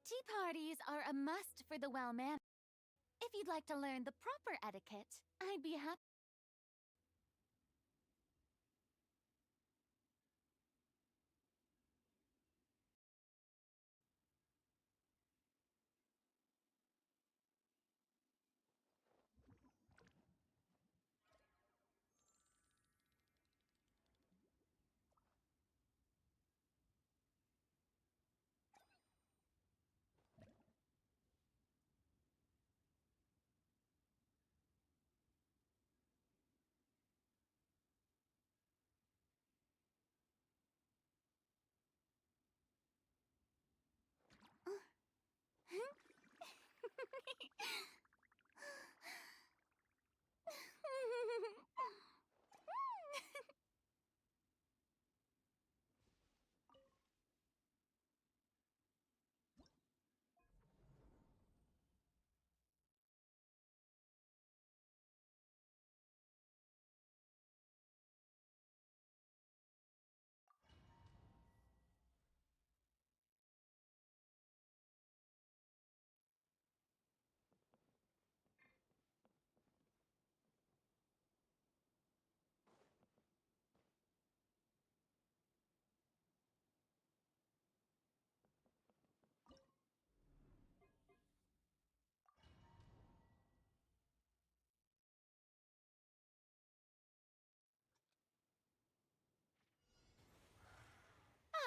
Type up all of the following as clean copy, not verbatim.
Tea parties are a must for the well-mannered. If you'd like to learn the proper etiquette, I'd be happy.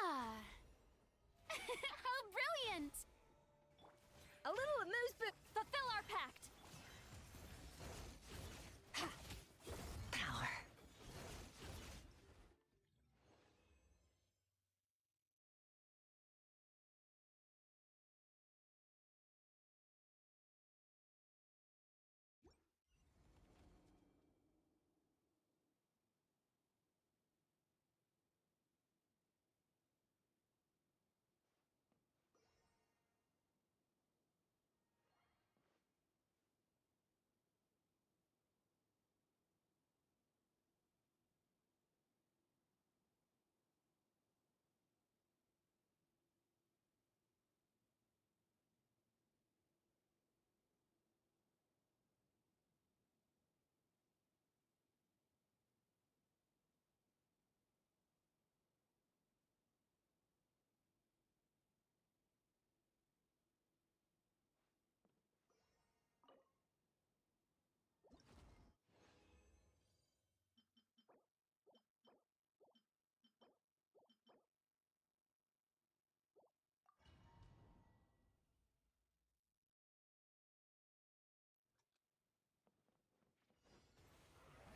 Ah. How brilliant! A little amuse-bouche. Fulfill our pact! Power.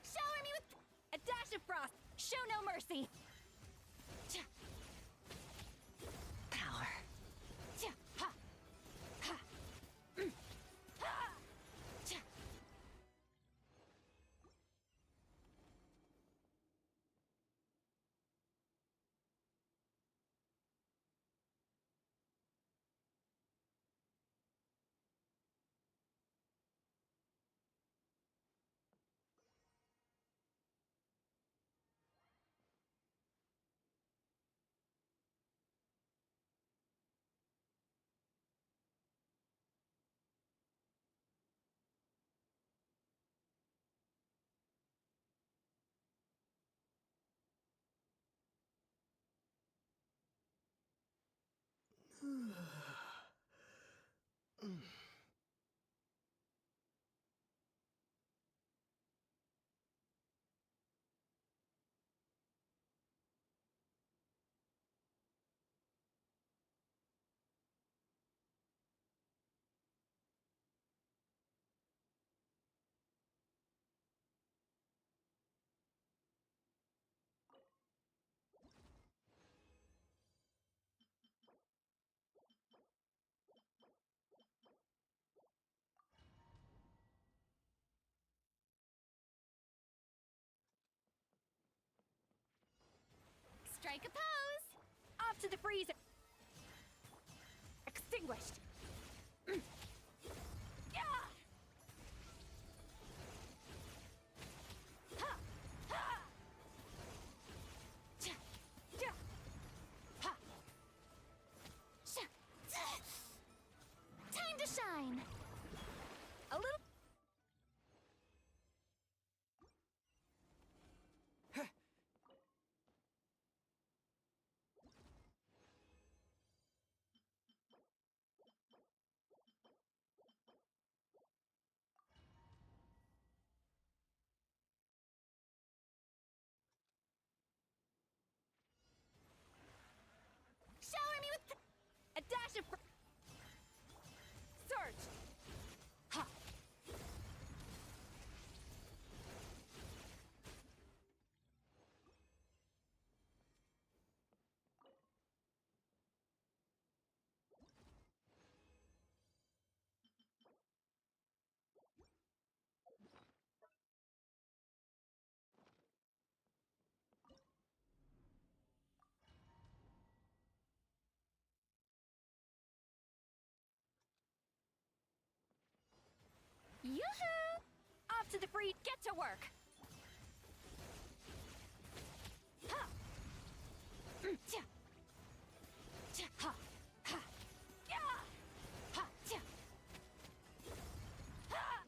Shower me with A dash of frost. show no mercy! Power. Ha! Ha! Ha! Strike a pose! Off to the freezer. Extinguished. Yeah! Ha! Ha! Cha! Ja! Ha! Sha! me with A dash of surge. Ha. Yoo-hoo! Off to the free. Get to work. Ha. Tja. Tja. Ha. Ha. Yeah. Ha. Tja. Ha.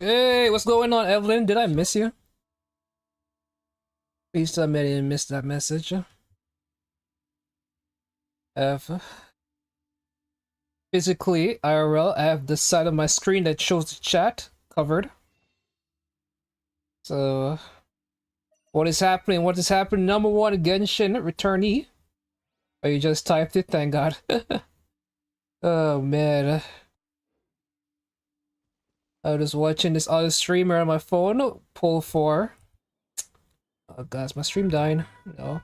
Hey, what's going on, Evelyn? Did I miss you? Please tell me I didn't miss that message. Physically, IRL, I have the side of my screen that shows the chat covered. So, what is happening? What is happening? Number one, Genshin returnee. Oh, you just typed it? Thank God. Oh, man. I was watching this other streamer on my phone, pull 4. Oh, God, is my stream dying? No.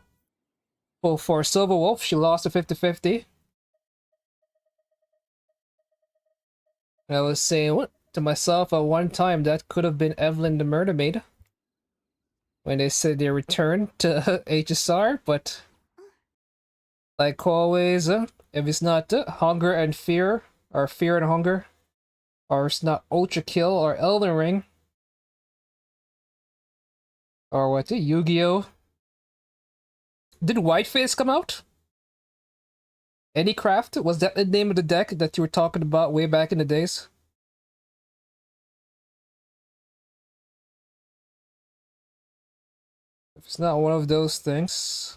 Pull 4 Silver Wolf. She lost a 50-50. I was saying to myself at one time that could have been Evelyn the Murder Maid when they said they returned to HSR, but like always, if it's not Hunger and Fear, or Fear and Hunger, or it's not Ultra Kill or Elden Ring, or what's it, Yu-Gi-Oh! Did Whiteface come out? Anycraft? Was that the name of the deck that you were talking about way back in the days? If it's not one of those things,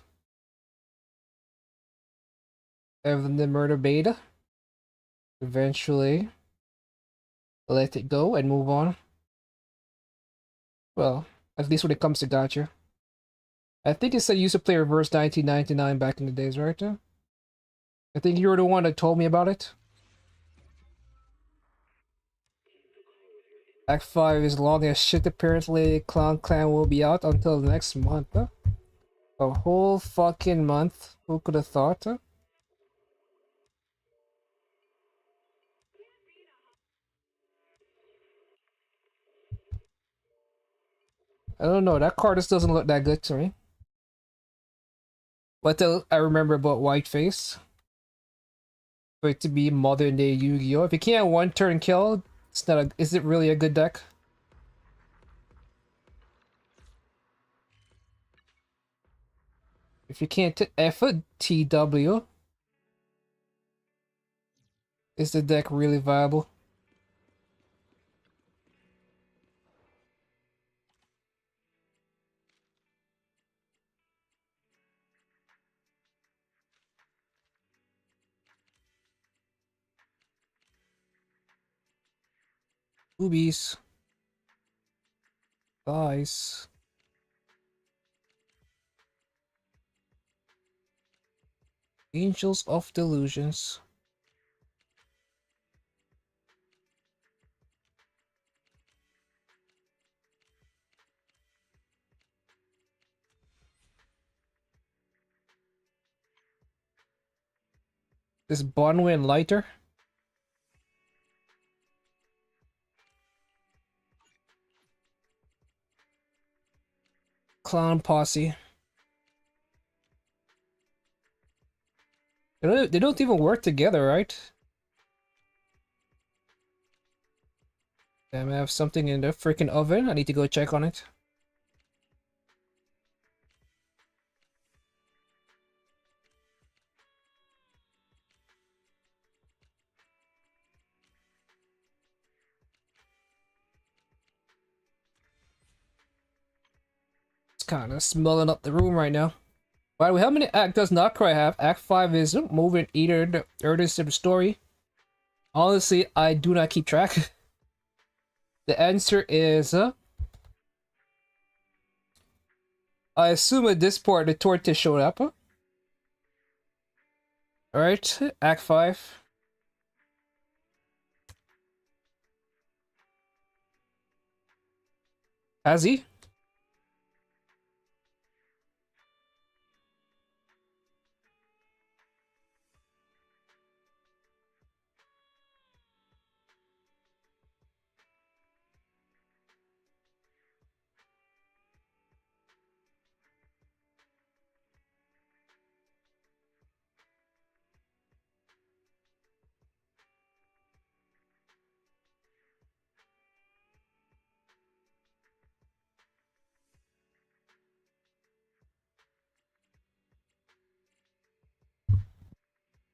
Evelyn the Murder Beta, eventually let it go and move on. Well, at least when it comes to gacha. I think it said you used to play Reverse 1999 back in the days, right? I think you were the one that told me about it. Act 5 is long as shit. Apparently, Clown Clan will be out until next month. Huh? A whole fucking month. Who could have thought? Huh? I don't know. That card just doesn't look that good to me. What I remember about Whiteface? For it to be modern day Yu-Gi-Oh! If you can't one turn kill, it's not a. Is it really a good deck? If you can't F a TW, is the deck really viable? Boobies. Thighs. Angels of Delusions. This Bonway and Lighter. Clown Posse. They don't even work together, right? Damn, I have something in the freaking oven. I need to go check on it. It's kind of smelling up the room right now. By the way, how many act does Notcry have? Act 5 is moving either the earliest of the story. Honestly, I do not keep track. The answer is... I assume at this part the tortoise showed up. Alright, Act 5. Has he?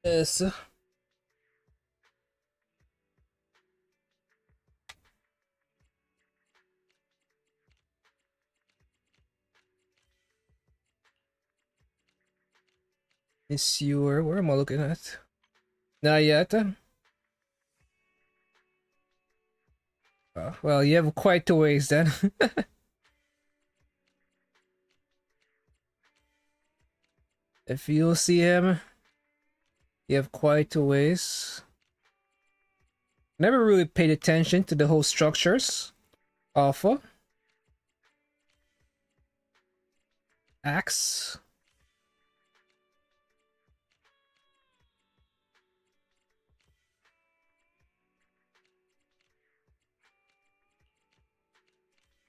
Yes. Is your... Where am I looking at? Not yet. Well, you have quite a ways then. If you'll see him, you have quite a ways. Never really paid attention to the whole structures of Axe.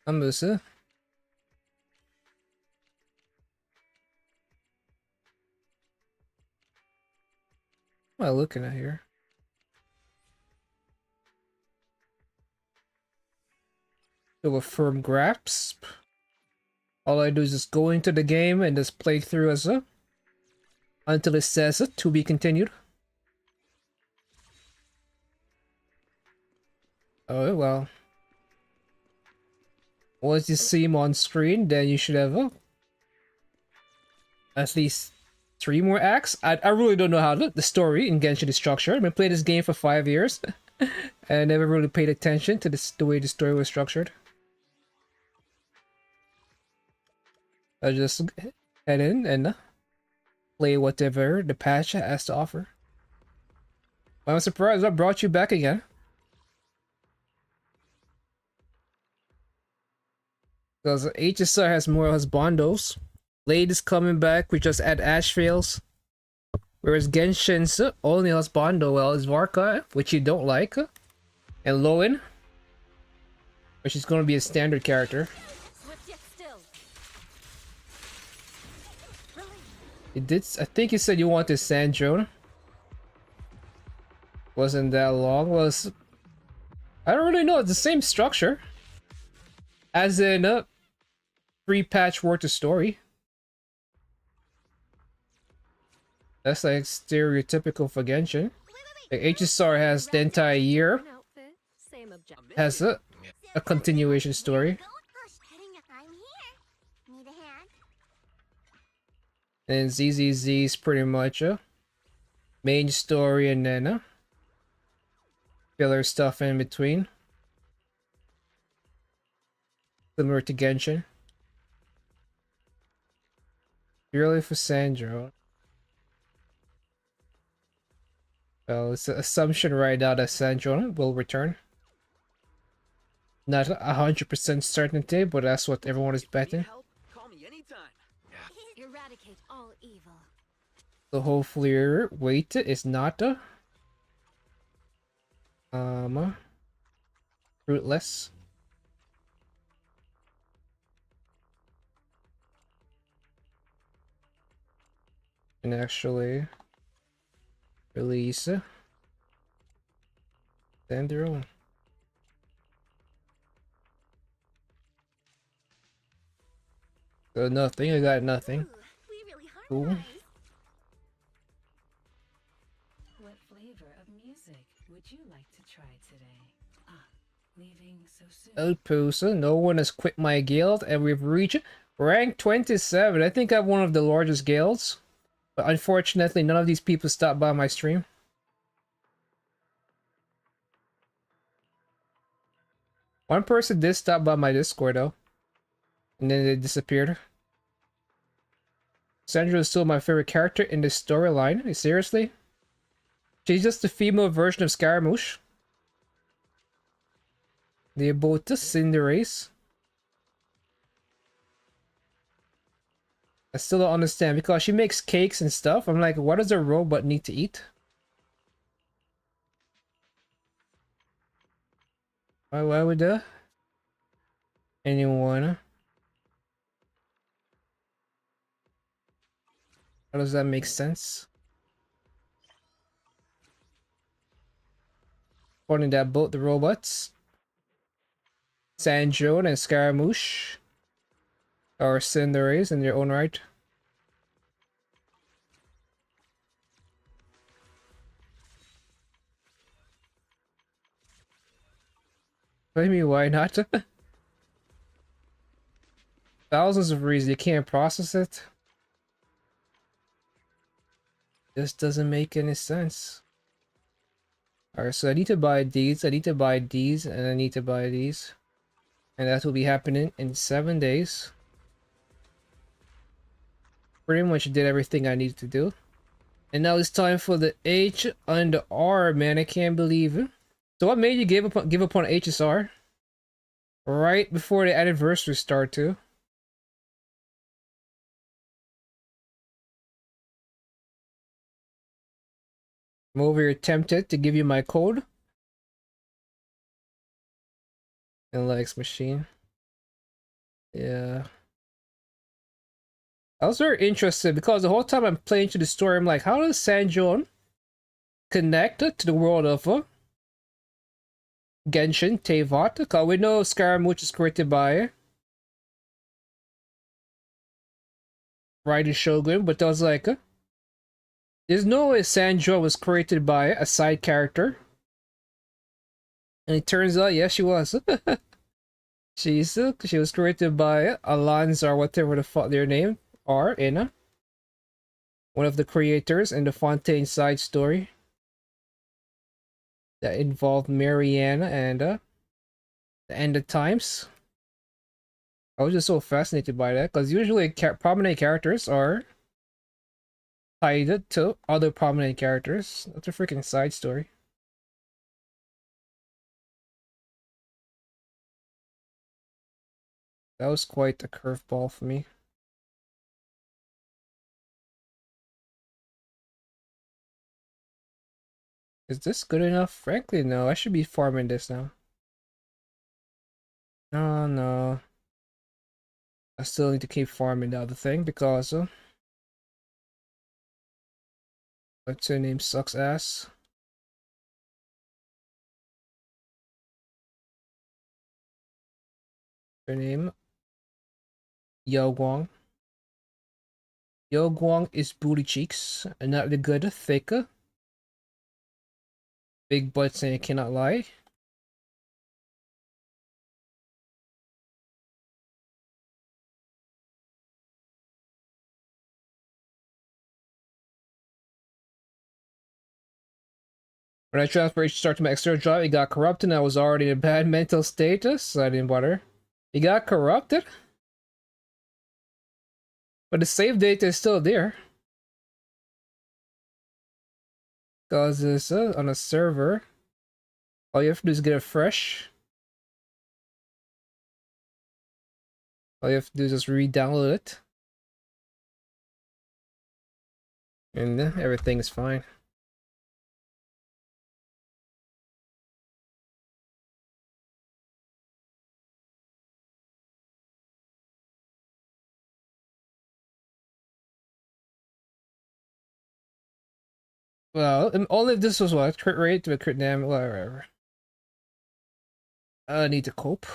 Ambusser. What am I looking at here? So a firm grasp. All I do is just go into the game and just play through as until it says to be continued. Oh well. Once you see him on screen, then you should have at least 3 more acts. I really don't know how the story in Genshin is structured. I've been playing this game for 5 years. And I never really paid attention to the way the story was structured. I just head in and play whatever the patch has to offer. I'm surprised I brought you back again. Because HSR has more husbandos. Blade is coming back, we just add Ash Fails. Whereas Genshin's only husbando, well, is Varka, which you don't like. And Lowen, which is going to be a standard character. It did. I think you said you wanted Sand Drone. Wasn't that long? Was I don't really know. It's the same structure, as in a pre-patch worth of story. That's like stereotypical for Genshin. Like HSR has the entire year has a continuation story. And ZZZ is pretty much a main story and then filler stuff in between. Similar to Genshin. Purely for Sandro. Well, it's an assumption right now that Sandro will return. Not 100% certainty, but that's what everyone is betting. Eradicate all evil. So hopefully your weight is not fruitless. And actually release Sandro. So nothing, I got nothing. Ooh, we really Cool. harmonize. What flavor of music would you like to try today? Ah, leaving so soon. Outpost, no one has quit my guild, and we've reached rank 27. I think I have one of the largest guilds. But unfortunately, none of these people stopped by my stream. One person did stop by my Discord, though. And then they disappeared. Sandra is still my favorite character in this storyline. Seriously? She's just the female version of Scaramouche. They're both the Cinderace. I still don't understand because she makes cakes and stuff. I'm like, what does a robot need to eat? Why would anyone? How does that make sense? According that both the robots, Sandrone and Scaramouche, are Cinderace in their own right. I mean, why not? Thousands of reasons you can't process it. This doesn't make any sense. Alright, so I need to buy these, I need to buy these, and I need to buy these. And that will be happening in 7 days. Pretty much did everything I needed to do. And now it's time for the H and the R, man. I can't believe it. So what made you give up on HSR? Right before the anniversary start too. I'm over here tempted to give you my code. And likes machine. Yeah. I was very interested because the whole time I'm playing through the story, I'm like, how does Sanjon connect to the world of Genshin, Teyvat? Because we know Scaramouche is created by Raiden Shogun, but I was like, there's no way Sanjon was created by a side character. And it turns out, yes, she was. She was created by Alonzo or whatever the fuck their name are in one of the creators in the Fontaine side story that involved Mariana and the End of Times. I was just so fascinated by that because usually prominent characters are tied to other prominent characters. That's a freaking side story. That was quite a curveball for me. Is this good enough? Frankly, no. I should be farming this now. No, no. I still need to keep farming the other thing because what's her name sucks ass. Her name Yo Guang. Yo Guang is booty cheeks and not the good, thicker. Big butt saying cannot lie. When I transferred HSR to my external job, it got corrupted and I was already in a bad mental status, so I didn't bother. It got corrupted? But the save data is still there. Because it's on a server. All you have to do is get it fresh. All you have to do is just re-download it. And everything's fine. Well, only if this was what? Crit rate to a crit damage, whatever. I need to cope.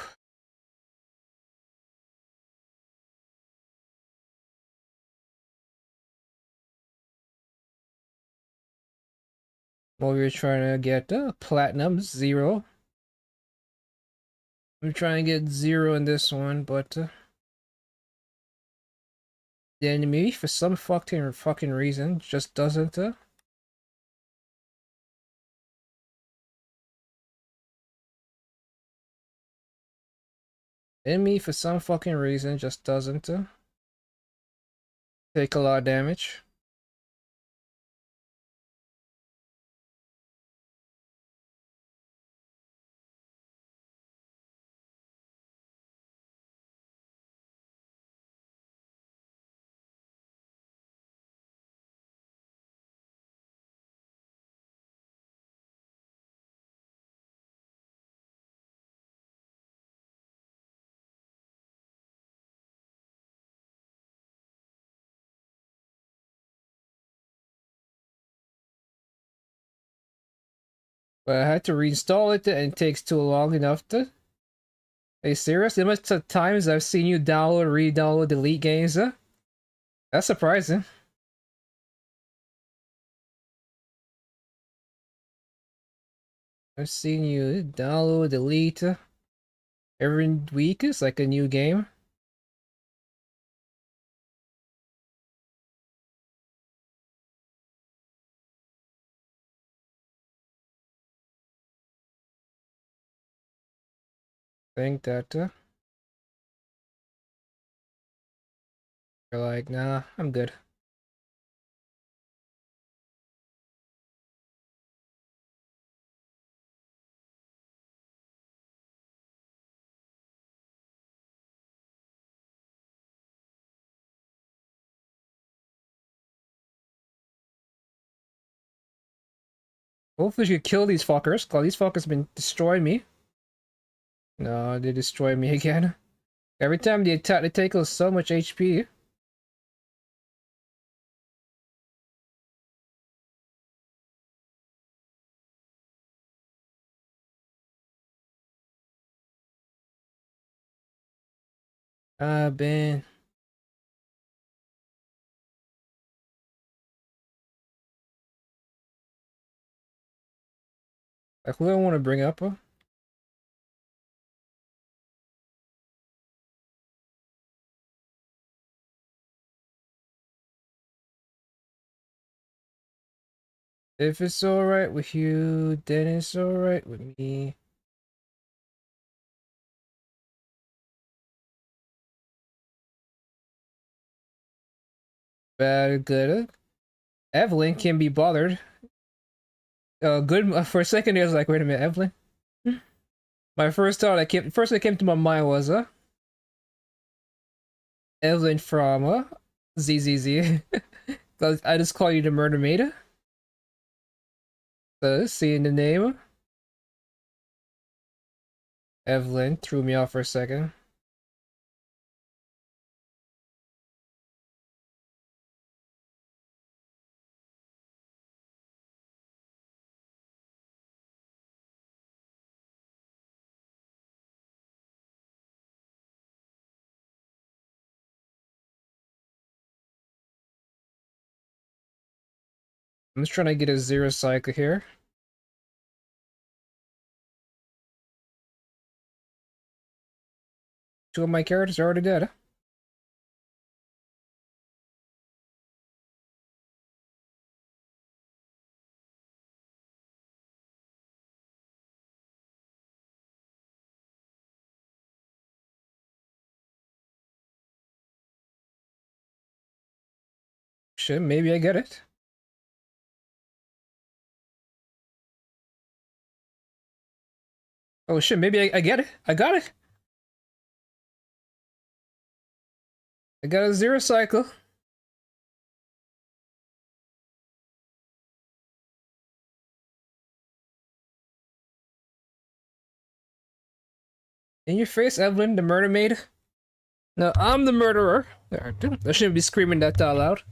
Well, we were trying to get platinum 0. I'm trying to get 0 in this one, but the enemy, for some fucking reason, just doesn't. Enemy, for some fucking reason, just doesn't take a lot of damage. But I had to reinstall it and it takes too long enough to. Are you serious? The amount of times I've seen you download, re-download, delete games, that's surprising. I've seen you download, delete every week. It's like a new game. I think that you're like, nah, I'm good. Hopefully you kill these fuckers, cause these fuckers been destroying me. No, they destroy me again. Every time they attack, they take so much HP. Ben. Like, who do I want to bring up? If it's alright with you, then it's alright with me. Bad, good. Evelyn can be bothered. Good. For a second, I was like, wait a minute, Evelyn. My first thought that came to my mind was Evelyn from ZZZ. I just call you the murder maid. So seeing the name, Evelyn threw me off for a second. I'm just trying to get a 0 cycle here. Two of my characters are already dead. Shit, maybe I get it. Oh shit, maybe I get it. I got it. I got a 0 cycle. In your face, Evelyn, the murder maid. No, I'm the murderer. I shouldn't be screaming that out loud.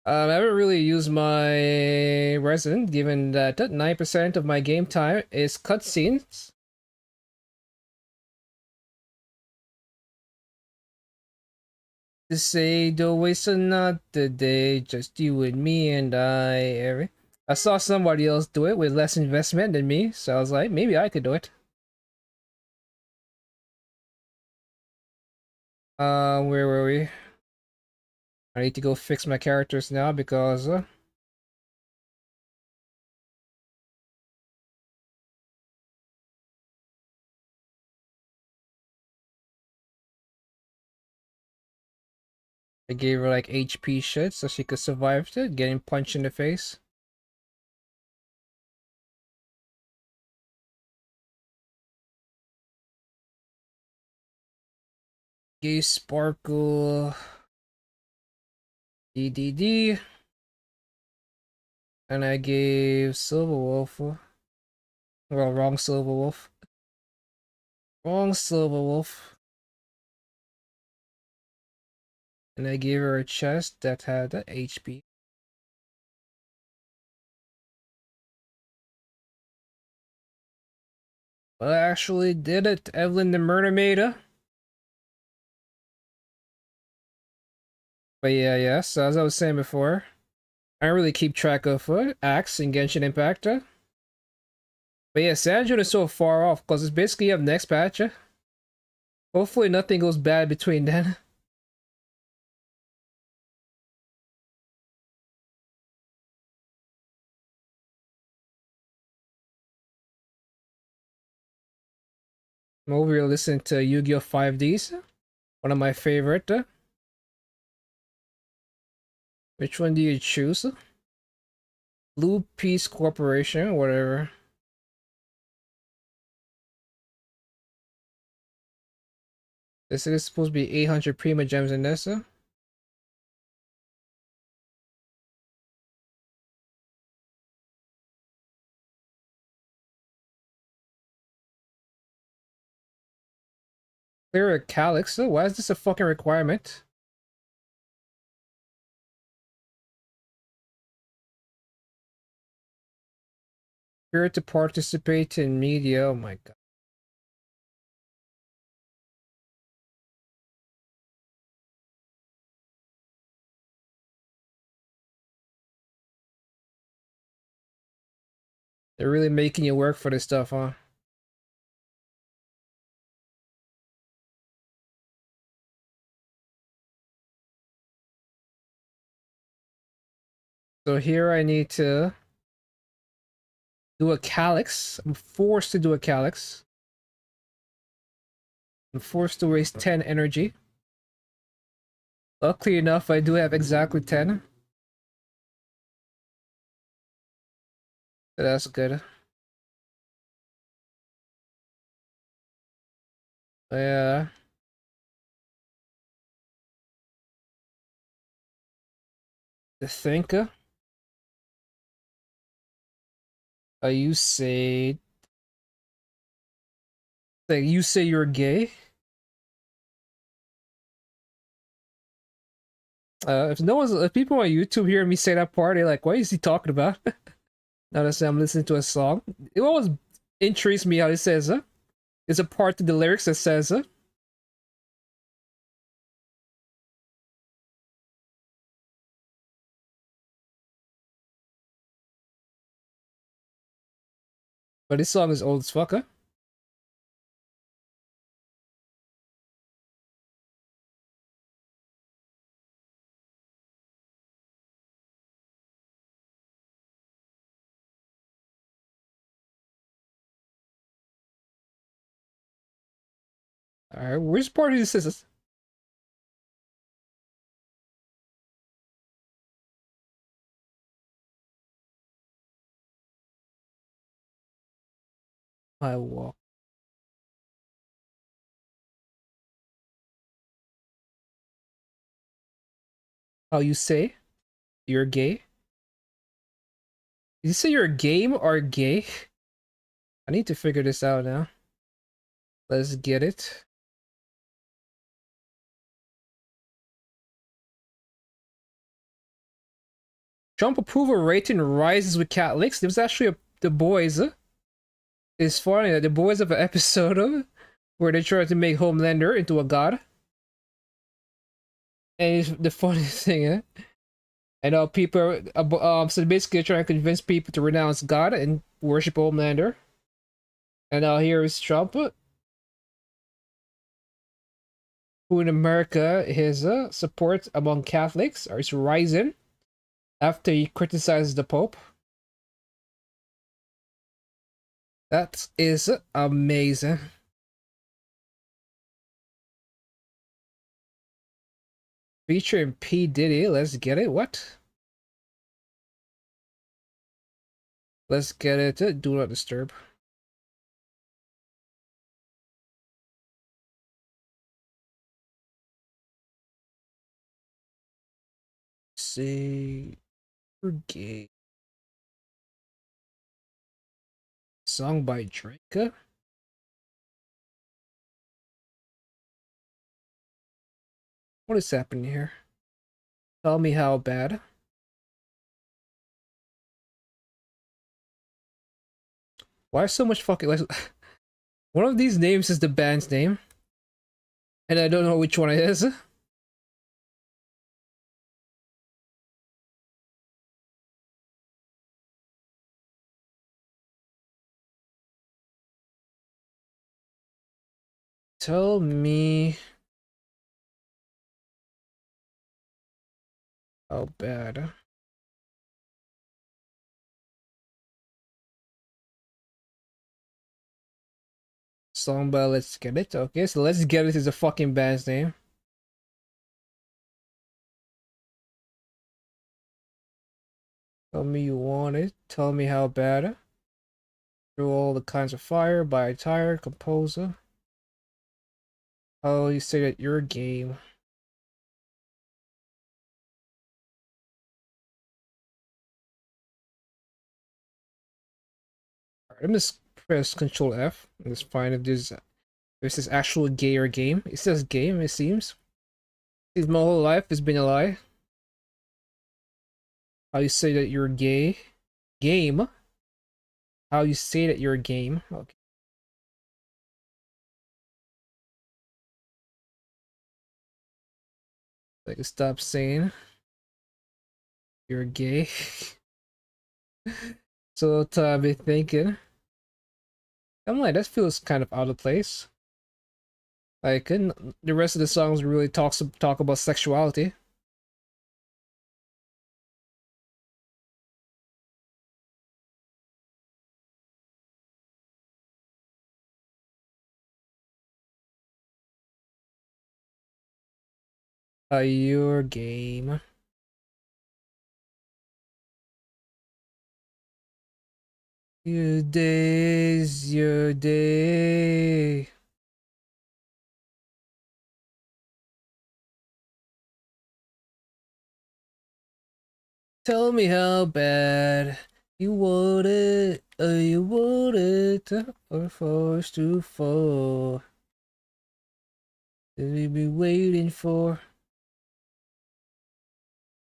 I haven't really used my resident, given that 9% of my game time is cutscenes. To say, don't waste another day, just you and me and I saw somebody else do it with less investment than me, so I was like, maybe I could do it. Where were we? I need to go fix my characters now because I gave her like HP shit so she could survive it, getting punched in the face. Gave Sparkle DDD, and I gave Silver Wolf. Well, wrong Silver Wolf. Wrong Silver Wolf. And I gave her a chest that had HP. Well, I actually did it, Evelyn the Murder Maid. But yeah, so as I was saying before, I don't really keep track of acts in Genshin Impact. But yeah, Sanjun is so far off because it's basically up next patch. Hopefully nothing goes bad between then. I'm over here listening to Yu-Gi-Oh! 5Ds. One of my favorite. Which one do you choose? Blue Peace Corporation, whatever. This is supposed to be 800 Prima Gems in this. Clear a Calyx? Why is this a fucking requirement? Here to participate in media. Oh my god. They're really making you work for this stuff, huh? So here I need to do a Calyx. I'm forced to do a Calyx. I'm forced to waste 10 energy. Luckily enough, I do have exactly 10. So that's good. Yeah. The thinker. You say... Like, you say you're gay? If people on YouTube hear me say that part, they're like, what is he talking about? Notice I'm listening to a song. It always intrigues me how it says, there's a part to the lyrics that says, but this song is old as fuck, huh? Alright, which part of this is? I walk. How you say? You're gay? Did you say you're a game or gay? I need to figure this out now. Let's get it. Trump approval rating rises with Catholics. There was actually the boys. It's funny that the boys have an episode of where they try to make Homelander into a god. And it's the funny thing, and people, so basically trying to convince people to renounce God and worship Homelander. And here is Trump, who in America his support among Catholics is rising after he criticizes the Pope. That is amazing. Featuring P. Diddy, let's get it. What? Let's get it. Do not disturb. Say, forget. Song by Drake. What is happening here? Tell me how bad. Why so much fucking like one of these names is the band's name. And I don't know which one it is. Tell me how bad. Song by Let's Get It. Okay, so Let's Get It is a fucking band's name. Tell me you want it. Tell me how bad. Through all the kinds of fire by a tired composer. How you say that your game. Alright, let me just press Control F. Let's find if this is actual gayer game. It says game, it seems. Since my whole life has been a lie. How you say that you're gay. Game. How you say that you're a game. Okay. I can stop saying you're gay. So I've been thinking. I'm like, that feels kind of out of place. Like, and the rest of the songs really talk about sexuality. Your game. Your days, your day. Tell me how bad you want it, you want it, or forced to fall. That we be waiting for.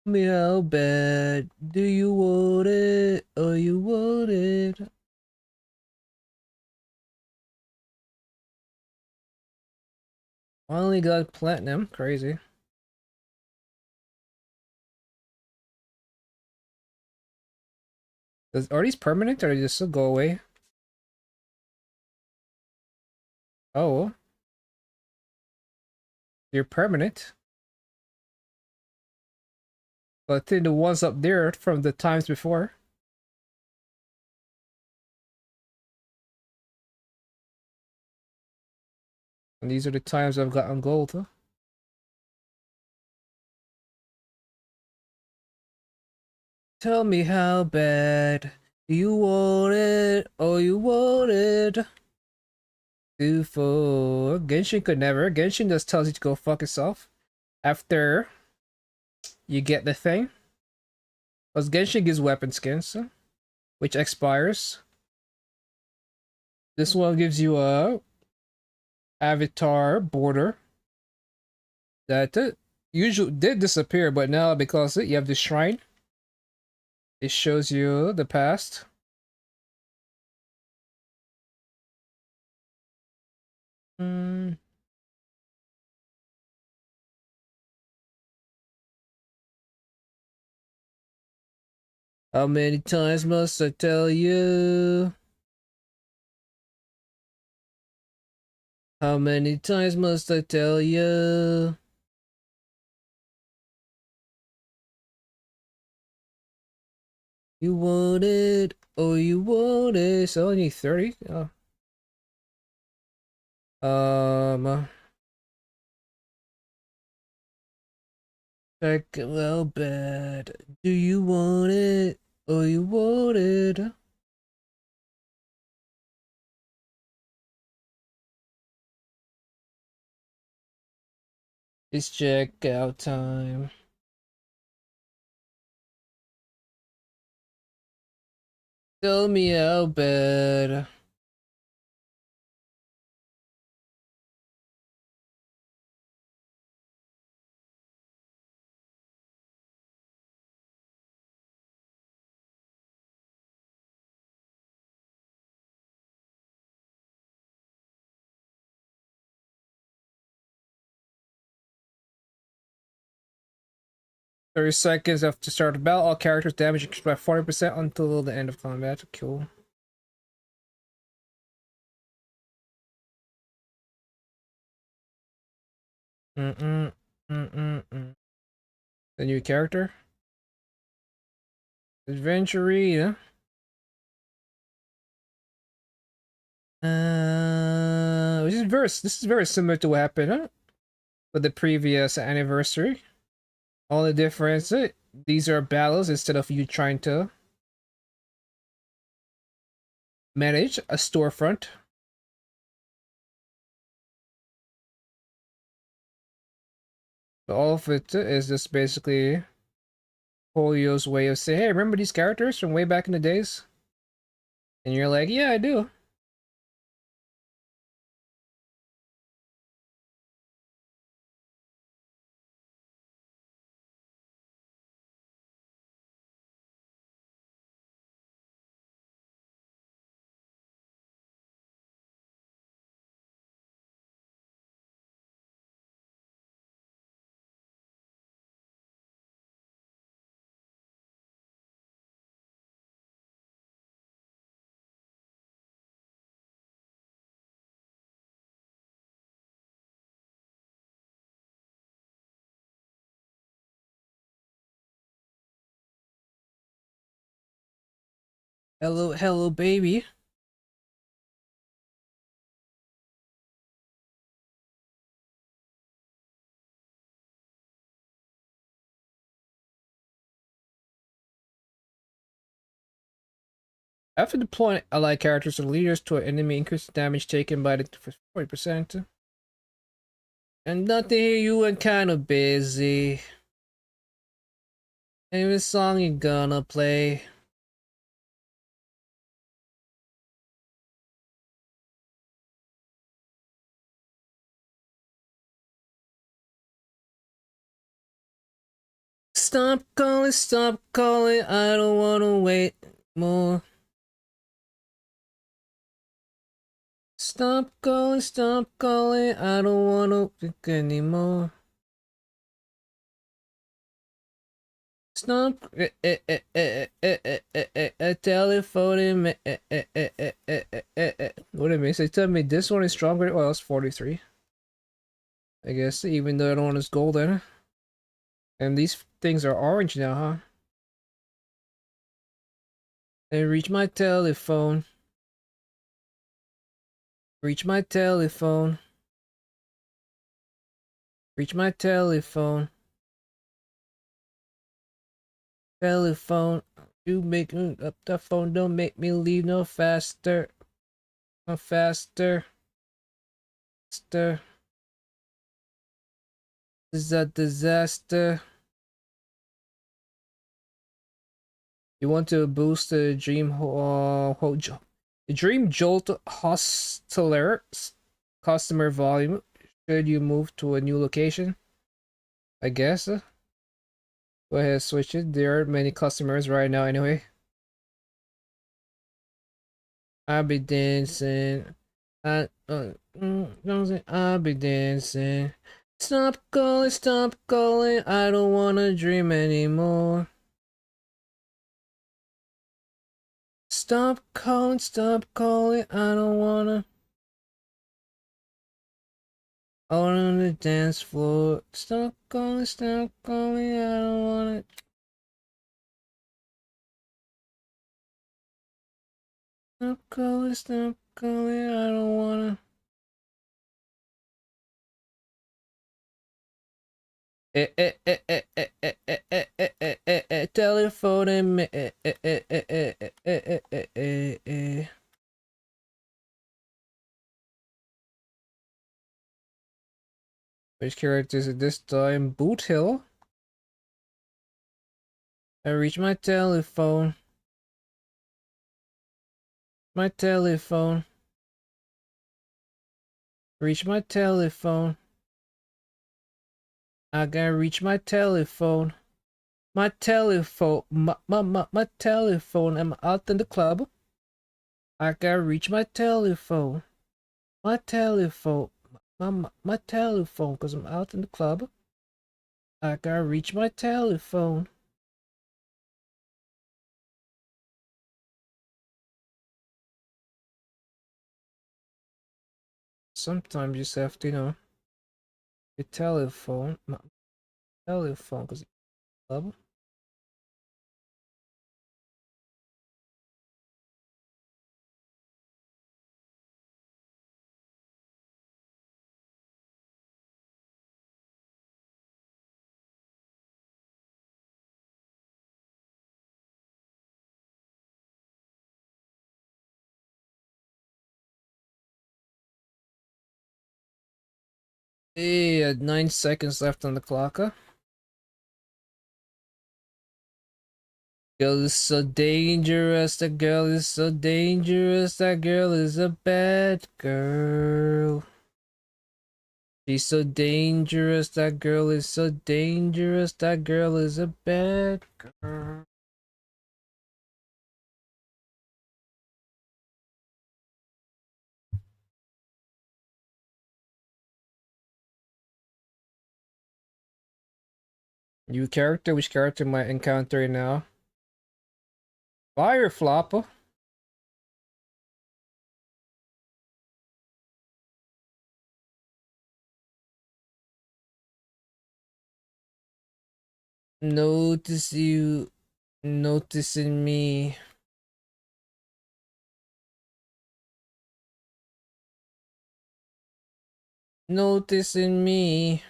Tell me how bad do you want it, or you want it? Finally got platinum, crazy. Are these permanent or do they just go away? Oh. They're permanent. But I think the ones up there from the times before. And these are the times I've gotten gold, huh? Tell me how bad you want it, oh you want it. 2-4. Genshin could never. Genshin just tells you to go fuck yourself. After you get the thing. Because Genshin gives weapon skins, which expires. This one gives you a avatar border that usually did disappear, but now because you have the shrine, it shows you the past. Hmm. How many times must I tell you? How many times must I tell you? You want it, oh you want it. It's only 30. Oh. Like well bad. Do you want it? Oh you want it? It's checkout time. Tell me how bad. Thirty seconds after start of battle, all characters damage increased by 40% until the end of combat. Cool. The new character? Adventurina. This is very similar to what happened with the previous anniversary. Only difference, these are battles instead of you trying to manage a storefront. But all of it is just basically Polio's way of saying, hey, remember these characters from way back in the days? And you're like, yeah, I do. Hello, hello, baby. After deploying allied characters or leaders to an enemy, increase the damage taken by the 40%. And nothing here, you were kinda busy. Name the song you gonna play. Stop calling, I don't wanna wait more. Stop calling, I don't wanna think anymore. Stop telephoning me. What it means? They tell me this one is stronger. Well, it's 43. I guess, even though the other one is golden. And these things are orange now, huh? And reach my telephone. Reach my telephone. Reach my telephone. Telephone. You make up the phone. Don't make me leave no faster. No faster. Faster. This is a disaster. You want to boost the Dream Jolt Hosteler customer volume should you move to a new location. I guess. Go ahead, switch it. There are many customers right now anyway. I'll be dancing. I'll be dancing. Stop calling. I don't wanna dream anymore. Stop calling. I don't wanna. Out on the dance floor. Stop calling. I don't wanna. Stop calling. I don't wanna. Telephone me. Which character is it this time? Boot Hill? I reach my telephone. My telephone. Reach my telephone. I gotta reach my telephone. My telephone. My telephone. I'm out in the club. I gotta reach my telephone. My telephone. My telephone, cause I'm out in the club. I gotta reach my telephone. Sometimes you just have to, your telephone. My telephone, cause club. Hey, 9 seconds left on the clock. Girl is so dangerous, that girl is so dangerous, that girl is a bad girl. She's so dangerous, that girl is so dangerous, that girl is a bad girl. New character? Which character am I encountering now? Fire Flopper. Notice you noticing me. Noticing me.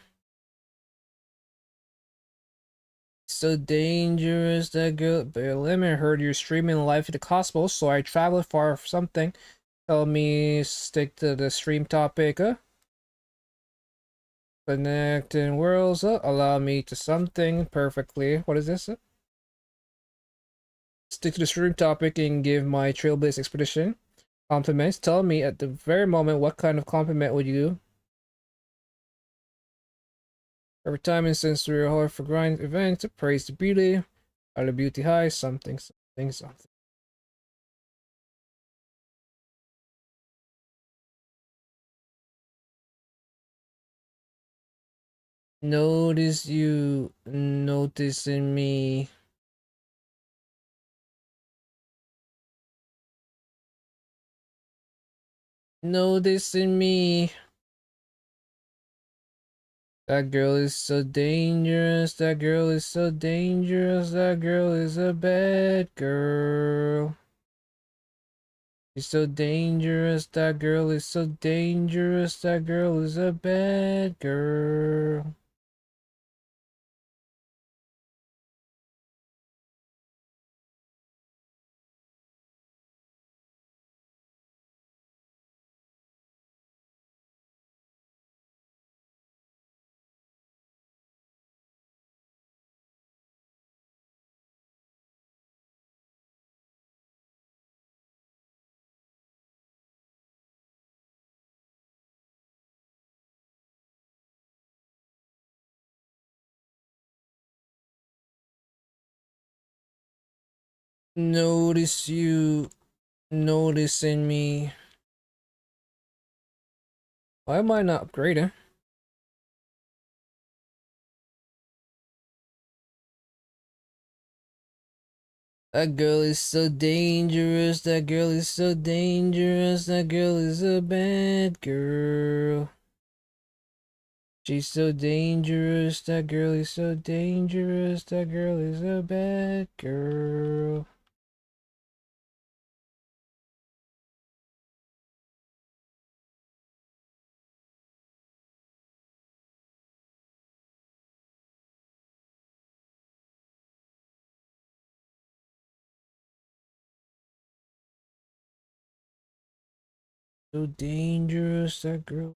So dangerous, that girl. But let me heard you're streaming live to the cosmos, so I traveled far for something. Tell me stick to the stream topic. Connecting worlds. Allow me to something perfectly. What is this? Stick to the stream topic and give my trailblaze expedition compliments. Tell me at the very moment what kind of compliment would you? Every time and since we're hard for grind event, praise the beauty, are the beauty high, something. Notice you noticing me. Noticing me. That girl is so dangerous. That girl is so dangerous. That girl is a bad girl. She's so dangerous. That girl is so dangerous. That girl is a bad girl. Notice you noticing me. Why am I not upgrading? That girl is so dangerous. That girl is so dangerous. That girl is a bad girl. She's so dangerous. That girl is so dangerous. That girl is a bad girl. So dangerous, that girl.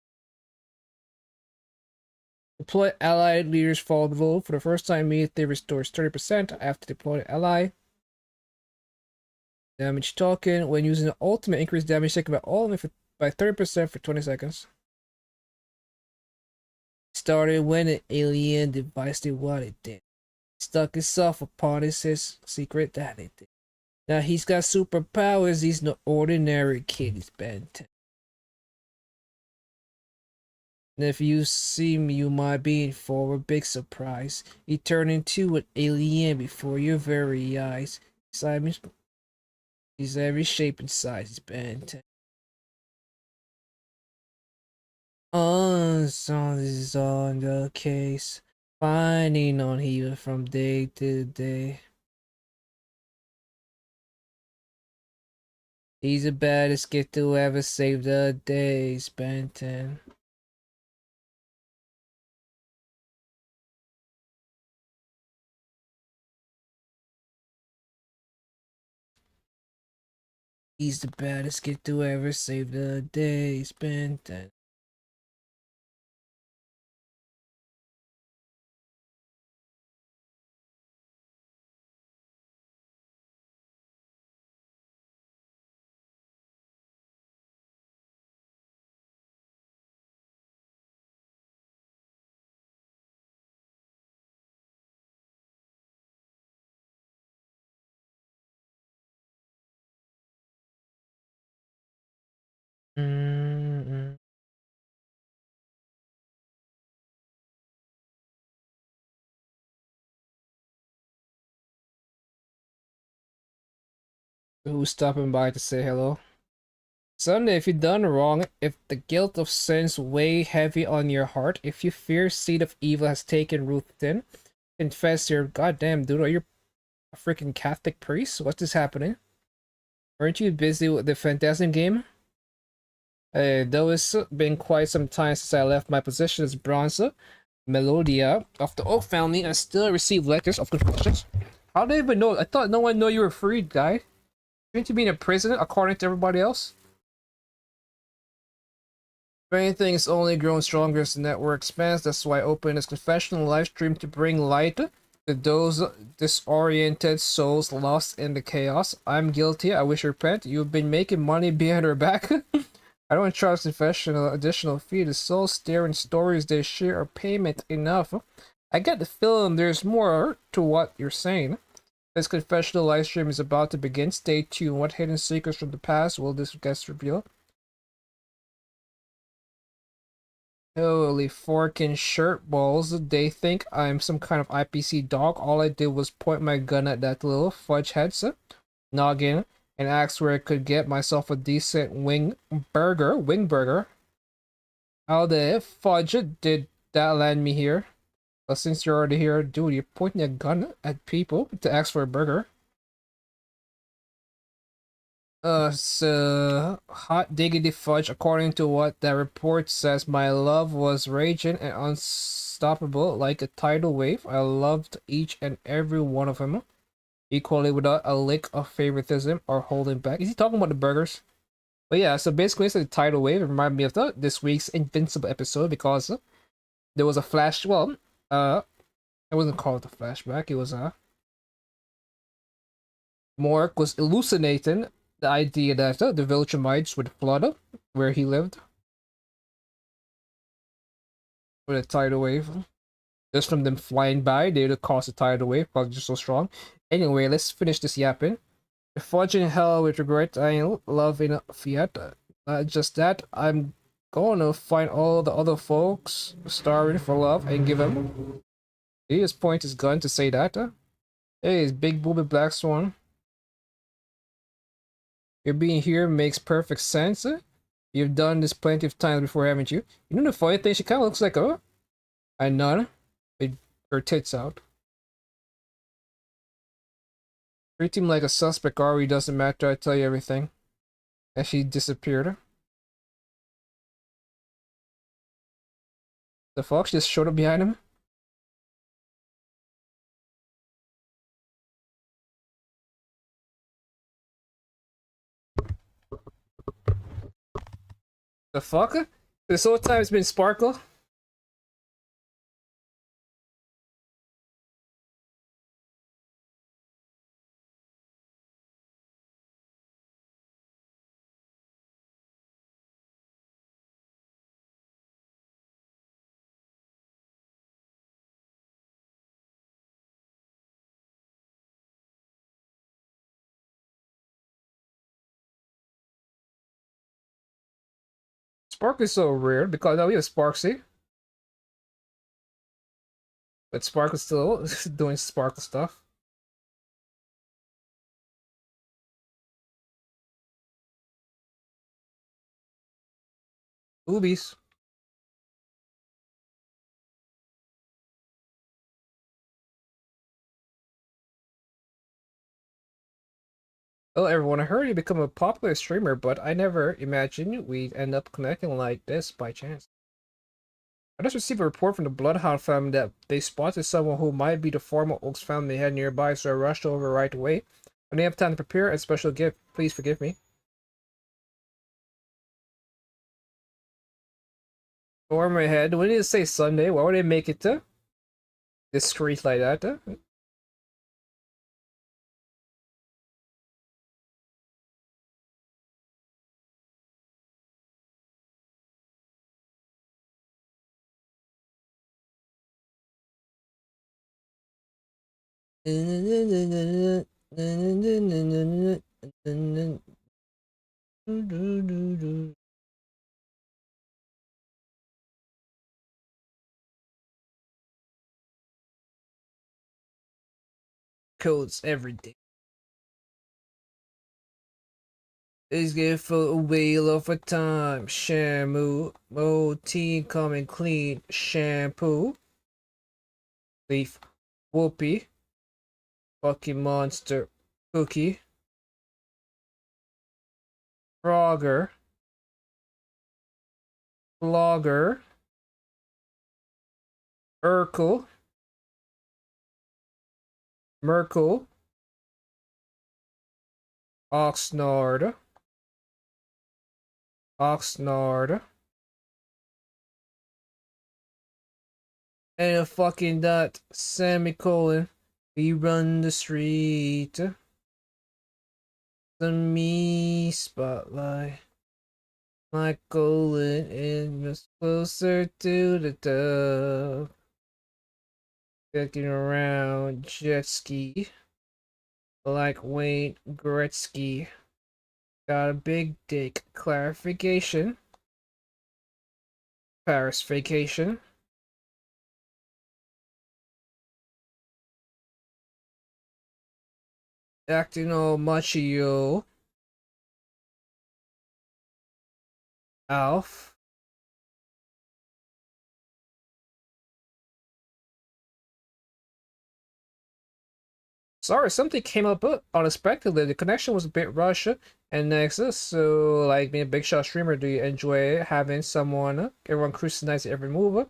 Deploy allied leaders follow the rule. For the first time, immediately restores 30% after deploying ally. Damage token. When using the ultimate, increase damage taken by all of it by 30% for 20 seconds. Started when an alien device did what it did. Stuck himself upon his secret that it did. Now he's got superpowers. He's no ordinary kid. He's Ben 10. And if you see me, you might be in for a big surprise. He turned into an alien before your very eyes. He's every shape and size. He's Ben 10. So this is on the case. Finding on healer from day to day. He's the baddest kid to ever save the day. He's Ben 10. He's the baddest kid to ever save the day. He's Ben 10. Mm-mm. Who's stopping by to say hello? Sunday, if you done wrong, if the guilt of sin's weigh heavy on your heart, if you fear seed of evil has taken root within, confess your goddamn dude, are you a freaking Catholic priest? What is happening? Aren't you busy with the Phantasm game? Though it's been quite some time since I left my position as Bronze Melodia of the Oak family, I still receive letters of confessions. How did I even know? I thought no one knew you were freed, guy. Shouldn't you be in a prison according to everybody else? If anything, it's only grown stronger as the network expands. That's why I opened this confessional live stream to bring light to those disoriented souls lost in the chaos. I'm guilty. I wish I repent. You've been making money behind our back. I don't trust confessional additional fee. The soul staring stories they share are payment enough. I get the feeling there's more to what you're saying. This confessional live stream is about to begin. Stay tuned. What hidden secrets from the past will this guest reveal? Holy forking shirt balls. They think I'm some kind of IPC dog. All I did was point my gun at that little fudge headset noggin and asked where I could get myself a decent wing burger. How the fudge did that land me here? But since you're already here, dude, you're pointing a gun at people to ask for a burger. So hot diggity fudge. According to what that report says, my love was raging and unstoppable like a tidal wave. I loved each and every one of them equally without a lick of favoritism or holding back. Is he talking about the burgers? But yeah, so basically it's a tidal wave. It reminded me of this week's Invincible episode because there was a flash. Well, it wasn't called a flashback. It was Mork was hallucinating the idea that the Viltrumites would flood where he lived with a tidal wave. Just from them flying by, they would cause a tidal wave because they're so strong. Anyway, let's finish this yapping. Forging hell with regret, I ain't love enough yet. Just that, I'm gonna find all the other folks starving for love and give them. He just point his gun to say that. Hey, big booby black swan. Your being here makes perfect sense. You've done this plenty of times before, haven't you? You know the funny thing? She kind of looks like a nun with her tits out. Treat him like a suspect, Ari. Doesn't matter. I tell you everything. And she disappeared. The fuck? She just showed up behind him? The fuck? This whole time it's been Sparkle? Sparkle is so weird because now we have Sparksy. But Sparkle's still doing Sparkle stuff. Boobies. Hello everyone, I heard you become a popular streamer, but I never imagined we'd end up connecting like this by chance. I just received a report from the Bloodhound family that they spotted someone who might be the former Oaks family they had nearby, so I rushed over right away. When they have time to prepare a special gift, please forgive me. Former head, when did it say Sunday? Why would they make it discreet like that? Codes every day. It's good for a wheel of a time. Shampoo, tea coming clean. Shampoo. Leaf. Whoopee. Fucking monster. Cookie. Frogger. Blogger. Urkel. Merkel. Oxnard. Oxnard. And a fucking dot. Semicolon. We run the street. The me spotlight. My colon is closer to the dove. Checking around jet ski. Like Wayne Gretzky. Got a big dick. Clarification. Paris vacation. Acting all macho. Alf. Sorry, something came up unexpectedly. The connection was a bit rushed and Nexus. So, like being a big shot streamer, do you enjoy having everyone scrutinize every move?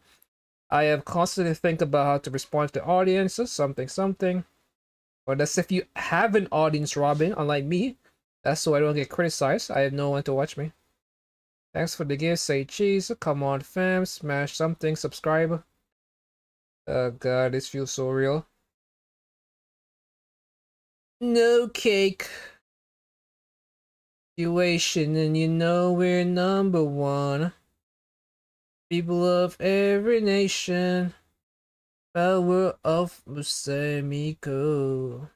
I have constantly think about how to respond to the audience, something. But that's if you have an audience, Robin, unlike me. That's so I don't get criticized. I have no one to watch me. Thanks for the gift. Say cheese. Come on, fam. Smash something. Subscribe. Oh god, this feels so real. No cake. Situation, and you know we're number one. People of every nation. Power of Musemiko.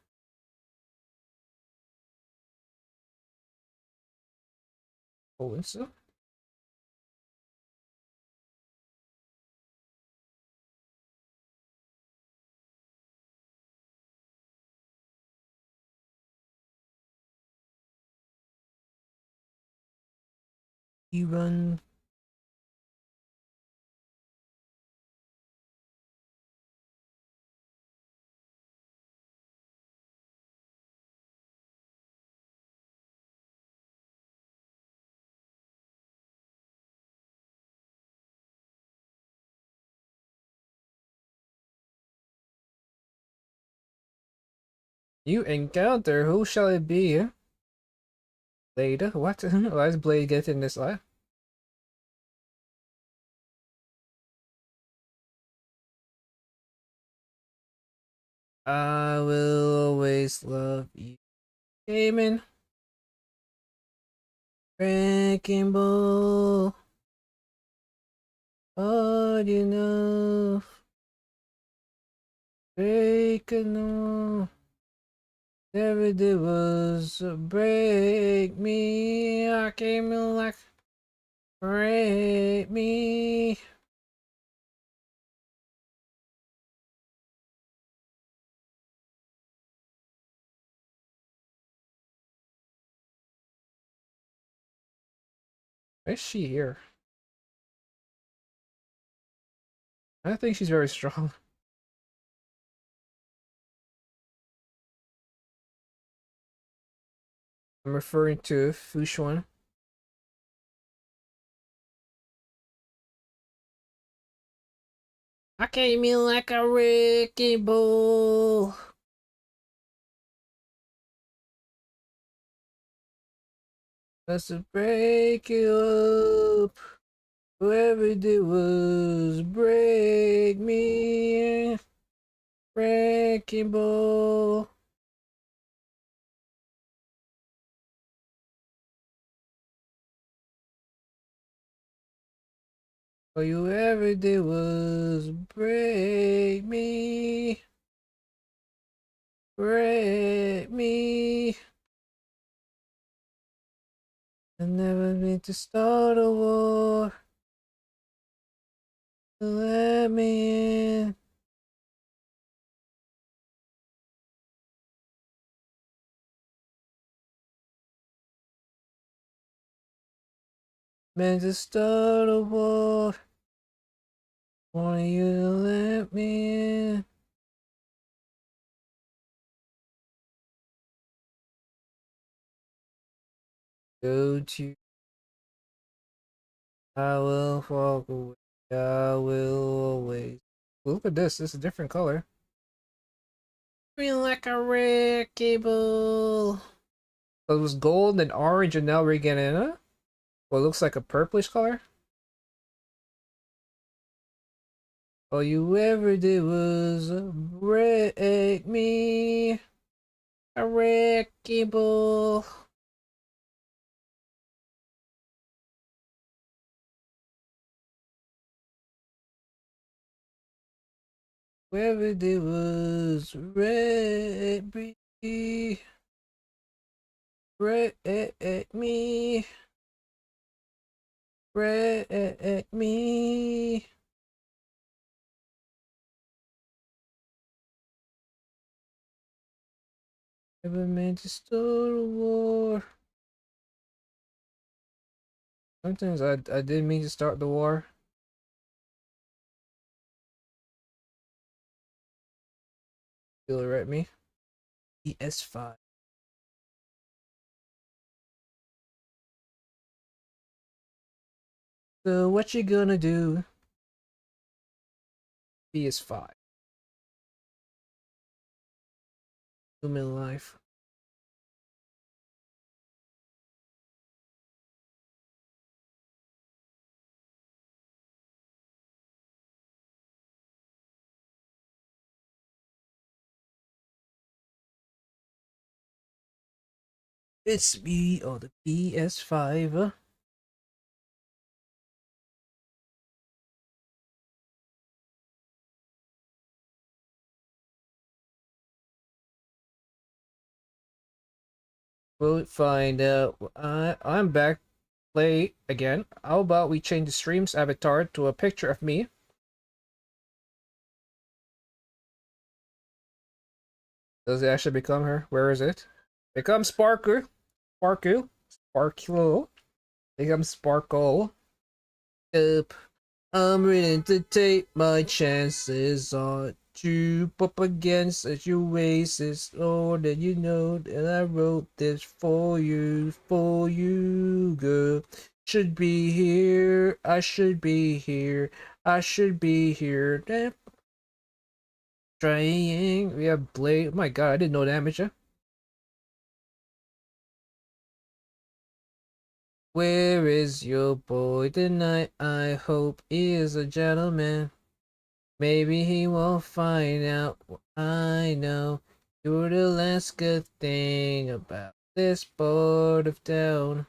Oh, and so. You run. You encounter, who shall it be? Blade? What? Why is Blade getting this life? I will always love you. Gaming. Wrecking ball. Hard enough. Break enough. Never did was break me. I came in like break me. Where's she here? I think she's very strong. I'm referring to Fushuan. I came in like a wrecking ball. Just to break you up. Whoever did was break me. Wrecking ball. All you ever did was break me. Break me. I never meant to start a war. Let me in. Meant to start a war. Want you to let me in. Go to. I will walk away. I will always. Look at this. This is a different color. Feel like a wrecking ball. So it was gold and orange, and now we're getting what looks like a purplish color. All you ever did was break me. A wrecking ball. Whoever did was wreck me. Wreck me. Wreck me. Never meant to start a war. Sometimes I didn't mean to start the war. Feel it at me. ES5. So what you gonna do? PS5. Human life. It's me on the PS5. We'll find out. I'm back play again. How about we change the stream's avatar to a picture of me? Does it actually become her? Where is it? Become Sparkle. Sparkle. Sparkle. Become Sparkle. Up. I'm ready to take my chances on you up against your oasis. Oh, that you know that I wrote this for you, girl. Should be here, I should be here, I should be here. Trying, we have Blade. Oh my god, I didn't know damage. Where is your boy tonight? I hope he is a gentleman. Maybe he won't find out what I know. You're the last good thing about this part of town.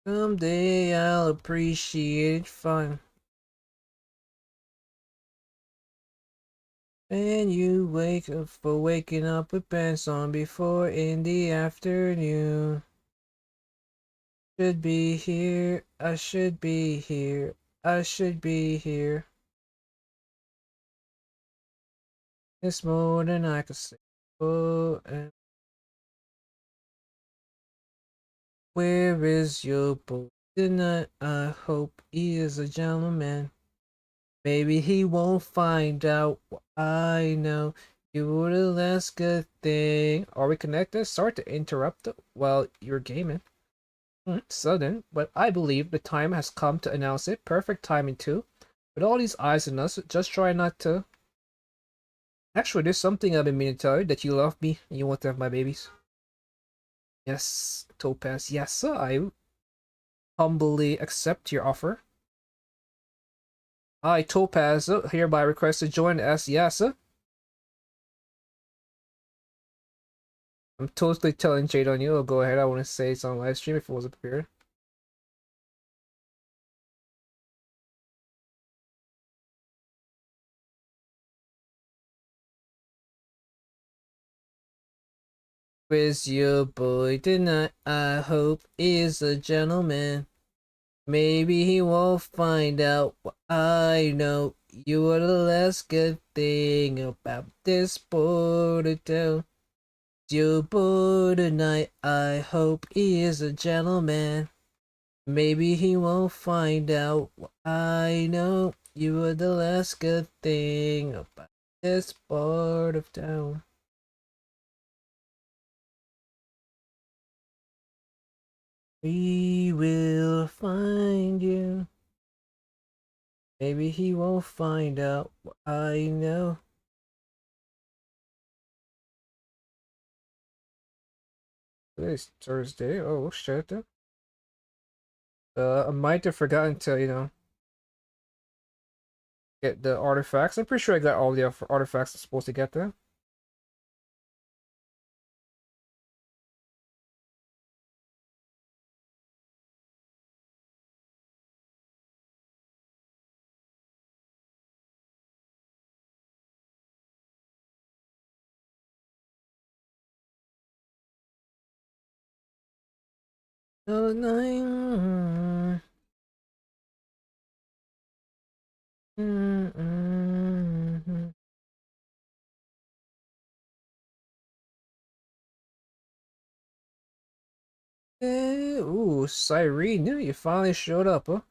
Someday I'll appreciate fun. And you wake up for waking up with pants on before in the afternoon. Should be here, I should be here, I should be here. It's more than I could say. Oh, and where is your boy tonight? I hope he is a gentleman. Maybe he won't find out what I know. You were the last good thing. Are we connected? Sorry to interrupt while you're gaming. Sudden, but I believe the time has come to announce it. Perfect timing too. With all these eyes on us, just try not to. Actually, there's something I've been meaning to tell you, that you love me and you want to have my babies. Yes, Topaz. Yes, sir. I humbly accept your offer. I, Topaz, hereby request to join as Yasa. I'm totally telling Jade on you. Oh, go ahead. I want to say it's on live stream if it wasn't prepared. Where's your boy tonight? I hope is a gentleman. Maybe he won't find out what I know. You are the last good thing about this border town. Your boy tonight, I hope he is a gentleman. Maybe he won't find out what I know. You are the last good thing about this part of town. We will find you. Maybe he won't find out what I know. Today's Thursday. Oh shit. I might have forgotten to, get the artifacts. I'm pretty sure I got all the artifacts I'm supposed to get there. Oh, nine. Hey, ooh, Cyrene, you finally showed up, huh?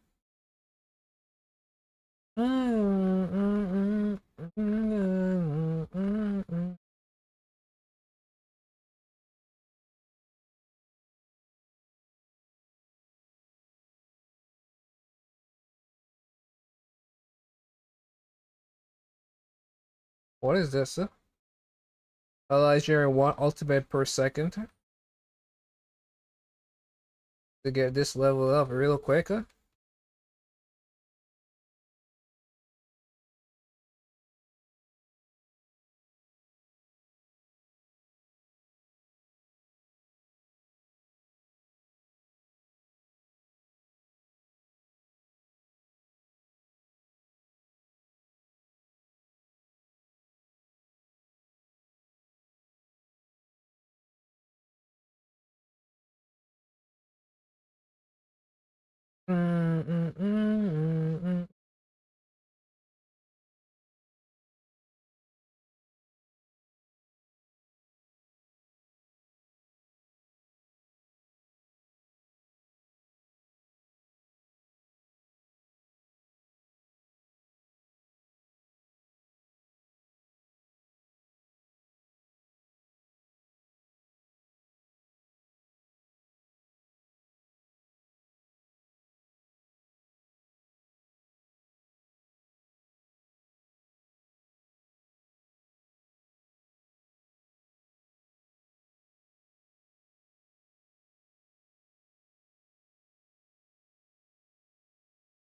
What is this? Allows you one ultimate per second to get this level up real quick, huh?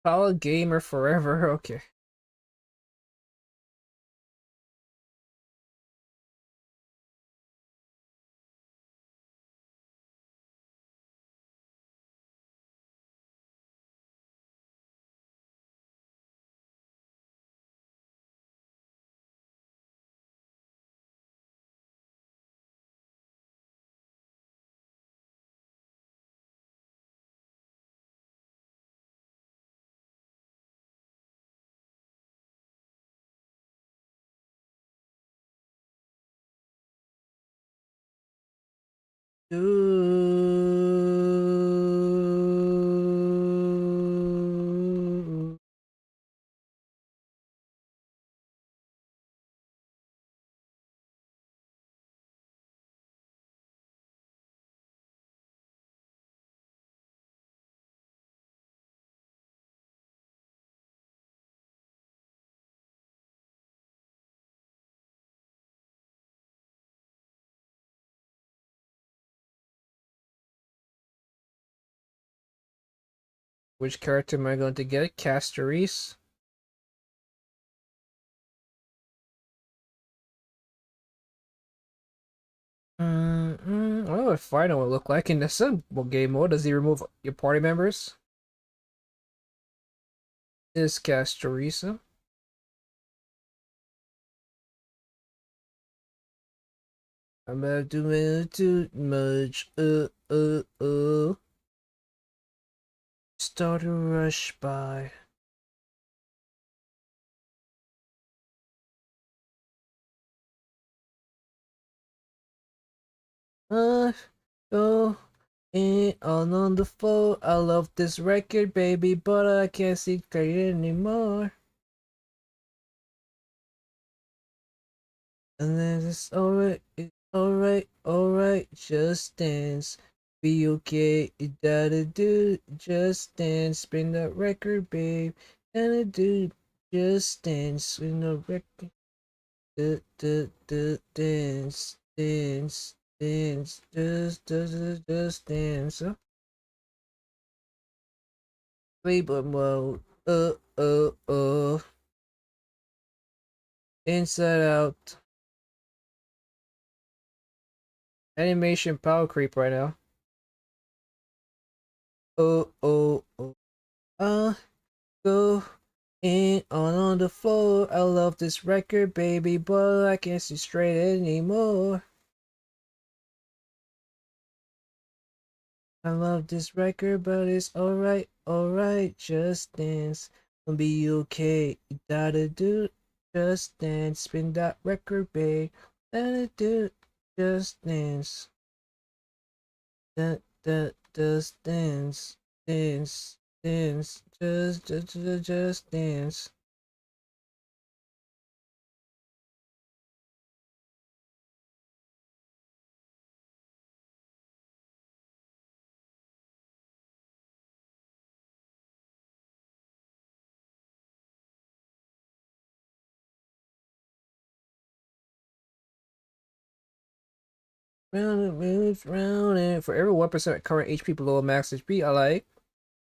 Solid gamer forever. Okay. Ooh. Which character am I going to get? Castoris? I don't know what Final will look like in the simple game mode. Does he remove your party members? Is Castorisa? I'm about to do too much. Start a rush by. Go in on the floor. I love this record, baby, but I can't see clear anymore. And then it's alright, just dance. Be okay, you gotta do, just dance. Spin that record, babe. And I do, just dance. Spin the record, dance, just dance. Playboy mode, inside out. Animation power creep right now. Go in on the floor. I love this record, baby, but I can't see straight anymore. I love this record, but it's alright, just dance. Gonna be okay, you gotta do, just dance. Spin that record, babe, let it do, just dance. Just dance, just dance. Round and moves round and for every 1% current HP below max HP, I like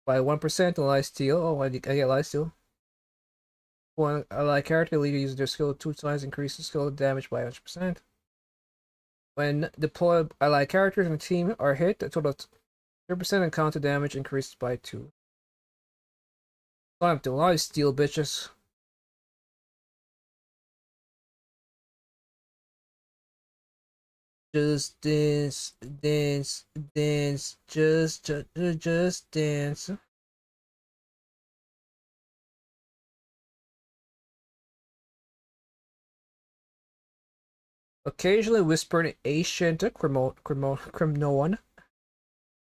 by 1% on life steal. Oh, I get life steal. One ally character leader uses their skill 2 times, increases skill damage by 100%. When deployed, ally characters in the team are hit, a total of 3% encounter damage increases by 2. Time to life steal, bitches. Just dance, just dance. Occasionally whispered ancient Crimoan.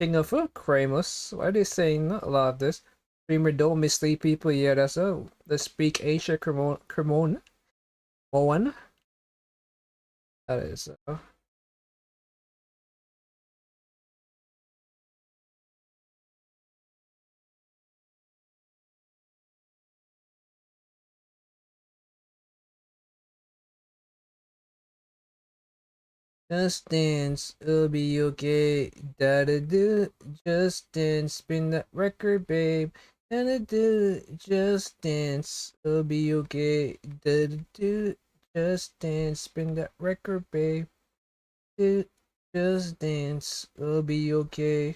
King of Kramus. Why are they saying a lot of this? Dreamer don't mislead people. Yeah, that's a the speak Asia Cremon Moan. That is just dance, it'll be okay. Da da do, just dance, spin that record, babe. And do just dance, it'll be okay. Do just dance, spin that record, babe. Do just dance, it'll be okay.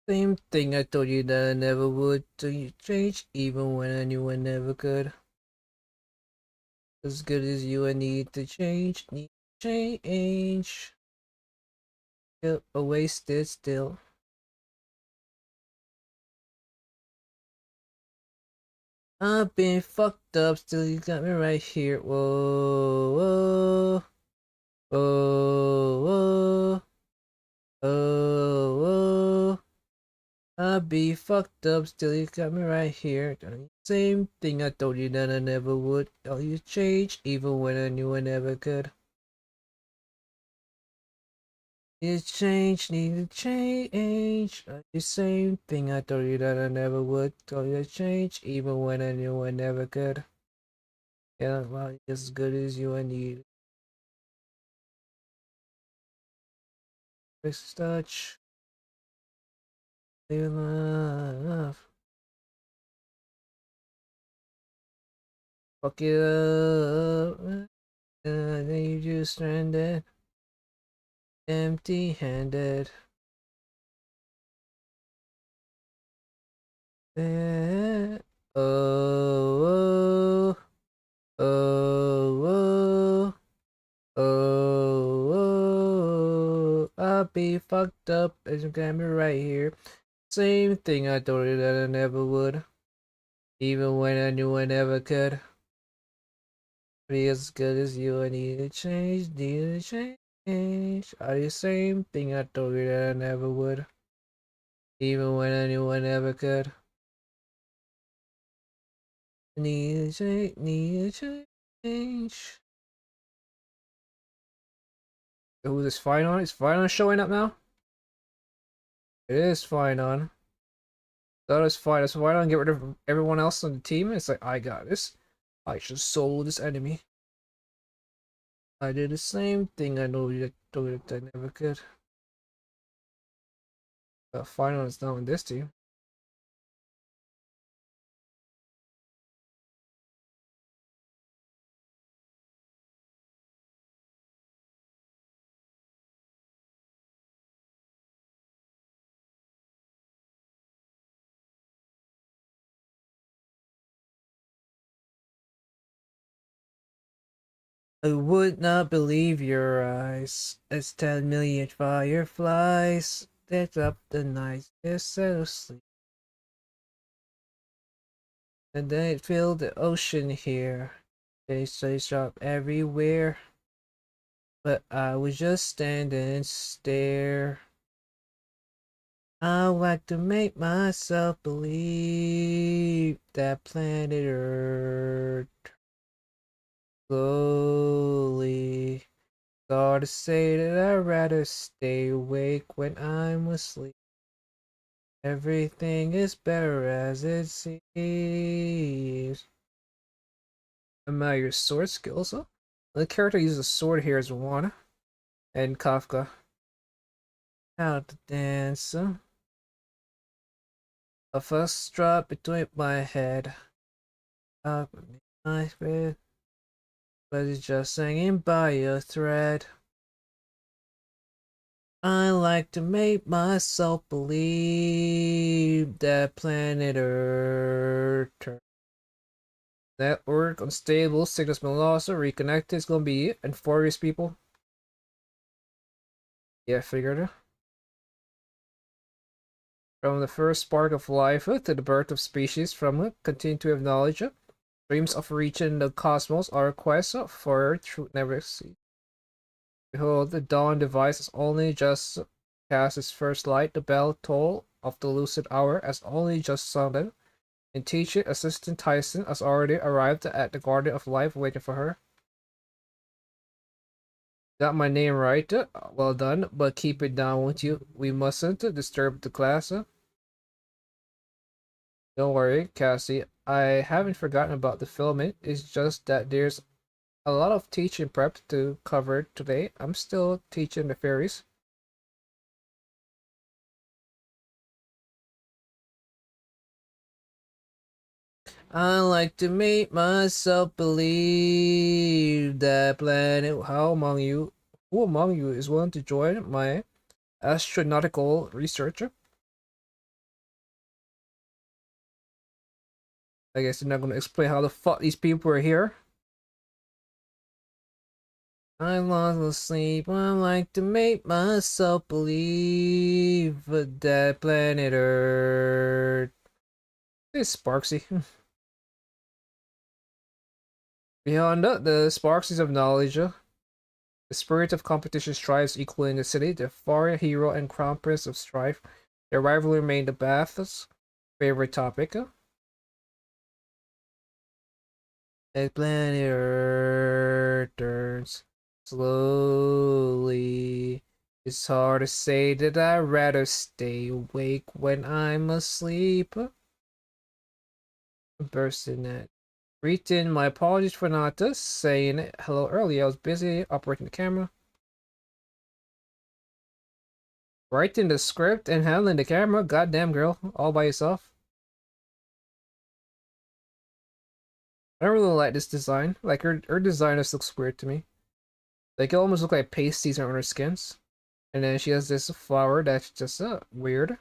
Same thing I told you that I never would, till you change, even when I knew I never could. As good as you, I need to change, change. Yep, I wasted still. I've been fucked up, still you got me right here. Whoa, whoa, whoa, whoa, whoa, whoa. I'll be fucked up, still you got me right here. Same thing I told you that I never would. Oh, you changed, even when I knew I never could. Need to change, need to change. The same thing I told you that I never would. Told you to change, even when I knew I never could. Yeah, well, as good as you, I need. First touch. Live love. Fuck it up. Then you just stranded. Empty handed. Oh, oh, oh, oh, oh, I'll be fucked up as you got me right here. Same thing I told you that I never would. Even when I knew I never could. Be as good as you, I need to change, need to change. Are the same thing I told you that I never would. Even when I knew I never could. Need to change, need to change. Who is fine on? Is fine on showing up now? It is fine on. That is fine. That's fine on. Get rid of everyone else on the team. It's like, I got this. I should solo this enemy. I did the same thing I know you told you that I never could. Fine on is now in this team. I would not believe your eyes as 10 million fireflies lit up the night instead of sleep. And then it filled the ocean here. They say shop everywhere. But I would just stand and stare. I like to make myself believe that planet Earth slowly start to say that I'd rather stay awake when I'm asleep. Everything is better as it seems. Admire your sword skills. Huh? The character uses a sword here as one. And Kafka. How to dance. A first drop between my head. Up my bed. But it's just hanging by a thread. I like to make myself believe that planet Earth. Network unstable, signals lost or reconnected. It's gonna be it. And forest people. Yeah, figured it. From the first spark of life to the birth of species from it, continue to have knowledge. Dreams of reaching the cosmos are a quest for truth never see. Behold, the dawn device is only just cast its first light, the bell toll of the lucid hour has only just sounded, and teacher assistant Tyson has already arrived at the Garden of Life waiting for her. Got my name right? Well done, but keep it down, won't you? We mustn't disturb the class. Don't worry, Cassie. I haven't forgotten about the filming. It's just that there's a lot of teaching prep to cover today. I'm still teaching the fairies. I like to make myself believe that planet. Who among you is willing to join my astronautical researcher? I guess you're not gonna explain how the fuck these people are here. I lost no sleep. I like to make myself believe that planet Earth. It's Sparksy. Beyond the Sparksies of knowledge, the spirit of competition strives equally in the city. The foreign hero and crown prince of strife. Their rivalry remained the Bath's favorite topic. That planet Earth turns slowly. It's hard to say that I'd rather stay awake when I'm asleep. Bursting at. Written, my apologies for not saying hello earlier. I was busy operating the camera. Writing the script and handling the camera. Goddamn girl, all by yourself. I don't really like this design. Like her design just looks weird to me. Like it almost look like pasties on her skins. And then she has this flower that's just weird.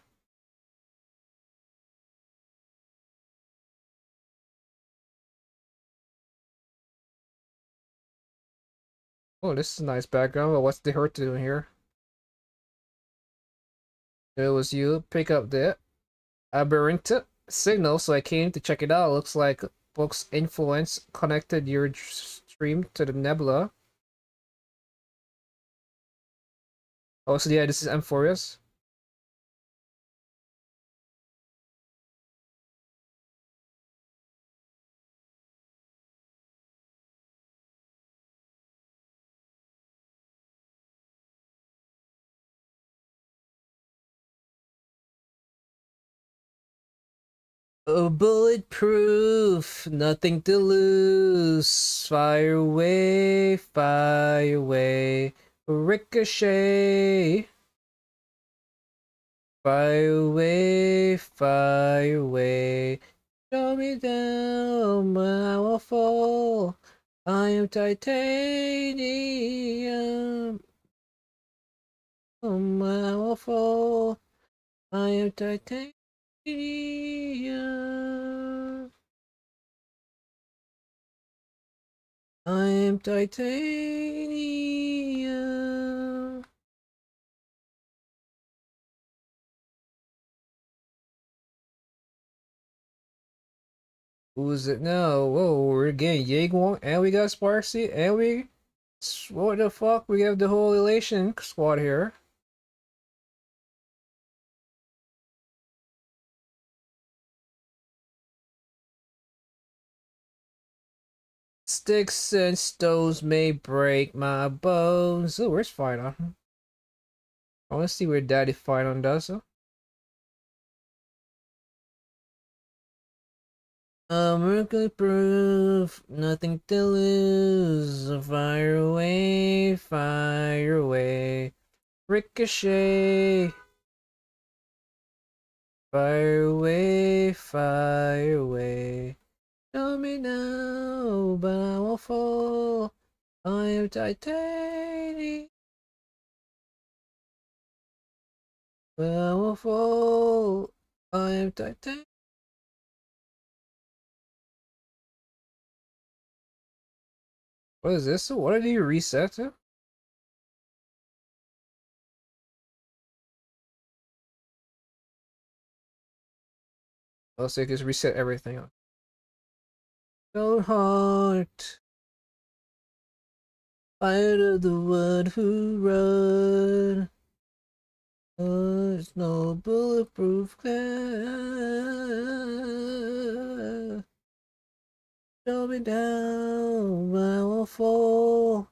Oh, this is a nice background. Well, what's the hurt doing here? It was you. Pick up the aberrant signal, so I came to check it out. Looks like Book's influence connected your stream to the nebula. Oh, so yeah, this is Amphorius. Oh, bulletproof, nothing to lose. Fire away, ricochet. Fire away, show me down, I will fall. I am titanium. I will fall. I am titanium. I am titanium. Who is it now? Whoa, we're getting Jaegwon, and we got Sparksy, and we... What the fuck? We have the whole Elation squad here. Sticks and stones may break my bones. Oh, where's Final? I want to see where Daddy Final does. Mercury proof, nothing to lose. Fire away, ricochet. Fire away, show me now, but I won't fall. I am titanium. But I won't fall. I am titanium. What is this? What did you reset to? Oh, so you can just reset everything. Stone heart. Fire of the one who run. There's no bulletproof glass. Show me down, I will fall.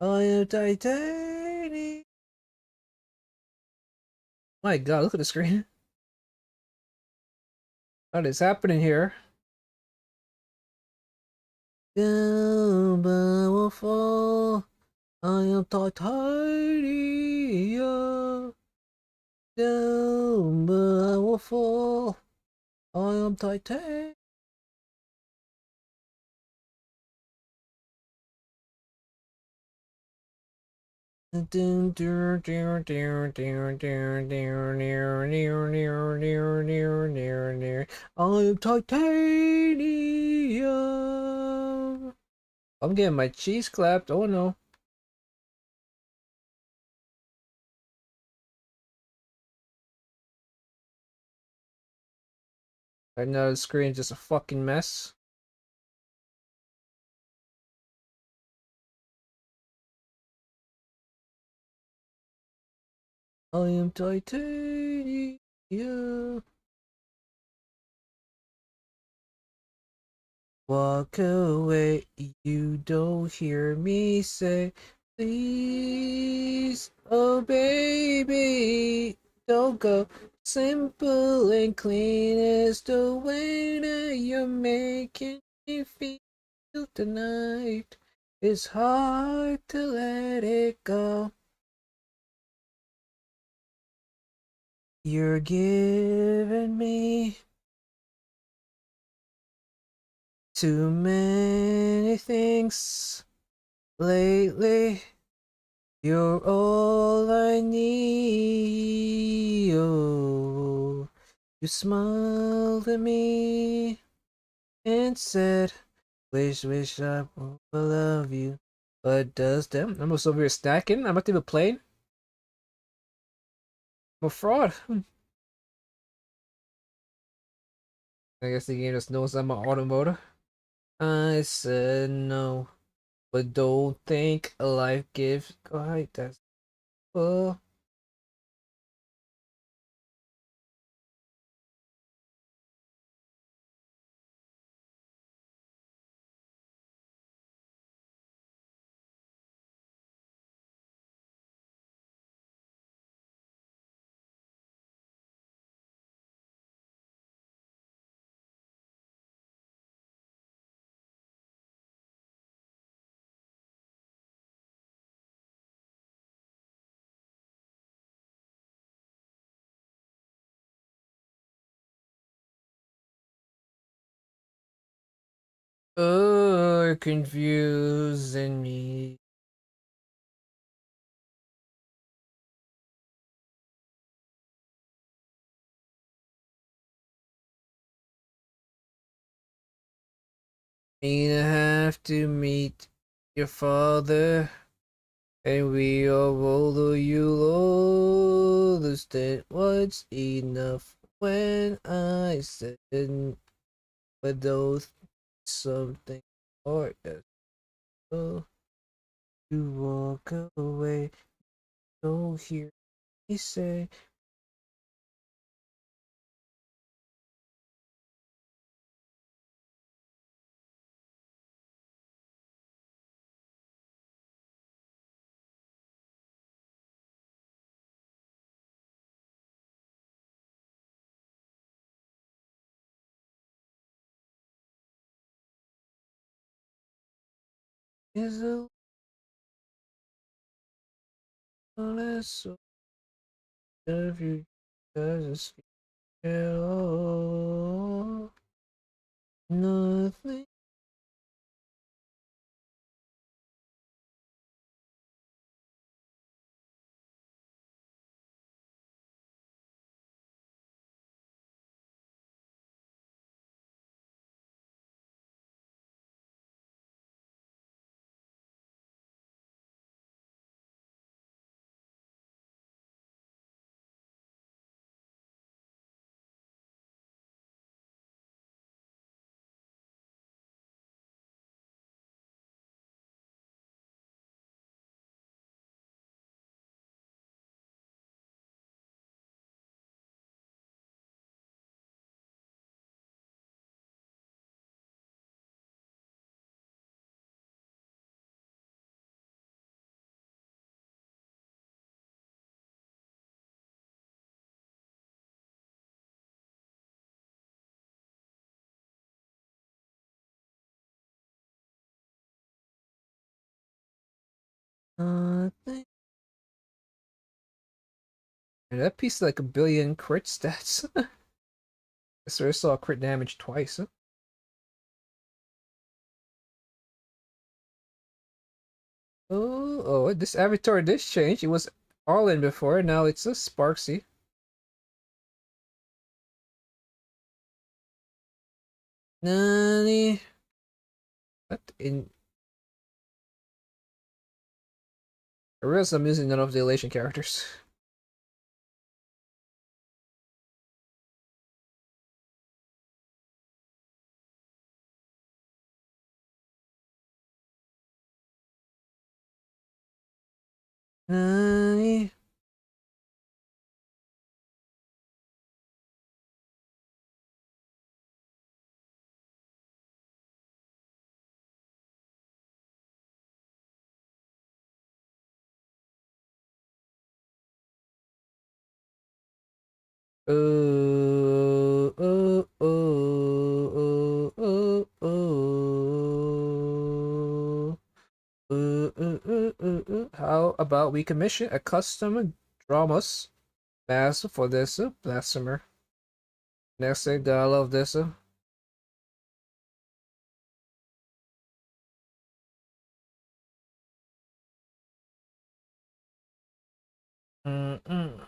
I am titanium. My God, look at the screen. What is happening here? Down, but I will fall. I am titanium. Down, but I will fall. I am titanium. I am titanium. I'm getting my cheese clapped. Oh no. Right now the screen is just a fucking mess. I am titanium. Walk away, you don't hear me say, please, oh baby, don't go. Simple and clean is the way that you're making me feel tonight. It's hard to let it go. You're giving me too many things lately. You're all I need. Oh, you smiled at me and said, wish I would love you. But does them? I'm also over here stacking. I'm not even playing. I'm a fraud. I guess the game just knows I'm an automotive. I said no. But don't think a life gives. Alright, that's. Oh. Oh, you're confusing me. Me have to meet your father, and we all will you understand what's enough when I said, but those something or yes. So you walk away, don't hear me say. Is a less of you doesn't at all. Nothing. And that piece is like a billion crit stats. I swear I saw crit damage twice. Huh? Oh, this avatar did change. It was Arlen before, now it's a Sparksy. Nani? What in? I realize I'm using none of the elation characters. Nani? How about we commission a custom dramas mask for this blasphemer? Next thing, gotta love this. Mm-mm.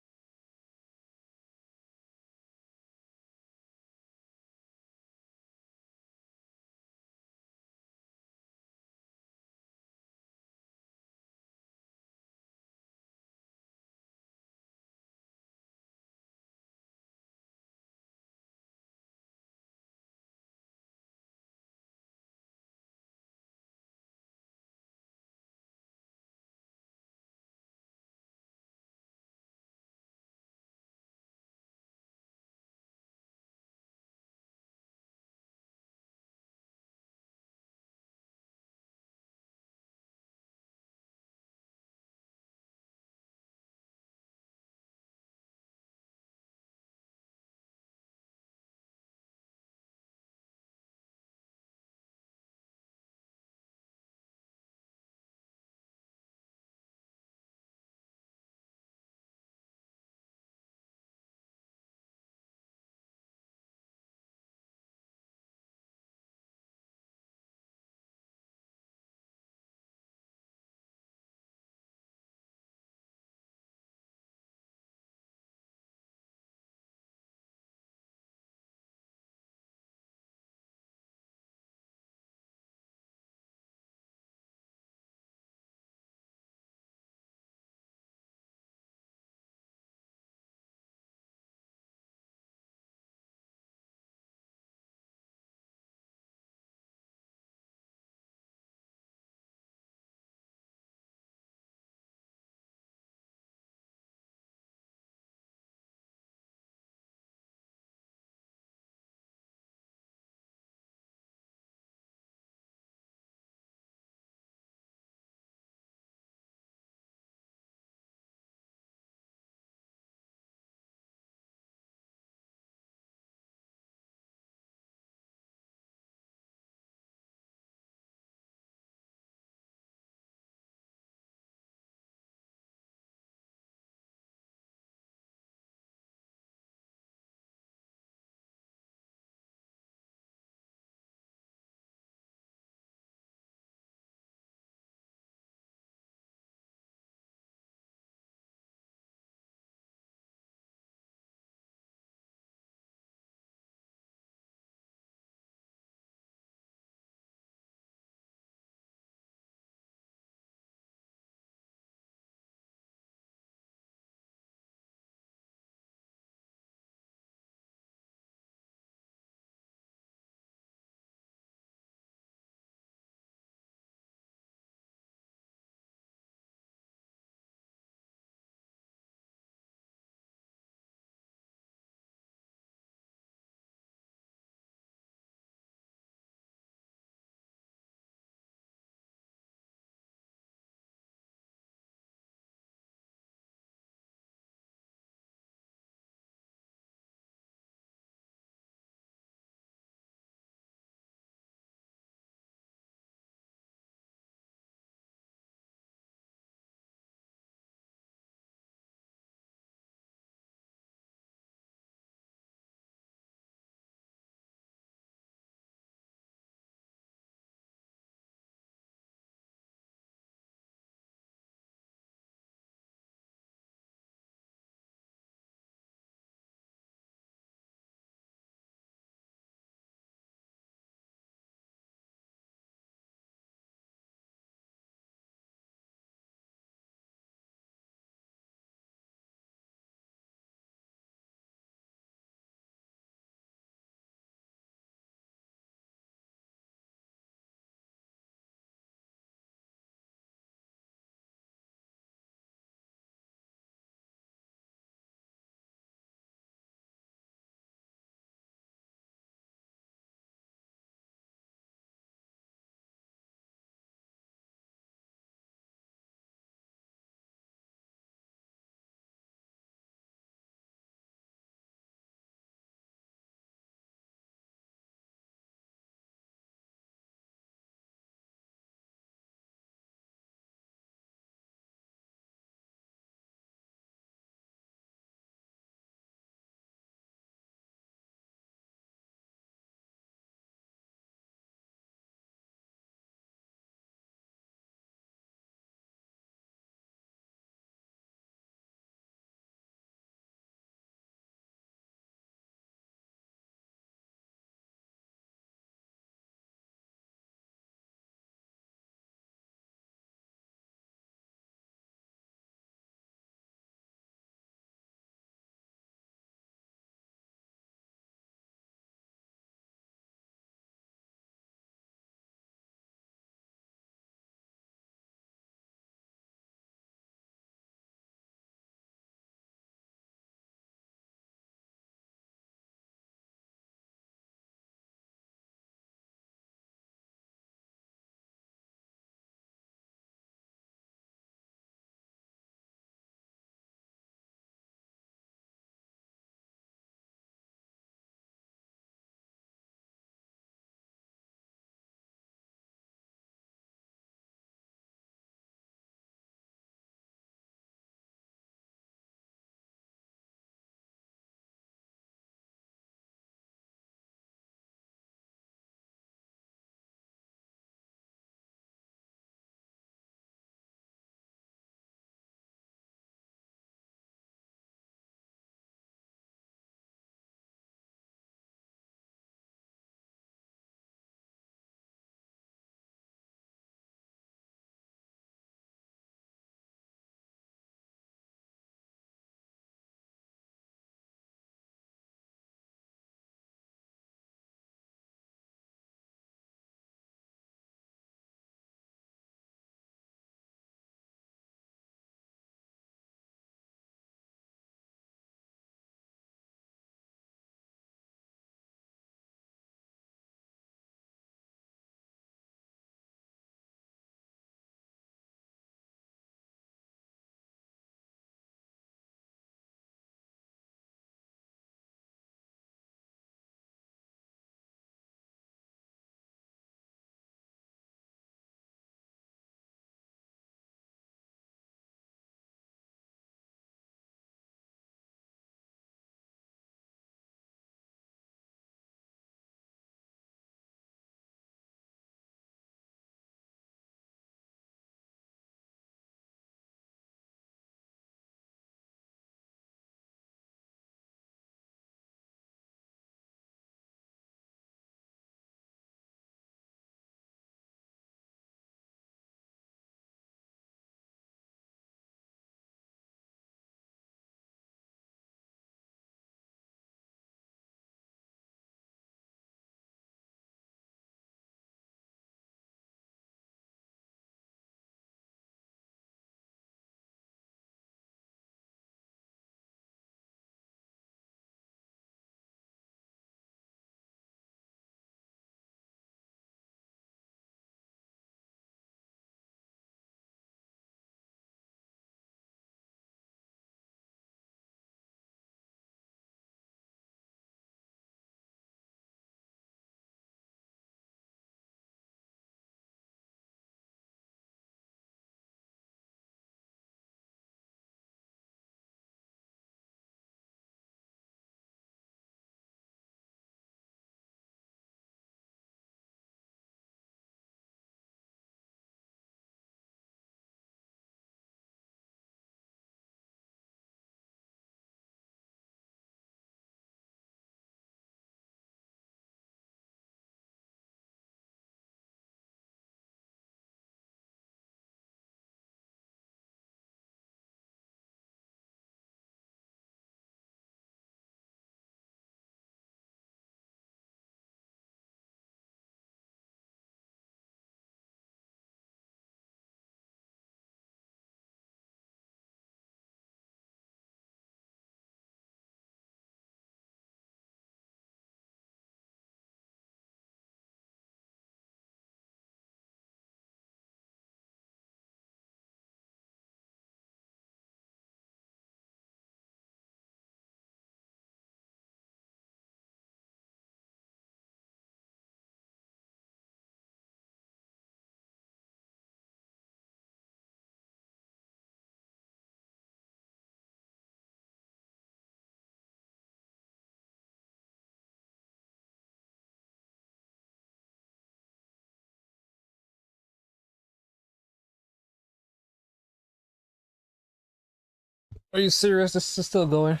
Are you serious? This is still going.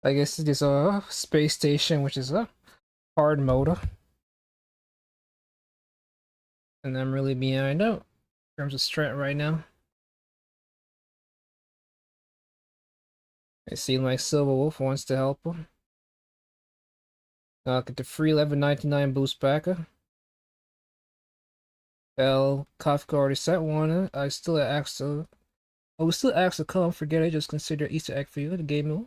I guess it is a space station, which is a hard mode. And I'm really behind out in terms of strength right now. It seems like Silver Wolf wants to help him. I'll get the free 1199 boost back. Well, Kafka already sent one. I still asked to. I was still asked to come. Forget it. Just consider Easter egg for you. The game will.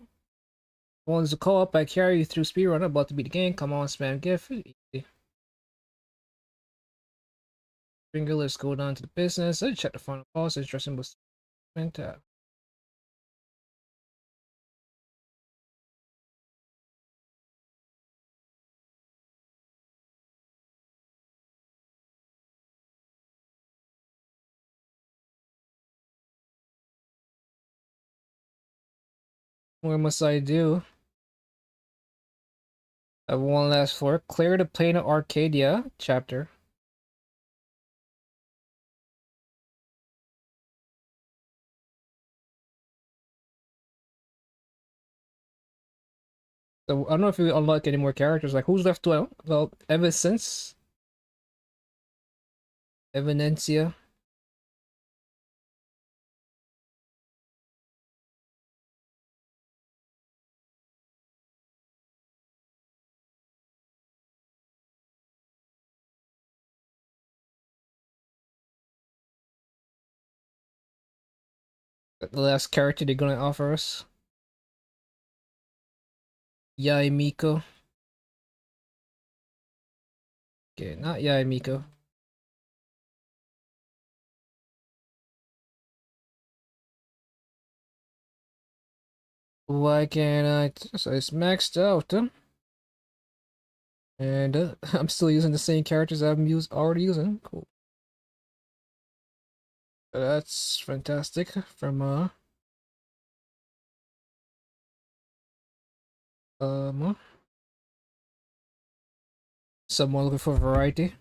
One's a co-op. I carry you through speedrun. About to beat the game. Come on, spam gift. Finger, let's go down to the business. Let's check the final cost. Dressing was tab. What must I do? I have one last floor. Clear the plane of Arcadia chapter. So I don't know if we unlock any more characters. Like who's left to well, ever since Evidencia. The last character they're gonna offer us. Yai Miko. Okay, not Yai Miko. Why can't I? So it's maxed out. And I'm still using the same characters I've already using. Cool. That's fantastic. From someone looking for variety.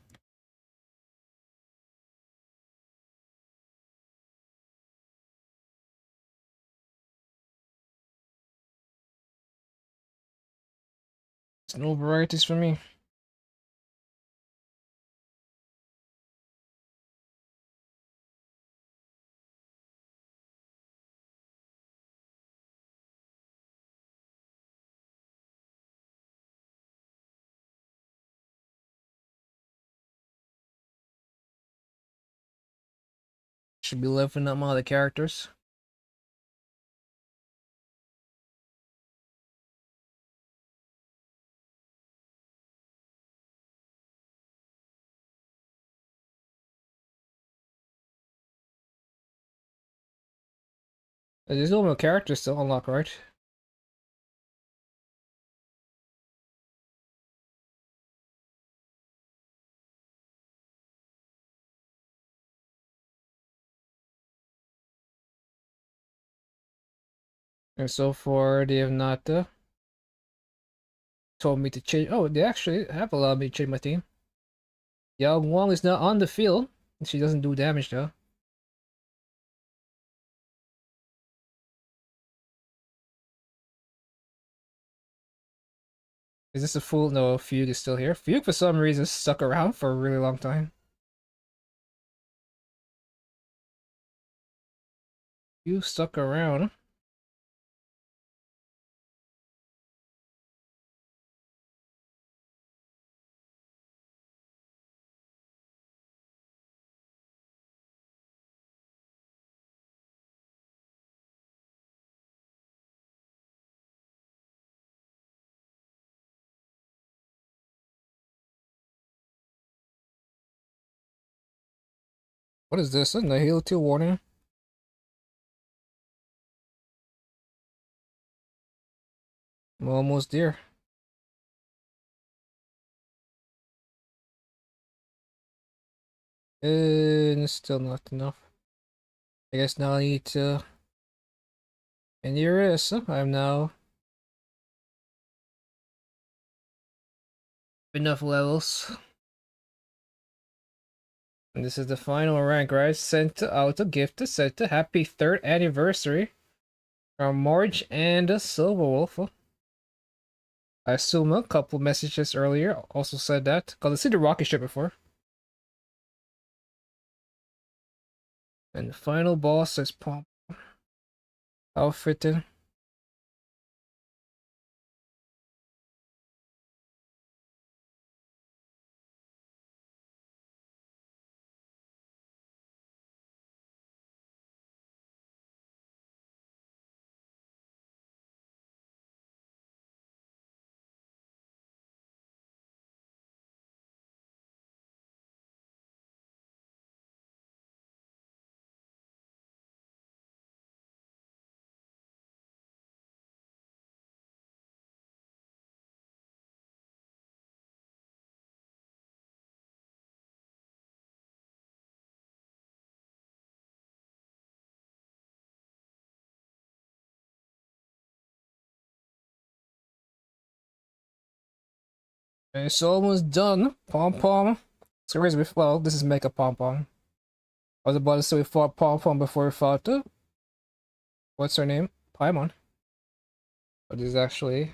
There's no varieties for me. Should be leveling up my other characters. There's no more characters still unlocked, right? And so far, they have not told me to change. Oh, they actually have allowed me to change my team. Yao Wang is not on the field. She doesn't do damage though. Is this a full? No, Fugue is still here. Fugue for some reason stuck around for a really long time. You stuck around. What is this? A Nihil 2 warning? I'm almost there. And still not enough. I guess now I need to. And here it is. I'm now enough levels. And this is the final rank, right? Sent out a gift, sent a happy 3rd anniversary from Marge and a Silver Wolf. I assume a couple messages earlier also said that, because I've seen the rocket ship before. And the final boss is Pomp outfitted. It's almost done. Pom Pom. So well, this is Mecha Pom Pom. I was about to say we fought Pom Pom before we fought what's her name? Paimon. But this is actually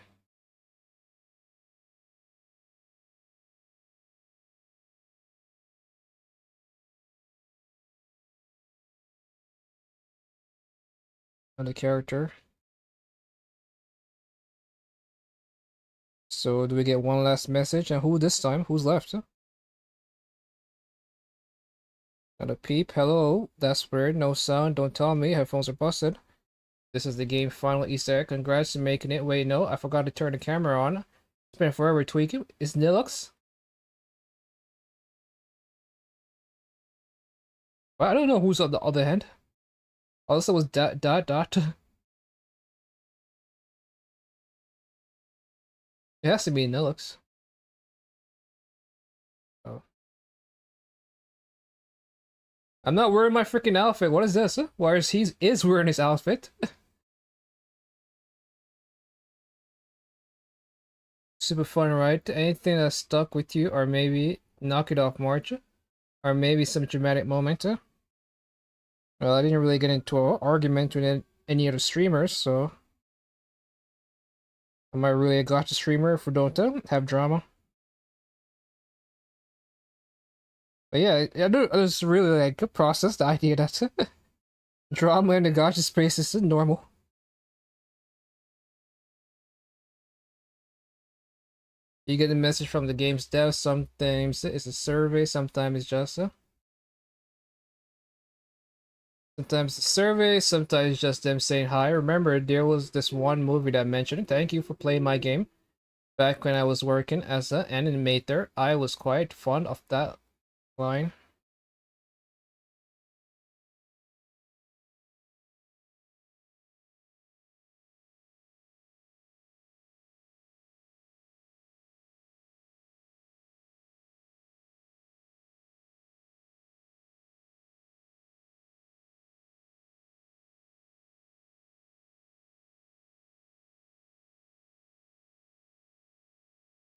another character. So do we get one last message? And who this time? Who's left? Not a peep. Hello. That's weird. No sound. Don't tell me. Headphones are busted. This is the game final Easter egg. Congrats on making it. Wait, no. I forgot to turn the camera on. It's been forever tweaking. It's Nilux? Well, I don't know who's on the other hand. Also was dot. It has to be Nilux. Oh. I'm not wearing my freaking outfit. What is this? Why is wearing his outfit? Super fun, right? Anything that stuck with you, or maybe knock it off March, or maybe some dramatic moment. Well, I didn't really get into an argument with any other streamers, so am I really a gotcha streamer if we don't have drama? But yeah, I just really like process the idea that drama in the gotcha space is normal. You get the message from the game's dev. Sometimes it's a survey, sometimes it's just sometimes a survey, sometimes just them saying hi. Remember, there was this one movie that mentioned, "Thank you for playing my game." Back when I was working as an animator, I was quite fond of that line.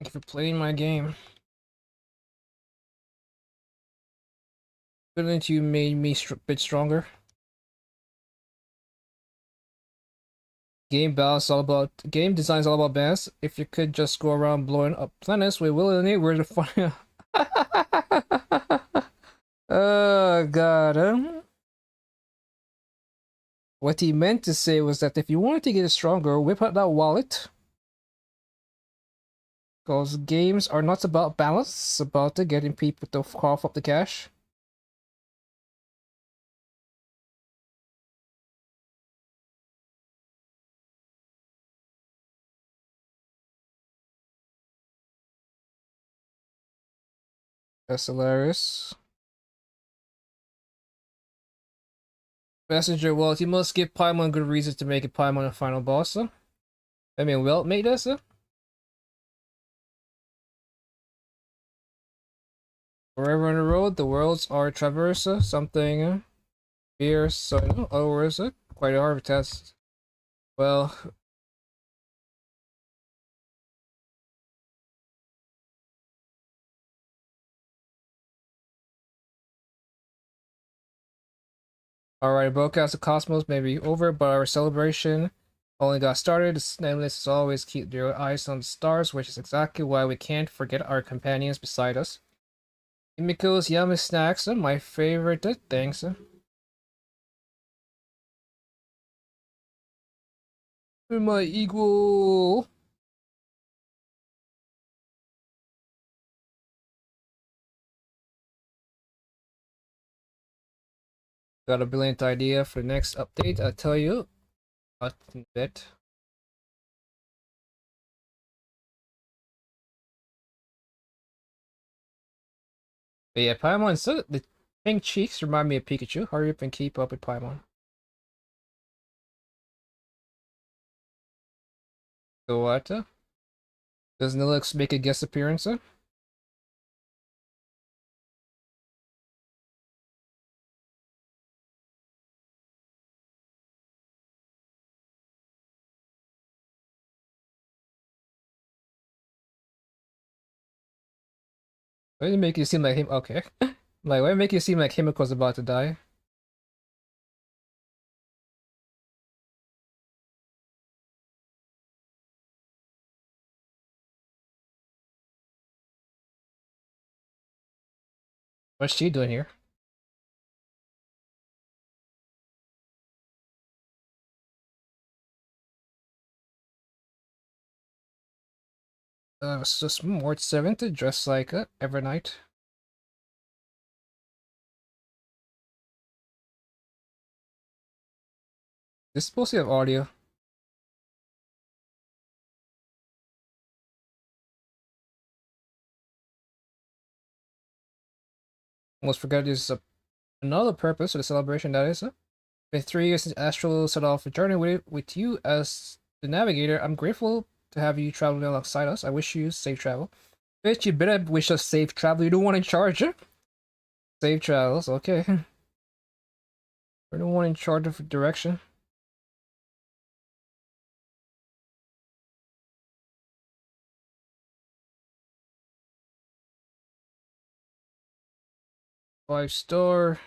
Thank you for playing my game. Couldn't you made me a bit stronger? Game design is all about balance. If you could just go around blowing up planets, we will and we're the fun. Oh god. What he meant to say was that if you wanted to get stronger, whip out that wallet. Because games are not about balance, it's about getting people to cough up the cash. That's hilarious. Messenger, well, you must give Paimon good reasons to make it Paimon a final boss, huh? I mean, well, made us, huh? Wherever on the road, the worlds are traverse, something, fierce, so, in other words, quite a hard test. Well, Alright, broadcast of Cosmos may be over, but our celebration only got started. Nameless is always keep your eyes on the stars, which is exactly why we can't forget our companions beside us. Himiko's yummy snacks are my favorite, thanks. My equal. Got a brilliant idea for the next update. I'll tell you in a bit. But yeah, Paimon, so the pink cheeks remind me of Pikachu. Hurry up and keep up with Paimon. So what? Does Nilix make a guest appearance? Why did it make you seem like him? Okay. Like, why make you seem like Himiko's about to die? What's she doing here? It's just more 7 to dress like every night. This is supposed to have audio. Almost forgot there's another purpose of the celebration, that is. Been 3 years since Astral set off a journey with you as the navigator. I'm grateful to have you traveling alongside us. I wish you safe travel. Bitch, you better wish us safe travel. You're the one in charge. Safe travels, okay. We're the one in charge of direction. Five-star.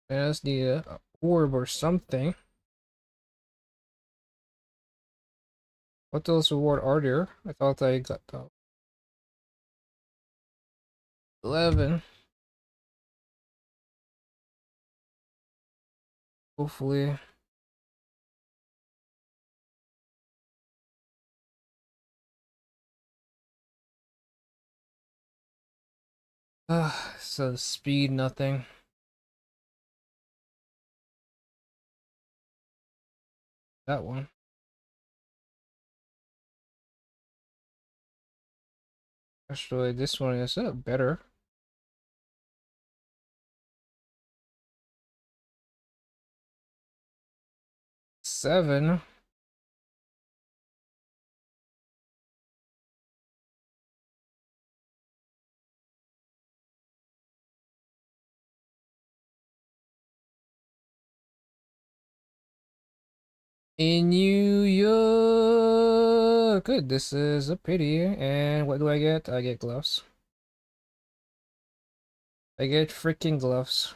That's the orb or something. What else reward are there? I thought I got the 11. Hopefully. So speed, nothing. That one. Actually, this one is better. 7. In New York. Good, this is a pity. And what do I get? I get gloves. I get freaking gloves.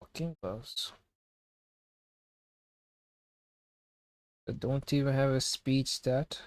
Fucking gloves. I don't even have a speed stat.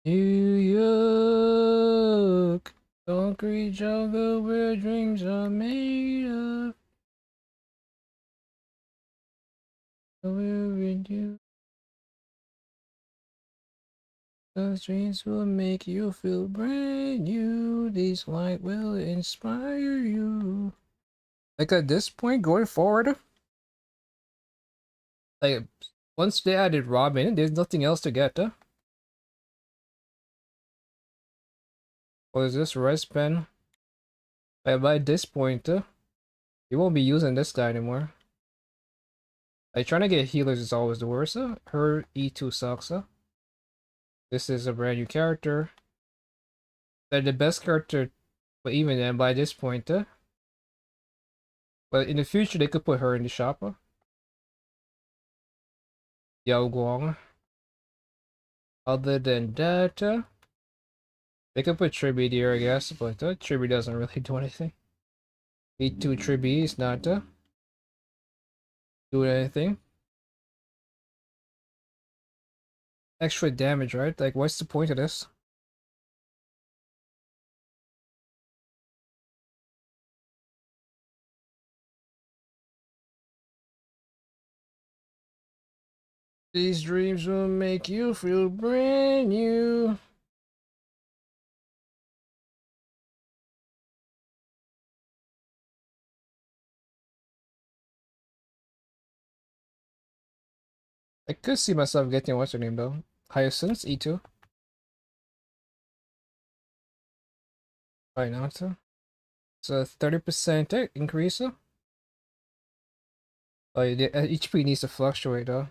New York. concrete jungle where dreams are made of. We're in you. Those dreams will make you feel brand new. These light will inspire you. Like at this point, going forward, like once they added Robin, there's nothing else to get. What is this res pen? Like by this point, you won't be using this guy anymore. Like trying to get healers is always the worst. Her E2 sucks. This is a brand new character. Like the best character, but even then, by this point, but in the future they could put her in the shop. Yao Guang. Other than that, they could put Triby here, I guess, but Triby doesn't really do anything. E2 Triby is not doing anything. Extra damage, right? Like, what's the point of this? These dreams will make you feel brand new. I could see myself getting what's her name though. Hyacinth E2. Right now, so it's a 30% increase. Oh, yeah, the HP needs to fluctuate though.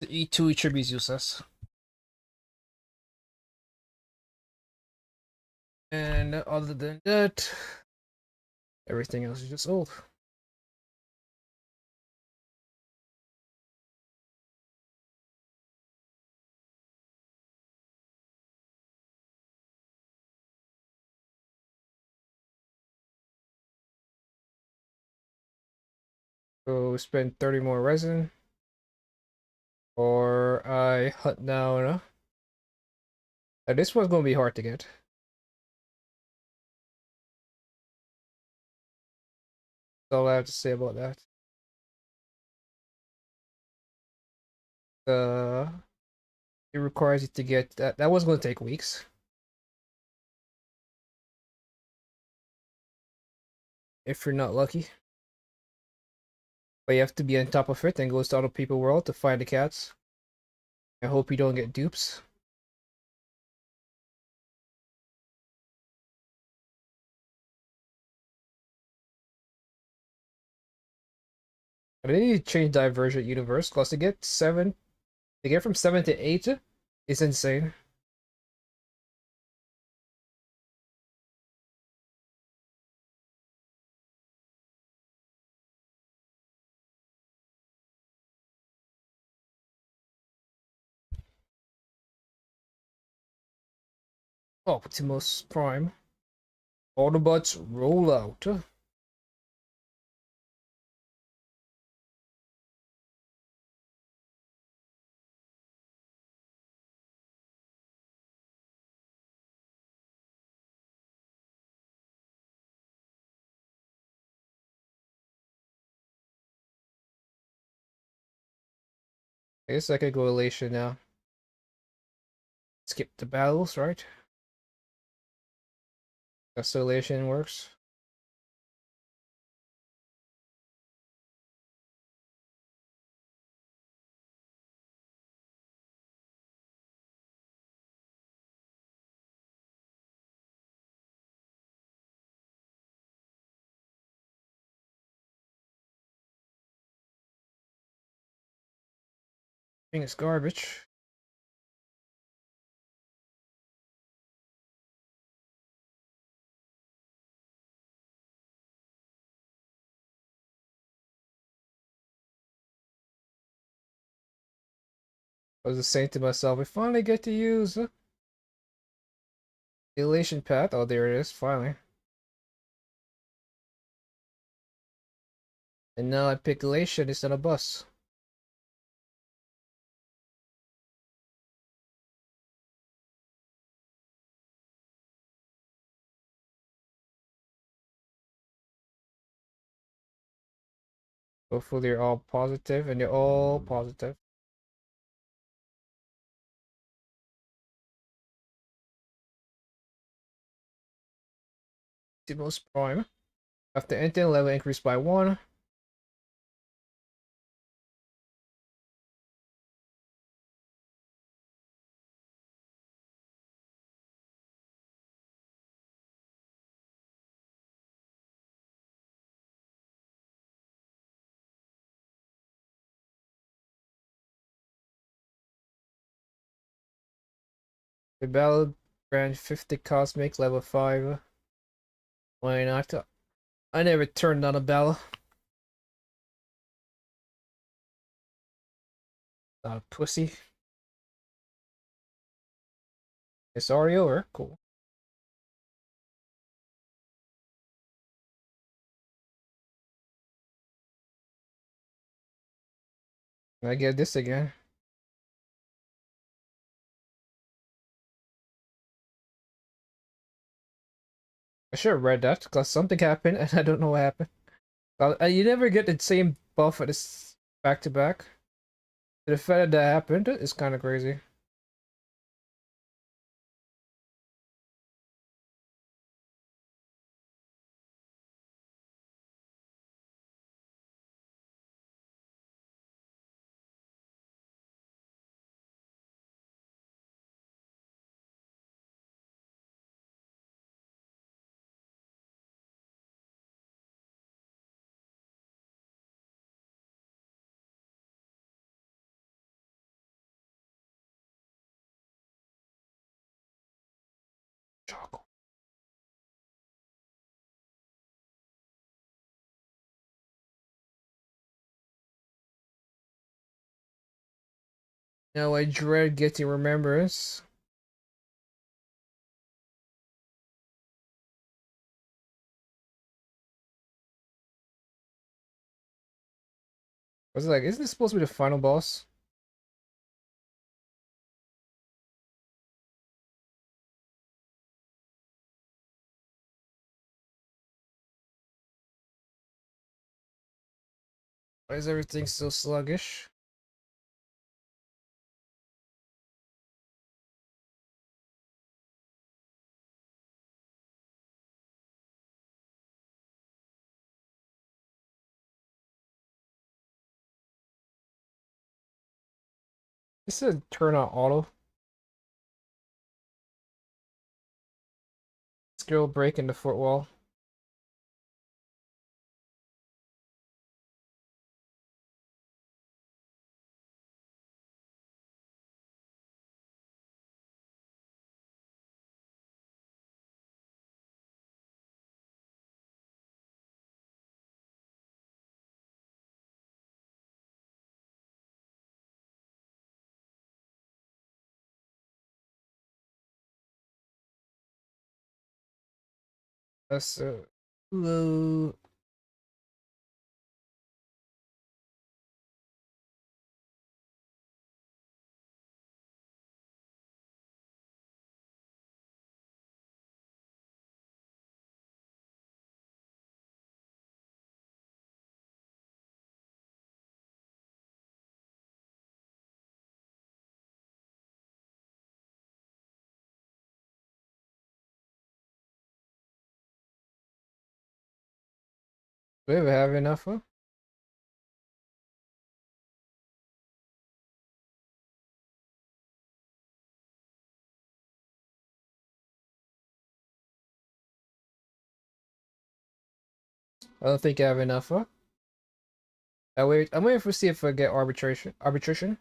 The E2 Chibi is useless. And other than that, everything else is just old. So spend 30 more resin. Or I hunt down. This one's gonna be hard to get. That's all I have to say about that. It requires you to get that. That one's gonna take weeks. If you're not lucky. But you have to be on top of it and goes to other people world to find the cats. I hope you don't get dupes. But they need to change Divergent Universe because to get from 7 to 8 is insane. Optimus Prime. Autobots roll out. I guess I could go Elation now. Skip the battles, right? That's how Elation works. I think it's garbage. I was just saying to myself, we finally get to use the Elation path. Oh, there it is, finally. And now I pick Elation instead of Bus. Hopefully they're all positive, and they're all positive. Optimus Prime. After entering, level increased by 1. The battle grant 50 cosmic, level 5. Why not? I never turned on a battle. Not a pussy. It's already over. Cool. I get this again. I should have read that because something happened and I don't know what happened. You never get the same buff at this back to back. The fact that happened is kind of crazy. Chocolate. Now I dread getting remembrance. I was like, isn't this supposed to be the final boss? Why is everything so sluggish? This is turn on auto. Skill break in the footwall. That's hello. Do we ever have enough? Huh? I don't think I have enough. Huh? I'm waiting for see if I get arbitration. Arbitration.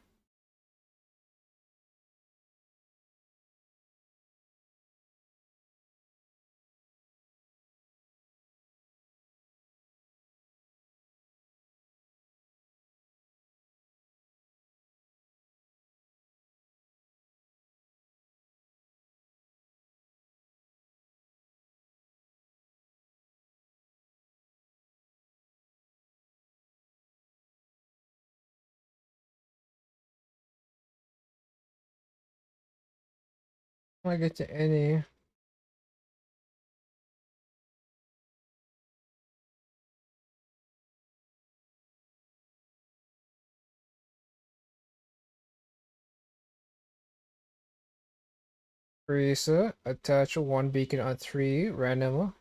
I get to any. Teresa, attach one beacon on 3, random.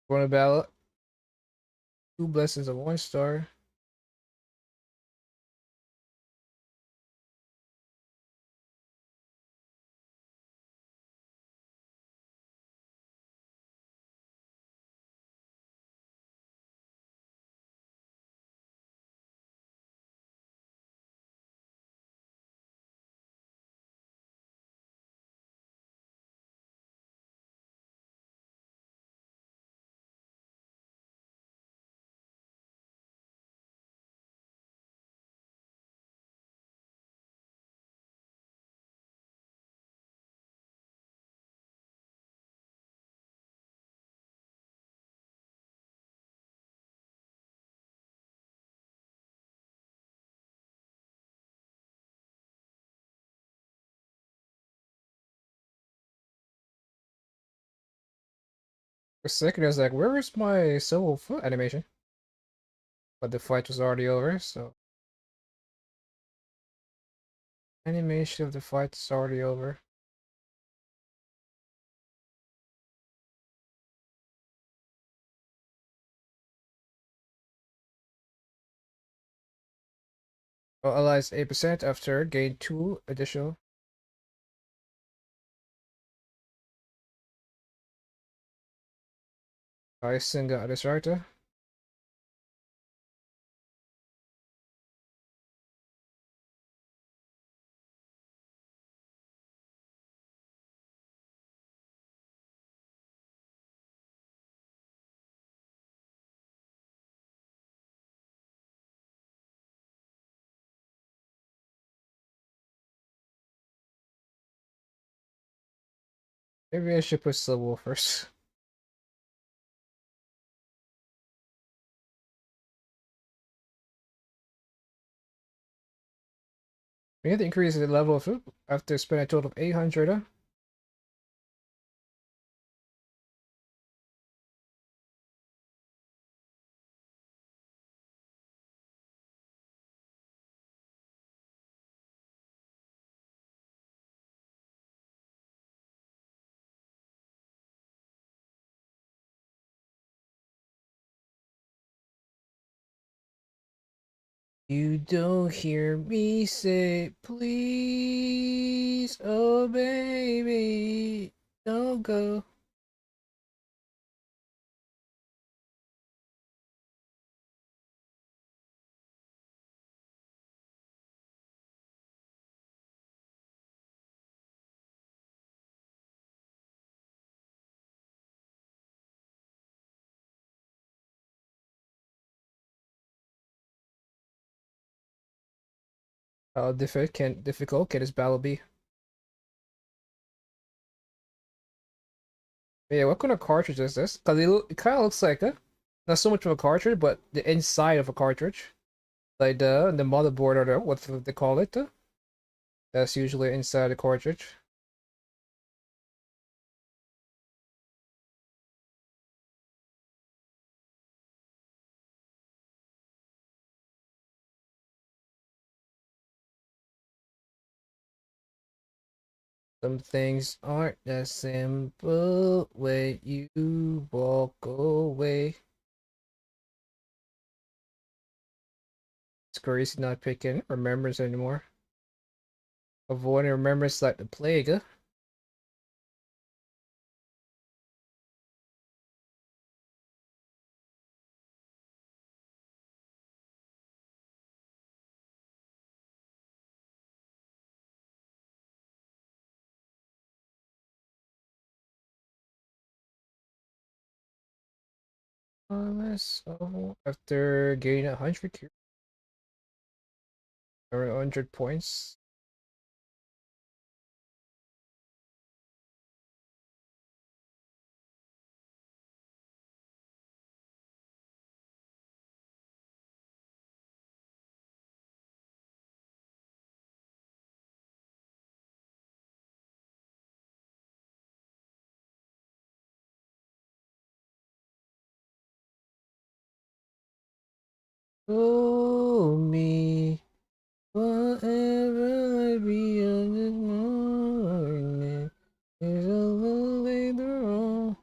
Going to battle. 2 blessings of 1 star. For a second, I was like, where is my solo foot animation? But the fight was already over, so. Animation of the fight is already over. Well, allies 8% after gain 2 additional. I single a distractor. Maybe I should put Civil first. We have to increase the level of food after spending a total of 800. Huh? You don't hear me say, please, oh baby, don't go. How difficult can this battle be? Yeah, what kind of cartridge is this? Because it kind of looks like not so much of a cartridge, but the inside of a cartridge. Like the motherboard or what they call it. That's usually inside the cartridge. Some things aren't that simple when you walk away. It's crazy not picking remembrance anymore. Avoiding remembrance like the plague. After gaining 100 points. Oh me, whatever I be on this morning is a little later on.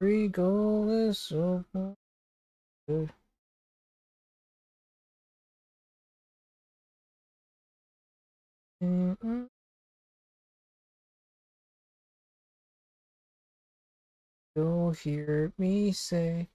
Regardless of my good. You'll hear me say.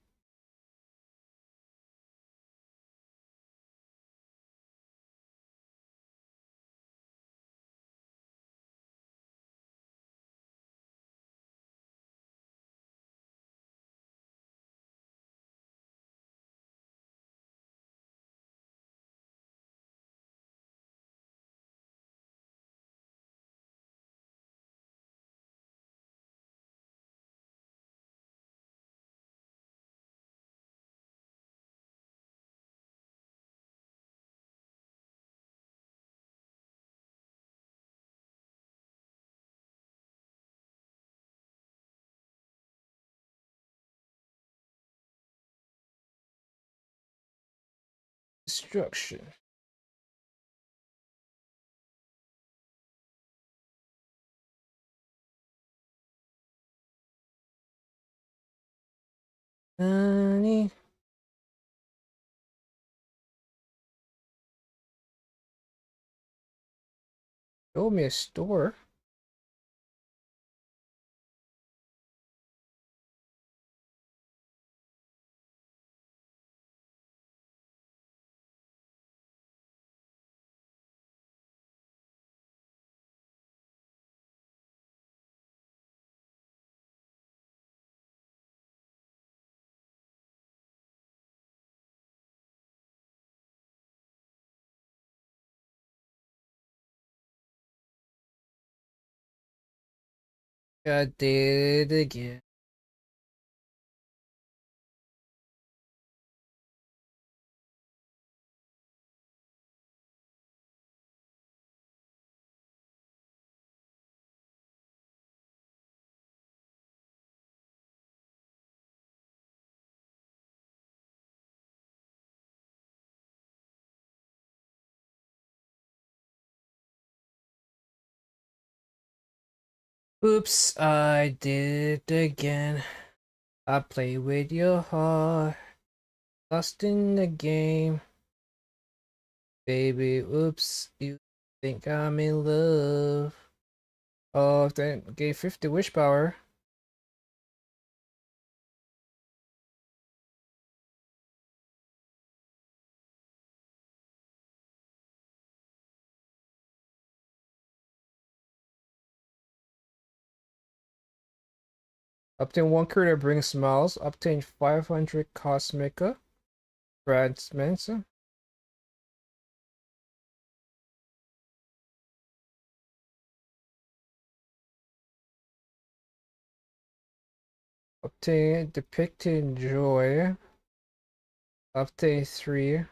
Destruction. Honey. Show me a store. I did it again. Oops, I did it again. I play with your heart. Lost in the game. Baby, oops, you think I'm in love. Oh, then gave 50 wish power. Obtain 1 credit brings smiles. Obtain 500 Cosmica. Brad Mensa. Obtain depicting joy. Obtain 3.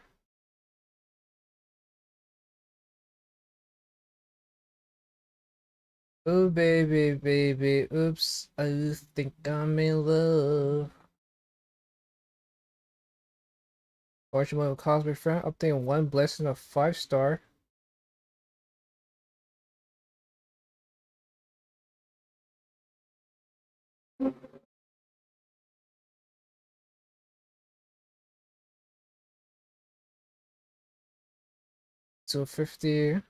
Oh baby, baby, oops, I think I'm in love. Fortune Cosmic Friend. Obtain 1 blessing of 5-star. So 50.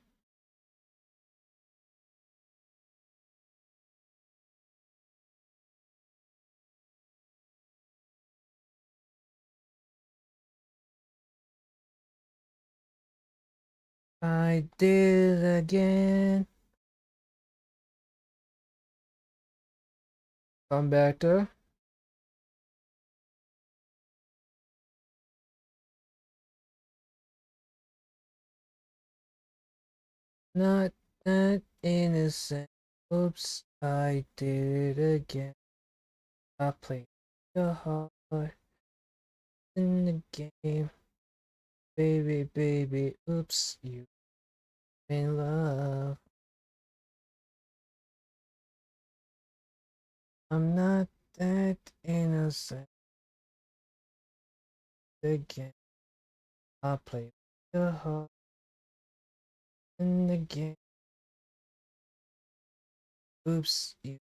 I did it again. Come back to not that innocent. Oops, I did it again. I played the heart in the game. Baby, baby, oops, you in love. I'm not that innocent again. I play the heart in the game. Oops, you.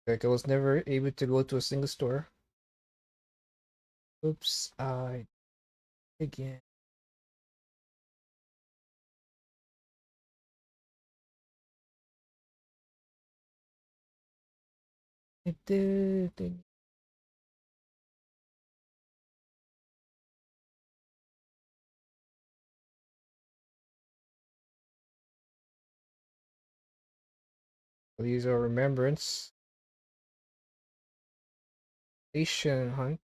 Like I was never able to go to a single store. Oops, I again. I did it. These are remembrance. Asian hunt.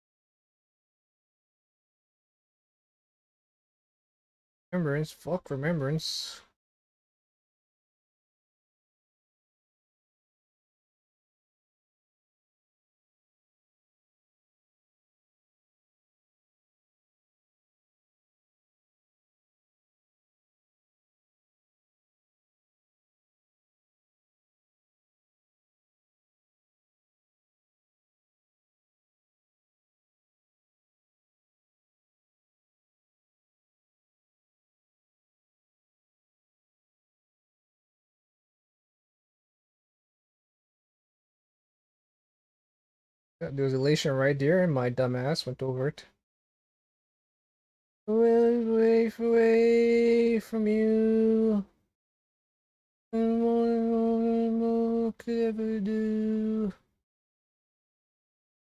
Remembrance. Fuck remembrance. There was elation right there, and my dumbass went over it. Away from you. And more could ever do.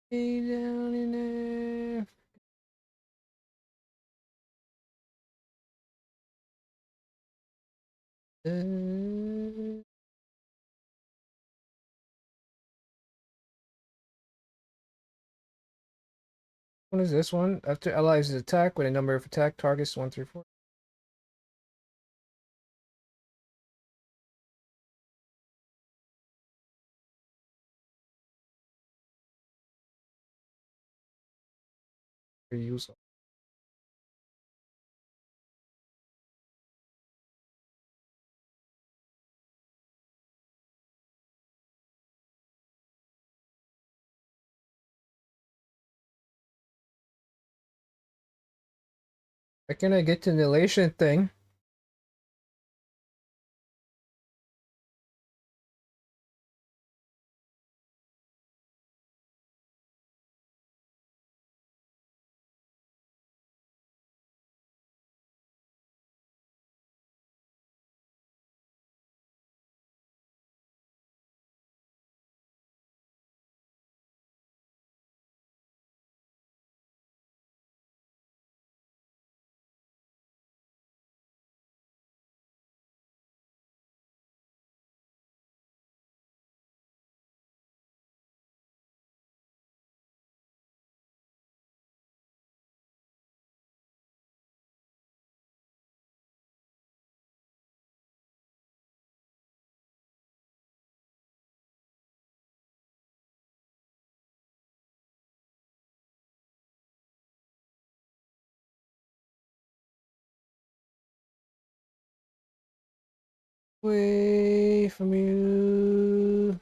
Way down in there. What is this one? After allies attack, when a number of attack targets 1 through 4. Use. Why can't I get to the elation thing? away from you.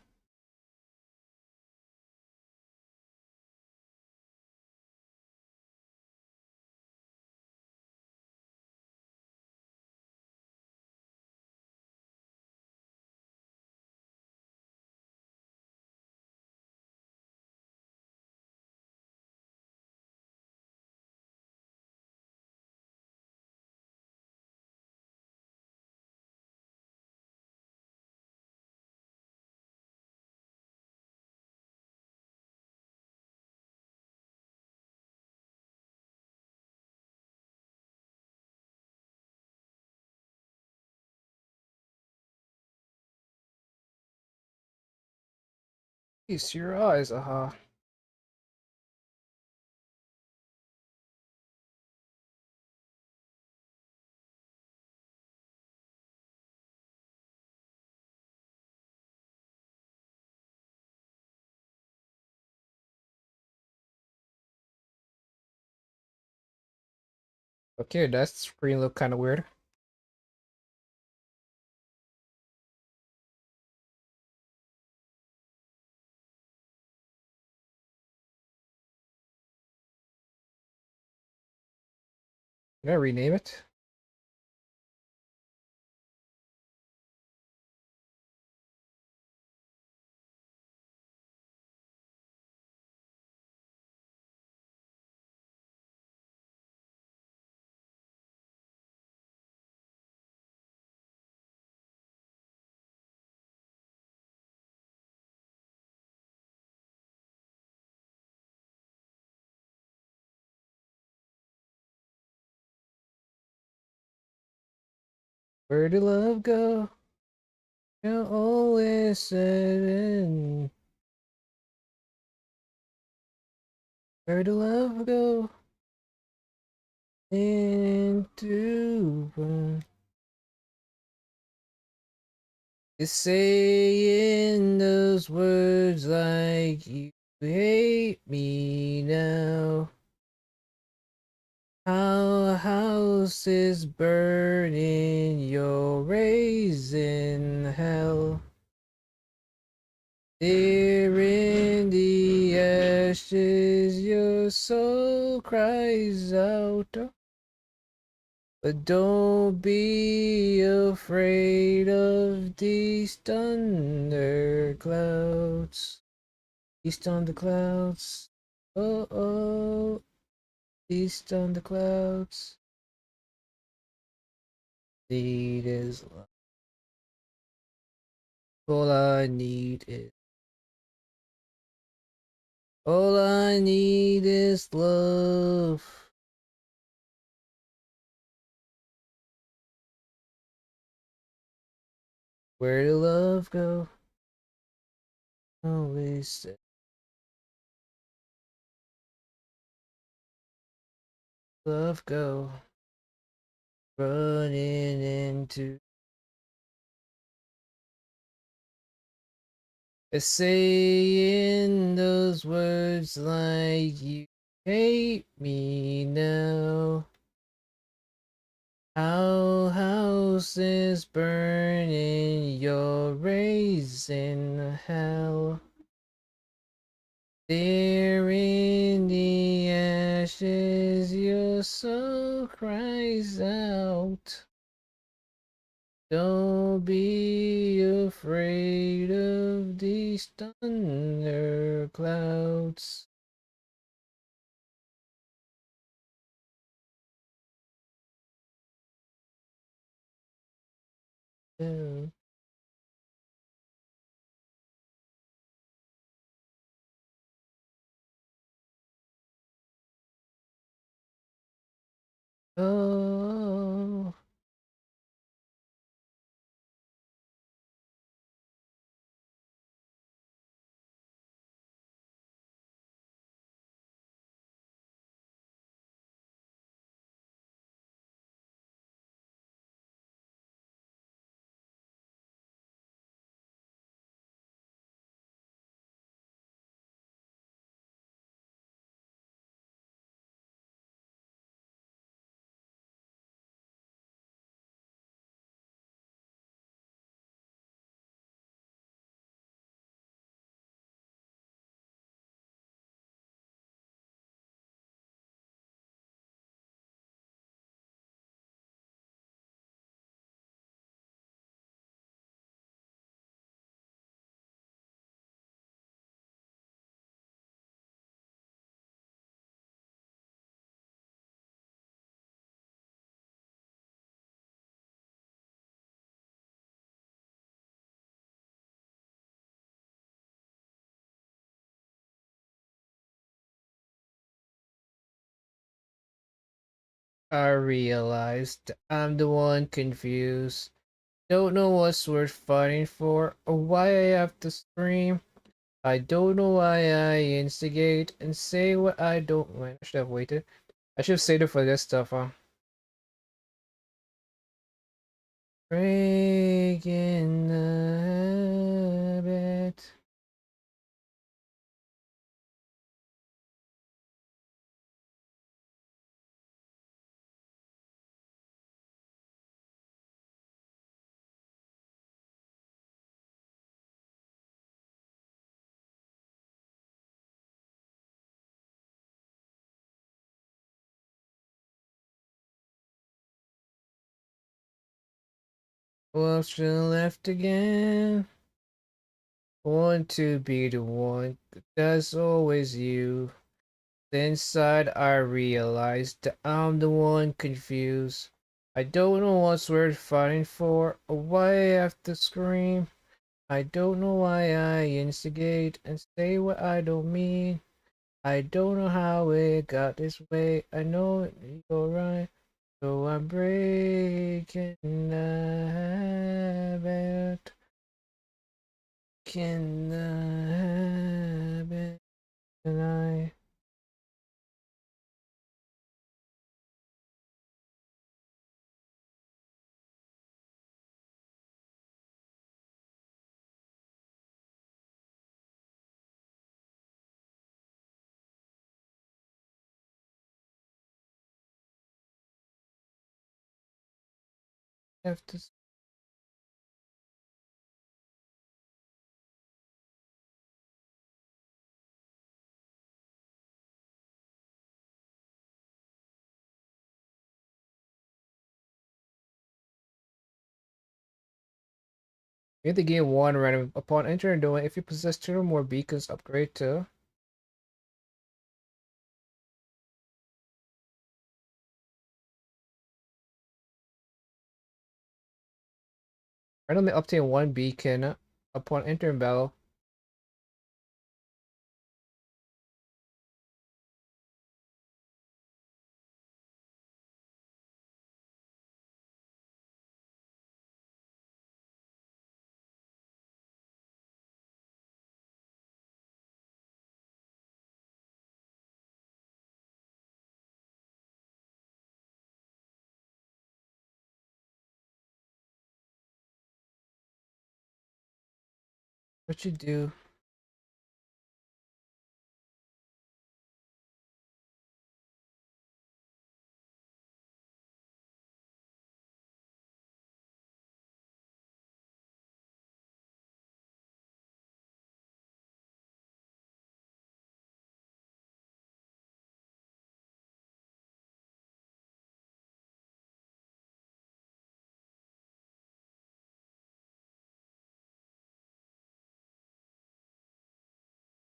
Feast your eyes, aha. Okay, that screen look kind of weird. Can I rename it? Where did love go? You always said. Where did love go? Into is saying those words like you hate me now. Our house is burning, you're raising hell. There in the ashes, your soul cries out. But don't be afraid of these thunderclouds. These thunderclouds. Oh, oh, these thunderclouds. Need is love. All I need is. All I need is love. Where did love go? Always said. Love go. Running into. Saying those words like you hate me now. Our house is burning, you're raising hell. There in the ashes, your soul cries out. Don't be afraid of these thunderclouds. Yeah. Oh. I realized I'm the one confused. Don't know what's worth fighting for or why I have to scream. I don't know why I instigate and say what I don't want. I should have waited. I should have saved it for this stuff, huh? Breaking the habit. What's left again? Want to be the one, but that's always you. Inside, I realized that I'm the one confused. I don't know what's worth fighting for or why I have to scream. I don't know why I instigate and say what I don't mean. I don't know how it got this way. I know you're right. So I'm breaking the habit. Breaking the habit tonight. Have to. You have to gain one random upon entering doing. If you possess two or more beacons, upgrade to randomly obtain one beacon upon entering battle. What you do?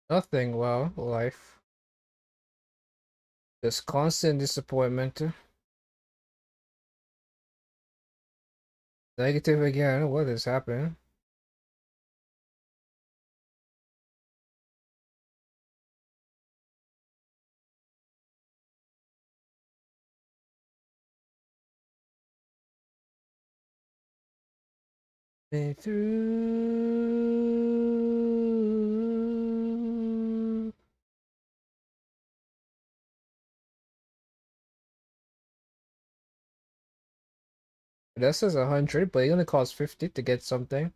Nothing. Well, life. Just constant disappointment. Negative again. What is happening? Been through. That says 100, but it only costs 50 to get something.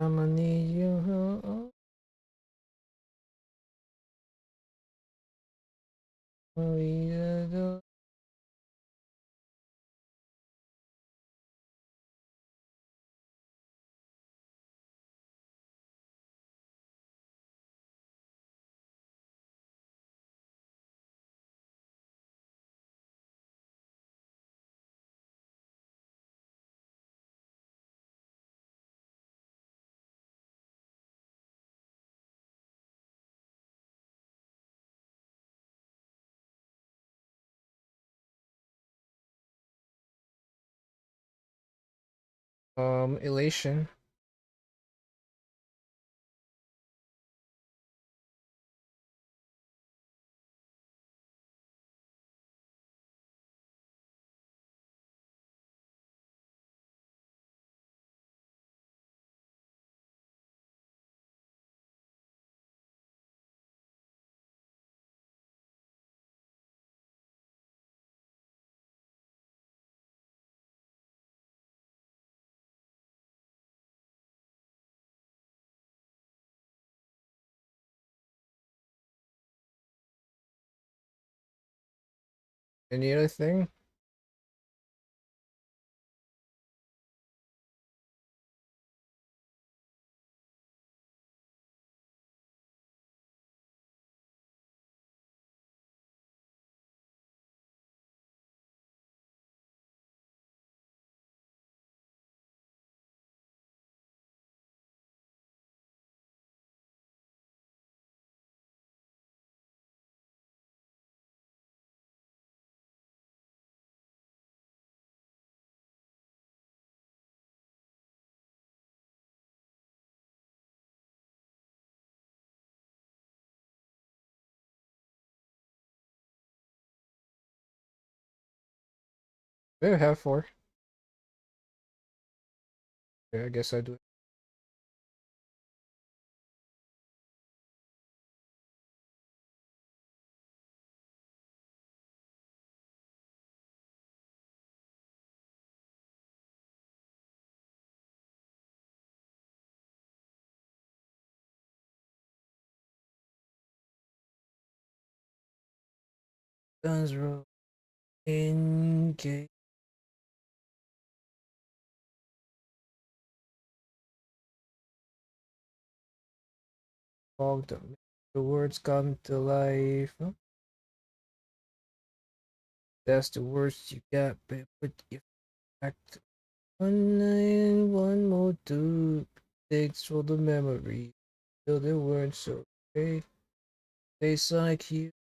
I'ma need you. Oh, Elation. Any other thing? We have 4. Yeah, I guess I do it. Guns roll. Engage. Fog that make the words come to life. Huh? That's the worst you got, but put your fact. 19102. Thanks for the memory. Though they weren't so great. Tastes like you.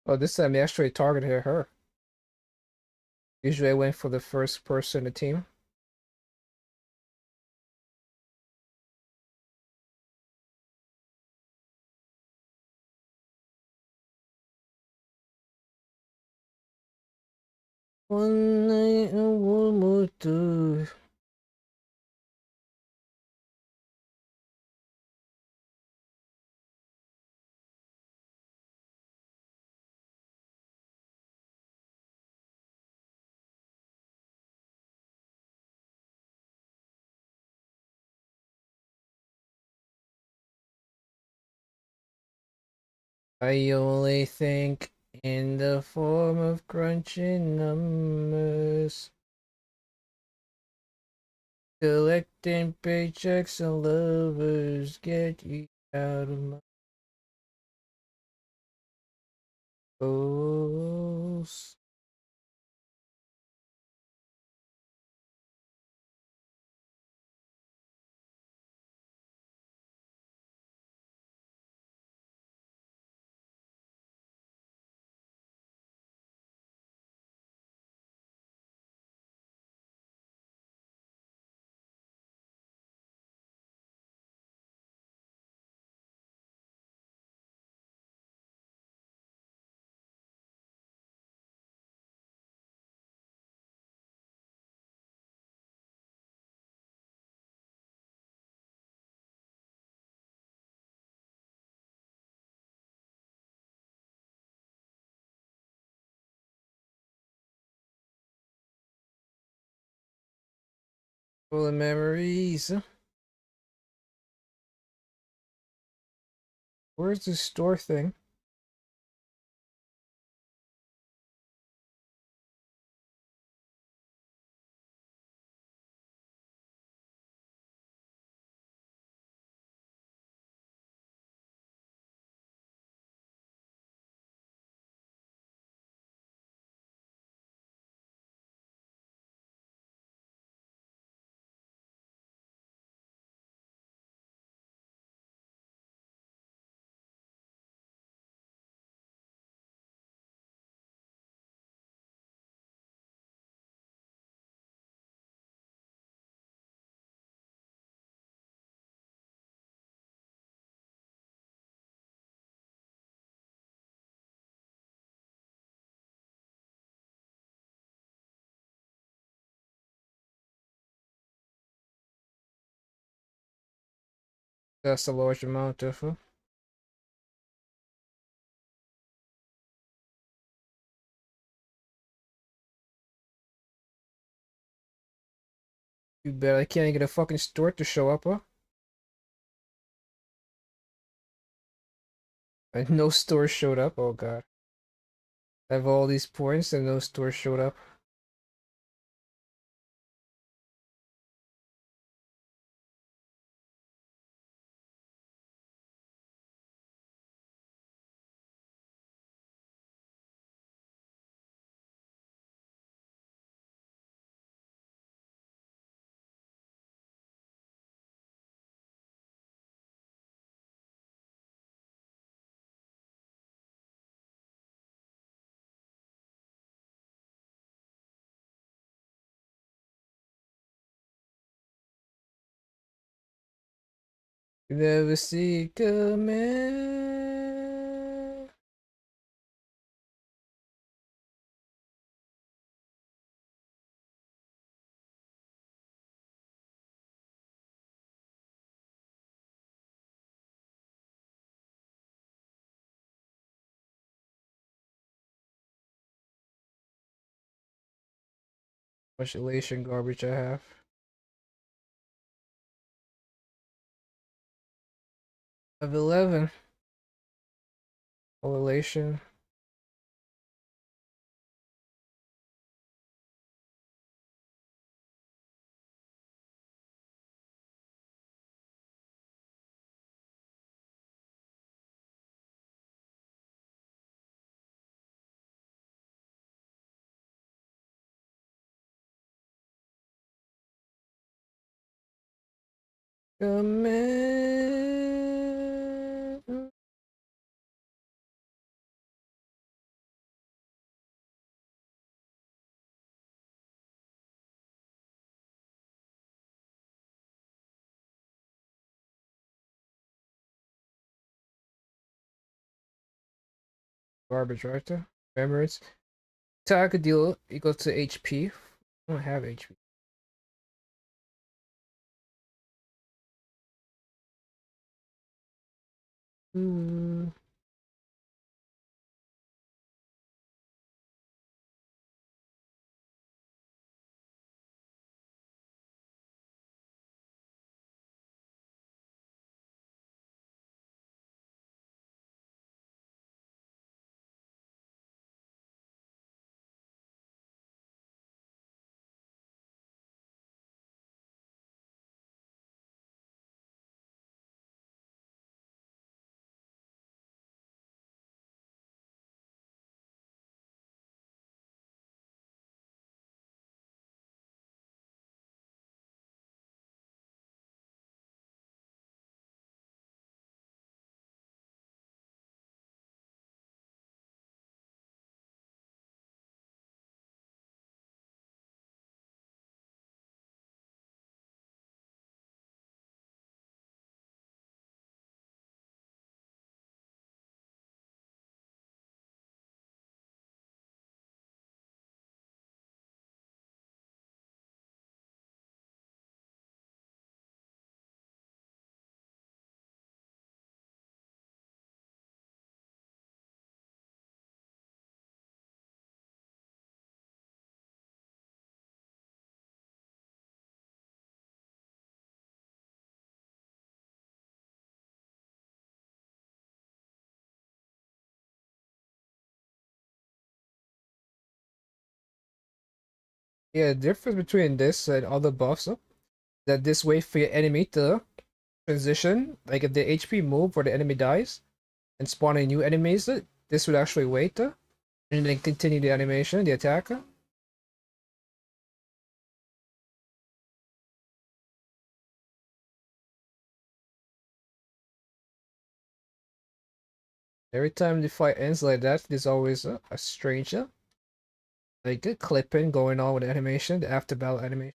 Oh, this time they actually targeted her. Usually I went for the first person in the team. One night and one more two. I only think in the form of crunching numbers. Collecting paychecks and lovers, get you out of my goals. Full of memories. Where's the store thing? That's a large amount of. You bet I can't get a fucking store to show up, huh? And no store showed up. Oh god. I have all these points and no store showed up. You never see coming. Much elation garbage I have. I have 11. All elation. Coming. Garbage right there. Memories. Attack deal equal to HP. I don't have HP. Hmm. Yeah, the difference between this and other buffs that this way for your enemy to transition, like if the HP move or the enemy dies and spawning new enemies, this would actually wait and then continue the animation, the attack. Every time the fight ends like that, there's always a strange like a clipping going on with the animation, the after battle animation.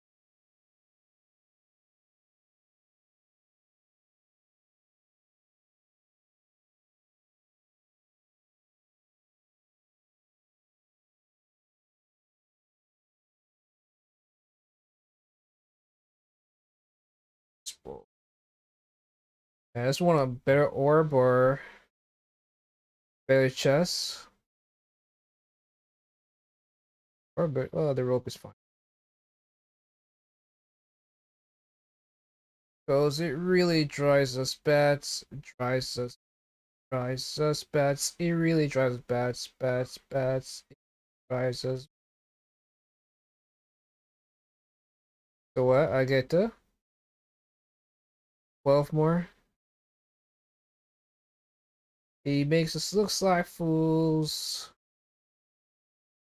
I just want a better orb or better chest. Or better, well, the rope is fine. Because it really drives us bats, drives us bats, it really drives bats, it drives us. So what? I get 12 more. He makes us look like fools.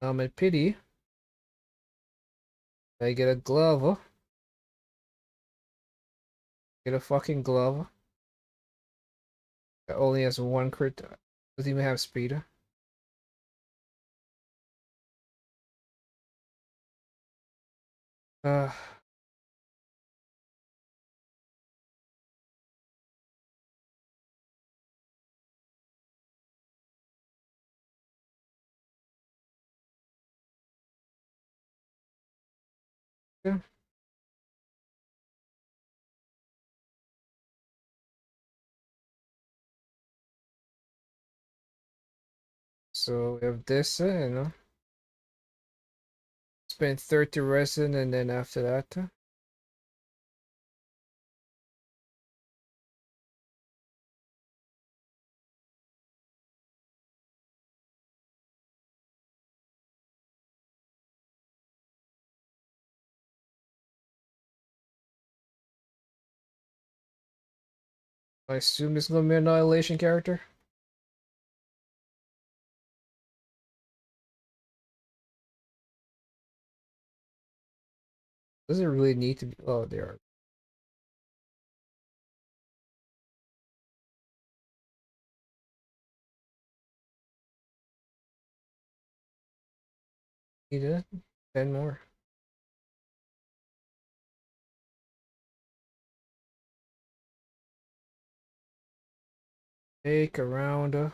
I'm in pity. I get a glove. Get a fucking glove. It only has one crit. Doesn't even have speed. Uh, yeah. So we have this, spend 30 resin, and then after that, I assume it's gonna be an Annihilation character. Does it really need to be? Oh, they are. Need it? 10 more. Take around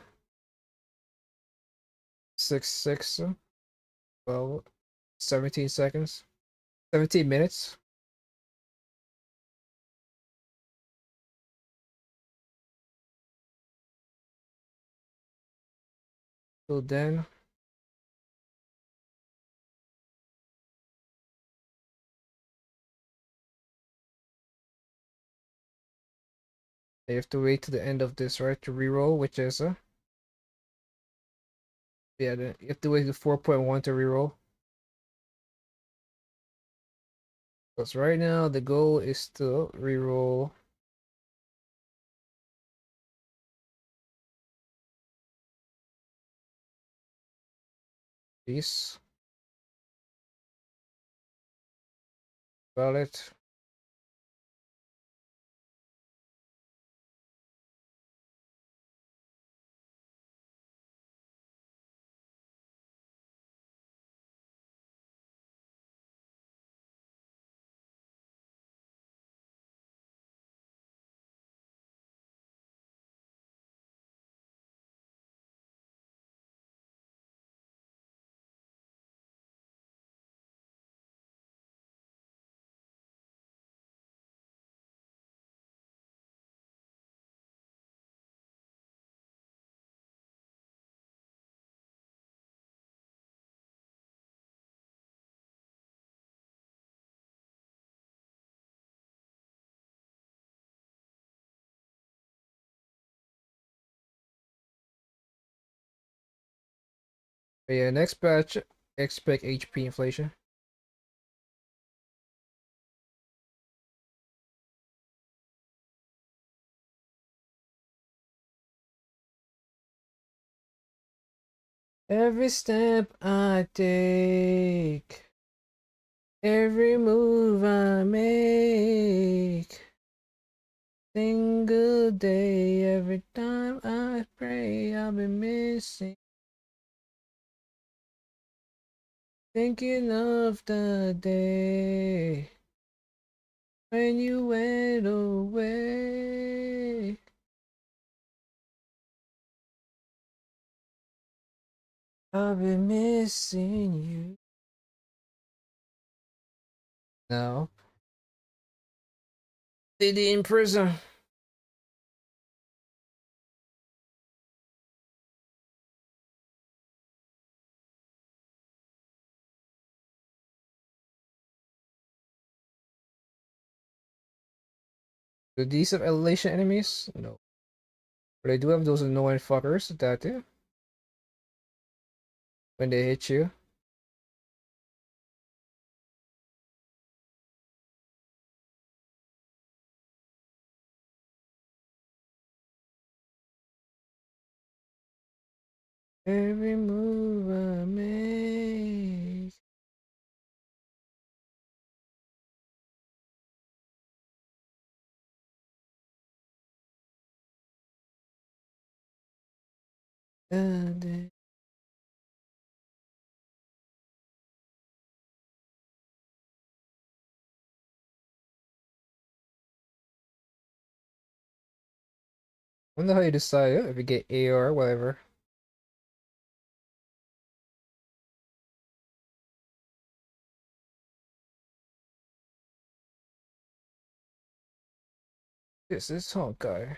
6, 12, 17 seconds. 17 minutes. Till then. You have to wait to the end of this, right, to reroll, which is yeah, you have to wait to 4.1 to reroll. Because right now the goal is to reroll these. About it. But yeah, next batch, expect HP inflation. Every step I take, every move I make, single day, every time I pray, I'll be missing. Thinking of the day when you went away. I'll be missing you. No. Did in prison. Do these have elation enemies? No. But they do have those annoying fuckers that do. When they hit you. Every move I make. I wonder how you decide if you get AR or whatever. This is Honkai.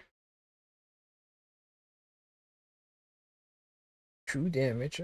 True damage.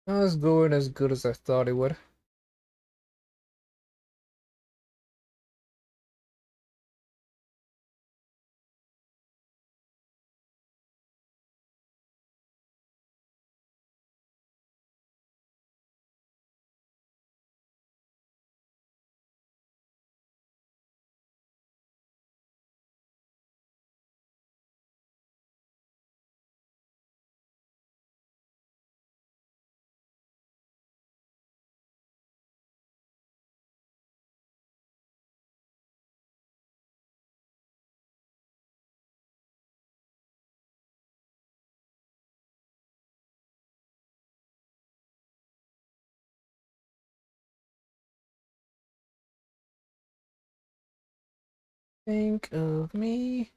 That was going as good as I thought it would. Think of me.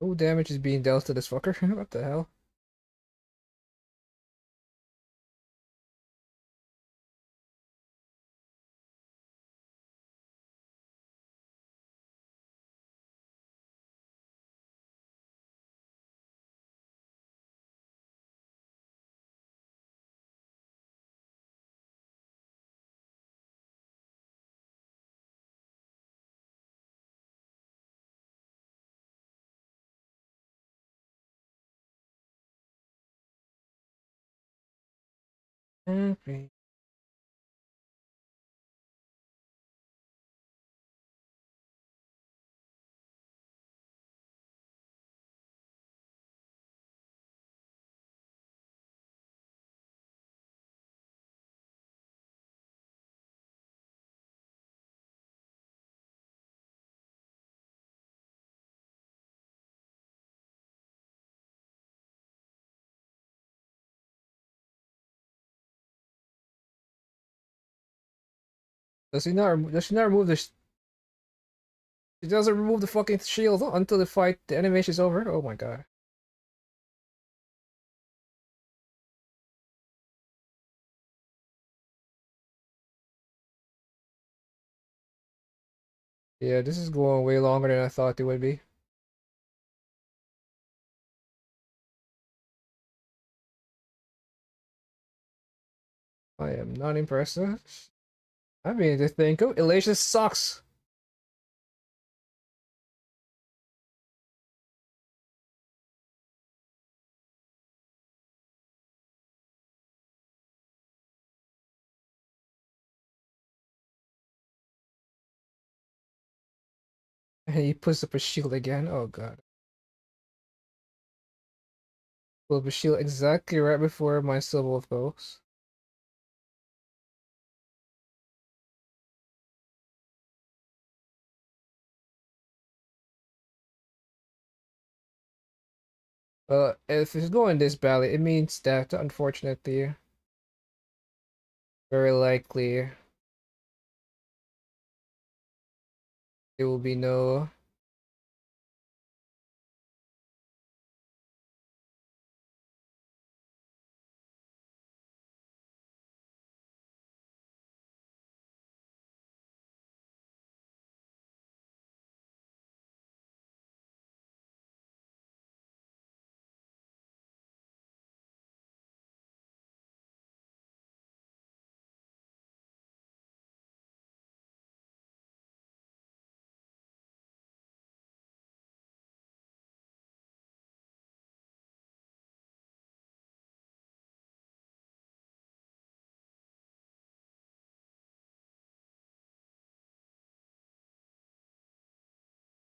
No damage is being dealt to this fucker. What the hell? Happy. Does he not? Does she not remove the? She doesn't remove the fucking shield until the fight. The animation is over. Oh my god. Yeah, this is going way longer than I thought it would be. I am not impressed. I mean, to think of Elation sucks. And he puts up a shield again. Oh god. Pull up a shield exactly right before my Silver goes. Well, if it's going this badly, it means that, unfortunately, very likely, there will be no...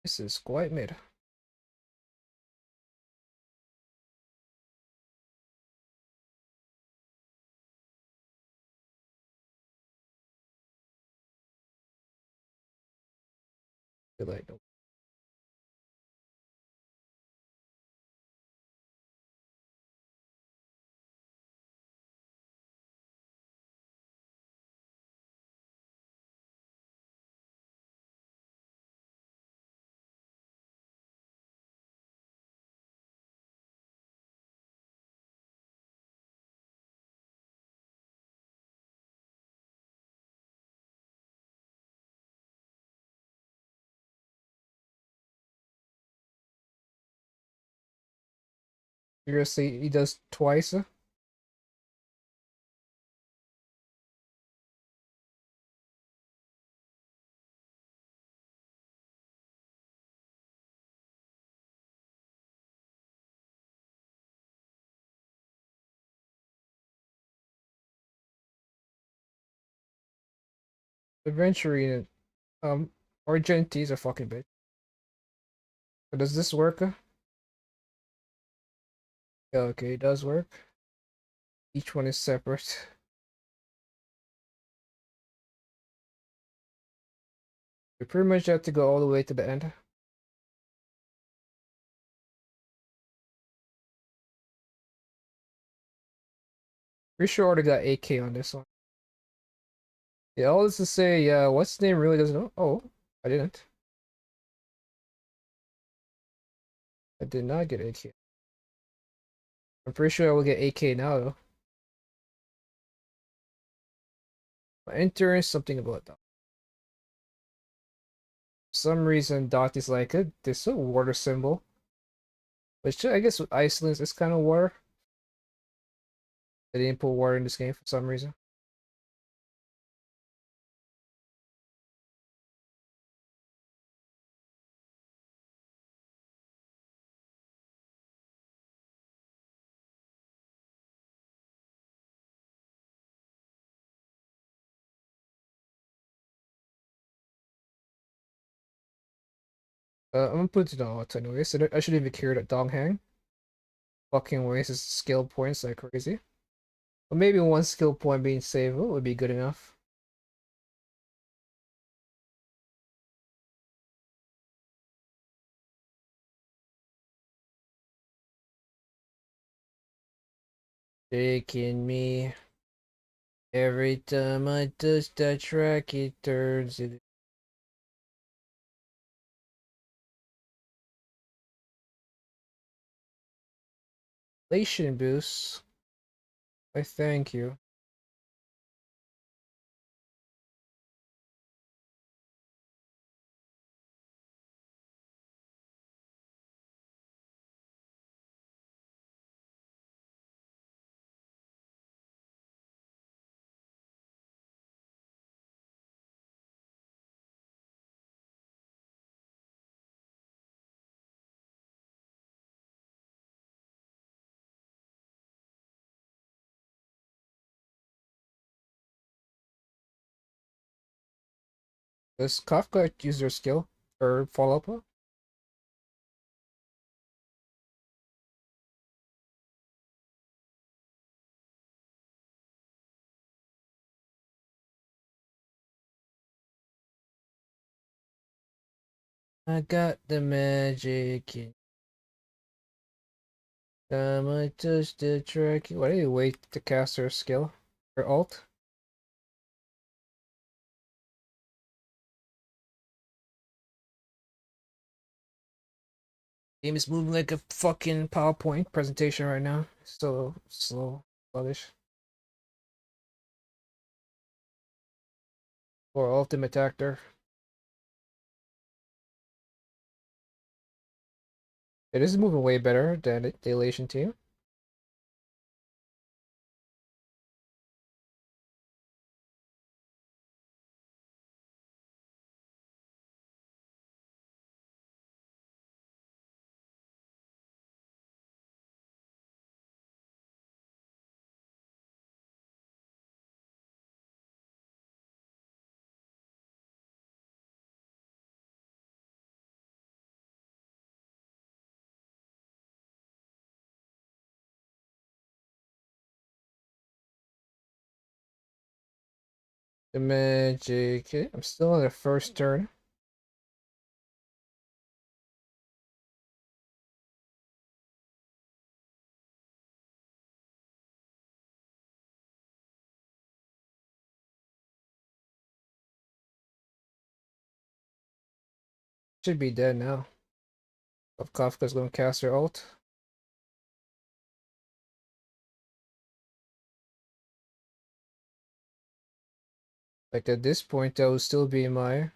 This is quite mid. Like, seriously, he does twice? Eventually, Argenti's a fucking bitch. But does this work? Yeah, okay, it does work. Each one is separate. We pretty much have to go all the way to the end. Pretty sure I already got 8K on this one. Yeah, all this to say, yeah, what's his name really doesn't know. Oh, I didn't. I did not get 8K. I'm pretty sure I will get 8K now, though. Enter something about that. For some reason, Dot is like, this a water symbol. Which I guess with Iceland is kind of water. They didn't put water in this game for some reason. I'm gonna put it on auto anyway, so I shouldn't even care that Donghang fucking wastes his skill points like crazy. But maybe one skill point being saved would be good enough. Taking me every time I touch that track, it turns it. Inflation boost. I thank you. Does Kafka use their skill? Or follow-up. I got the magic. Time I touch the track. Why do you wait to cast her skill? Her ult? Game is moving like a fucking PowerPoint presentation right now. So slow, sluggish. Or ultimate actor. It is moving way better than the Elation team. The magic. Okay, I'm still on the first turn. Should be dead now. If Kafka's gonna cast her ult. Like at this point, that would still be my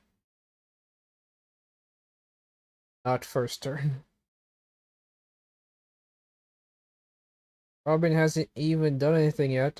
not first turn. Robin hasn't even done anything yet.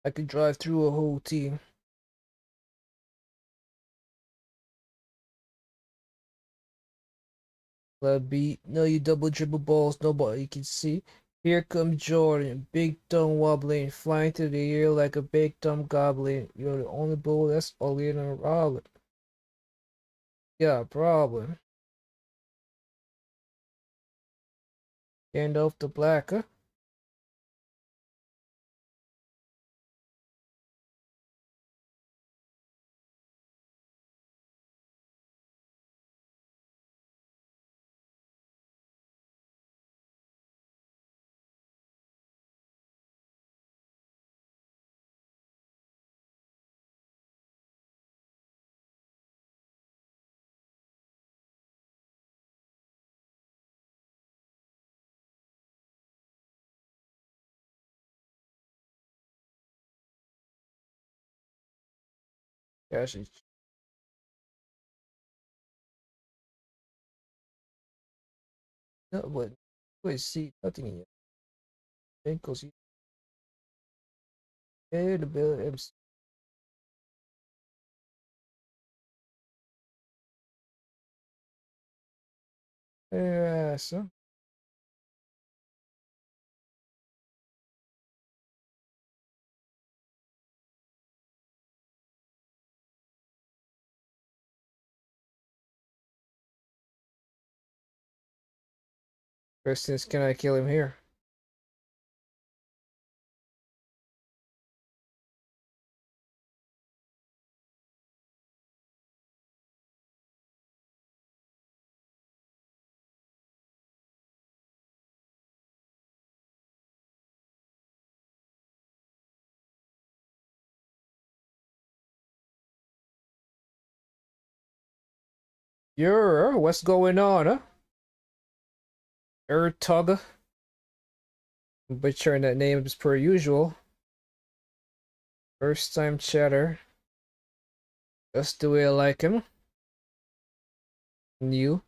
I could drive through a whole team. Let beat. No, you double dribble balls. Nobody can see. Here comes Jordan. Big dumb wobbling. Flying through the air like a big dumb goblin. You're the only bull that's uglier than a Robin. Yeah, problem. Gandalf the Black, huh? Yeah, she's. No, but. Wait, see, nothing yet. Ankles. Yeah, the bill. Yeah, so. Question is, can I kill him here? What's going on, huh? Tug. Butchering that name as per usual. First time chatter. Just the way I like him. New.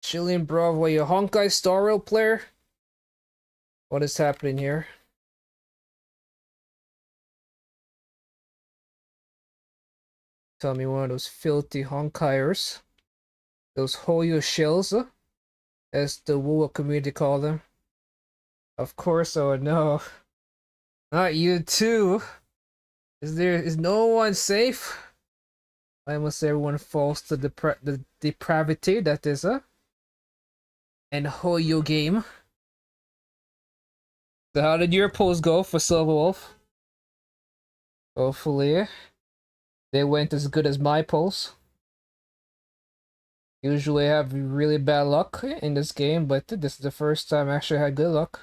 Chilean Bravo, you Honkai Star Rail player? What is happening here? Tell me one of those filthy Honkaiers. Those Hoyo shells, as the Wuwa community call them. Of course I would know. Not you too. Is no one safe? Why must everyone falls to the depravity that is an Hoyo game? So how did your polls go for Silver Wolf? Hopefully they went as good as my polls. Usually I have really bad luck in this game, but this is the first time I actually had good luck.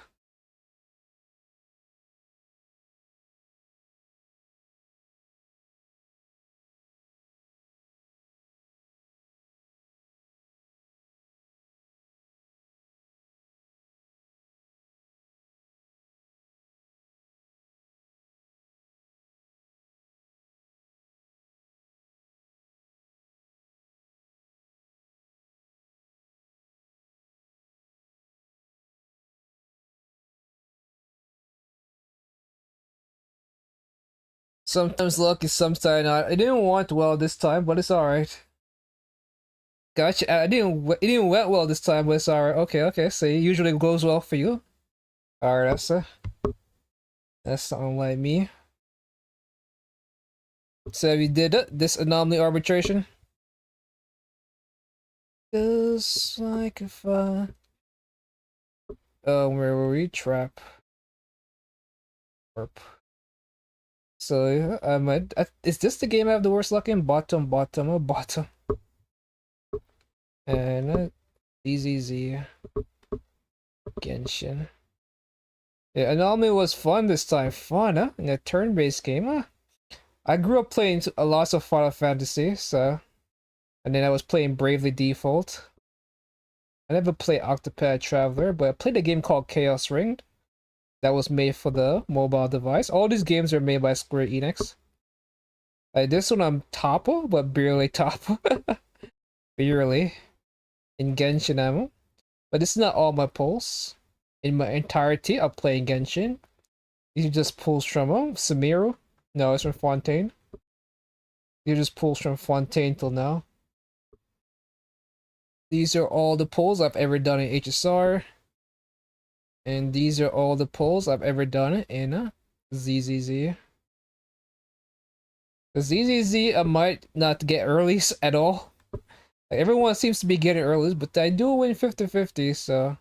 Sometimes lucky, sometimes not. I didn't want well this time, but it's alright. Gotcha. It didn't went well this time, but it's alright. Okay. So it usually goes well for you. Alright, that's something like me. So we did it. This anomaly arbitration. Feels like a fun. Where were we? Trap. Warp. So yeah, is this the game I have the worst luck in? Bottom. And ZZZ. Genshin. Yeah, Anomaly was fun this time. Fun, huh? In a turn-based game, huh? I grew up playing a lot of Final Fantasy, so... And then I was playing Bravely Default. I never played Octopath Traveler, but I played a game called Chaos Ring. That was made for the mobile device. All these games are made by Square Enix. Like this one I'm top, but barely top. Barely. In Genshin ammo. But this is not all my pulls. In my entirety, I'm playing Genshin. These are just pulls from Sumeru. No, it's from Fontaine. These are just pulls from Fontaine till now. These are all the pulls I've ever done in HSR. And these are all the pulls I've ever done in ZZZ. The ZZZ I might not get earlies at all. Like, everyone seems to be getting earlies, but I do win 50-50, so...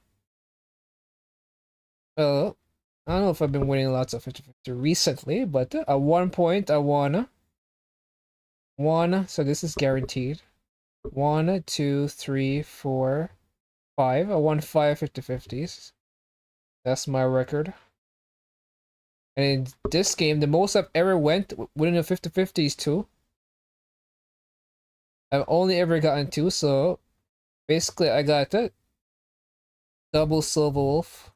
I don't know if I've been winning lots of 50-50 recently, but at one point I won. So this is guaranteed. 1, 2, 3, 4, 5. I won 5 50-50s. That's my record. And in this game, the most I've ever went winning the 50-50s too. I've only ever gotten 2, so basically I got that double Silver Wolf.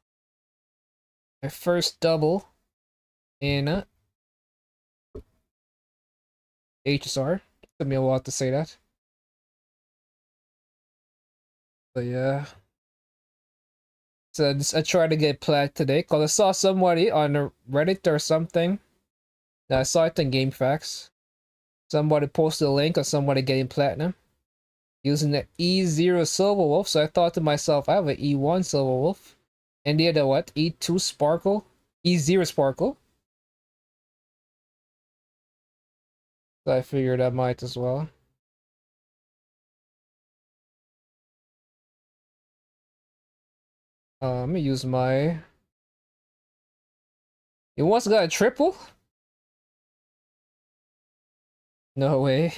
My first double in HSR. Took me a while to say that. But yeah. So I tried to get Plat today because I saw somebody on Reddit or something. I saw it in GameFAQs. Somebody posted a link of somebody getting platinum using the E0 Silver Wolf. So I thought to myself, I have an E1 Silver Wolf. And they had a what? E2 Sparkle? E0 Sparkle. So I figured I might as well. Let me use my... You once got a triple? No way.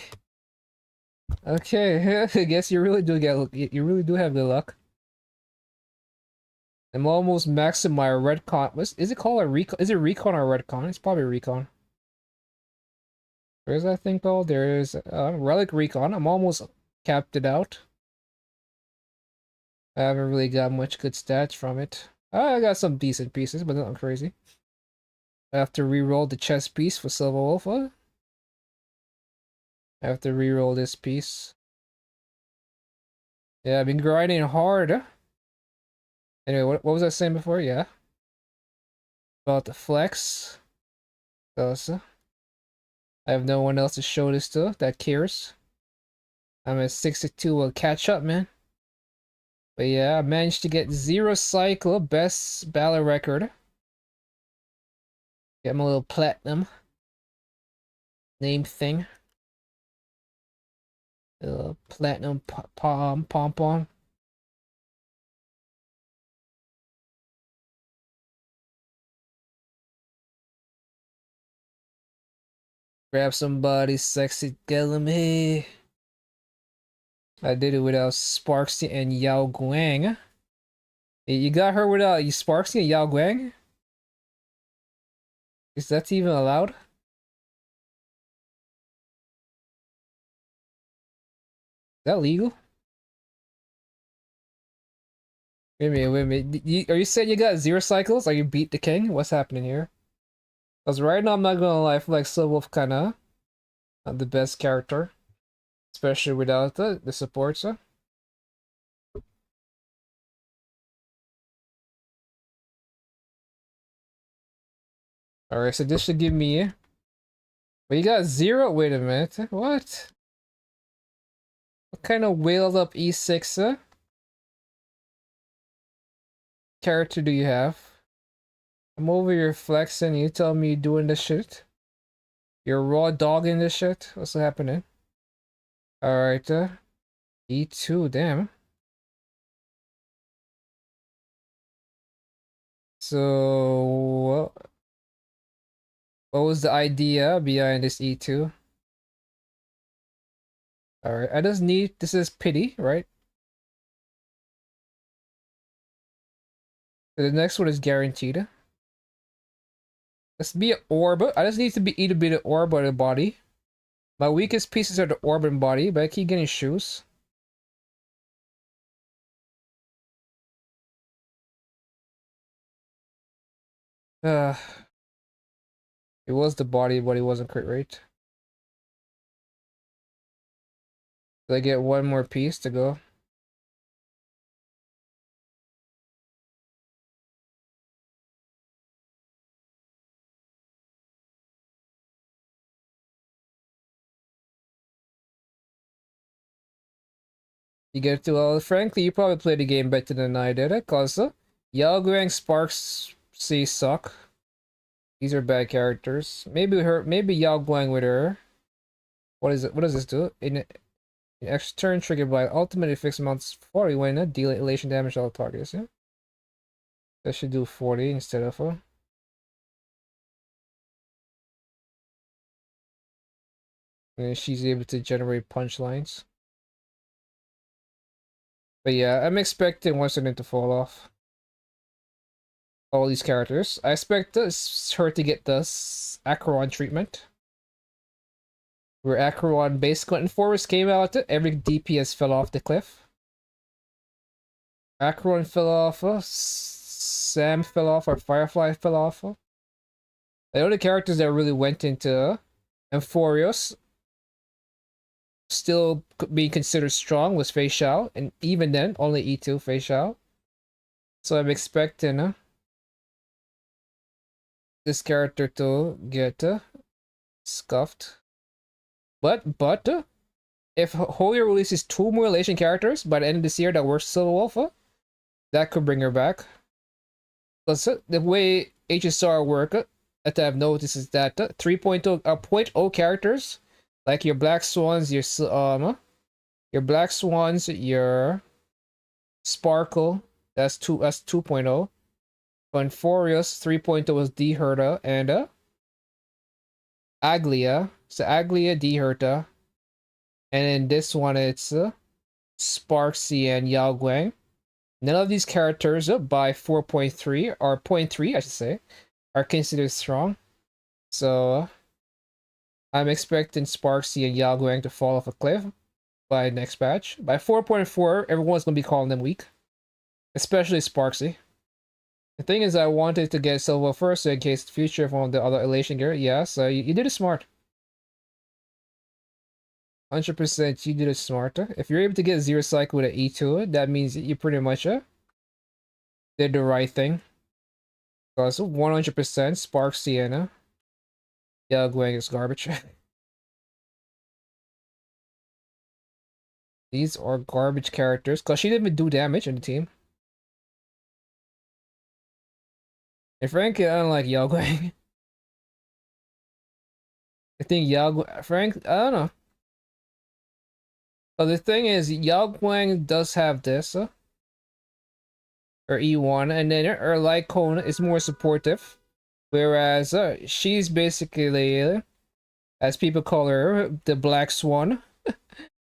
Okay, I guess you really do have good luck. I'm almost maxing my Redcon. Is it called a Recon? Is it Recon or Redcon? It's probably Recon. Where's that thing called? There is Relic Recon. I'm almost capped it out. I haven't really got much good stats from it. I got some decent pieces, but nothing crazy. I have to re-roll the chess piece for Silver Wolf. I have to re-roll this piece. Yeah, I've been grinding hard. Anyway, what was I saying before? Yeah. About the flex. Also, I have no one else to show this to that cares. I'm at 62. Will catch up, man. But yeah, I managed to get 0 cycle, best battle record. Get my little platinum name thing. Platinum pom-pom. Grab somebody sexy, tell me. I did it without Sparksy and Yao Guang. You got her without Sparksy and Yao Guang? Is that even allowed? Is that legal? Wait a minute, wait a minute. Are you saying you got 0 cycles? Are you beat the king? What's happening here? Because right now, I'm not gonna lie, I feel like Silver Wolf kinda not the best character. Especially without the supports. Alright, so this should give me... But you got 0? Wait a minute. What? What kind of whaled up E6 character do you have? I'm over here flexing, you tell me you're doing this shit? You're raw dogging this shit? What's happening? Alright, E2, damn. So, what was the idea behind this E2? Alright, I just need... This is pity, right? So the next one is guaranteed. Let's be an orb. I just need to be either be the orb or the body. My weakest pieces are the orb and body, but I keep getting shoes. It was the body, but it wasn't crit rate. So I get one more piece to go. You get to, well, frankly, you probably played the game better than I did, cause Yao Guang Sparks C suck. These are bad characters. Maybe Yao Guang with her. What is it? What does this do? In extra turn triggered by ultimate fixed amounts 40 when deal elation damage to all targets. Yeah? That should do 40 instead of and she's able to generate punchlines. But yeah, I'm expecting once of them to fall off. All these characters. I expect her to get this Acheron treatment. Where Acheron basically when Forest came out, every DPS fell off the cliff. Acheron fell off, Sam fell off, or Firefly fell off. The only characters that really went into Amphorios still being considered strong was Fei Xiao, and even then, only E2 Fei Xiao. So I'm expecting this character to get scuffed. But if Holy releases 2 more relation characters by the end of this year that works Silver Wolf, that could bring her back. Because the way HSR work, that I've noticed is that 3.0 0.0 characters, like your Black Swans, your Black Swans, your Sparkle, that's 2.0. When Furious 3.0 was D Herta and Aglia. So Aglia, D Herta. And in this one it's Sparksy and Yao Guang. None of these characters by 4.3 or 0.3 I should say are considered strong. So I'm expecting Sparksy and Yao Guang to fall off a cliff by next patch. By 4.4, everyone's gonna be calling them weak. Especially Sparksy. The thing is, I wanted to get Silver first so in case the future of one of the other elation gear. Yeah, so you did it smart. 100% you did it smart. If you're able to get Zero Cycle with an E2, that means you pretty much did the right thing. Because 100% Spark Sienna. Yeah, Gwang is garbage. These are garbage characters. Because she didn't even do damage in the team. And frankly, I don't like Yao Guang. I think Frank, I don't know. But the thing is, Yao Guang does have this. Or E1, and then her light cone is more supportive. Whereas she's basically, as people call her, the Black Swan.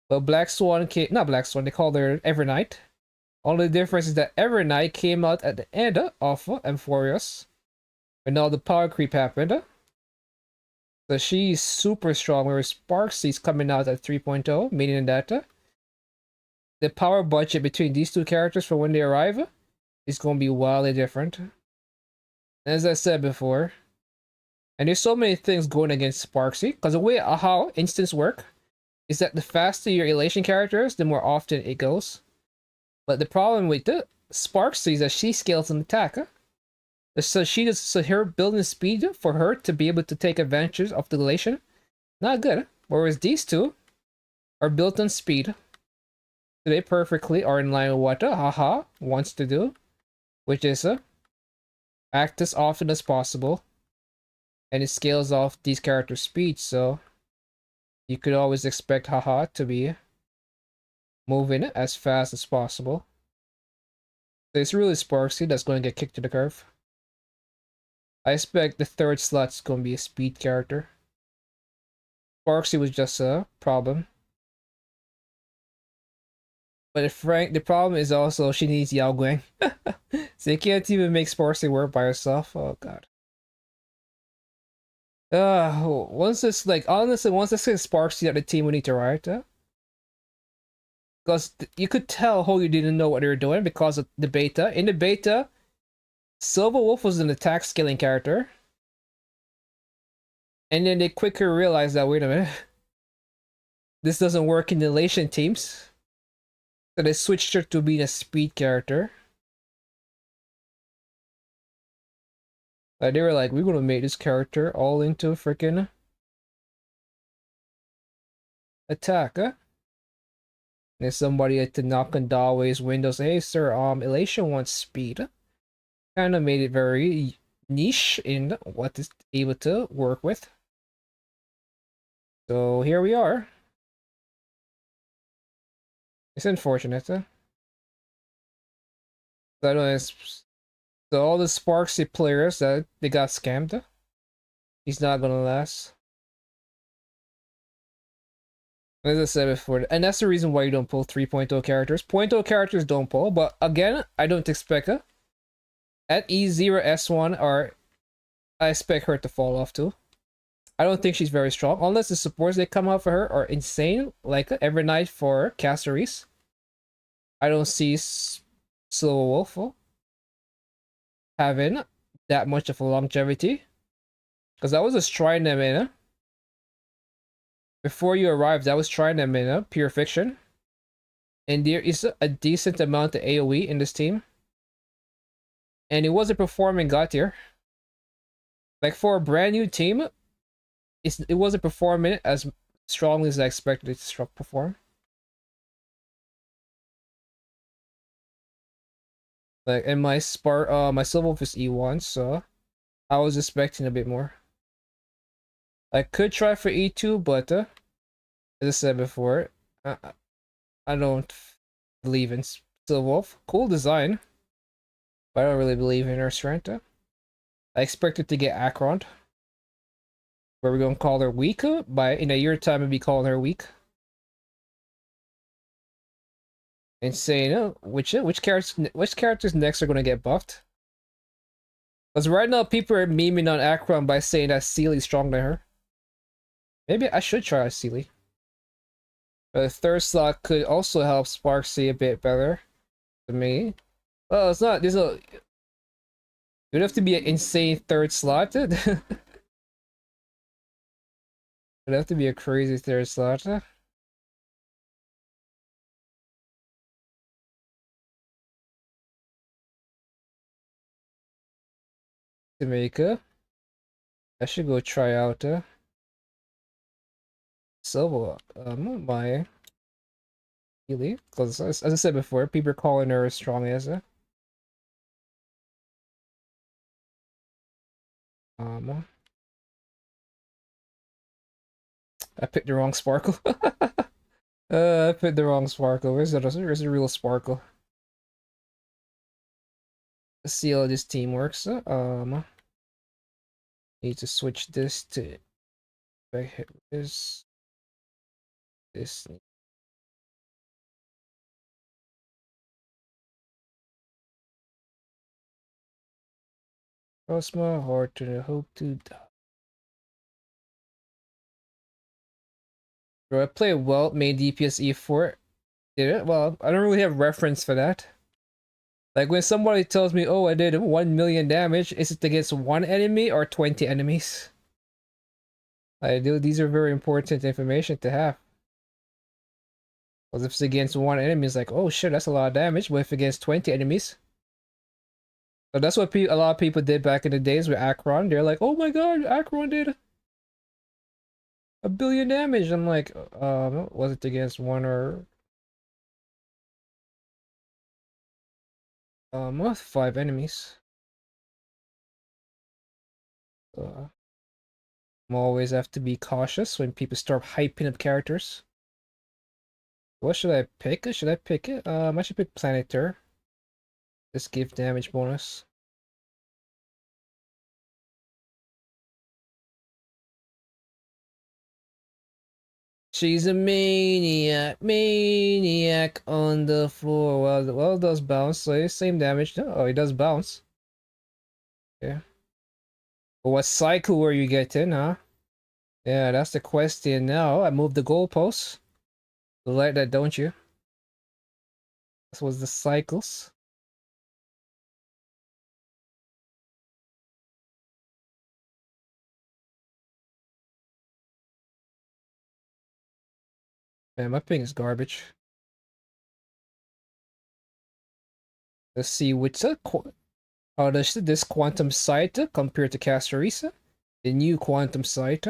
But Black Swan came, not Black Swan, they called her Evernight. Only difference is that Evernight came out at the end of Amphorius. When all the power creep happened. So she's super strong, whereas Sparksy's coming out at 3.0, meaning that the power budget between these two characters for when they arrive is going to be wildly different. As I said before, and there's so many things going against Sparksy, because the way how instants work is that the faster your elation character is, the more often it goes. But the problem with the Sparksy is that she scales an attack. So her building speed for her to be able to take advantage of the elation, not good. Whereas these two are built on speed. So they perfectly are in line with what Haha wants to do, which is act as often as possible, and it scales off these characters' speed, so you could always expect Haha to be moving as fast as possible. So it's really Sparksy that's going to get kicked to the curve. I expect the third slot's going to be a speed character. Sparksy was just a problem. But the problem is also she needs Yao Guang. So you can't even make Sparksy work by herself. Oh god. Once this, like, honestly, once this gets Sparksy out the team, we need to riot. Because you could tell Holy didn't know what they were doing because of the beta. In the beta, Silver Wolf was an attack scaling character. And then they quickly realized that, wait a minute, this doesn't work in the elation teams. So they switched her to being a speed character. They were like, we're gonna make this character all into a freaking attack, huh? And somebody had to knock on Dawei's windows. Hey, sir, elation wants speed. Kind of made it very niche in what it's able to work with. So here we are. It's unfortunate, huh? I don't know, so all the Sparksy players that they got scammed. He's not gonna last. As I said before, and that's the reason why you don't pull 3.0 characters. 0.0 characters don't pull, but again, I don't expect her. At E0 S1, I expect her to fall off too. I don't think she's very strong, unless the supports they come out for her are insane, like every night for Caceres. I don't see Silver Wolf having that much of a longevity. Because I was just trying them in. Before you arrived, I was trying them in Pure Fiction. And there is a decent amount of AoE in this team. And it wasn't performing God tier. Like for a brand new team, it wasn't performing as strongly as I expected it to perform. Like, and my Silver Wolf is E1, so I was expecting a bit more. I could try for E2, but as I said before, I don't believe in Silver Wolf. Cool design, but I don't really believe in her strength. I expect it to get Akron, where we're gonna call her weak. In a year time, we'll be calling her weak. And saying which characters next are gonna get buffed. Because right now people are memeing on Akron by saying that Seely's stronger than her. Maybe I should try Seely. But the third slot could also help Sparksy a bit better to me. Oh, it's not. There's a. It'd have to be an insane third slot. It'd have to be a crazy third slot. Jamaica. I should go try out Silva. My Healy, because as I said before, people are calling her as strong as um. I picked the wrong sparkle. I picked the wrong sparkle. Where's the real sparkle? Let's see how this team works. Need to switch this to. If I hit this. Cross my heart and I hope to die. Bro, I play well, made DPS E4. Did it? Well, I don't really have reference for that. Like when somebody tells me, oh, I did 1 million damage, is it against one enemy or 20 enemies? I do. These are very important information to have. Because if it's against one enemy, it's like, oh shit, that's a lot of damage. But if against 20 enemies, so that's what a lot of people did back in the days with Akron. They're like, oh my god, Akron did 1 billion damage. I'm like, was it against one or 5 enemies? I'm always have to be cautious when people start hyping up characters. What should I pick? Should I pick it? I should pick Planeter. Just give damage bonus. She's a maniac, maniac on the floor. Well, it does bounce, so same damage. Oh, it does bounce. Yeah. But what cycle were you getting, huh? Yeah, that's the question now. I moved the goalposts. You like that, don't you? This was the cycles. Man, my ping is garbage. Let's see which how does this quantum sight compare to Castorisa? The new quantum sight.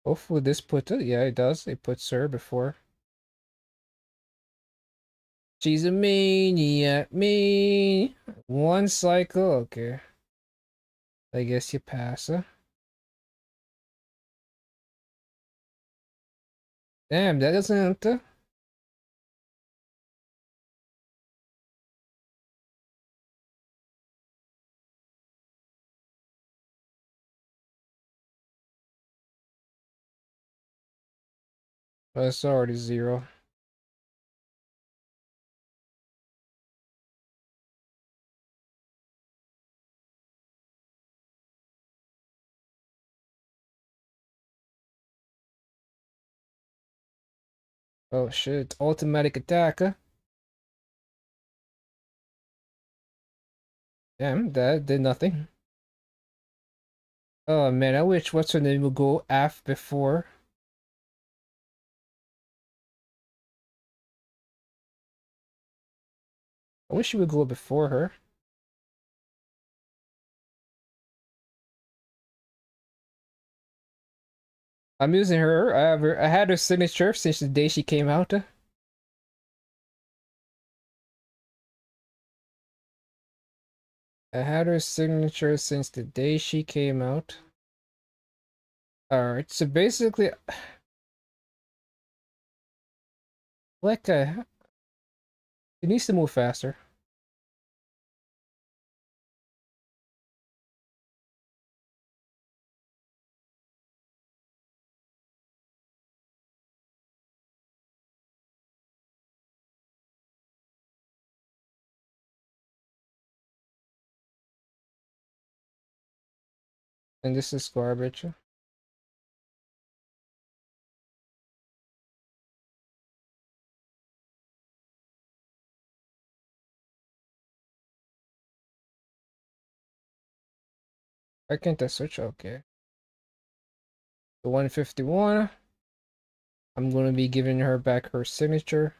Hopefully this put it. Yeah, it does. It puts her before. She's a maniac. Me. One cycle. Okay. I guess you pass her. Damn, that doesn't. That's already 0. Oh shit. Automatic attack. Damn, that did nothing. Oh man, I wish what's her name would go AF before. I wish she would go before her. I'm using her. I had her signature since the day she came out. I had her signature since the day she came out. Alright, so basically, like, it needs to move faster. And this is garbage. Why can't I switch? Okay. The 151. I'm gonna be giving her back her signature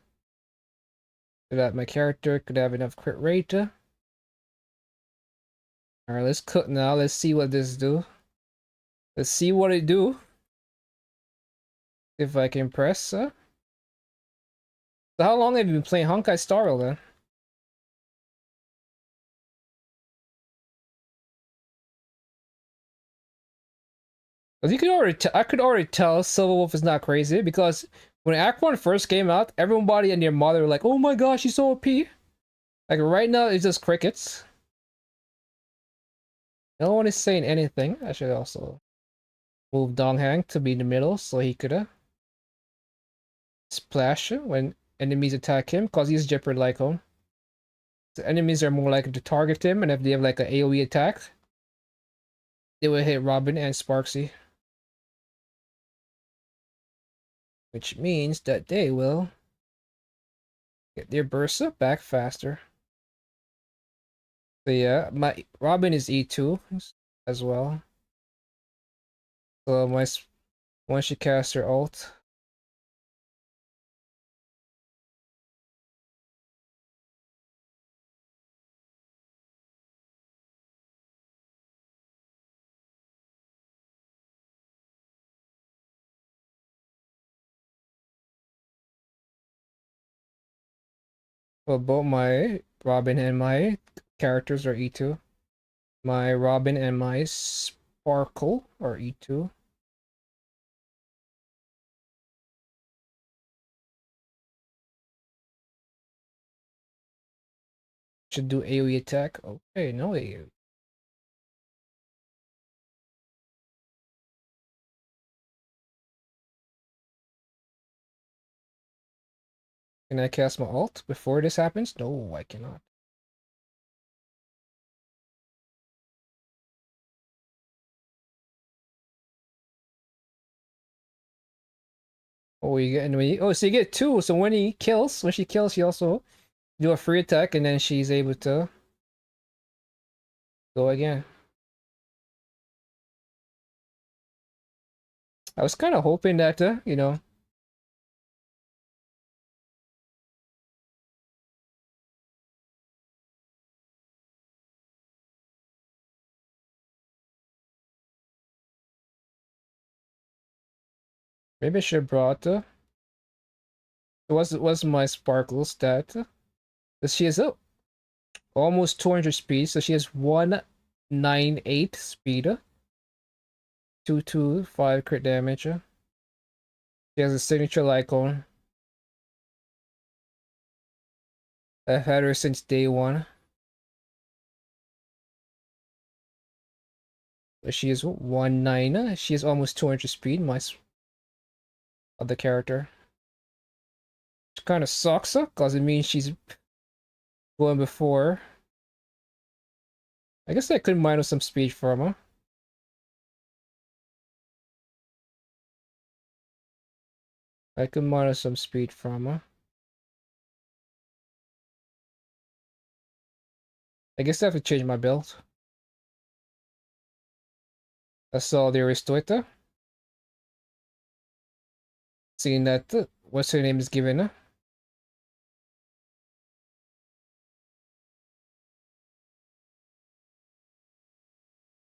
so that my character could have enough crit rate. Alright, let's cook now. Let's see what this do. Let's see what it do. If I can press. So how long have you been playing Honkai Star Rail then? Cause you could already, I could already tell Silver Wolf is not crazy because when Act 1 first came out, everybody and their mother were like, "Oh my gosh, she's so OP." Like right now, it's just crickets. No one is saying anything. I should also move Donghang to be in the middle so he could splash when enemies attack him, cause he's Jeopard Lycone. The enemies are more likely to target him, and if they have like an AoE attack, they will hit Robin and Sparksy. Which means that they will get their bursts back faster. So yeah, my Robin is E2 as well. So once she casts her ult, well, both my Robin and my characters are E2. My Robin and my Sparkle are E2. Should do AoE attack. Okay, no AoE. Can I cast my ult before this happens? No, I cannot. Oh, you get so you get two. So when she kills, she also do a free attack, and then she's able to go again. I was kind of hoping that, maybe I should have brought. Was my Sparkle stat? She has almost 200 speed, so she has 198 speed, 225 crit damage. She has a signature Lycone. I've had her since day one. She is 1.9. She has almost 200 speed, my other character. Which kind of sucks, because it means she's going before. I guess I could minus some speed from her. I could minus some speed from her. I guess I have to change my build. That's all there is to it. Seeing that, what's her name is given.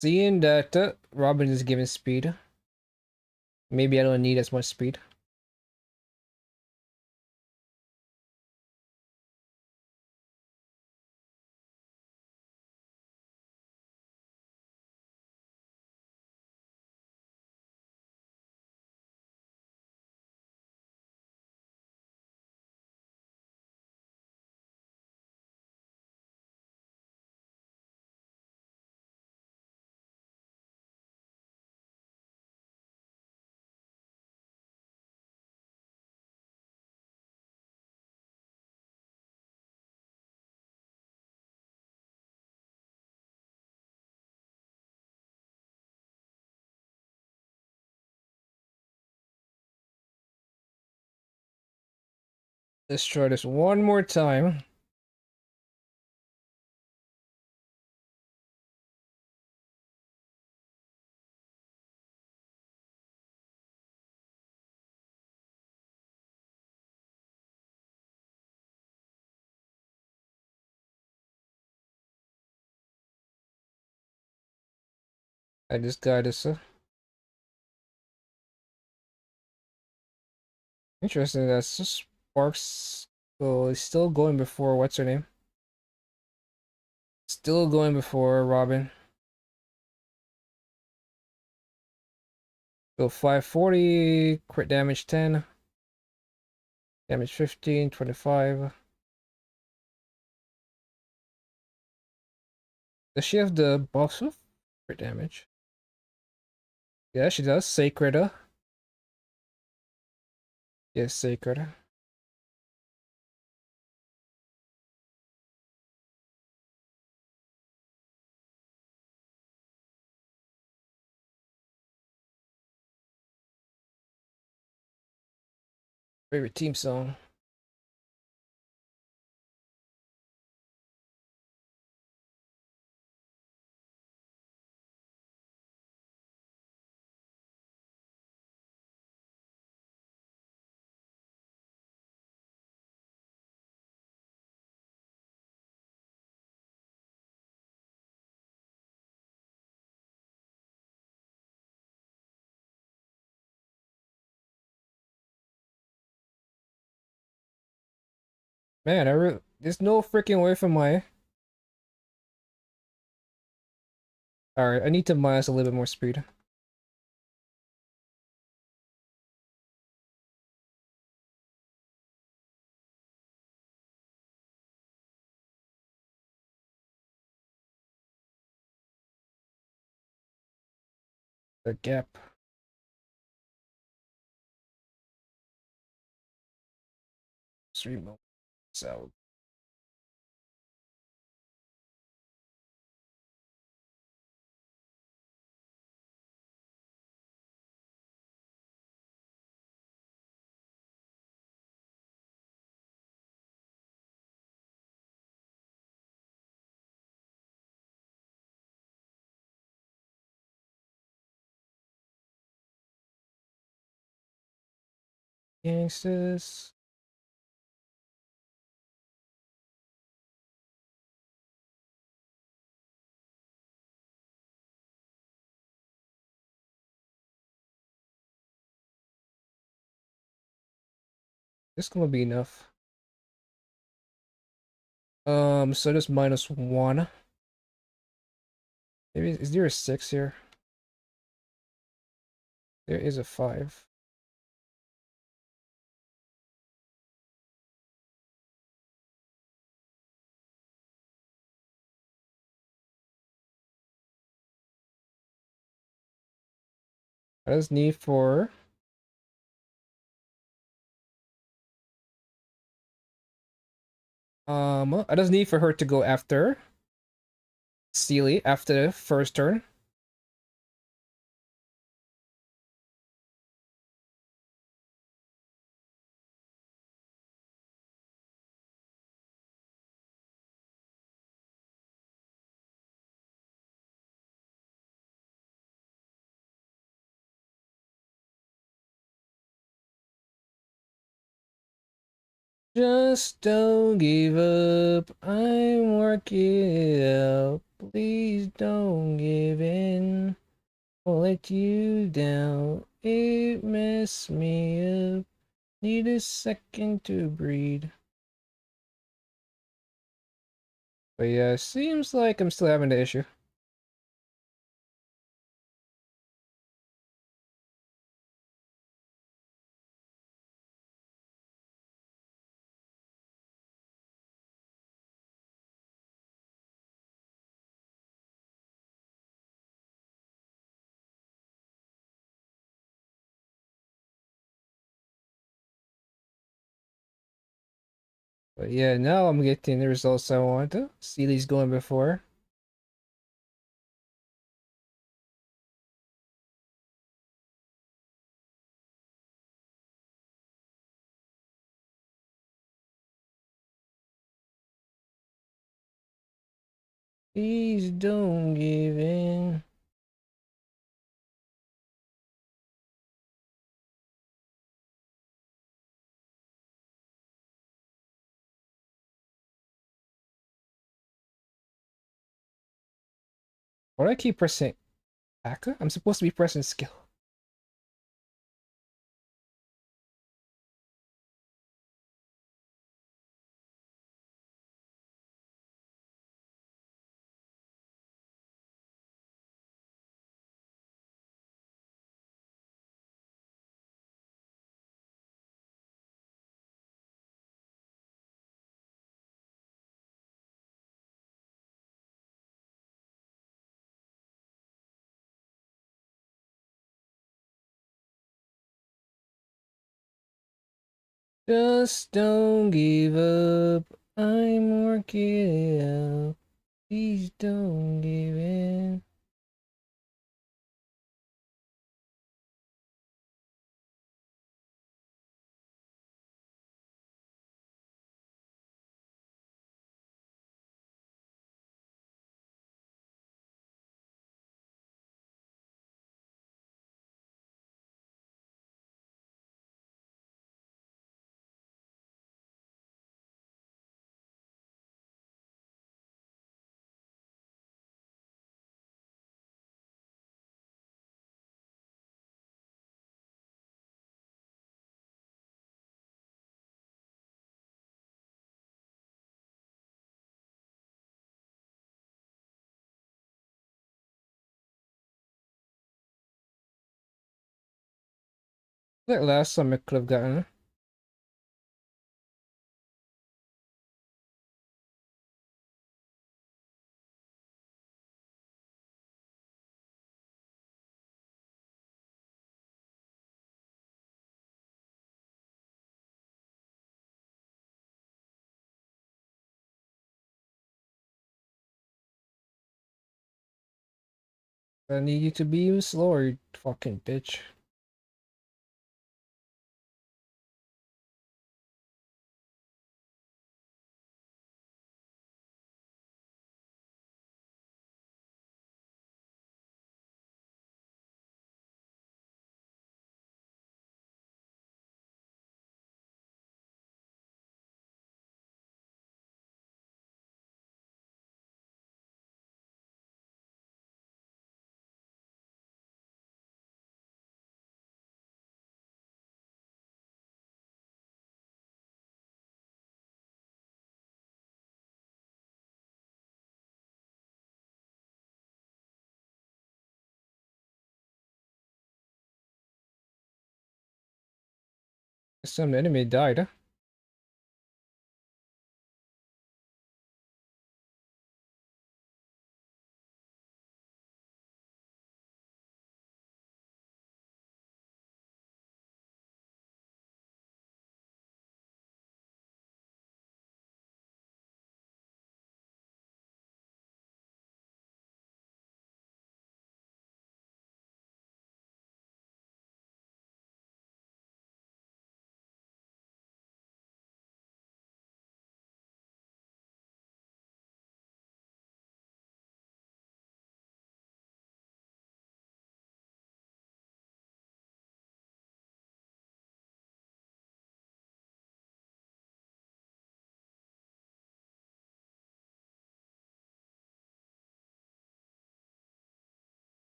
Seeing that Robin is given speed. Maybe I don't need as much speed. Let's try this one more time. I just got this. Interesting. That's just Sparks. So it's still going before. What's her name? Still going before Robin. So 540, crit damage 10, damage 15, 25. Does she have the buffs of crit damage? Yeah, she does. Sacred. Yes, Sacred. Favorite team song. Man, there's no freaking way for my. Alright, I need to minus a little bit more speed. The gap. Stream mode. So. Gangsters. This gonna be enough. So just -1. Maybe is there a 6 here? There is a 5. I just need for I just need for her to go after Steely after the first turn. Just don't give up. I'm working it out. Please don't give in. I'll let you down. It messed me up. Need a second to breathe. But yeah, seems like I'm still having the issue. But yeah, now I'm getting the results I want. Steely's going before. Please don't give in. Why do I keep pressing Hacker? I'm supposed to be pressing skill. Just don't give up. I'm working out. Please don't give in. Like last time I could have gotten. I need you to be even slower, you fucking bitch. Some enemy died, huh?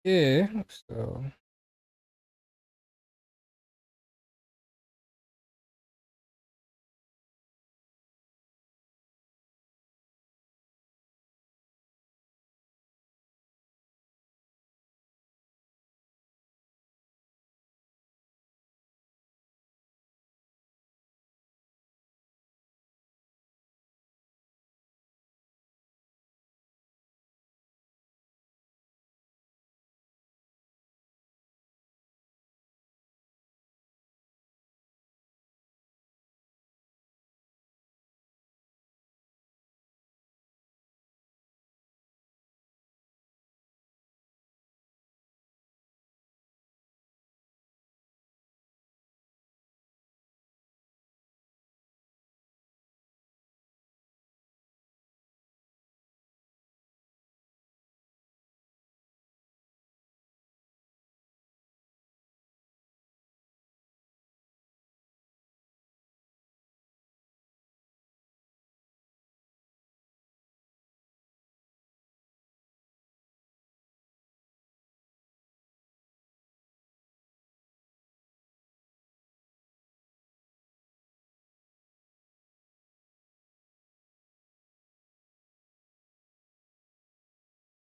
Yeah, so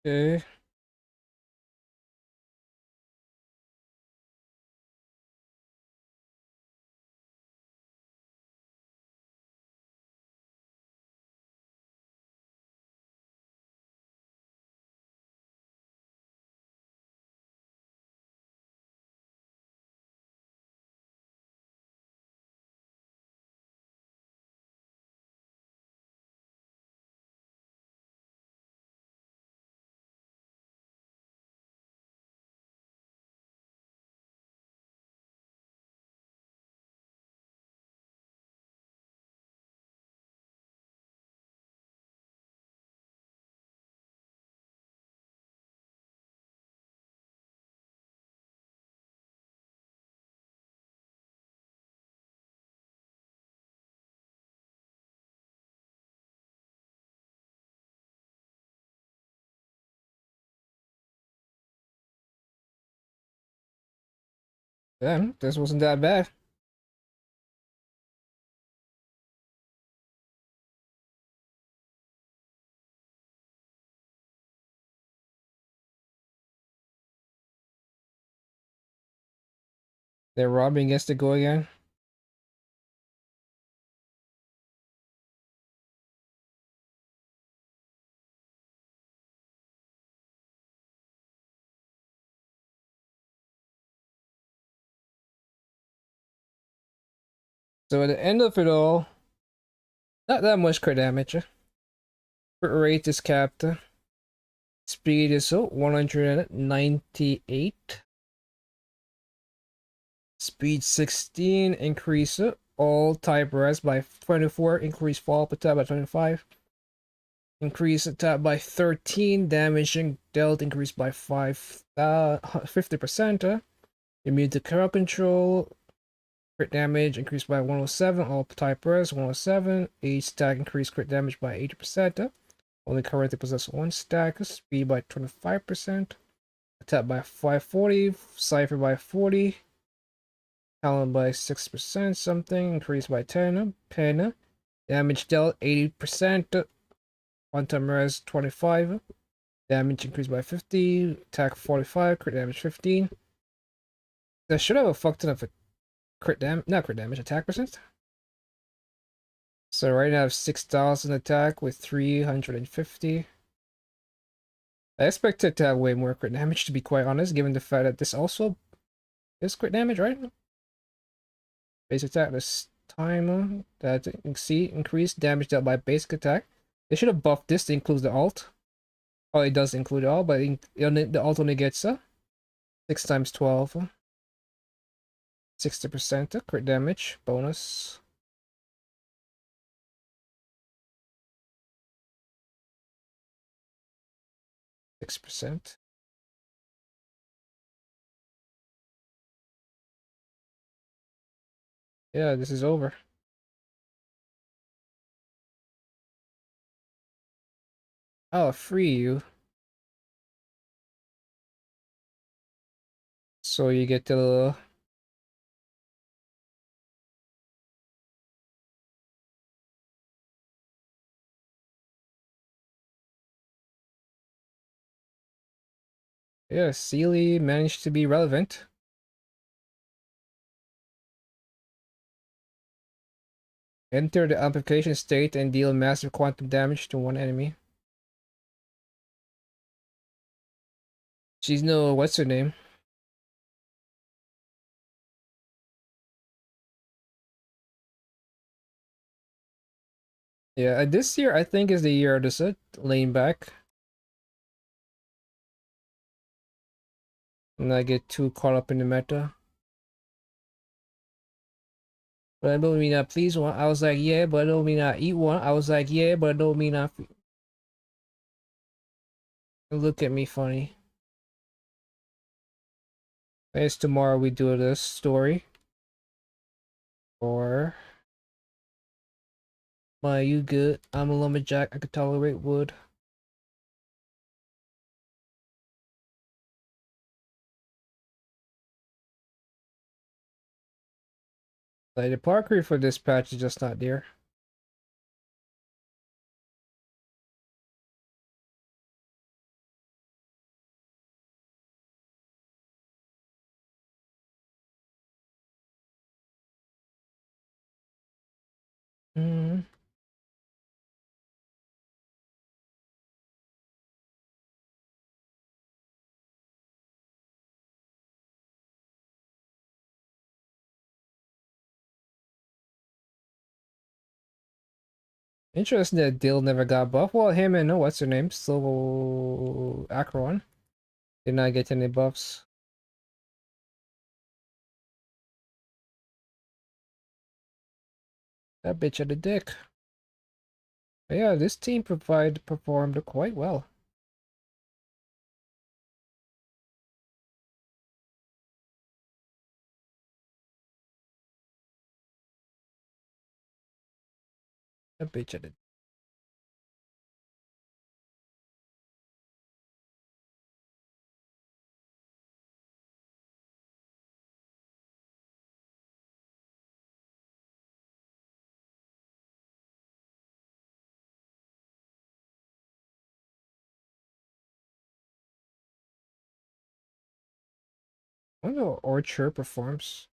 Okay. Damn, this wasn't that bad. They're robbing gets to go again. So at the end of it all, not that much crit damage. Crit rate is capped. Speed is 198. Speed 16, increase all type res by 24, increase fall attack by 25. Increase attack by 13, damaging dealt increase by 50%. Immune to crowd control, crit damage increased by 107, all type res 107, each stack increased crit damage by 80%. Only currently possess one stack, speed by 25%, attack by 540, cipher by 40, talent by 6%, something, increased by 10, pen, damage dealt 80%, one-time res 25, damage increased by 50, attack 45, crit damage 15. That should have a fuck ton of crit damage, not crit damage, attack percent. So right now I have 6,000 attack with 350. I expected to have way more crit damage, to be quite honest, given the fact that this also is crit damage, right? Base attack, this timer, that see increased damage dealt by basic attack. They should have buffed this to include the alt. Oh, it does include all, but the alt only gets 6 times 12. 60% crit damage bonus. %. Yeah, this is over. I'll free you. So you get the yeah, Sealy managed to be relevant. Enter the amplification state and deal massive quantum damage to one enemy. She's no, what's her name? Yeah, this year I think is the year of this lane back. And I get too caught up in the meta. But I don't mean I please one. I was like, yeah, but I don't mean I eat one. I was like, yeah, but I don't mean I look at me funny. I guess tomorrow we do this story. Or my you good? I'm a lumberjack. I could tolerate wood. Like the parkour for this patch is just not there. Mm. Interesting that Dill never got buff. Well, him and what's her name? Silver Acheron did not get any buffs. That bitch had a dick. But yeah, this team performed quite well. That bitch had a I wonder how Orchard performs.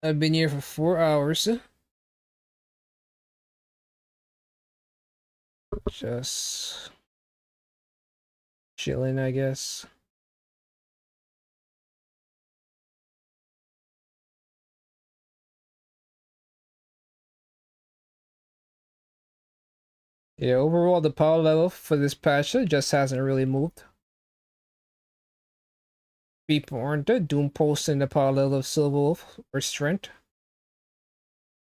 I've been here for 4 hours. Just chilling, I guess. Yeah, overall the power level for this patch just hasn't really moved. People aren't Doom posting the power level of Silver Wolf or Strength.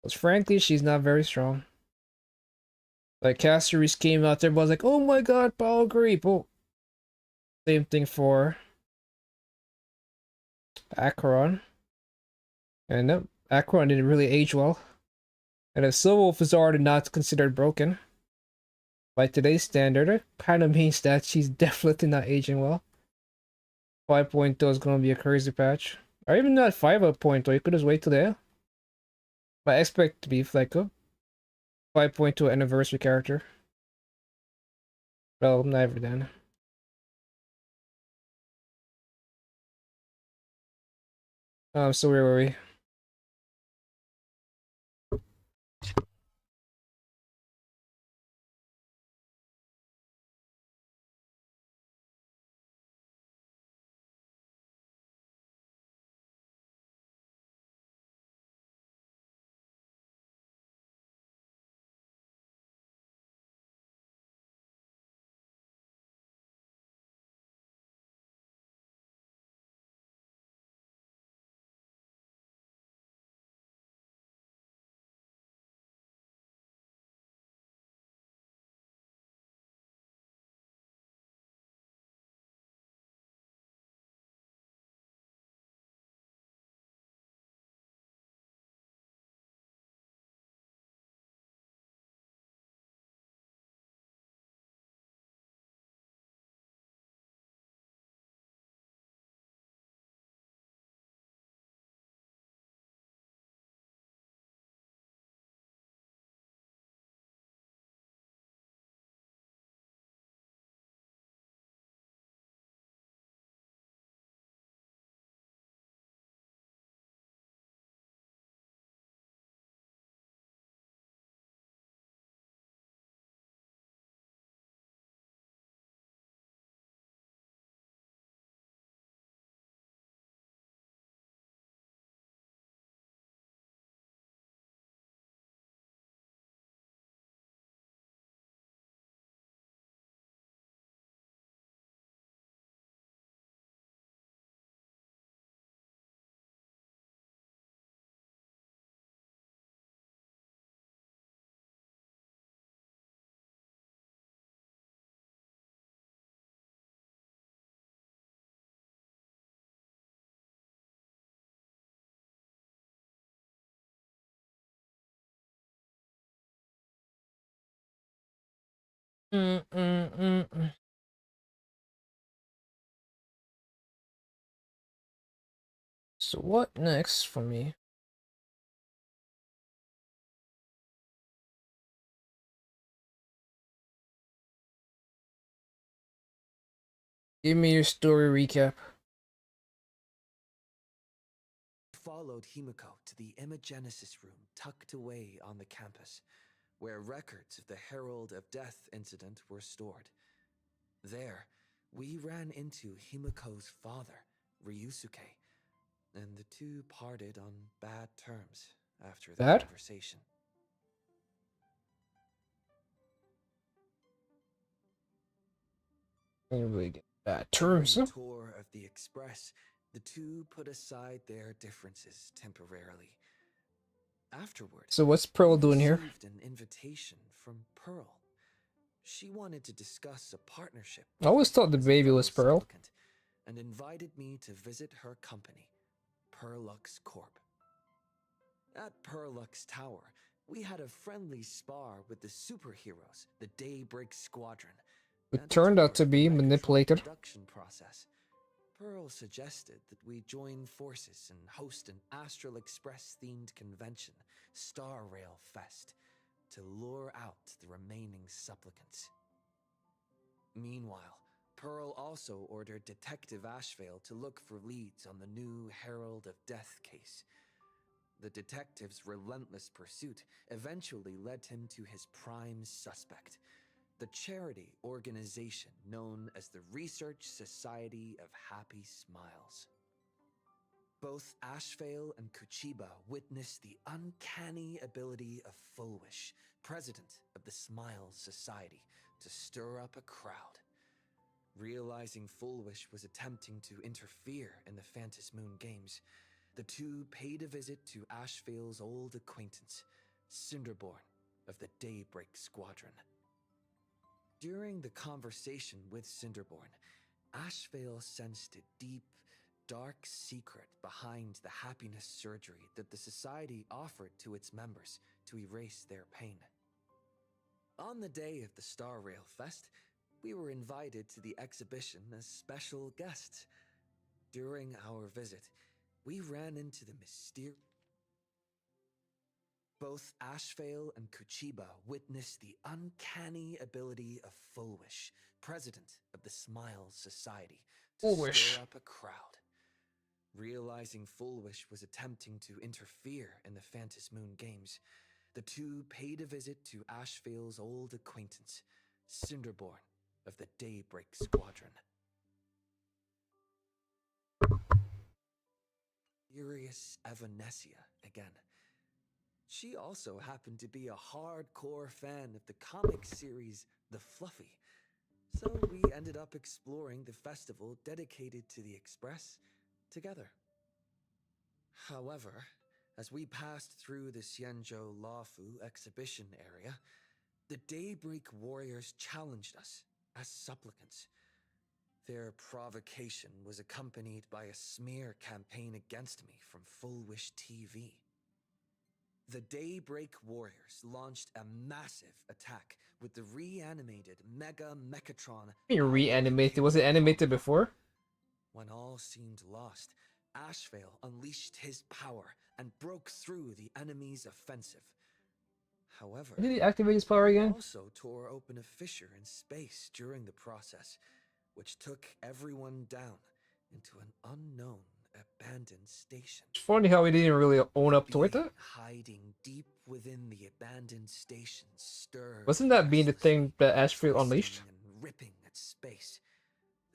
Because frankly, she's not very strong. Like Caceres came out there, was like, oh my god, power creep. Oh. Same thing for Acheron. And no, Acheron didn't really age well. And if Silver Wolf is already not considered broken by today's standard, it kind of means that she's definitely not aging well. 5.0 is going to be a crazy patch. Or even not 5.0, you could just wait till there. But I expect to be like a 5.2 anniversary character. Well, never then. So where were we? So what next for me? Give me your story recap. Followed Himiko to the imagenesis room tucked away on the campus, where records of the Herald of Death incident were stored. There, we ran into Himiko's father, Ryusuke, and the two parted on bad terms after the Bad? conversation. Anyway, get bad During terms. the Huh? tour of the Express, the two put aside their differences temporarily. Afterward, So what's Pearl we doing here? received an invitation from Pearl. She wanted to discuss a partnership I always thought the as a baby fellow was Pearl. supplicant and invited me to visit her company, Perlux Corp. At Perlux Tower, we had a friendly spar with the superheroes, the Daybreak Squadron, It and a turned tour out to of the be Megatron manipulated. production process. Pearl suggested that we join forces and host an Astral Express themed convention, Star Rail Fest, to lure out the remaining supplicants. Meanwhile, Pearl also ordered Detective Ashvale to look for leads on the new Herald of Death case. The detective's relentless pursuit eventually led him to his prime suspect, the charity organization known as the Research Society of Happy Smiles. Both Ashvale and Kuchiba witnessed the uncanny ability of Fulwish, president of the Smiles Society, to stir up a crowd. Realizing Fulwish was attempting to interfere in the Phantom Moon Games, the two paid a visit to Ashvale's old acquaintance, Cinderborn of the Daybreak Squadron. During the conversation with Cinderborn, Ashvale sensed a deep, dark secret behind the happiness surgery that the society offered to its members to erase their pain. On the day of the Star Rail Fest, we were invited to the exhibition as special guests. During our visit, we ran into the mysterious... Both Ashvale and Kuchiba witnessed the uncanny ability of Fulwish, president of the Smiles Society, to Fulwish. stir up a crowd. Realizing Fulwish was attempting to interfere in the Phantom Moon Games, the two paid a visit to Ashvale's old acquaintance, Cinderborn of the Daybreak Squadron. Furious Evanesia again. She also happened to be a hardcore fan of the comic series The Fluffy, so we ended up exploring the festival dedicated to the Express together. However, as we passed through the Xianzhou Lafu exhibition area, the Daybreak Warriors challenged us as supplicants. Their provocation was accompanied by a smear campaign against me from Fulwish TV. The Daybreak Warriors launched a massive attack with the reanimated Mega Mechatron. You reanimated. Was it animated before? When all seemed lost, Ashvale unleashed his power and broke through the enemy's offensive. However, Did he activate his power he again? also tore open a fissure in space during the process, which took everyone down into an unknown abandoned station. It's funny how he didn't really own up to it. Being hiding deep within the abandoned station stirred. Wasn't that being the thing that Ashfield twisting unleashed? and ripping at space.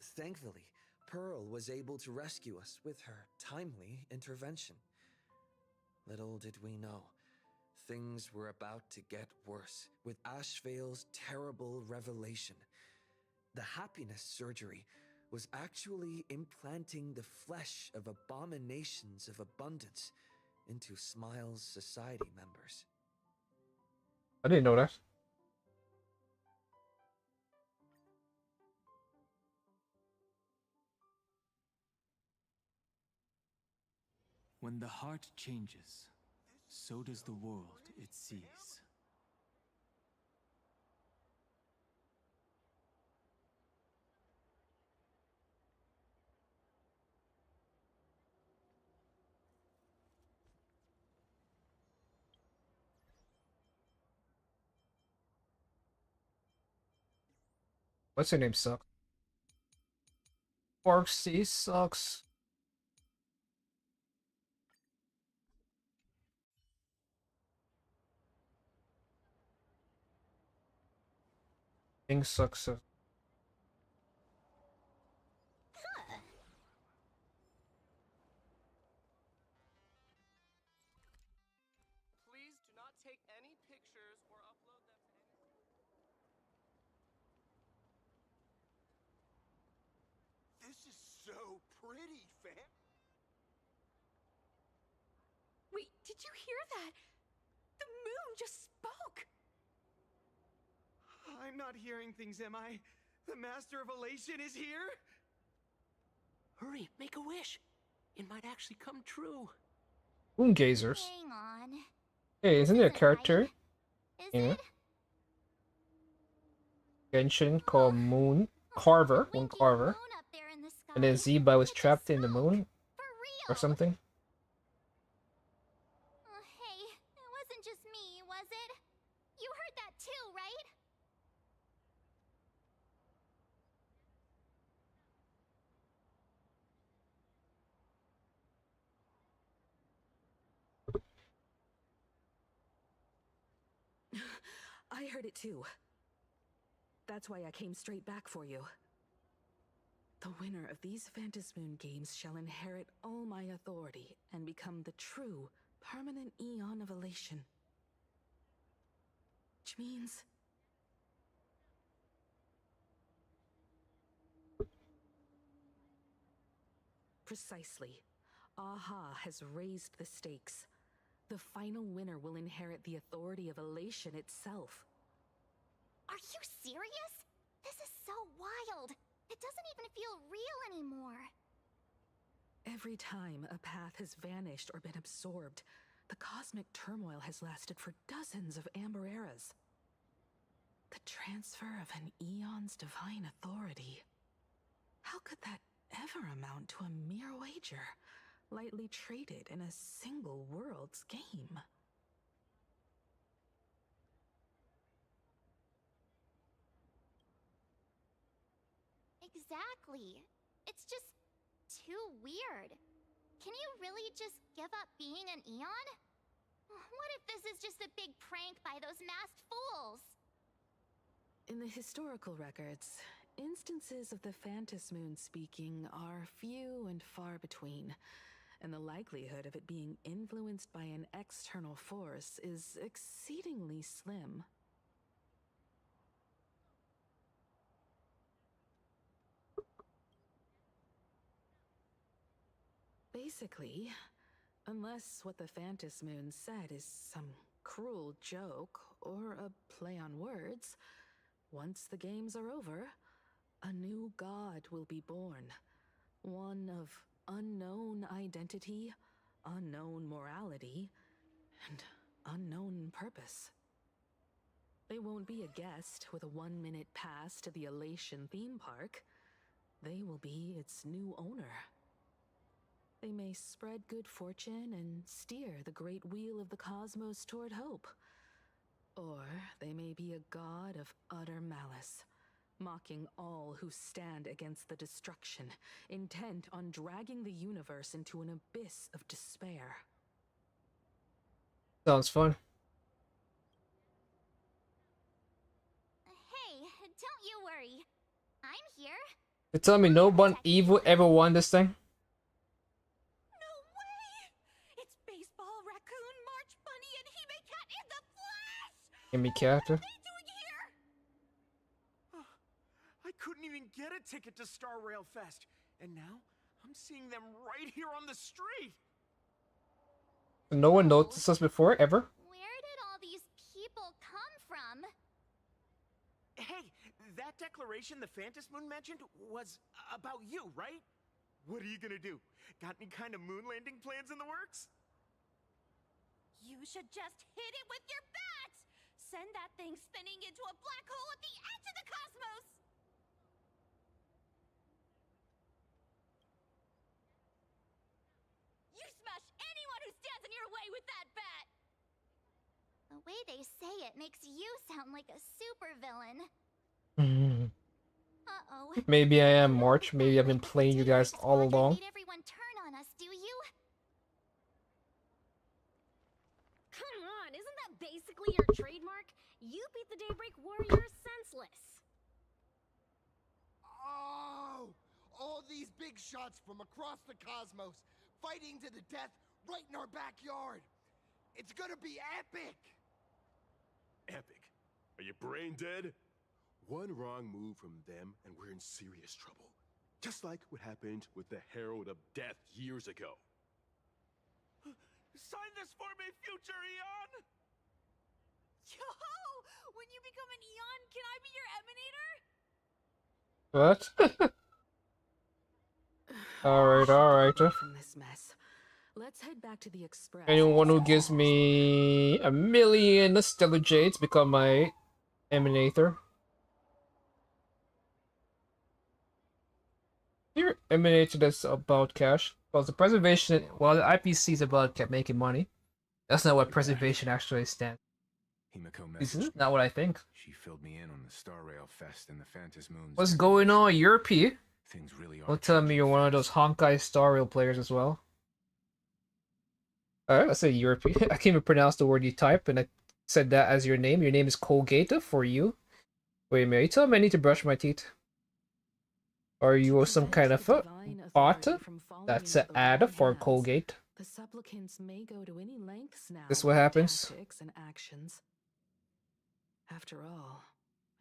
Thankfully, Pearl was able to rescue us with her timely intervention. Little did we know, things were about to get worse with Ashvale's terrible revelation. The happiness surgery was actually implanting the flesh of abominations of abundance into Smiles Society members. I didn't know that. When the heart changes, so does the world it sees. What's her name? Sucks. Parksy sucks. Thing sucks. Please do not take any pictures or upload them to any. This is so pretty, fam. Wait, did you hear that? The moon just spoke! I'm not hearing things, am I? The Master of Elation is here? Hurry, make a wish. It might actually come true. Moon gazers. Hang on. Hey, isn't there a Isn't character right. Is in it? Genshin called Moon Carver? Moon Winking Carver. moon up there in the sky. And then Zeba was It's a trapped in the smoke. moon For real. or something. Hey, it wasn't just me, was it? You heard that too, right? I heard it too. That's why I came straight back for you. The winner of these Phantom Moon games shall inherit all my authority and become the true, permanent Eon of Elation. Which means... Precisely. Aha has raised the stakes. The final winner will inherit the authority of Elation itself. Are you serious? This is so wild. It doesn't even feel real anymore. Every time a path has vanished or been absorbed, the cosmic turmoil has lasted for dozens of Amber eras. The transfer of an Eon's divine authority. How could that ever amount to a mere wager, lightly traded in a single world's game? Exactly. It's just too weird. Can you really just give up being an Eon? What if this is just a big prank by those masked fools? In the historical records, instances of the Phantom Moon speaking are few and far between, and the likelihood of it being influenced by an external force is exceedingly slim. Basically, unless what the Phantom Moon said is some cruel joke or a play on words, once the games are over, a new god will be born. One of unknown identity, unknown morality, and unknown purpose. They won't be a guest with a 1-minute pass to the Elation theme park. They will be its new owner. They may spread good fortune and steer the great wheel of the cosmos toward hope. Or they may be a god of utter malice, mocking all who stand against the destruction, intent on dragging the universe into an abyss of despair. Sounds fun. Hey, don't you worry. I'm here. You tell me no one evil ever won this thing? No way! It's Baseball, Raccoon, March Bunny, and Hime Cat in the flesh! Give me What character. are they doing here? I couldn't even get a ticket to Star Rail Fest, and now I'm seeing them right here on the street. No one Oh. noticed us before, ever? Where did all these people come from? Hey, that declaration the Phantom Moon mentioned was about you, right? What are you gonna do? Got any kind of moon landing plans in the works? You should just hit it with your bat! Send that thing spinning into a black hole at the edge of the cosmos! You smash anyone who stands in your way with that bat! The way they say it makes you sound like a supervillain. Mhm. Maybe I am March. Maybe I've been playing you guys all along. Made everyone turn on us, do you? Come on, isn't that basically your trademark? You beat the Daybreak Warriors senseless. Oh! All these big shots from across the cosmos, fighting to the death right in our backyard. It's gonna be epic! Epic? Are you brain dead? One wrong move from them and we're in serious trouble. Just like what happened with the Herald of Death years ago. Sign this for me, future Eon! Yo! When you become an Eon, can I be your Emanator? What? Alright. From this mess. Let's head back to the Express. Anyone who gives me 1,000,000 Stellar Jades become my Emanator. Your Emanator that's about cash. Well, the preservation, well, the IPC is about making money. That's not what preservation actually stands. Himiko This messaged is me. not what I think. She filled me in on the Star Rail Fest and the Phantom Moon's What's going on, Europe? Things really are. Don't tell me you're one of those Honkai Star Rail players as well. Alright, I said Europe. I can't even pronounce the word you type, and I said that as your name. Your name is Colgate for you. Wait a minute, you tell me I need to brush my teeth? Are you some kind of bot? That's an ad for Colgate. The supplicants may go to any lengths now. This what happens? Tactics and actions. After all,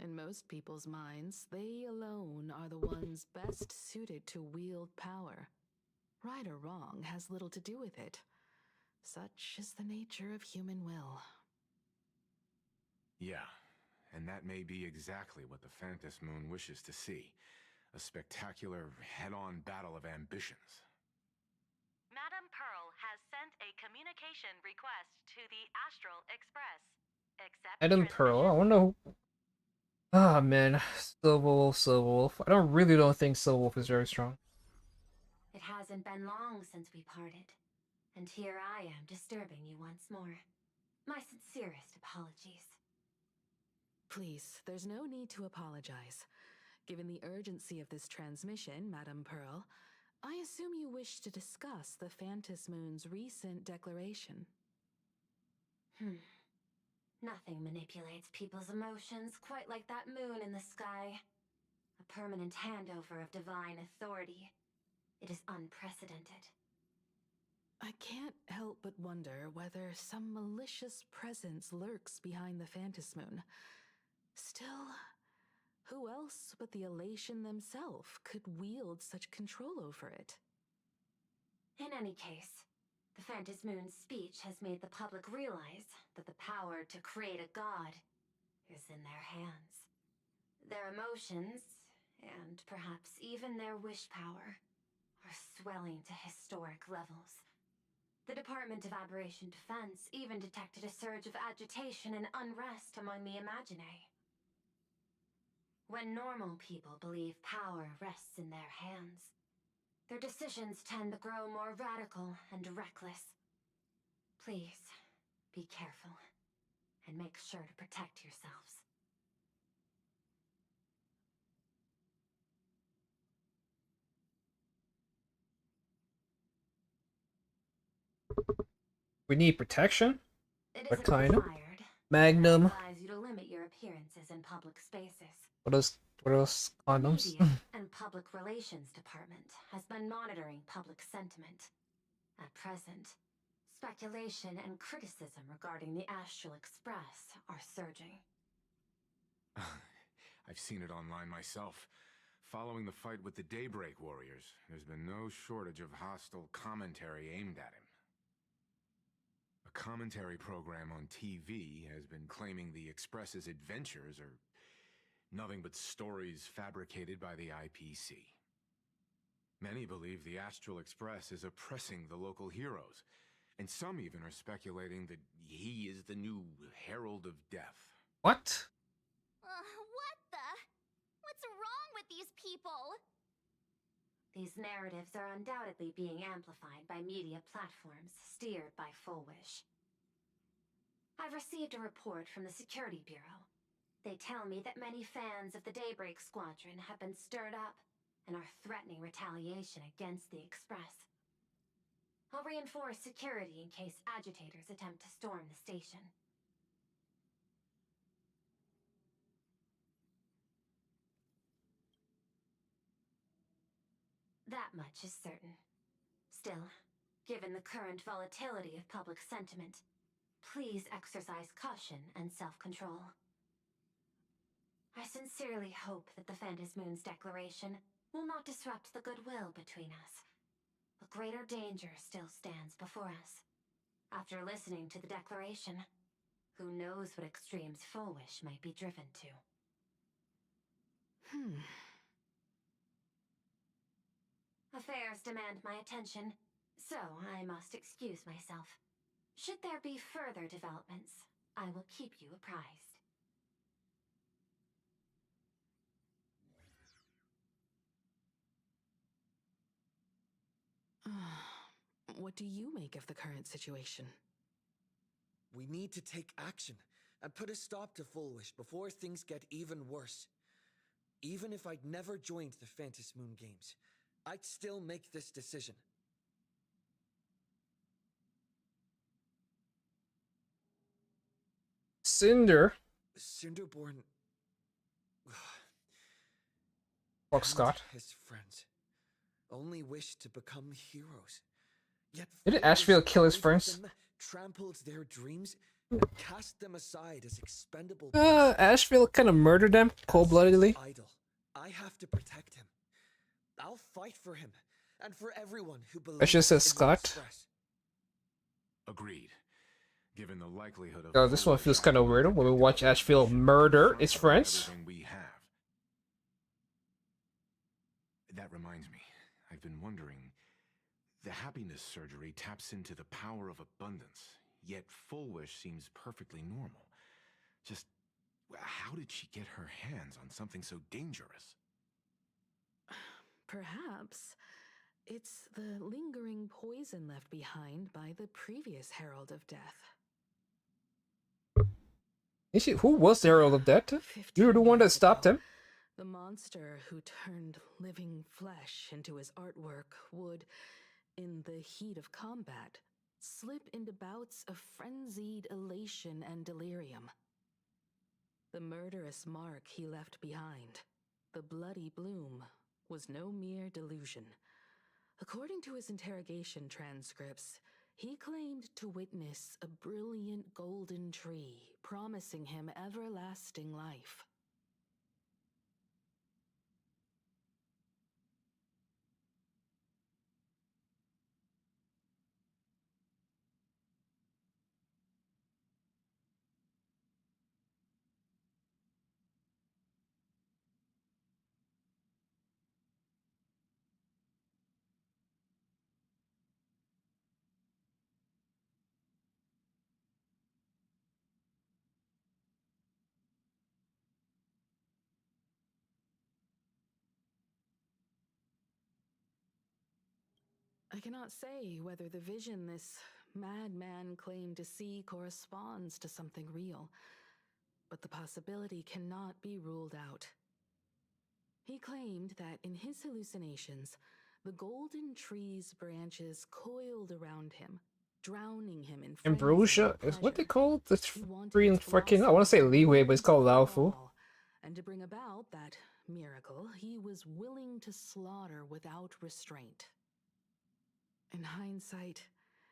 in most people's minds, they alone are the ones best suited to wield power. Right or wrong has little to do with it. Such is the nature of human will. Yeah, and that may be exactly what the Phantom Moon wishes to see. A spectacular head-on battle of ambitions. Madam Pearl has sent a communication request to the Astral Express. Adam Pearl, I wonder who... Ah, man. Silver Wolf. I really don't think Silver Wolf is very strong. It hasn't been long since we parted, and here I am disturbing you once more. My sincerest apologies. Please, there's no need to apologize. Given the urgency of this transmission, Madam Pearl, I assume you wish to discuss the Phantom Moon's recent declaration. Nothing manipulates people's emotions quite like that moon in the sky. A permanent handover of divine authority. It is unprecedented. I can't help but wonder whether some malicious presence lurks behind the Phantom Moon. Still, who else but the Elation themselves could wield such control over it? In any case, the Phantom Moon's speech has made the public realize that the power to create a god is in their hands. Their emotions, and perhaps even their wish power, are swelling to historic levels. The Department of Aberration Defense even detected a surge of agitation and unrest among the Imaginae. When normal people believe power rests in their hands, their decisions tend to grow more radical and reckless. Please, be careful, and make sure to protect yourselves. We need protection? It What isn't kind? required. Magnum. I advise you to limit your appearances in public spaces. What else condoms? The Media and Public Relations Department has been monitoring public sentiment. At present, speculation and criticism regarding the Astral Express are surging. I've seen it online myself. Following the fight with the Daybreak Warriors, there's been no shortage of hostile commentary aimed at him. A commentary program on TV has been claiming the Express's adventures are nothing but stories fabricated by the IPC. Many believe the Astral Express is oppressing the local heroes, and some even are speculating that he is the new Herald of Death. What? What the? What's wrong with these people? These narratives are undoubtedly being amplified by media platforms steered by Full Wish. I've received a report from the Security Bureau. They tell me that many fans of the Daybreak Squadron have been stirred up and are threatening retaliation against the Express. I'll reinforce security in case agitators attempt to storm the station. That much is certain. Still, given the current volatility of public sentiment, please exercise caution and self-control. I sincerely hope that the Phantom Moon's declaration will not disrupt the goodwill between us. But greater danger still stands before us. After listening to the declaration, who knows what extremes Fullwish might be driven to. Affairs demand my attention, so I must excuse myself. Should there be further developments, I will keep you apprised. What do you make of the current situation? We need to take action and put a stop to Fullwish before things get even worse. Even if I'd never joined the Phantom Moon Games, I'd still make this decision. Cinder. Cinderborn... Fuck Scott. His friends only wish to become heroes. Yet Didn't Asheville kill his friends? Trampled their dreams, cast them aside as expendable. Asheville kind of murdered them cold-bloodedly. Idol. I have to protect him. I'll fight for him and for everyone who believes. I should say Scott. Agreed. Given the likelihood of This one feels kind of weird when we watch Asheville murder his friends. We have. That reminds me, I've been wondering. The happiness surgery taps into the power of abundance, yet Fullwish seems perfectly normal. Just how did she get her hands on something so dangerous? Perhaps it's the lingering poison left behind by the previous Herald of Death. Who was the Herald of Death? You were the one that stopped him. The monster who turned living flesh into his artwork would, in the heat of combat, slip into bouts of frenzied elation and delirium. The murderous mark he left behind, the bloody bloom, was no mere delusion. According to his interrogation transcripts, he claimed to witness a brilliant golden tree promising him everlasting life. I cannot say whether the vision this madman claimed to see corresponds to something real, but the possibility cannot be ruled out. He claimed that in his hallucinations, the golden tree's branches coiled around him, drowning him in Ambrosia is what they call the free freaking. I want to say leeway, but it's called Laofu. And to bring about that miracle, he was willing to slaughter without restraint. In hindsight,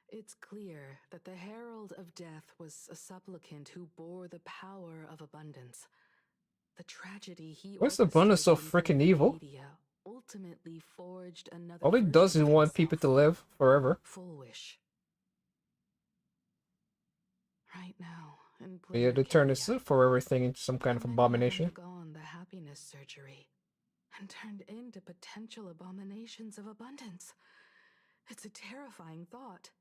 it's clear that the Herald of Death was a supplicant who bore the power of abundance. The tragedy he What's the abundance so freaking evil? Ultimately forged another. All he does is want people to live forever. Fullwish. Right now, He had to turn his forever thing into some kind of abomination. Gone the happiness surgery and turned into potential abominations of abundance. It's a terrifying thought.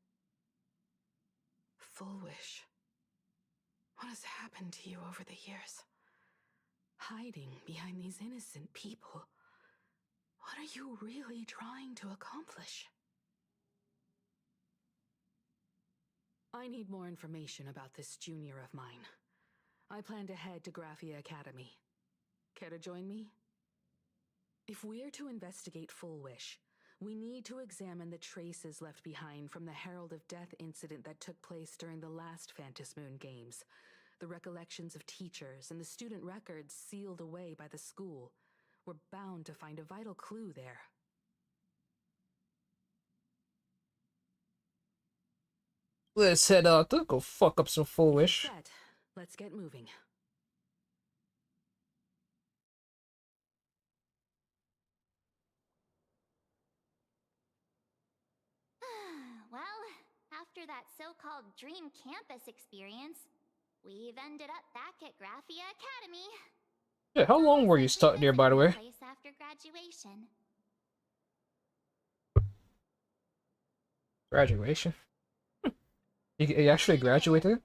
Fullwish. What has happened to you over the years? Hiding behind these innocent people. What are you really trying to accomplish? I need more information about this junior of mine. I plan to head to Graphia Academy. Care to join me? If we're to investigate Full Wish, we need to examine the traces left behind from the Herald of Death incident that took place during the last Phantom Moon Games. The recollections of teachers and the student records sealed away by the school. We're bound to find a vital clue there. Let's head out to go fuck up some Full Wish. Set. Let's get moving. Well, after that so-called dream campus experience, we've ended up back at Graphia Academy. Yeah, how long were you stuck there, by the way? Place after graduation. Graduation? You actually graduated?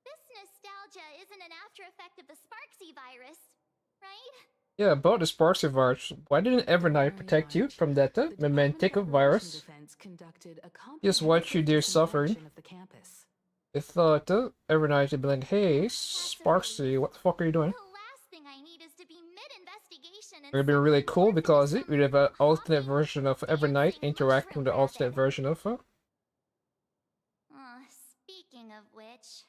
This nostalgia isn't an after effect of the Sparksy virus, right? Yeah, about the Sparksy virus. Why didn't Evernight protect you from that mementic virus? Just watch you there suffering. I thought Evernight would be like, hey, Sparksy, what the fuck are you doing? The last thing I need is to be mid-investigation and It would be really cool because it would have an alternate version of Evernight interacting with the alternate version of her. Speaking of which,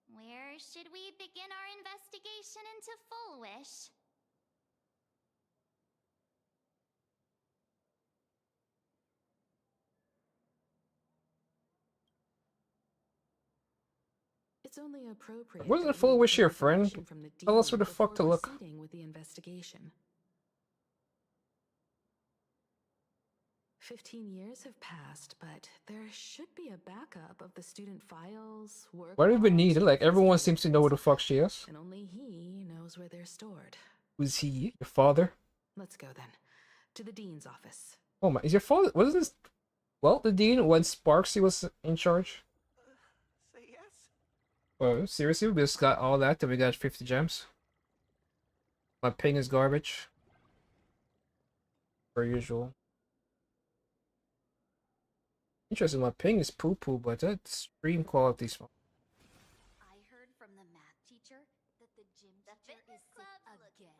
where should we begin our investigation into Full Wish? It's only appropriate. Wasn't Full Wish your friend? Tell us where the fuck to look. With the investigation. 15 years have passed, but there should be a backup of the student files, work. Why do we need it? Like, everyone seems to know who the fuck she is. And only he knows where they're stored. Who's he? Your father? Let's go then. To the dean's office. Oh my, is your father? Wasn't this? Well, the dean when Sparksy was in charge? Say yes. Well, seriously, we just got all that, then we got 50 gems. My ping is garbage. Per usual. Interesting, my ping is poo-poo, but that stream quality's fine. I heard from the math teacher that the gym teacher is sick again.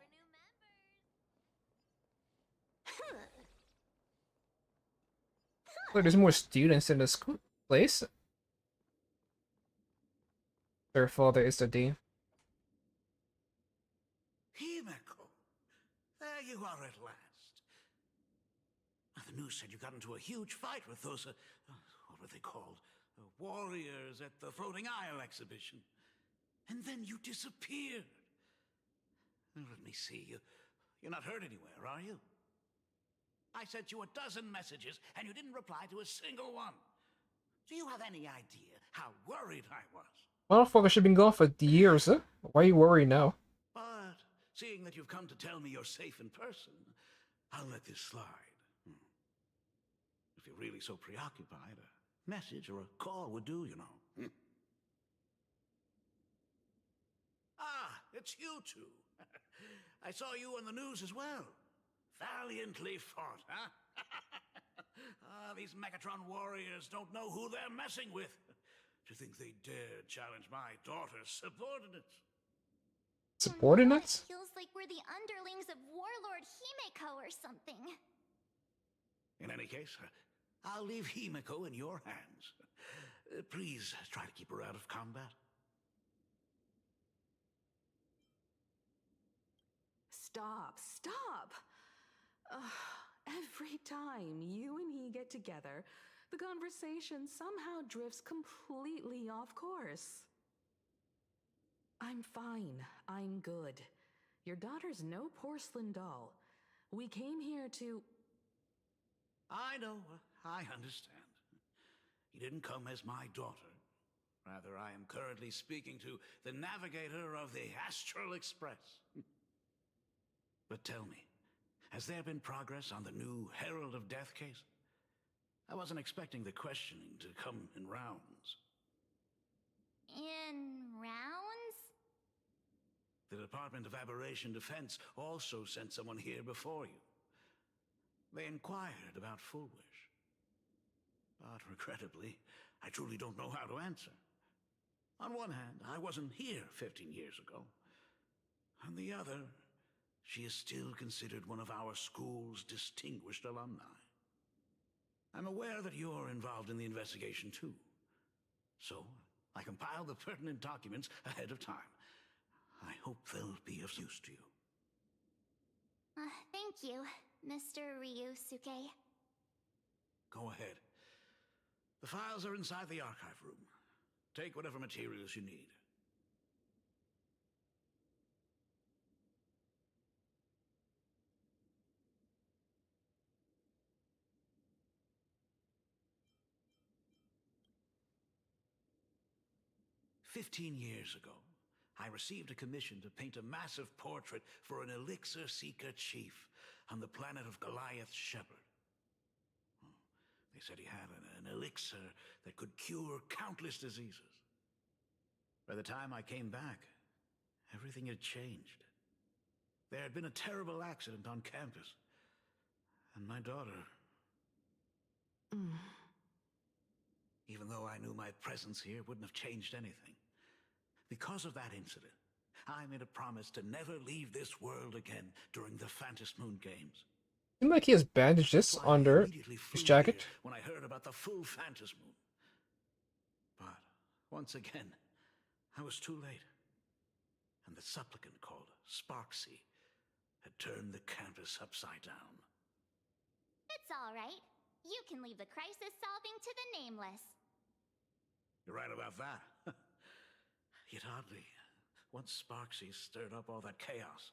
Look, there's more students in the school place. Their father is the dean. Himeko, there you are at last. The news said you got into a huge fight with those, what were they called? Warriors at the Floating Isle exhibition. And then you disappeared. Let me see, you're not hurt anywhere, are you? I sent you 12 messages, and you didn't reply to a single one. Do you have any idea how worried I was? Motherfucker should have been gone for years, huh? Why are you worried now? But seeing that you've come to tell me you're safe in person, I'll let this slide. If you're really so preoccupied, a message or a call would do, you know. Ah, it's you two. I saw you on the news as well. Valiantly fought, huh? These Megatron warriors don't know who they're messing with. To think they dare challenge my daughter's subordinates. Subordinates? Feels like we're the underlings of Warlord Himeko or something. In any case, I'll leave Himeko in your hands. Please try to keep her out of combat. Stop. Every time you and he get together, the conversation somehow drifts completely off course. I'm fine. I'm good. Your daughter's no porcelain doll. We came here to... I know. I understand. You didn't come as my daughter. Rather, I am currently speaking to the navigator of the Astral Express. But tell me, has there been progress on the new Herald of Death case? I wasn't expecting the questioning to come in rounds. In rounds? The Department of Aberration Defense also sent someone here before you. They inquired about Full Wish. But regrettably, I truly don't know how to answer. On one hand, I wasn't here 15 years ago. On the other, she is still considered one of our school's distinguished alumni. I'm aware that you're involved in the investigation too. So, I compiled the pertinent documents ahead of time. I hope they'll be of use to you. Thank you, Mr. Ryusuke. Go ahead. The files are inside the archive room. Take whatever materials you need. "15 years ago, I received a commission to paint a massive portrait for an elixir seeker chief on the planet of Goliath Shepherd. They said he had an elixir that could cure countless diseases. By the time I came back, everything had changed. There had been a terrible accident on campus, and my daughter... Even though I knew my presence here wouldn't have changed anything. Because of that incident, I made a promise to never leave this world again during the Phantom Moon Games. Seems like he has bandages under his jacket. When I heard about the full Phantom Moon. But once again, I was too late. And the supplicant called Sparksy had turned the campus upside down. It's all right. You can leave the crisis solving to the nameless. You're right about that. Yet oddly, once Sparksy stirred up all that chaos,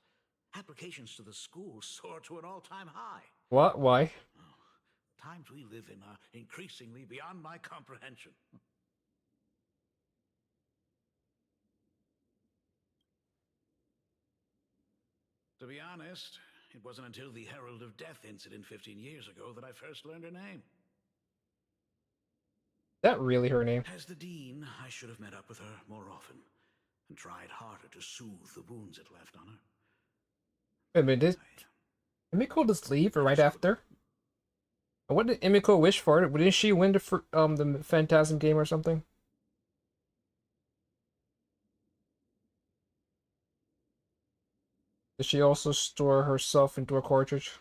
applications to the school soared to an all-time high. What? Why? The times we live in are increasingly beyond my comprehension. To be honest, it wasn't until the Herald of Death incident 15 years ago that I first learned her name. Is that really her name? As the dean, I should have met up with her more often and tried harder to soothe the wounds it left on her. Wait a minute, did Emiko just leave right after? What did Emiko wish for? Didn't she win the Phantasm game or something? Did she also store herself into a cartridge?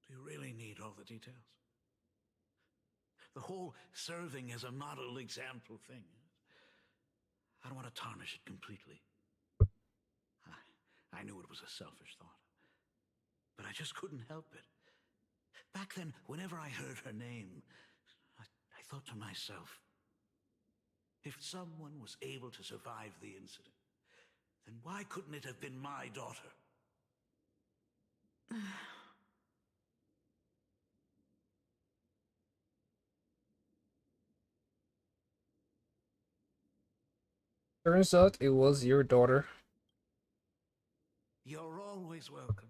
Do you really need all the details? The whole serving as a model example thing. I don't want to tarnish it completely. I knew it was a selfish thought. But I just couldn't help it. Back then, whenever I heard her name, I thought to myself, if someone was able to survive the incident, then why couldn't it have been my daughter? Turns out it was your daughter. You're always welcome.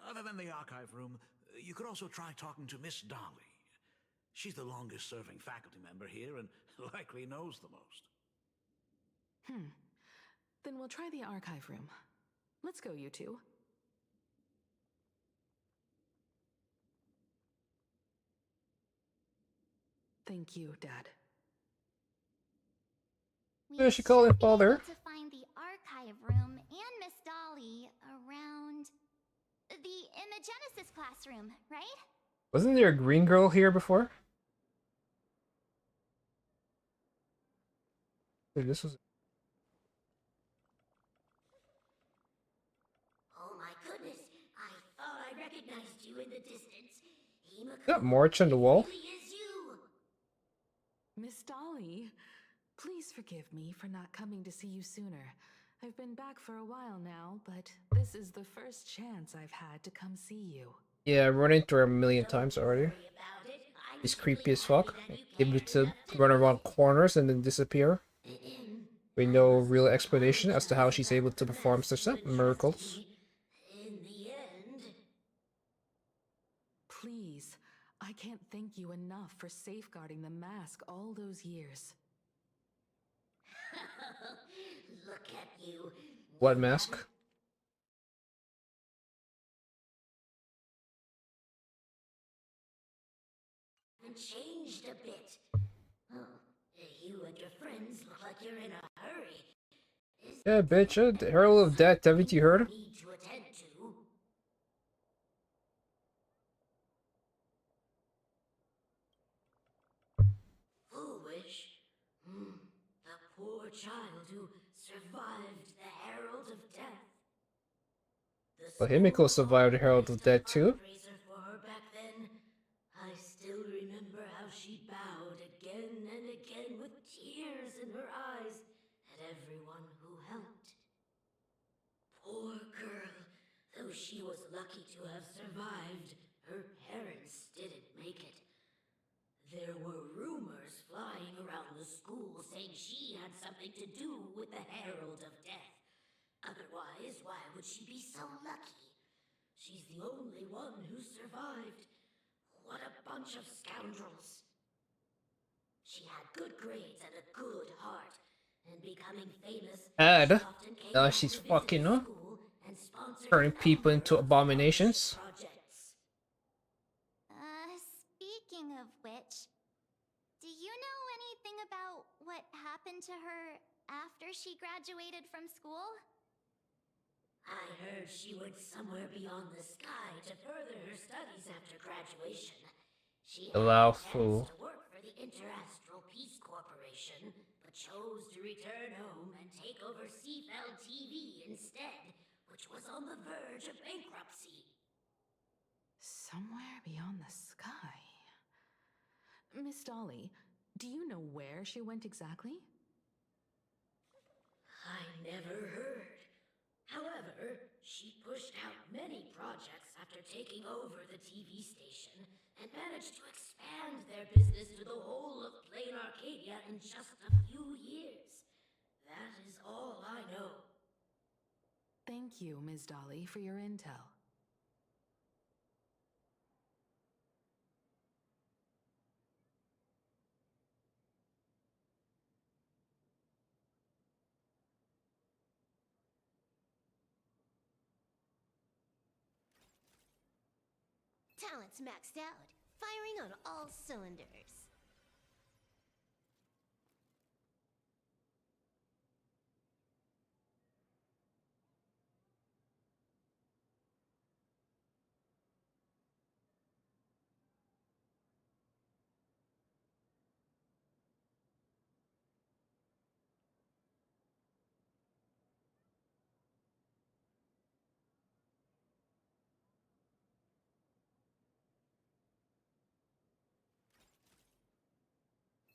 Other than the archive room, you could also try talking to Miss Dolly. She's the longest serving faculty member here and likely knows the most. Then we'll try the archive room. Let's go, you two. Thank you, Dad. Yeah, she called him father. To find the archive room and Miss Dolly around the Imagenesis classroom, right? Wasn't there a green girl here before? Dude, this was... Oh my goodness, I thought I recognized you in the distance. Is that March on the wall? Really is you. Miss Dolly, please forgive me for not coming to see you sooner. I've been back for a while now, but this is the first chance I've had to come see you. Yeah, I've run into her a million times already. He's creepy as fuck. Able to run around corners and then disappear. With no real explanation as to how she's able to perform such miracles. In the end. Please, I can't thank you enough for safeguarding the mask all those years. Look at you. What mask? changed a bit. Oh, you and your friends look like you're in a hurry. Yeah, bitch, the Herald of Death, haven't you heard? Need to attend to. Foolish. The poor child who survived the Herald of Death. Well, Himiko survived the Herald of Death too. For her back then, I still remember how she bowed again and again with tears in her eyes at everyone who helped. Poor girl, though she was lucky to have survived, her parents didn't make it. There were rumors flying around the school saying she had something to do with the Herald of Death. Otherwise, why would she be so lucky? She's the only one who survived. What a bunch of scoundrels. She had good grades and a good heart, and becoming famous, And she often came now back she's to visit fucking the school and sponsored turning a people number into of abominations. projects. Speaking of which, do you know anything about what happened to her after she graduated from school? I heard she went somewhere beyond the sky to further her studies after graduation. She had Allow a chance fool. to work for the Interastral Peace Corporation, but chose to return home and take over Seafeld TV instead, which was on the verge of bankruptcy. Somewhere beyond the sky. Miss Dolly, do you know where she went exactly? I never heard. However, she pushed out many projects after taking over the TV station and managed to expand their business to the whole of Plain Arcadia in just a few years. That is all I know. Thank you, Ms. Dolly, for your intel. Talents maxed out, firing on all cylinders.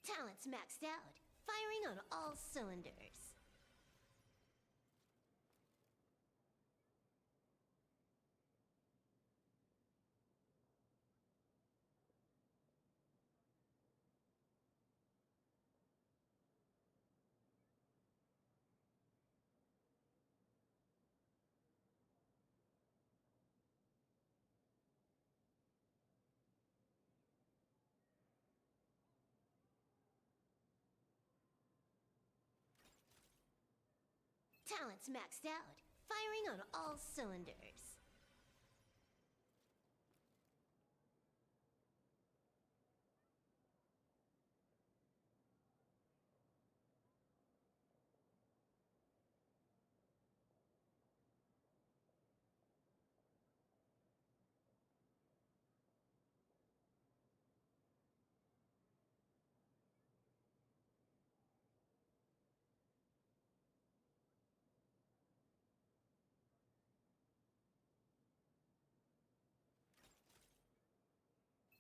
Talents maxed out, firing on all cylinders. Talents maxed out, firing on all cylinders.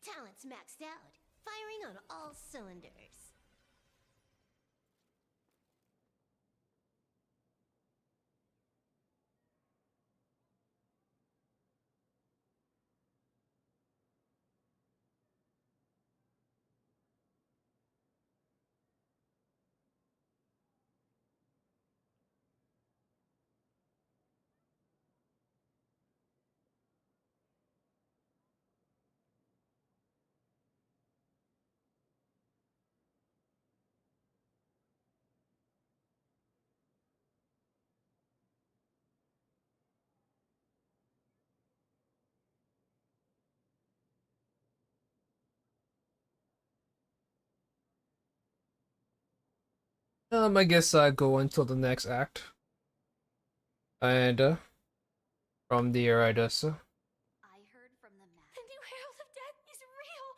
Talents maxed out, firing on all cylinders. I guess I go until the next act. And, from there, I guess. I heard from the map. The new Herald of Death is real!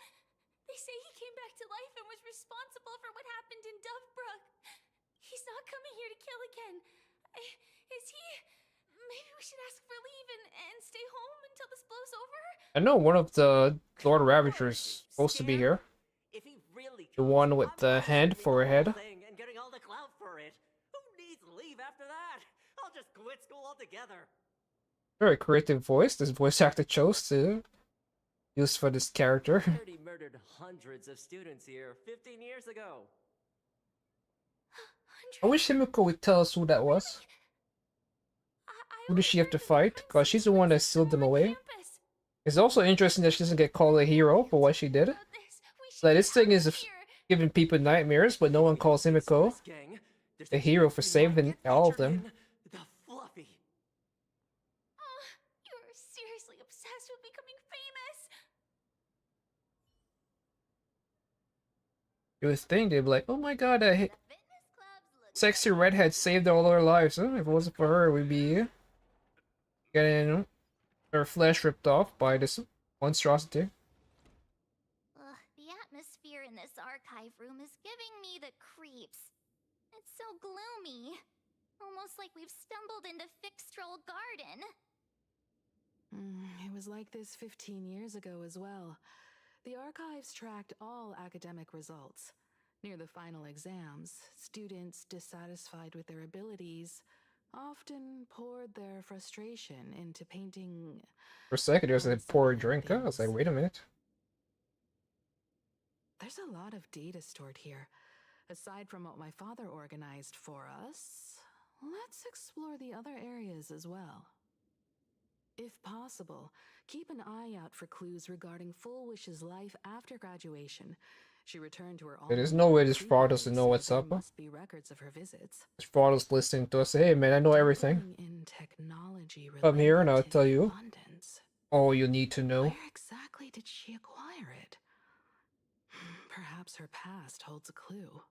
They say he came back to life and was responsible for what happened in Dovebrook. He's not coming here to kill again. Is he? Maybe we should ask for leave and stay home until this blows over? I know one of the Lord Ravagers supposed to be here. If he really The comes, one with I'm the hand questioning for a the whole head. thing and getting all the clout for it. Who needs leave after that? I'll just quit school altogether. Very creative voice. This voice actor chose to use for this character. Heard he murdered hundreds of students here 15 years ago. I wish Himiko would tell us who that was. Who does she have to fight? Because she's the one that sealed them away. It's also interesting that she doesn't get called a hero for what she did. Like, this thing is giving people nightmares, but no one calls Himiko a hero for saving all of them. The Fluffy. You're seriously obsessed with becoming famous. You would think they'd be like, oh my god, sexy redhead saved all our lives. Huh? If it wasn't for her, we'd be getting our flesh ripped off by this monstrosity. The atmosphere in this archive room is giving me the creeps. It's so gloomy. Almost like we've stumbled into Fixtroll Garden. It was like this 15 years ago as well. The archives tracked all academic results. Near the final exams, students dissatisfied with their abilities often poured their frustration into painting. For a second, there was a pour a drink. I was like, wait a minute. There's a lot of data stored here. Aside from what my father organized for us, let's explore the other areas as well. If possible, keep an eye out for clues regarding Full Wish's life after graduation. She returned to her There's no way this fraud doesn't know what's up. Must be records of her visits. This fraud is listening to us. Hey man, I know everything. In technology Come here and I'll tell you abundance. all you need to know. Where exactly did she acquire it? Perhaps her past holds a clue.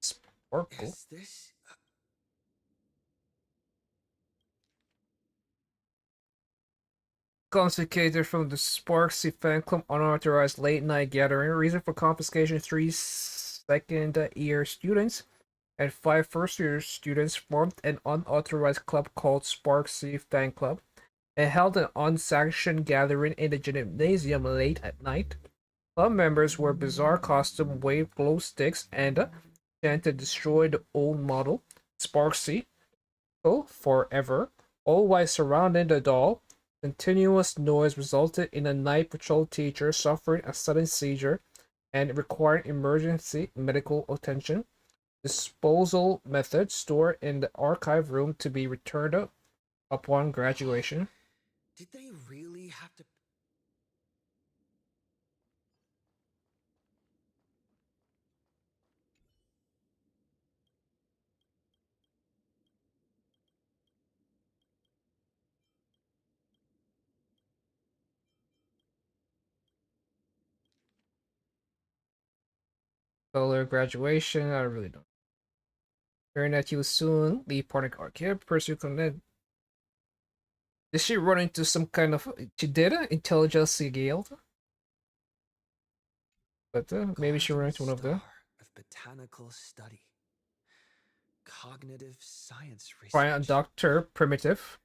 Sparkle. Is this? Confiscated from the Sparksy fan club unauthorized late night gathering. Reason for confiscation: 3 second-year students and 5 first-year students formed an unauthorized club called Sparksy Fan Club and held an unsanctioned gathering in the gymnasium late at night. Club members wore bizarre costumes, waved glow sticks, and chanted "Destroy the old model, Sparksy, forever," all while surrounding the doll. Continuous noise resulted in a night patrol teacher suffering a sudden seizure and requiring emergency medical attention. Disposal method stored in the archive room to be returned upon graduation. Did they really have to? Solar graduation, I really don't. Hearing that you will soon leave Pornic Arcade, pursue connect. Did she run into some kind of... She did intelligence guild? But maybe she ran into one of them. Of botanical study. Cognitive science research. Find Dr. Primitive.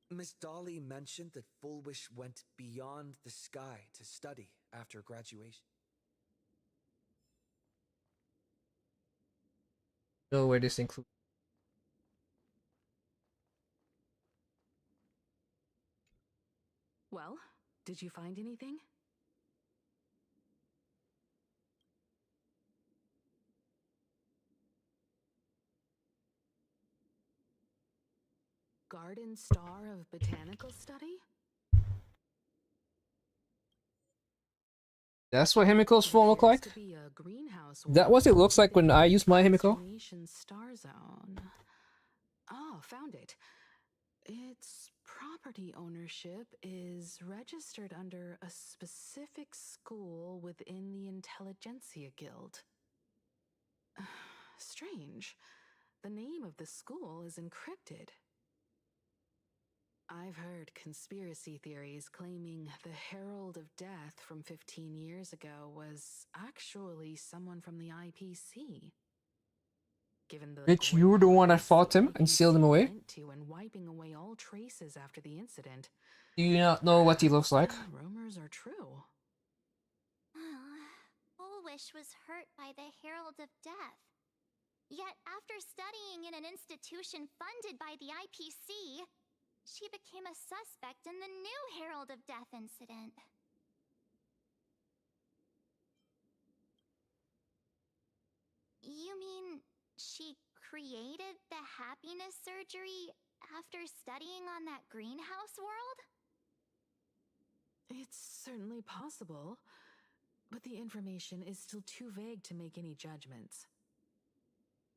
Miss Dolly mentioned that Full Wish went beyond the sky to study after graduation. No way this includes. Well, did you find anything? Garden Star of Botanical Study? That's what Himiko's phone look Appears like? to be a greenhouse That what it looks like when I use my Himiko? Constellation star zone. Oh, found it. Its property ownership is registered under a specific school within the Intelligentsia Guild. Strange. The name of the school is encrypted. I've heard conspiracy theories claiming the Herald of Death from 15 years ago was actually someone from the IPC. Given the Bitch, you were the one that fought him and sealed him away? went to and wiping away all traces after the incident. Do you not know what he looks like? Rumors are true. Fullwish was hurt by the Herald of Death. Yet, after studying in an institution funded by the IPC, she became a suspect in the new Herald of Death incident. You mean she created the happiness surgery after studying on that greenhouse world? It's certainly possible, but the information is still too vague to make any judgments.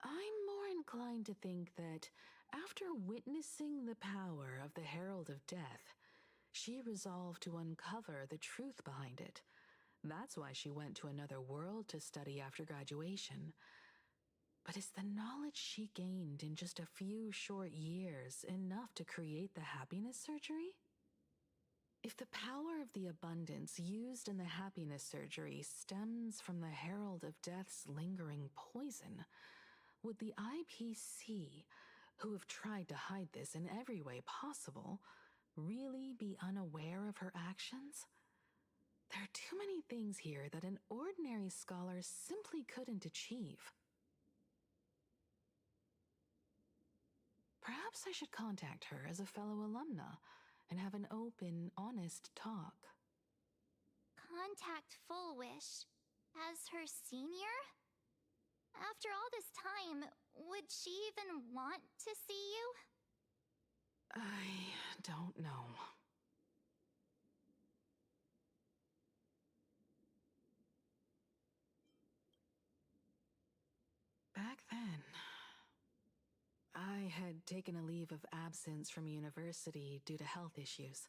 I'm more inclined to think that after witnessing the power of the Herald of Death, she resolved to uncover the truth behind it. That's why she went to another world to study after graduation. But is the knowledge she gained in just a few short years enough to create the happiness surgery? If the power of the abundance used in the happiness surgery stems from the Herald of Death's lingering poison, would the IPC, who have tried to hide this in every way possible, really be unaware of her actions? There are too many things here that an ordinary scholar simply couldn't achieve. Perhaps I should contact her as a fellow alumna and have an open, honest talk. Contact Fullwish as her senior? After all this time, would she even want to see you? I don't know. Back then, I had taken a leave of absence from university due to health issues,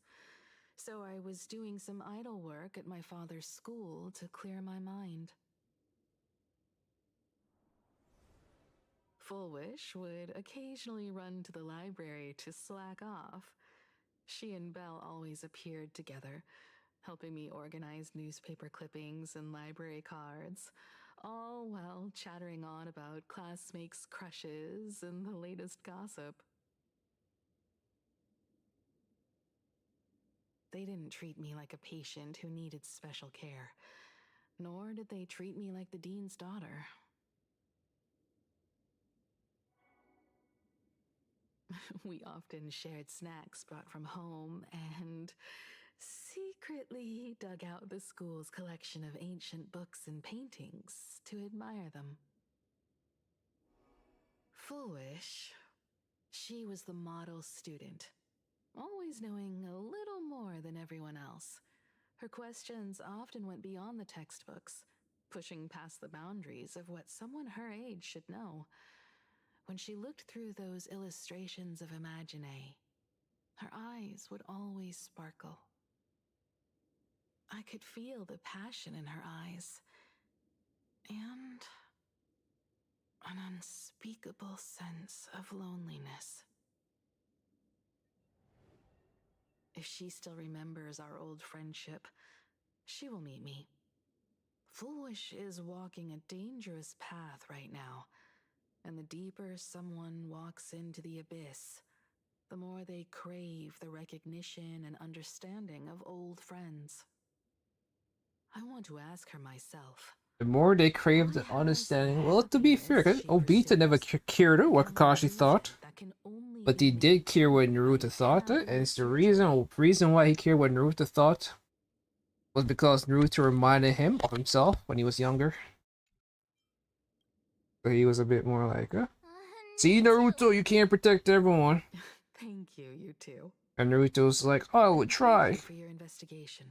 so I was doing some idle work at my father's school to clear my mind. Fullwish would occasionally run to the library to slack off. She and Belle always appeared together, helping me organize newspaper clippings and library cards, all while chattering on about classmates' crushes and the latest gossip. They didn't treat me like a patient who needed special care, nor did they treat me like the dean's daughter. We often shared snacks brought from home and secretly dug out the school's collection of ancient books and paintings to admire them. Fullwish, she was the model student, always knowing a little more than everyone else. Her questions often went beyond the textbooks, pushing past the boundaries of what someone her age should know. When she looked through those illustrations of Imagine, her eyes would always sparkle. I could feel the passion in her eyes, and an unspeakable sense of loneliness. If she still remembers our old friendship, she will meet me. Fullwish is walking a dangerous path right now, and the deeper someone walks into the abyss, the more they crave the recognition and understanding of old friends. I want to ask her myself. The more they crave the understanding. Well, to be fair, Obita never cured what Kakashi thought. But he did cure what Naruto thought, and it's the reason why he cured what Naruto thought was because Naruto reminded him of himself when he was younger. So he was a bit more like, see, Naruto, you can't protect everyone. Thank you, you too. And Naruto's like, I will try. For your investigation.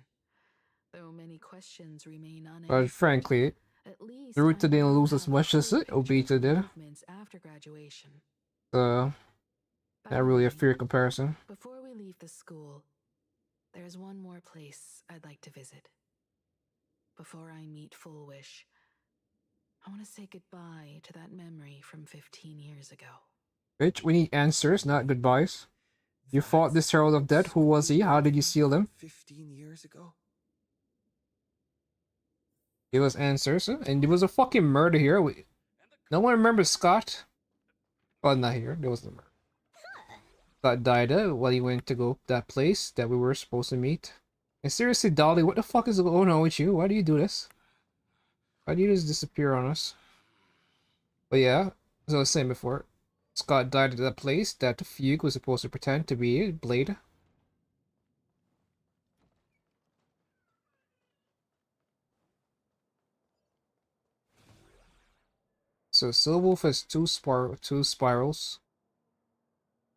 Though many questions remain But unanswered. frankly, At least Naruto I didn't now lose as have a much as clear picture of Obito my did. movements after graduation. So, By not the really a way, fair comparison. before we leave the school, there's one more place I'd like to visit. Before I meet Full Wish, I want to say goodbye to that memory from 15 years ago. Bitch, we need answers, not goodbyes. You fought this Herald of Death. Who was he? How did you seal him? 15 years ago? Give us answers. And there was a fucking murder here. No one remembers Scott? Well, not here. There was no murder. Scott died while he went to go that place that we were supposed to meet. And seriously, Dolly, what the fuck is going on with you? Why do you do this? Why do you just disappear on us? But yeah, as I was saying before, Scott died at that place that the Fugue was supposed to pretend to be Blade. So Silverwolf has two spirals.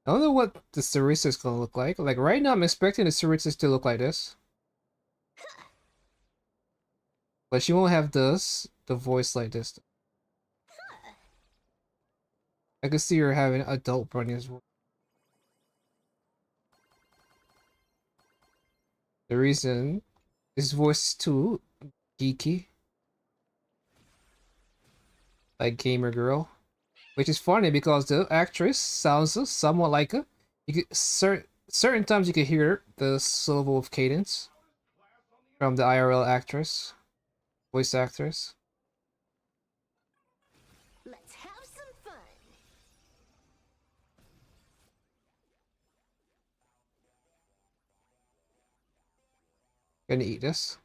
I don't know what the Sarisa is gonna look like. Like right now, I'm expecting the Sarisa to look like this, but she won't have the voice like this. I could see her having adult Bunny's voice. The reason his voice is too geeky, like Gamer Girl, which is funny because the actress sounds somewhat like her. You could certain times you could hear the Silverwolf cadence from the IRL actress, voice actress. Let's have some fun. Gonna eat this.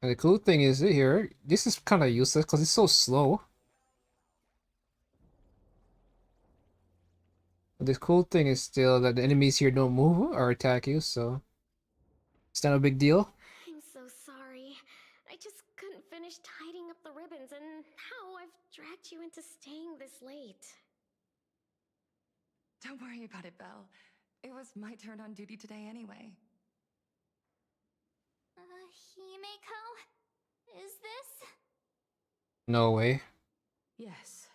And the cool thing is here, this is kind of useless because it's so slow. But the cool thing is still that the enemies here don't move or attack you, so it's not a big deal. I'm so sorry. I just couldn't finish tidying up the ribbons, and now I've dragged you into staying this late. Don't worry about it, Belle. It was my turn on duty today anyway. Himeko? Is this? No way. Yes.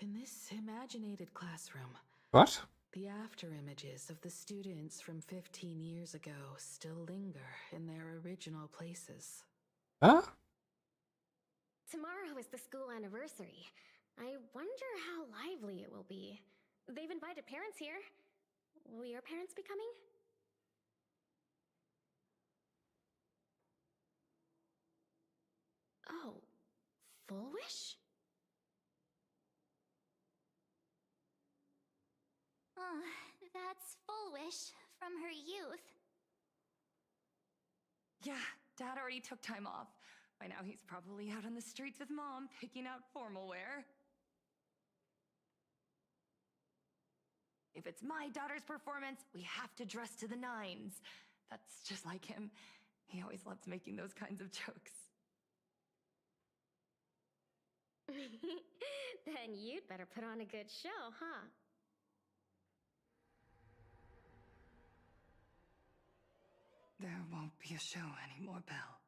In this imaginated classroom, What? the after images of the students from 15 years ago still linger in their original places. Huh? Tomorrow is the school anniversary. I wonder how lively it will be. They've invited parents here. Will your parents be coming? Oh, Full Wish? Oh, that's Full Wish from her youth. Yeah, Dad already took time off. By now he's probably out on the streets with Mom, picking out formal wear. If it's my daughter's performance, we have to dress to the nines. That's just like him. He always loves making those kinds of jokes. Then you'd better put on a good show, huh? There won't be a show anymore, Belle.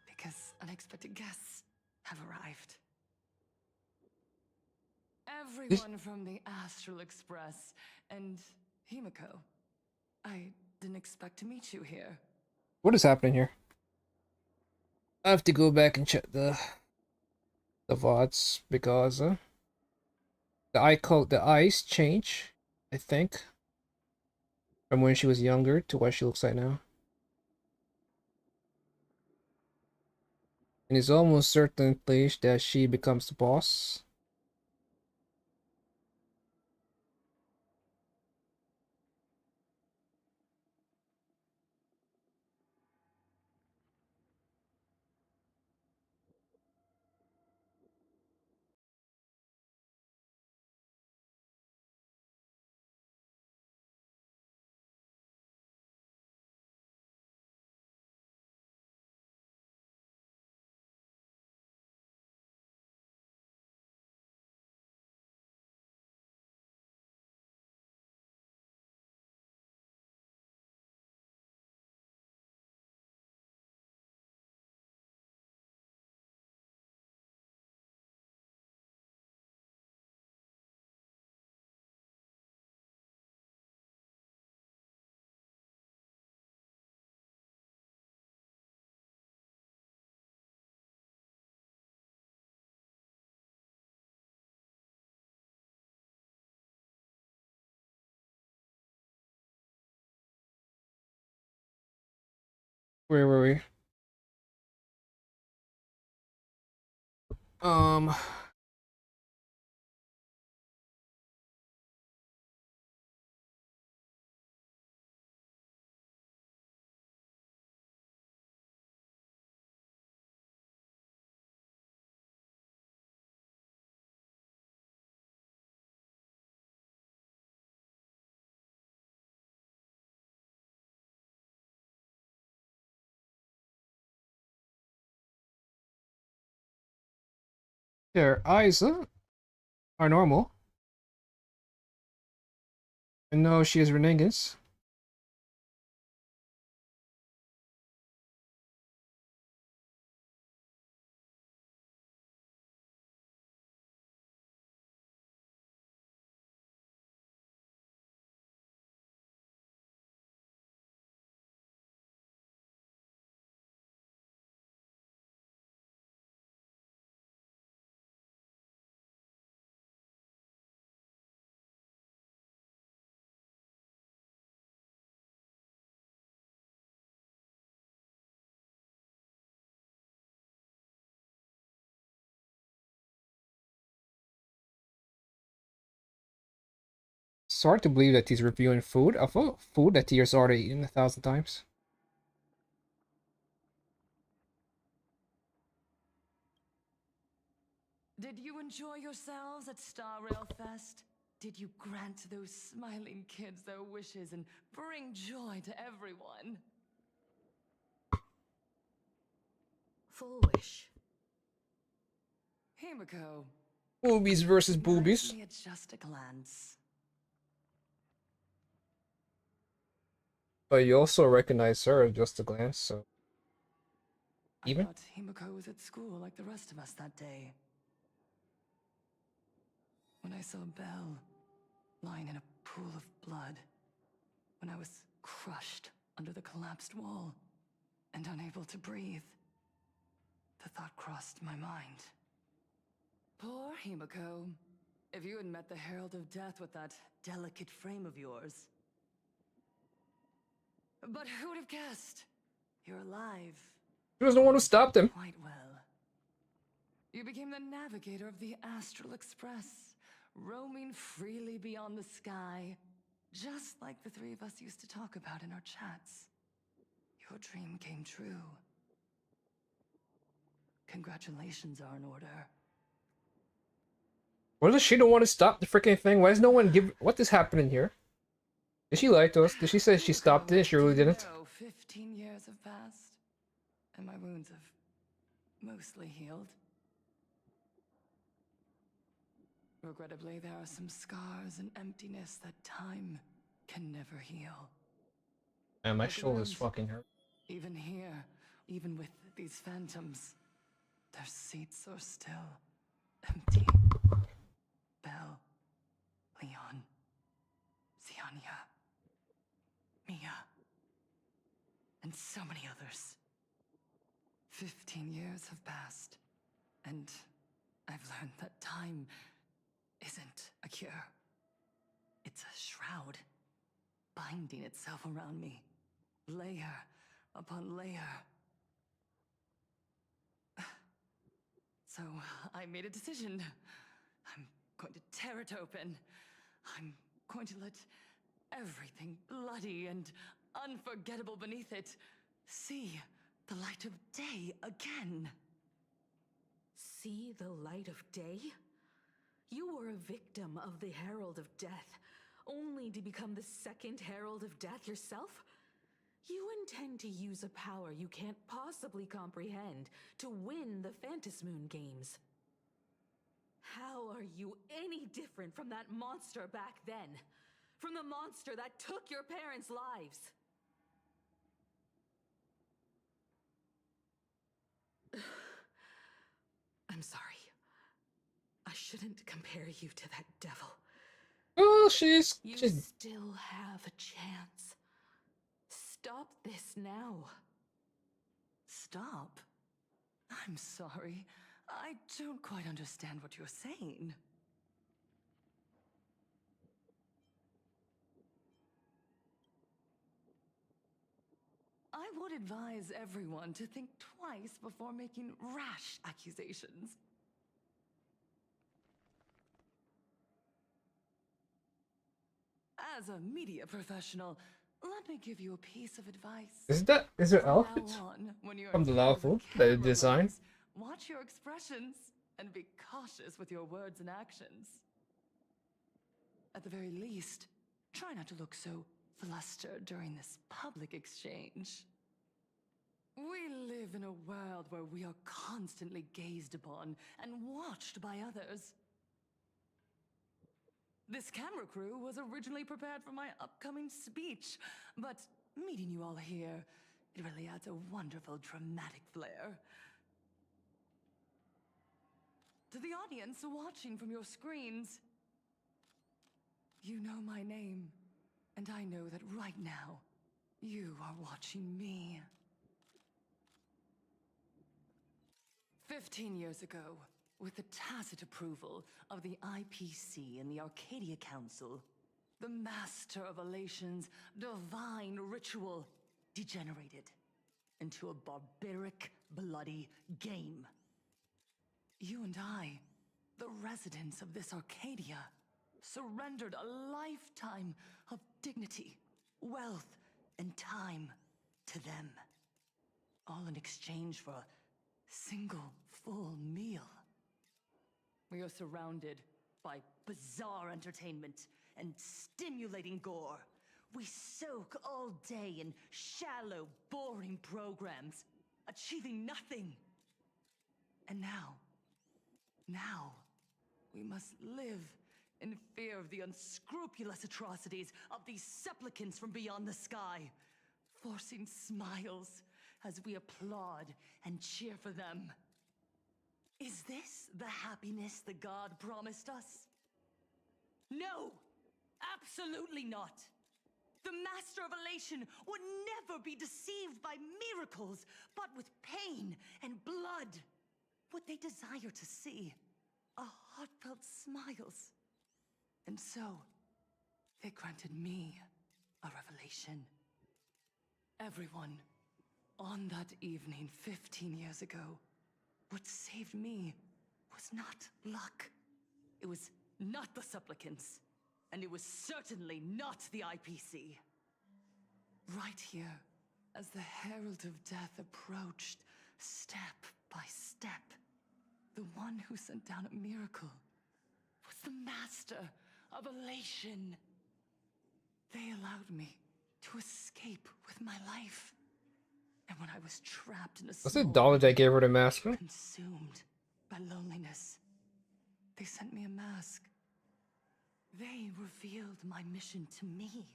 Because unexpected guests have arrived. Everyone from the Astral Express and Himeko. I didn't expect to meet you here. What is happening here? I have to go back and check the VODs because the eyes change, I think, from when she was younger to what she looks like now. And it's almost certainly that she becomes the boss. Where were we? Their eyes are normal. And no, she is Renegades. It's hard to believe that he's reviewing food. I thought food that he has already eaten 1,000 times. Did you enjoy yourselves at Star Rail Fest? Did you grant those smiling kids their wishes and bring joy to everyone? Full wish. Himiko. Boobies versus Recognize boobies. me at just a glance. But you also recognize her at just a glance, so... I Even? thought Himiko was at school like the rest of us that day. When I saw Belle lying in a pool of blood, when I was crushed under the collapsed wall and unable to breathe, the thought crossed my mind. Poor Himiko. If you had met the Herald of Death with that delicate frame of yours. But who would have guessed? You're alive. She was the one who stopped him. Quite well. You became the navigator of the Astral Express, roaming freely beyond the sky, just like the three of us used to talk about in our chats. Your dream came true. Congratulations are in order. Why does she don't want to stop the freaking thing? Why does no one give... What is happening here? Did she lie to us? Did she say she stopped it and she really didn't? No, 15 years have passed, and my wounds have mostly healed. Regrettably, there are some scars and emptiness that time can never heal. And my Look shoulder's around. fucking hurt. Even here, even with these phantoms, their seats are still empty. Belle, Leon, Ziania, Mia, and so many others. 15 years have passed, and I've learned that time isn't a cure. It's a shroud, binding itself around me, layer upon layer. So I made a decision. I'm going to tear it open. I'm going to let everything bloody and unforgettable beneath it see the light of day again. See the light of day? You were a victim of the Herald of Death, only to become the second Herald of Death yourself? You intend to use a power you can't possibly comprehend to win the Phantasmoon games. How are you any different from that monster back then? From the monster that took your parents' lives? I'm sorry. I shouldn't compare you to that devil. Oh, You still have a chance. Stop this now. Stop? I'm sorry. I don't quite understand what you're saying. I I would advise everyone to think twice before making rash accusations. As a media professional, let me give you a piece of advice. Is your From outfit now on, when you're from in the front of a novel that you camera designed? lens, watch your expressions and be cautious with your words and actions. At the very least, try not to look so flustered during this public exchange. We live in a world where we are constantly gazed upon and watched by others. This camera crew was originally prepared for my upcoming speech, but meeting you all here, it really adds a wonderful dramatic flair. To the audience watching from your screens, you know my name, and I know that right now, you are watching me. 15 years ago, with the tacit approval of the IPC and the Arcadia Council, the Master of Elation's divine ritual degenerated into a barbaric, bloody game. You and I, the residents of this Arcadia, surrendered a lifetime of dignity, wealth, and time to them. All in exchange for a single full meal. We are surrounded by bizarre entertainment and stimulating gore. We soak all day in shallow, boring programs, achieving nothing. And now, we must live in fear of the unscrupulous atrocities of these supplicants from beyond the sky, forcing smiles as we applaud and cheer for them. Is this the happiness the god promised us? No! Absolutely not! The Master of Elation would never be deceived by miracles, but with pain and blood. What they desire to see are heartfelt smiles. And so, they granted me a revelation. Everyone, on that evening 15 years ago, what saved me was not luck. It was not the supplicants, and it was certainly not the IPC. Right here, as the Herald of Death approached, step by step, the one who sent down a miracle was the Master of Elation. They allowed me to escape with my life. And when I was trapped in a Was it small Dollar that room, gave her the master? consumed by loneliness, they sent me a mask. They revealed my mission to me.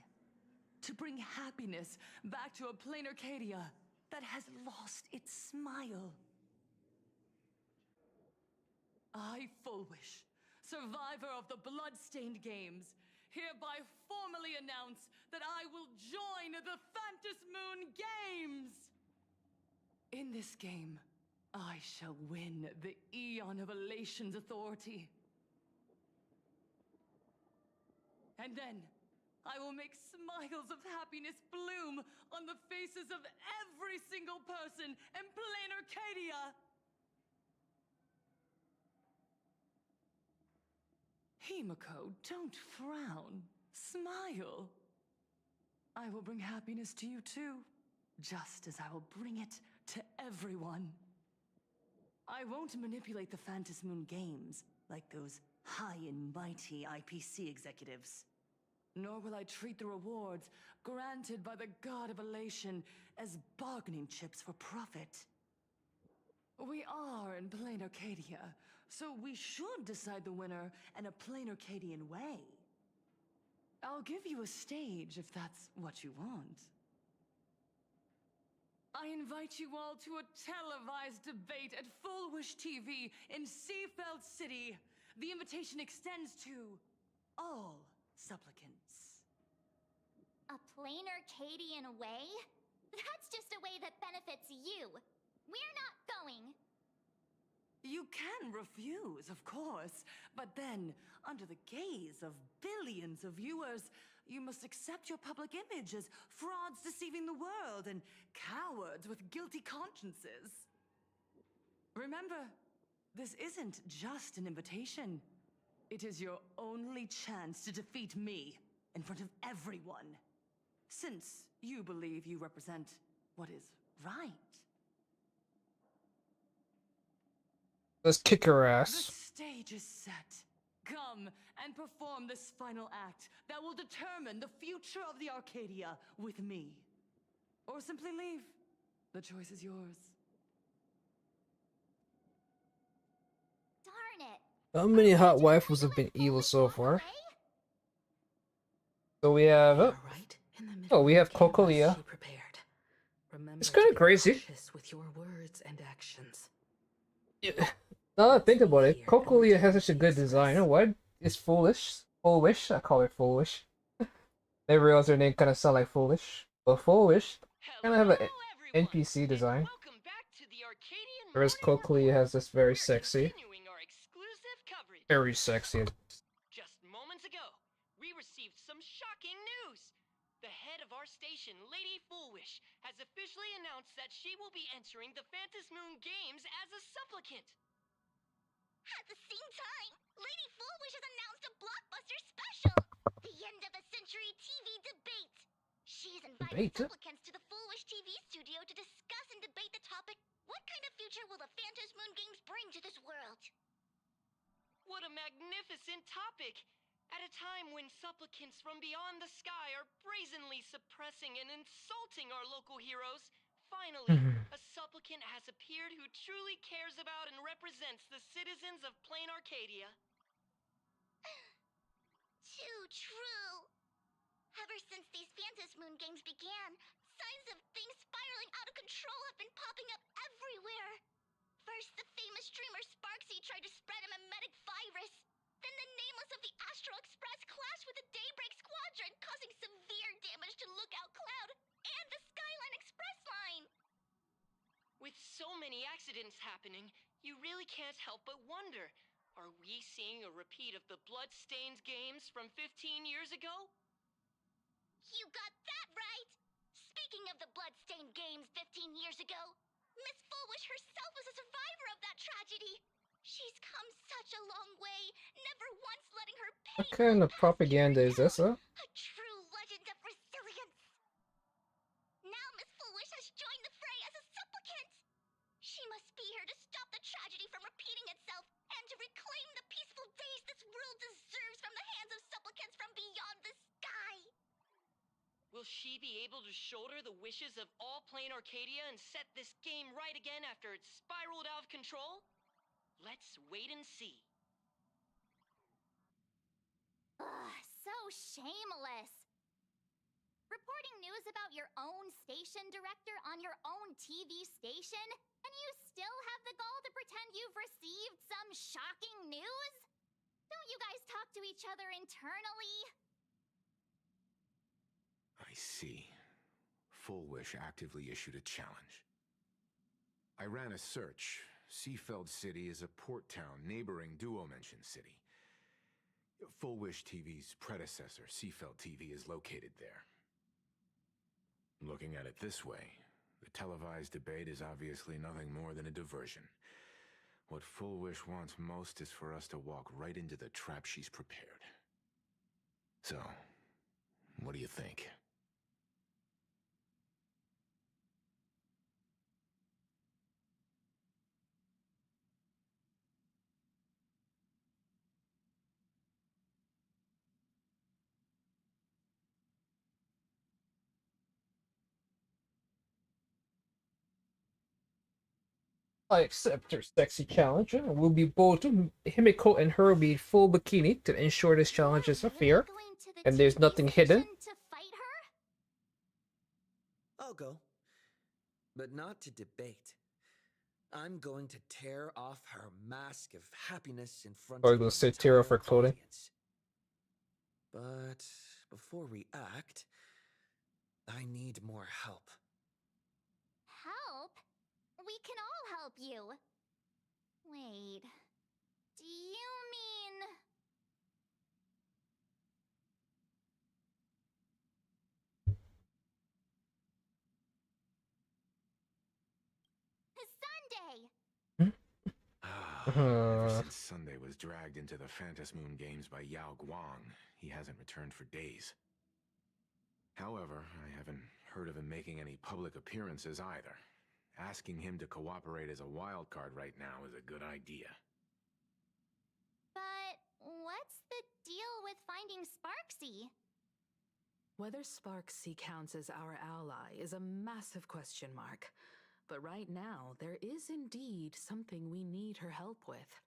To bring happiness back to a plain Arcadia that has lost its smile. I, Fullwish, survivor of the Bloodstained Games, hereby formally announce that I will join the Phantom Moon Games! In this game, I shall win the Eon of Elation's authority. And then, I will make smiles of happiness bloom on the faces of every single person in plain Arcadia! Himiko, don't frown. Smile. I will bring happiness to you too, just as I will bring it to everyone. I won't manipulate the Phantom Moon Games like those high and mighty IPC executives. Nor will I treat the rewards granted by the God of Elation as bargaining chips for profit. We are in plain Arcadia, so we should decide the winner in a plain Arcadian way. I'll give you a stage if that's what you want. I invite you all to a televised debate at Fullwish TV in Seafeld City. The invitation extends to all supplicants. A plain Arcadian way? That's just a way that benefits you. We're not going. You can refuse, of course, but then, under the gaze of billions of viewers, you must accept your public image as frauds deceiving the world and cowards with guilty consciences. Remember, this isn't just an invitation. It is your only chance to defeat me in front of everyone. Since you believe you represent what is right. Let's kick her The ass. stage is set. Come and perform this final act that will determine the future of the Arcadia with me. Or simply leave. The choice is yours. Darn it. How many hot waifus have been evil so far? So we have we have Cocolia. It's kind of crazy. With your words and actions. Yeah. Now that I think about it, Cocolia has such a good design. You know what? It's foolish. Foolish. I call her foolish. They realize her name kind of sound like foolish, but foolish kind of have an NPC design. Whereas Cocolia has this very sexy, very sexy. Just moments ago, we received some shocking news. The head of our station, Lady Foolwish, has officially announced that she will be entering the Phantom Moon Games as a supplicant. At the same time, Lady Foolwish has announced a blockbuster special, the end of a century TV debate. She's invited supplicants to the Foolwish TV studio to discuss and debate the topic, what kind of future will the Phantom Moon Games bring to this world? What a magnificent topic! At a time when supplicants from beyond the sky are brazenly suppressing and insulting our local heroes, finally, a supplicant has appeared who truly cares about and represents the citizens of Plain Arcadia. Too true. Ever since these Phantom Moon Games began, signs of things spiraling out of control have been popping up everywhere. First, the famous streamer Sparksy tried to spread a mimetic virus. Then the nameless of the Astral Express clashed with the Daybreak Squadron, causing severe damage to Lookout Cloud and the Skyline Express line. With so many accidents happening, you really can't help but wonder, are we seeing a repeat of the Bloodstained Games from 15 years ago? You got that right! Speaking of the Bloodstained Games 15 years ago, Miss Foolwish herself was a survivor of that tragedy. She's come such a long way, never once letting her pain. What kind of propaganda is this, huh? A true legend of resilience. Now Miss Foolwish has joined the fray as a supplicant. She must be here to stop the tragedy from repeating itself and to reclaim the peaceful days this world deserves from the hands of supplicants from beyond the sky. Will she be able to shoulder the wishes of all Plain Arcadia and set this game right again after it's spiraled out of control? Let's wait and see. Ugh, so shameless. Reporting news about your own station director on your own TV station, and you still have the gall to pretend you've received some shocking news? Don't you guys talk to each other internally? I see. Foolwish actively issued a challenge. I ran a search. Seafeld City is a port town neighboring Duo-Mention City. Foolwish TV's predecessor, Seafeld TV, is located there. Looking at it this way, the televised debate is obviously nothing more than a diversion. What Foolwish wants most is for us to walk right into the trap she's prepared. So, what do you think? I accept her sexy challenge. We'll be bold. Himiko and her will be full bikini to ensure this challenge is fair, and there's nothing hidden. I'll go. But not to debate. I'm going to tear off her mask of happiness in front Or of go the say tear off her entire clothing. audience. But before we act, I need more help. Help? We can all help you. Wait, do you mean... Sunday! Ever since Sunday was dragged into the Phantom Moon Games by Yao Guang, he hasn't returned for days. However, I haven't heard of him making any public appearances either. Asking him to cooperate as a wildcard right now is a good idea. But what's the deal with finding Sparksy? Whether Sparksy counts as our ally is a massive question mark. But right now, there is indeed something we need her help with.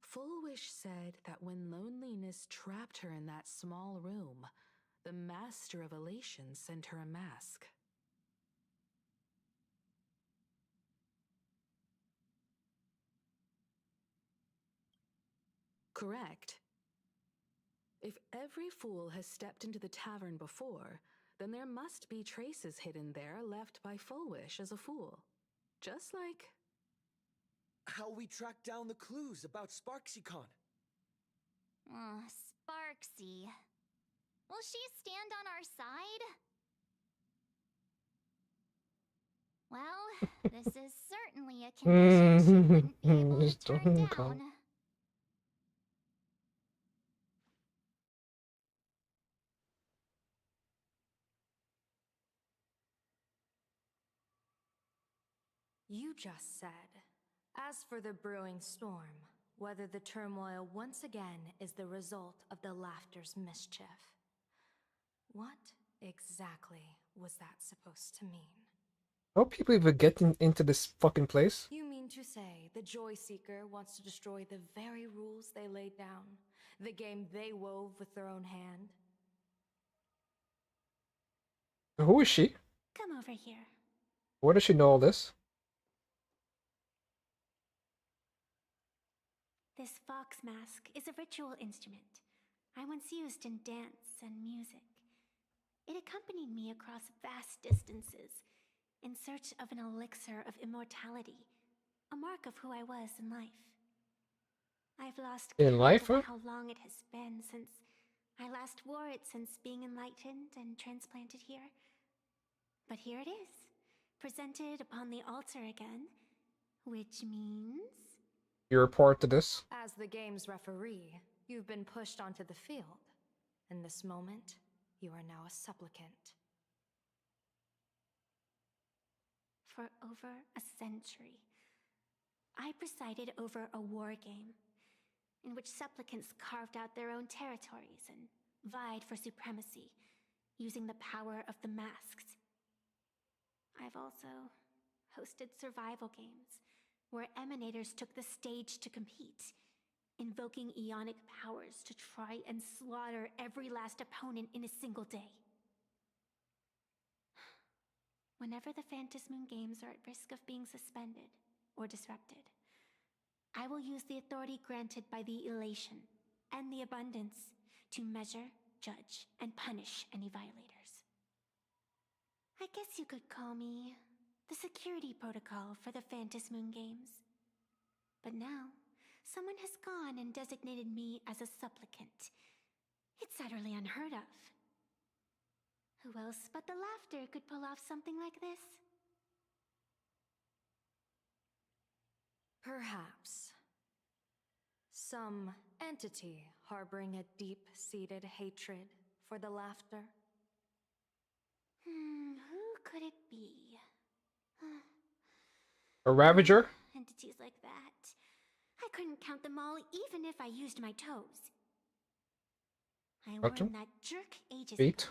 Fullwish said that when loneliness trapped her in that small room, the Master of Elation sent her a mask. Correct. If every fool has stepped into the tavern before, then there must be traces hidden there left by Fullwish as a fool. Just like... how we tracked down the clues about SparksyCon. Sparksy. Will she stand on our side? Well, this is certainly a condition she wouldn't be able to turn down. You just said, as for the brewing storm, whether the turmoil once again is the result of the Laughter's mischief. What exactly was that supposed to mean? How people even get into this fucking place? You mean to say the Joy Seeker wants to destroy the very rules they laid down? The game they wove with their own hand? Who is she? Come over here. Where does she know all this? This fox mask is a ritual instrument I once used in dance and music. It accompanied me across vast distances in search of an elixir of immortality, a mark of who I was in life. I've lost count of how long it has been since I last wore it since being enlightened and transplanted here. But here it is, presented upon the altar again, which means... You report to this? As the game's referee, you've been pushed onto the field. In this moment, you are now a supplicant. For over a century, I presided over a war game in which supplicants carved out their own territories and vied for supremacy, using the power of the masks. I've also hosted survival games where emanators took the stage to compete, invoking eonic powers to try and slaughter every last opponent in a single day. Whenever the Phantom Moon Games are at risk of being suspended or disrupted, I will use the authority granted by the Elation and the Abundance to measure, judge, and punish any violators. I guess you could call me the security protocol for the Phantom Moon Games. But now, someone has gone and designated me as a supplicant. It's utterly unheard of. Who else but the Laughter could pull off something like this? Perhaps. Some entity harboring a deep-seated hatred for the Laughter. Who could it be? A Ravager? Entities like that. I couldn't count them all even if I used my toes. I learned that jerk ages ago.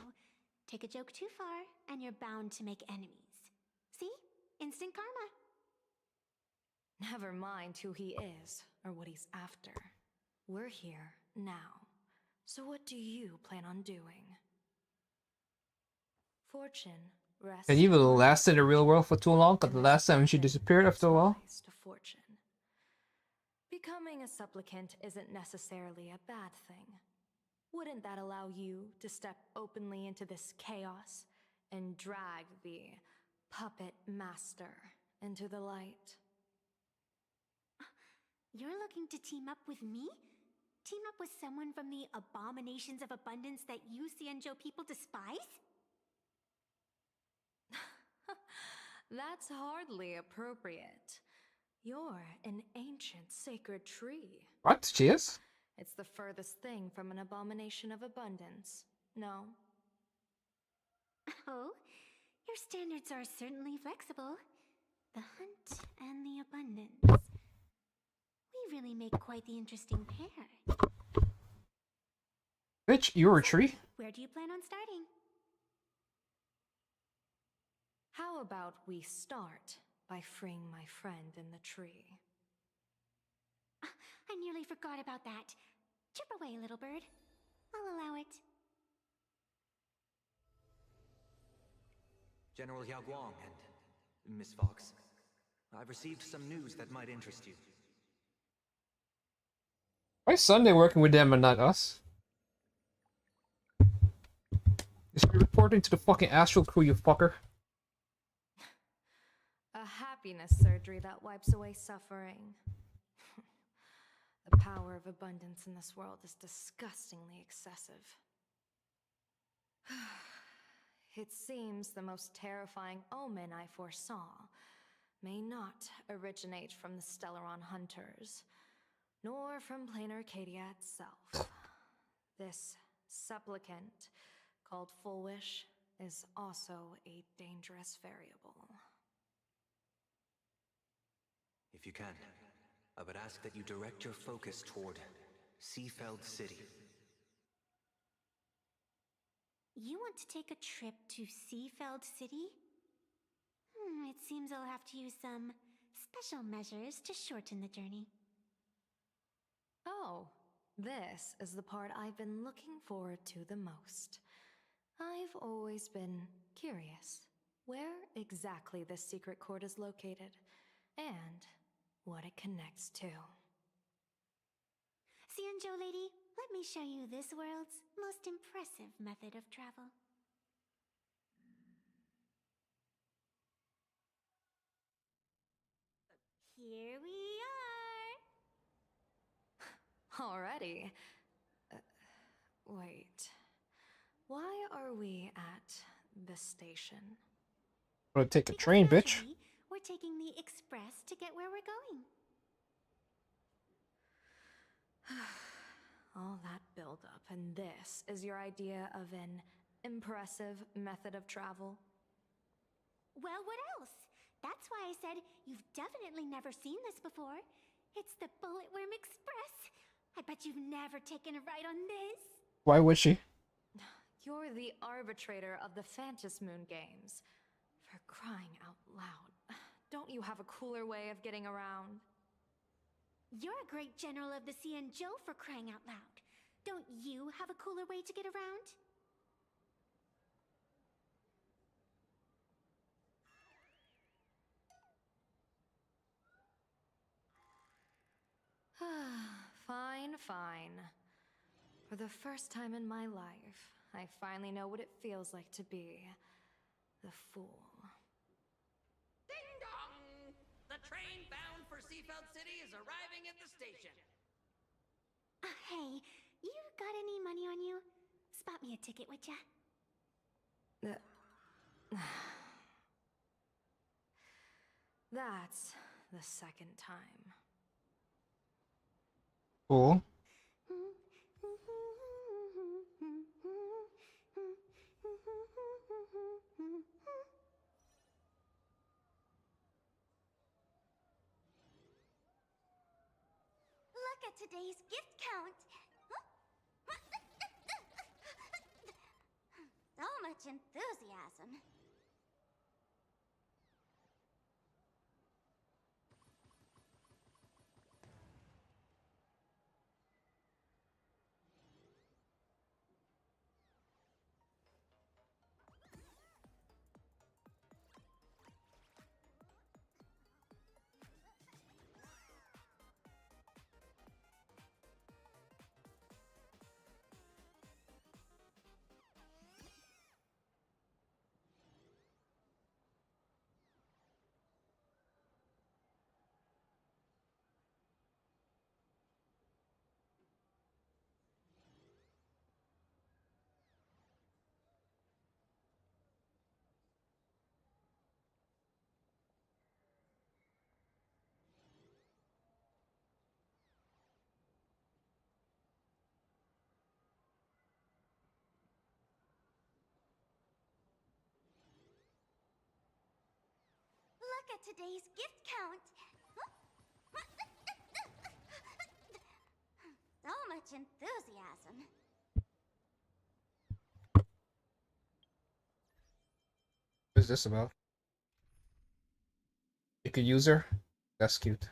Take a joke too far, and you're bound to make enemies. See? Instant karma. Never mind who he is, or what he's after. We're here, now. So what do you plan on doing? Fortune rests... Can you even last in the real world for too long? Because the last time she disappeared after a while? To fortune. Becoming a supplicant isn't necessarily a bad thing. Wouldn't that allow you to step openly into this chaos and drag the puppet master into the light? You're looking to team up with me? Team up with someone from the abominations of abundance that you Xianzhou people despise? That's hardly appropriate. You're an ancient sacred tree. What? She is? It's the furthest thing from an abomination of abundance. No? Oh, your standards are certainly flexible. The hunt and the abundance. We really make quite the interesting pair. Bitch, you're a tree? Where do you plan on starting? How about we start by freeing my friend in the tree? I nearly forgot about that. Chip away, little bird. I'll allow it. General Yao Guang and Miss Fox, I've received some news that might interest you. Why is Sunday working with them and not us? You should be reporting to the fucking Astral crew, you fucker. A happiness surgery that wipes away suffering. The power of abundance in this world is disgustingly excessive. It seems the most terrifying omen I foresaw may not originate from the Stellaron hunters, nor from plain Arcadia itself. This supplicant, called Full Wish, is also a dangerous variable. If you can, I would ask that you direct your focus toward Seafeld City. You want to take a trip to Seafeld City? It seems I'll have to use some special measures to shorten the journey. Oh, this is the part I've been looking forward to the most. I've always been curious where exactly this secret court is located, and what it connects to. Xianzhou lady, let me show you this world's most impressive method of travel. Here we are! Already? Wait. Why are we at the station? I'm gonna take a train, bitch. We're taking the express to get where we're going. All that build-up, and this is your idea of an impressive method of travel? Well, what else? That's why I said you've definitely never seen this before. It's the Bulletworm Express. I bet you've never taken a ride on this. Why would she? You're the arbitrator of the Phantom Moon games. For crying out loud. Don't you have a cooler way of getting around? You're a great general of the Xianzhou, for crying out loud. Don't you have a cooler way to get around? Fine, fine. For the first time in my life, I finally know what it feels like to be the fool. Ding dong! The train bound for Seafeld City is arriving at the station. Hey, you got any money on you? Spot me a ticket, would ya? That's the second time. Cool. Look at today's gift count. So much enthusiasm. at today's gift count. So much enthusiasm. What is this about? You could use her? That's cute.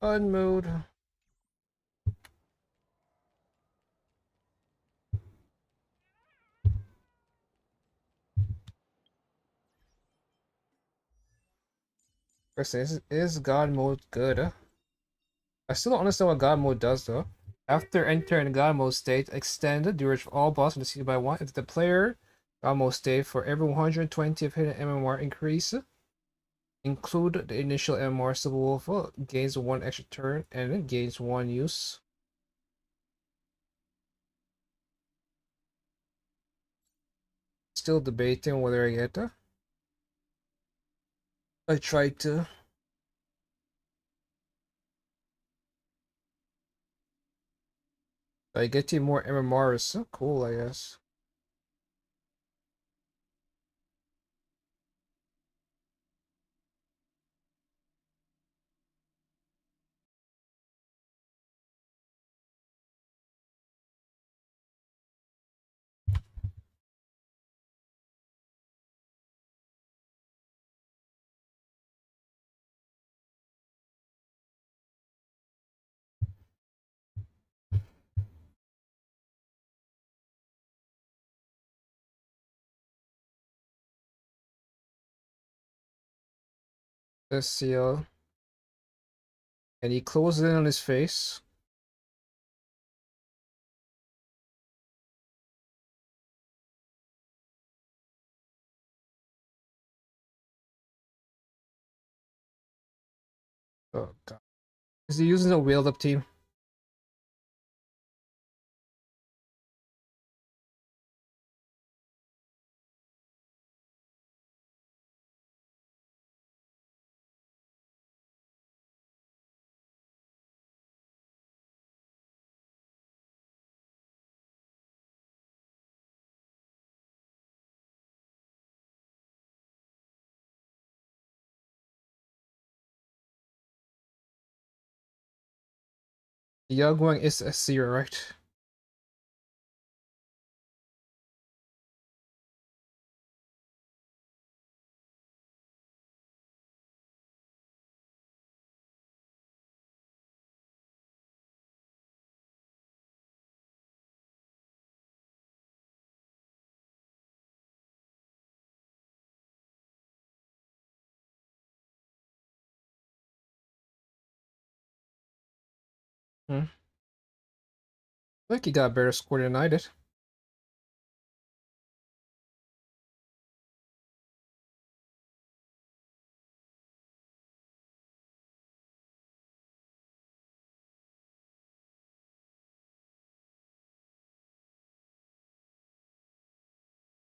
Fun mode. First, is God mode good? I still don't understand what God mode does though. After entering God mode state, extend the duration of all bosses in the city by 1. If the player God mode state for every 120 of hidden MMR increase, include the initial MMR subwoofer, gains 1 extra turn and gains 1 use. Still debating whether I get that. I tried to. I get you more MMRs. So cool, I guess. Let's see. And he closes in on his face. Oh god. Is he using a wheeled up team? Yaguang is a seer, right? Hmm. I think he got a better score than I did.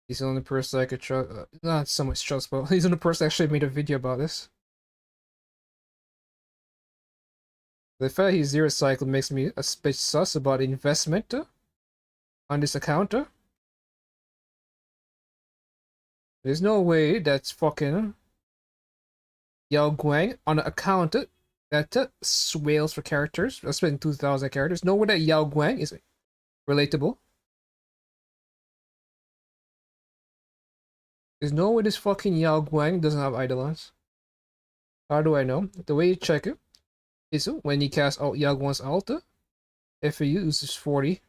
He's the only person I could trust. Not so much trust, but he's the only person that actually made a video about this. The fact he's zero cycle makes me a bit sus about investment on this account. There's no way that's fucking Yao Guang on an account that swales for characters. I spent 2,000 characters. No way that Yao Guang is relatable. There's no way this fucking Yao Guang doesn't have Eidolons. How do I know? The way you check it is when you cast out Yao Guang's alta, if he uses 40.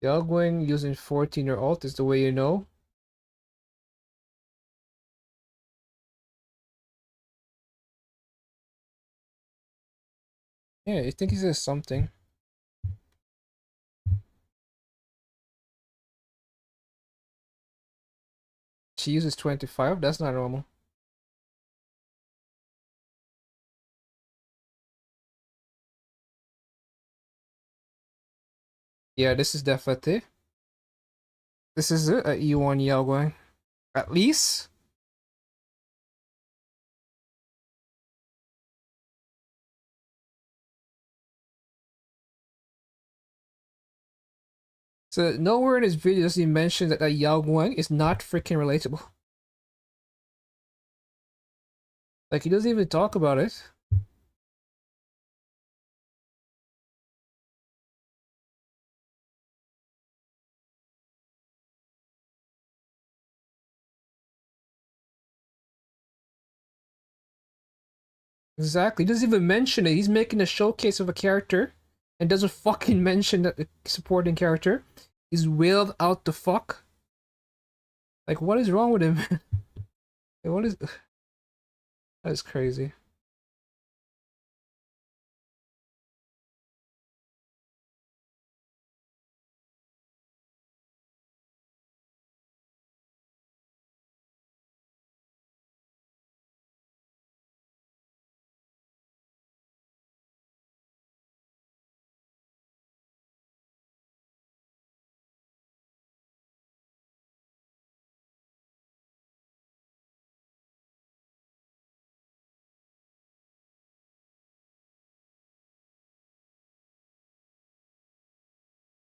Yao Guang using 14 or alt is the way you know. Yeah, I think he says something. She uses 25, that's not normal. Yeah, this is definitely. This is a E1 Yaoguang. At least. So nowhere in his video does he mention that Yao Guang is not freaking relatable. Like, he doesn't even talk about it. Exactly. He doesn't even mention it. He's making a showcase of a character and doesn't fucking mention that the supporting character is wailed out the fuck. Like, what is wrong with him? What is... That is crazy.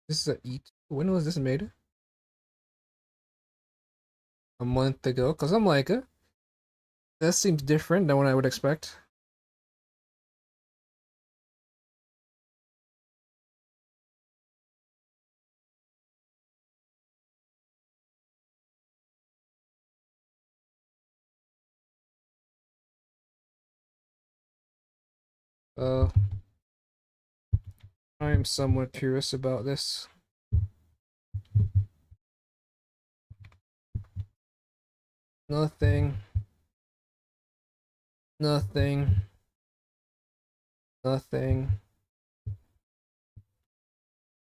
This is a eat. When was this made? A month ago? Because I'm like, that seems different than what I would expect. I am somewhat curious about this. Nothing. Nothing. Nothing.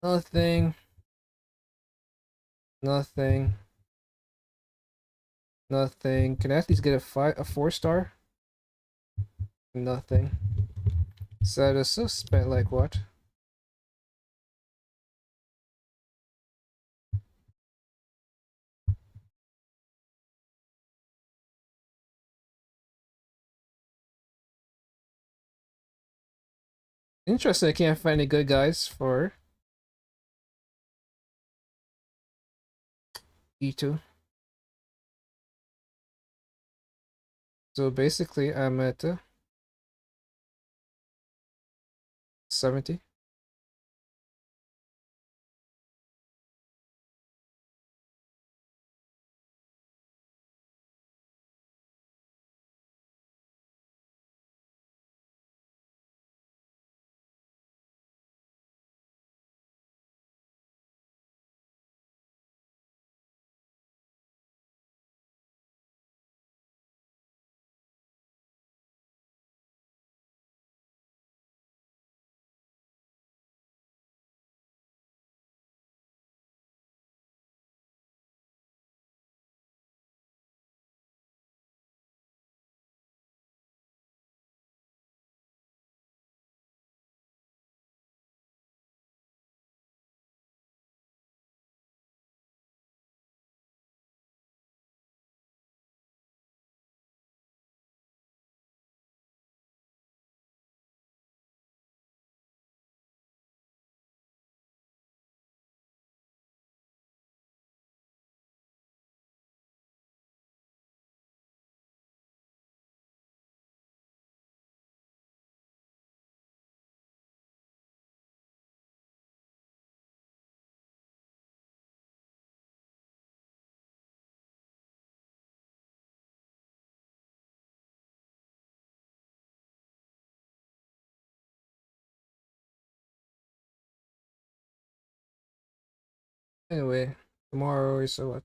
Nothing. Nothing. Nothing. Can I at least get a 4-star? Nothing. So I just spent like what? Interesting, I can't find any good guys for E2. So basically I'm at 70. Anyway, tomorrow is what?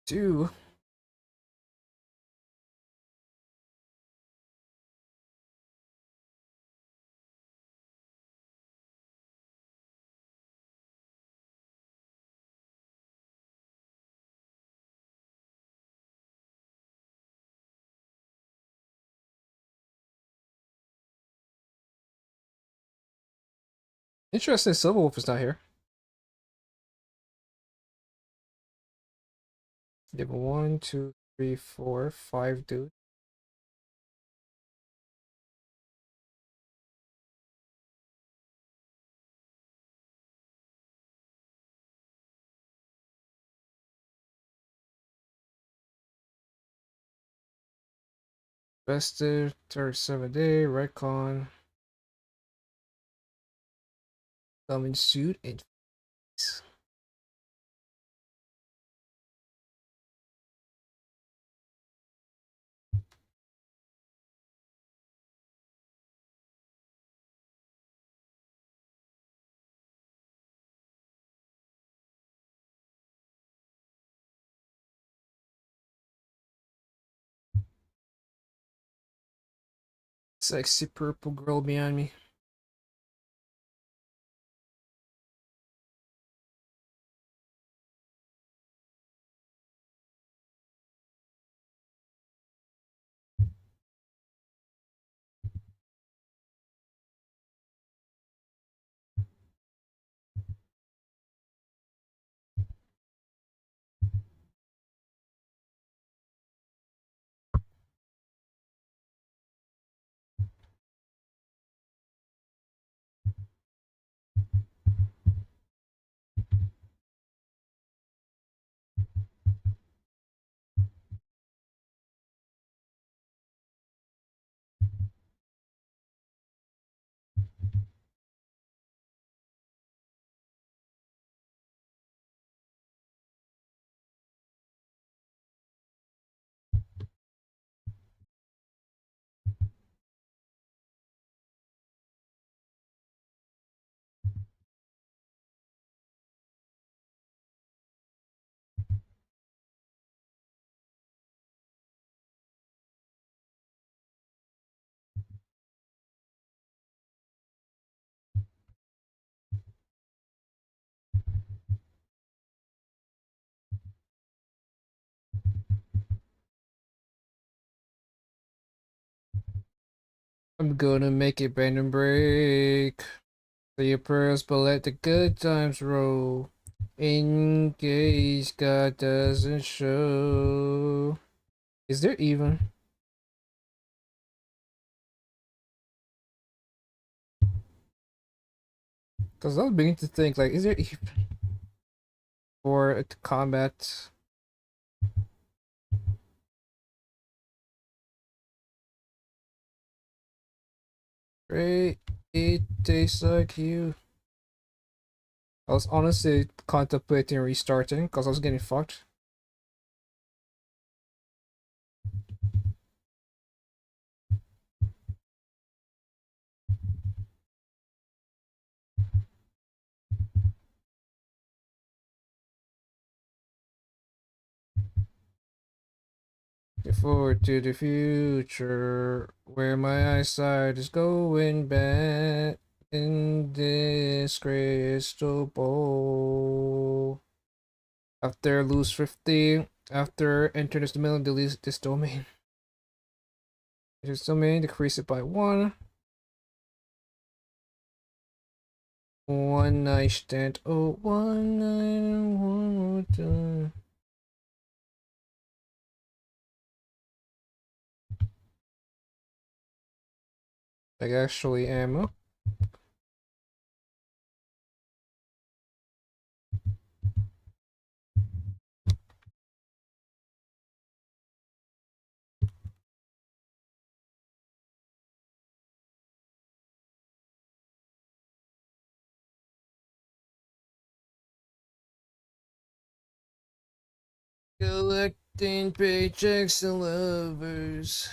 Two. Interesting, Silverwolf is not here. They have 1, 2, 3, 4, 5 dudes. Vested, 37-day, Redcon. Coming suit and face. Sexy purple girl behind me. I'm gonna make it bend and break. Say your prayers, but let the good times roll. In case God doesn't show. Is there even? Because I was beginning to think, like, is there even for combat? Great, it tastes like you. I was honestly contemplating restarting because I was getting fucked. Look forward to the future, where my eyesight is going bad in this crystal bowl. After lose 50, after enter this domain, delete this domain. This domain, decrease it by 1. One night stand, oh, one night, one more time. Like actually ammo. Collecting paychecks and lovers.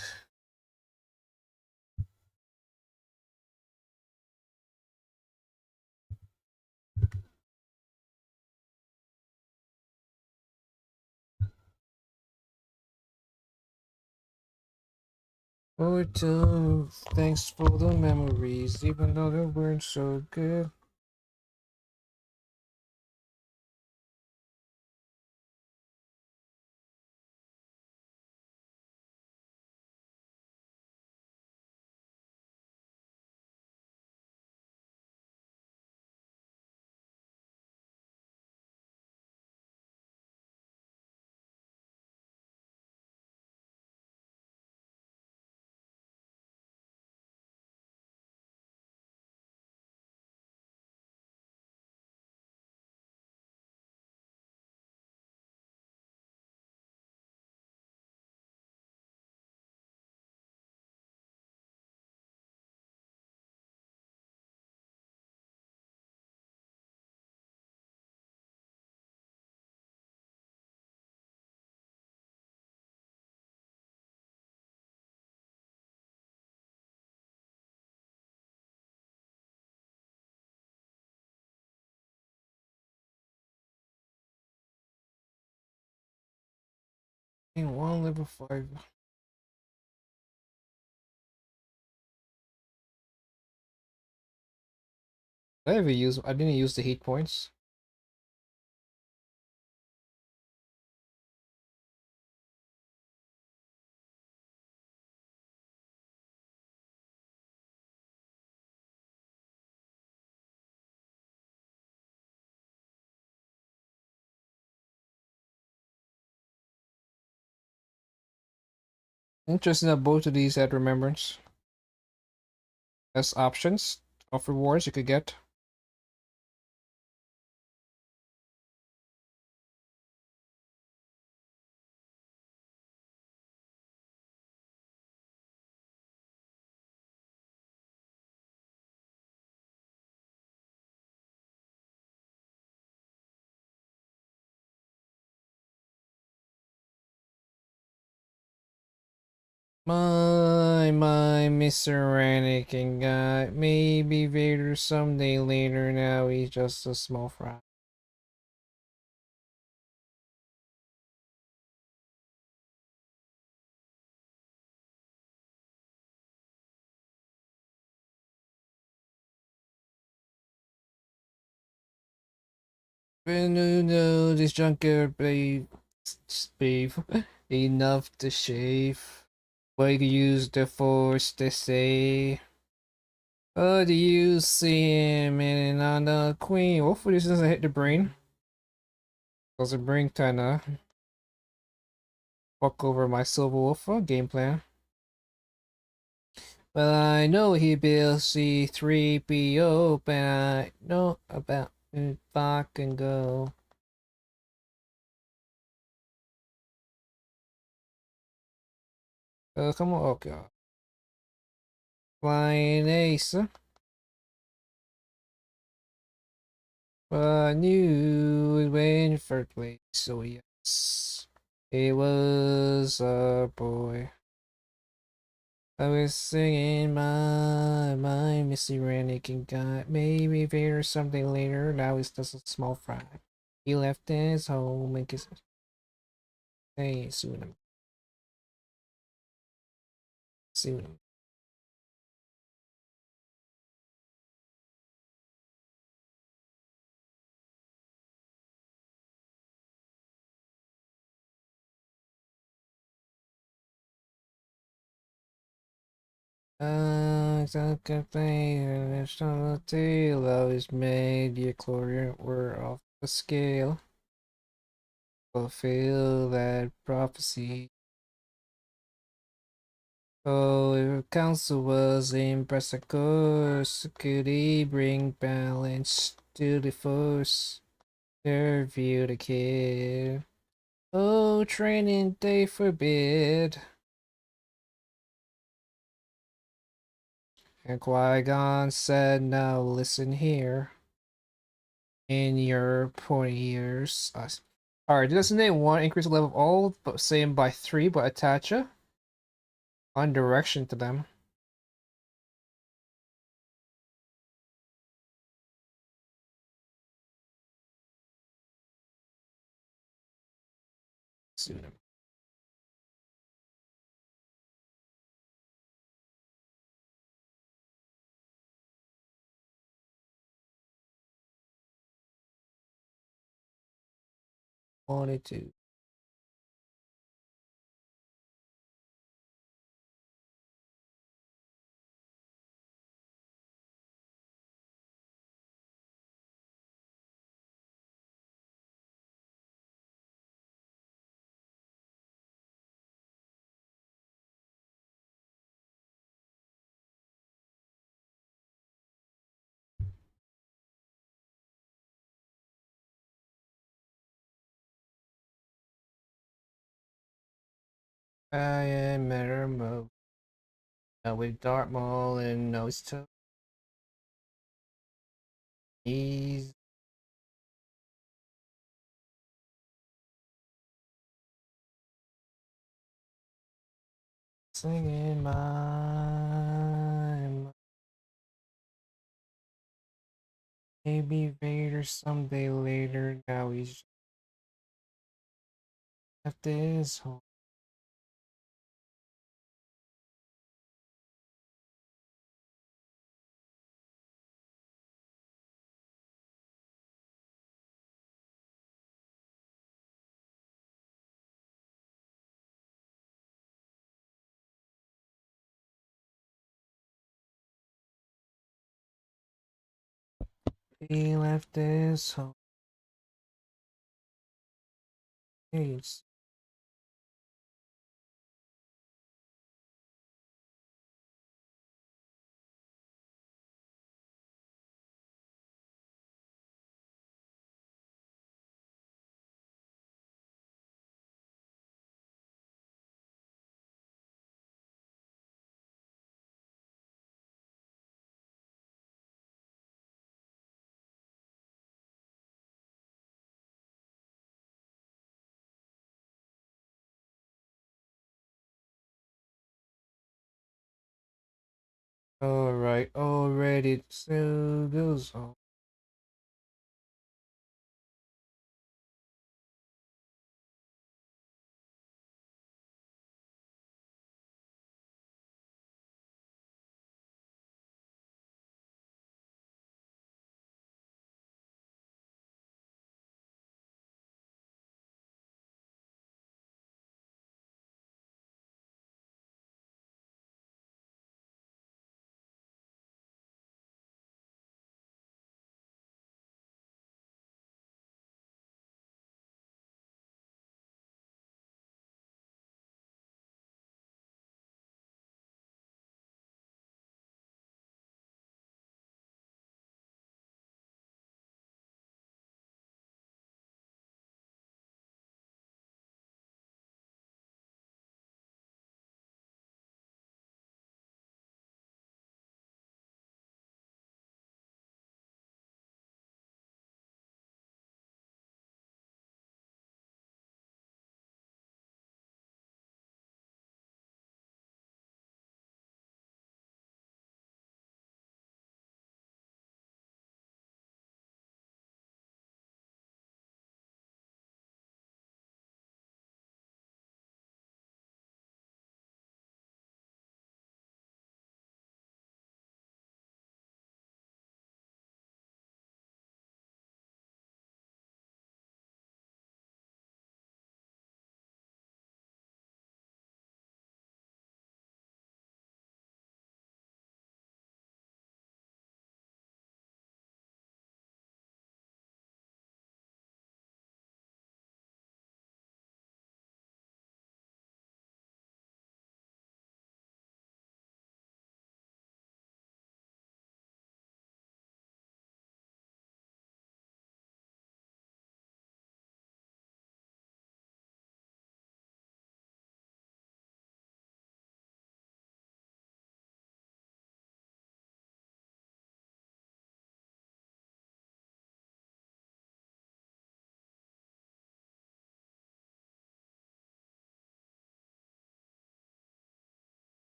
Oh, thanks for the memories, even though they weren't so good. In one level 5. Did I ever use? I didn't use the heat points. Interesting that both of these had remembrance as options of rewards you could get. My Mr. Anakin guy. Maybe Vader someday later. Now he's just a small fry. No, this junkyard babe, enough to shave. What you use the force to say? Oh, do you see him and on the queen? Hopefully this doesn't hit the brain. Cause the brain kinda fuck over my Silver Wolf game plan. But I know he built C3PO, but I know about if I can go. Come on, oh god. Flying Ace. But I knew it went first place, so yes. It was a boy. I was singing my Missy Rannigan got maybe Vader something later. Now he's just a small fry. He left his home and kissed. Hey, soon. Soon. Second thing, it's on the tail of his made the Chlorian were off the scale. Fulfill that prophecy. Oh, if council was impressed, of course, could he bring balance to the force? Interview the kid. Oh, training they forbid. And Qui-Gon said, now listen here. In your pointy ears. Alright, doesn't name one increase the level of all, but same by 3, but attach a on direction to them. Soon. 22. I am Matter Mode. With Darth Maul and Nose to. He's singing my maybe Vader someday later. Now he's left his home. He left his home. He's alright, already, so goes on.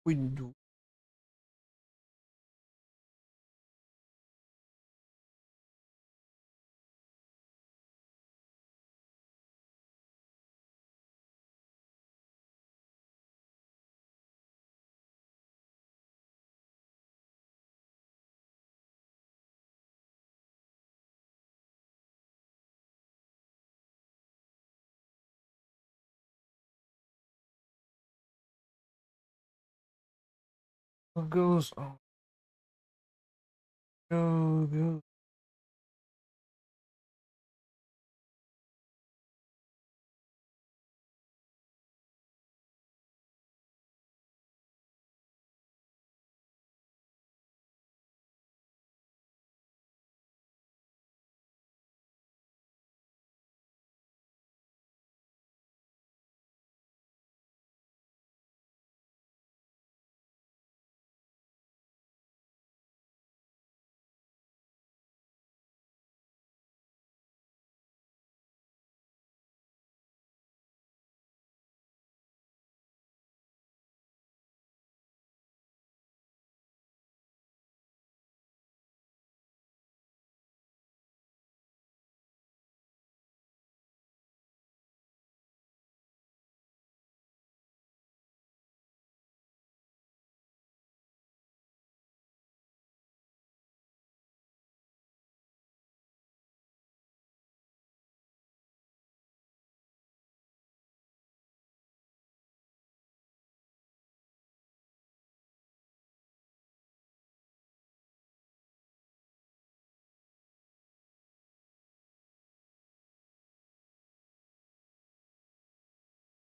We do. What goes on? Go.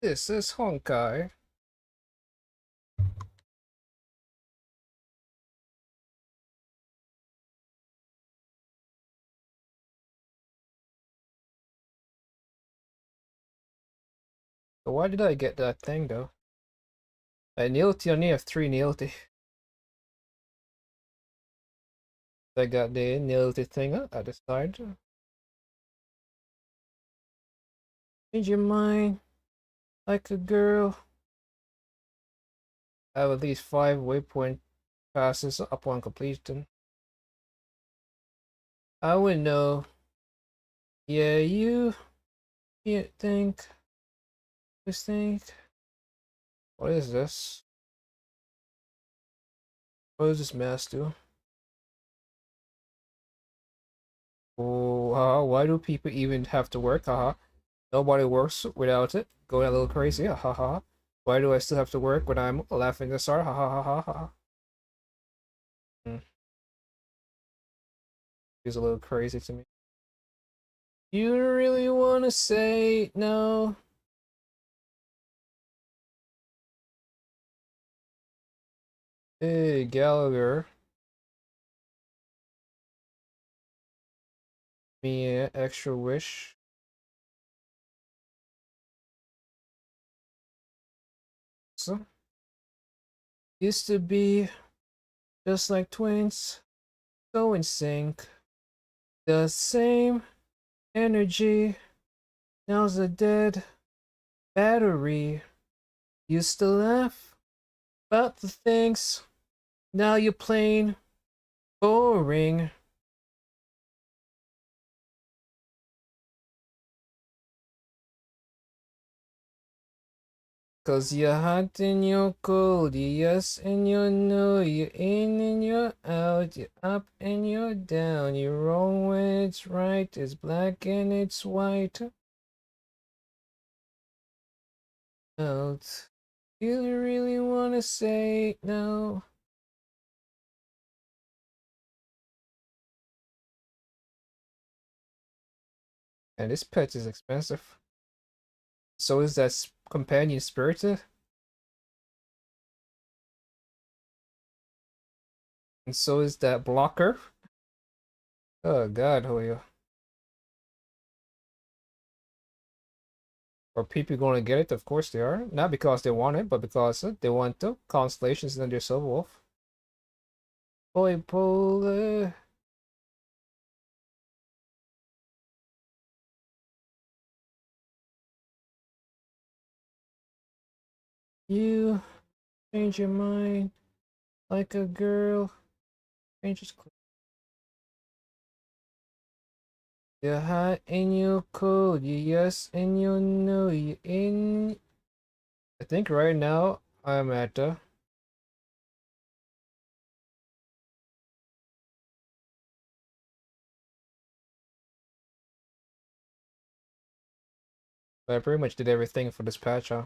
This is Honkai. So why did I get that thing though? Nailty, I only have 3 nailty. I got the nailty thing at the side. Change your mind like a girl. I have at least 5 waypoint passes upon completion. I would know. Yeah, you think. Just think. What is this? What does this mask do? Oh, why do people even have to work? Haha. Nobody works without it. Going a little crazy. Haha. Why do I still have to work when I'm laughing this hard? Ha ha ha ha ha. Feels a little crazy to me. You really want to say no? Hey, Gallagher. Me an extra wish. So, used to be just like twins, so in sync. The same energy. Now's a dead battery. Used to laugh about the things. Now you're plain boring. Cause you're hot and you're cold, you yes and you're no, you're in and you're out, you're up and you're down, you're wrong when it's right, it's black and it's white. Out. You really wanna say no? And this pet is expensive. So is that companion spirited? And so is that blocker? Oh god, Hoyo. Are people gonna get it? Of course they are. Not because they want it, but because they want the constellations and their Silver Wolf. Boy, polar. You change your mind like a girl. Changes. You're hot and you're cold. You yes and you no. You in. I think right now I'm at the. I pretty much did everything for this patch, huh?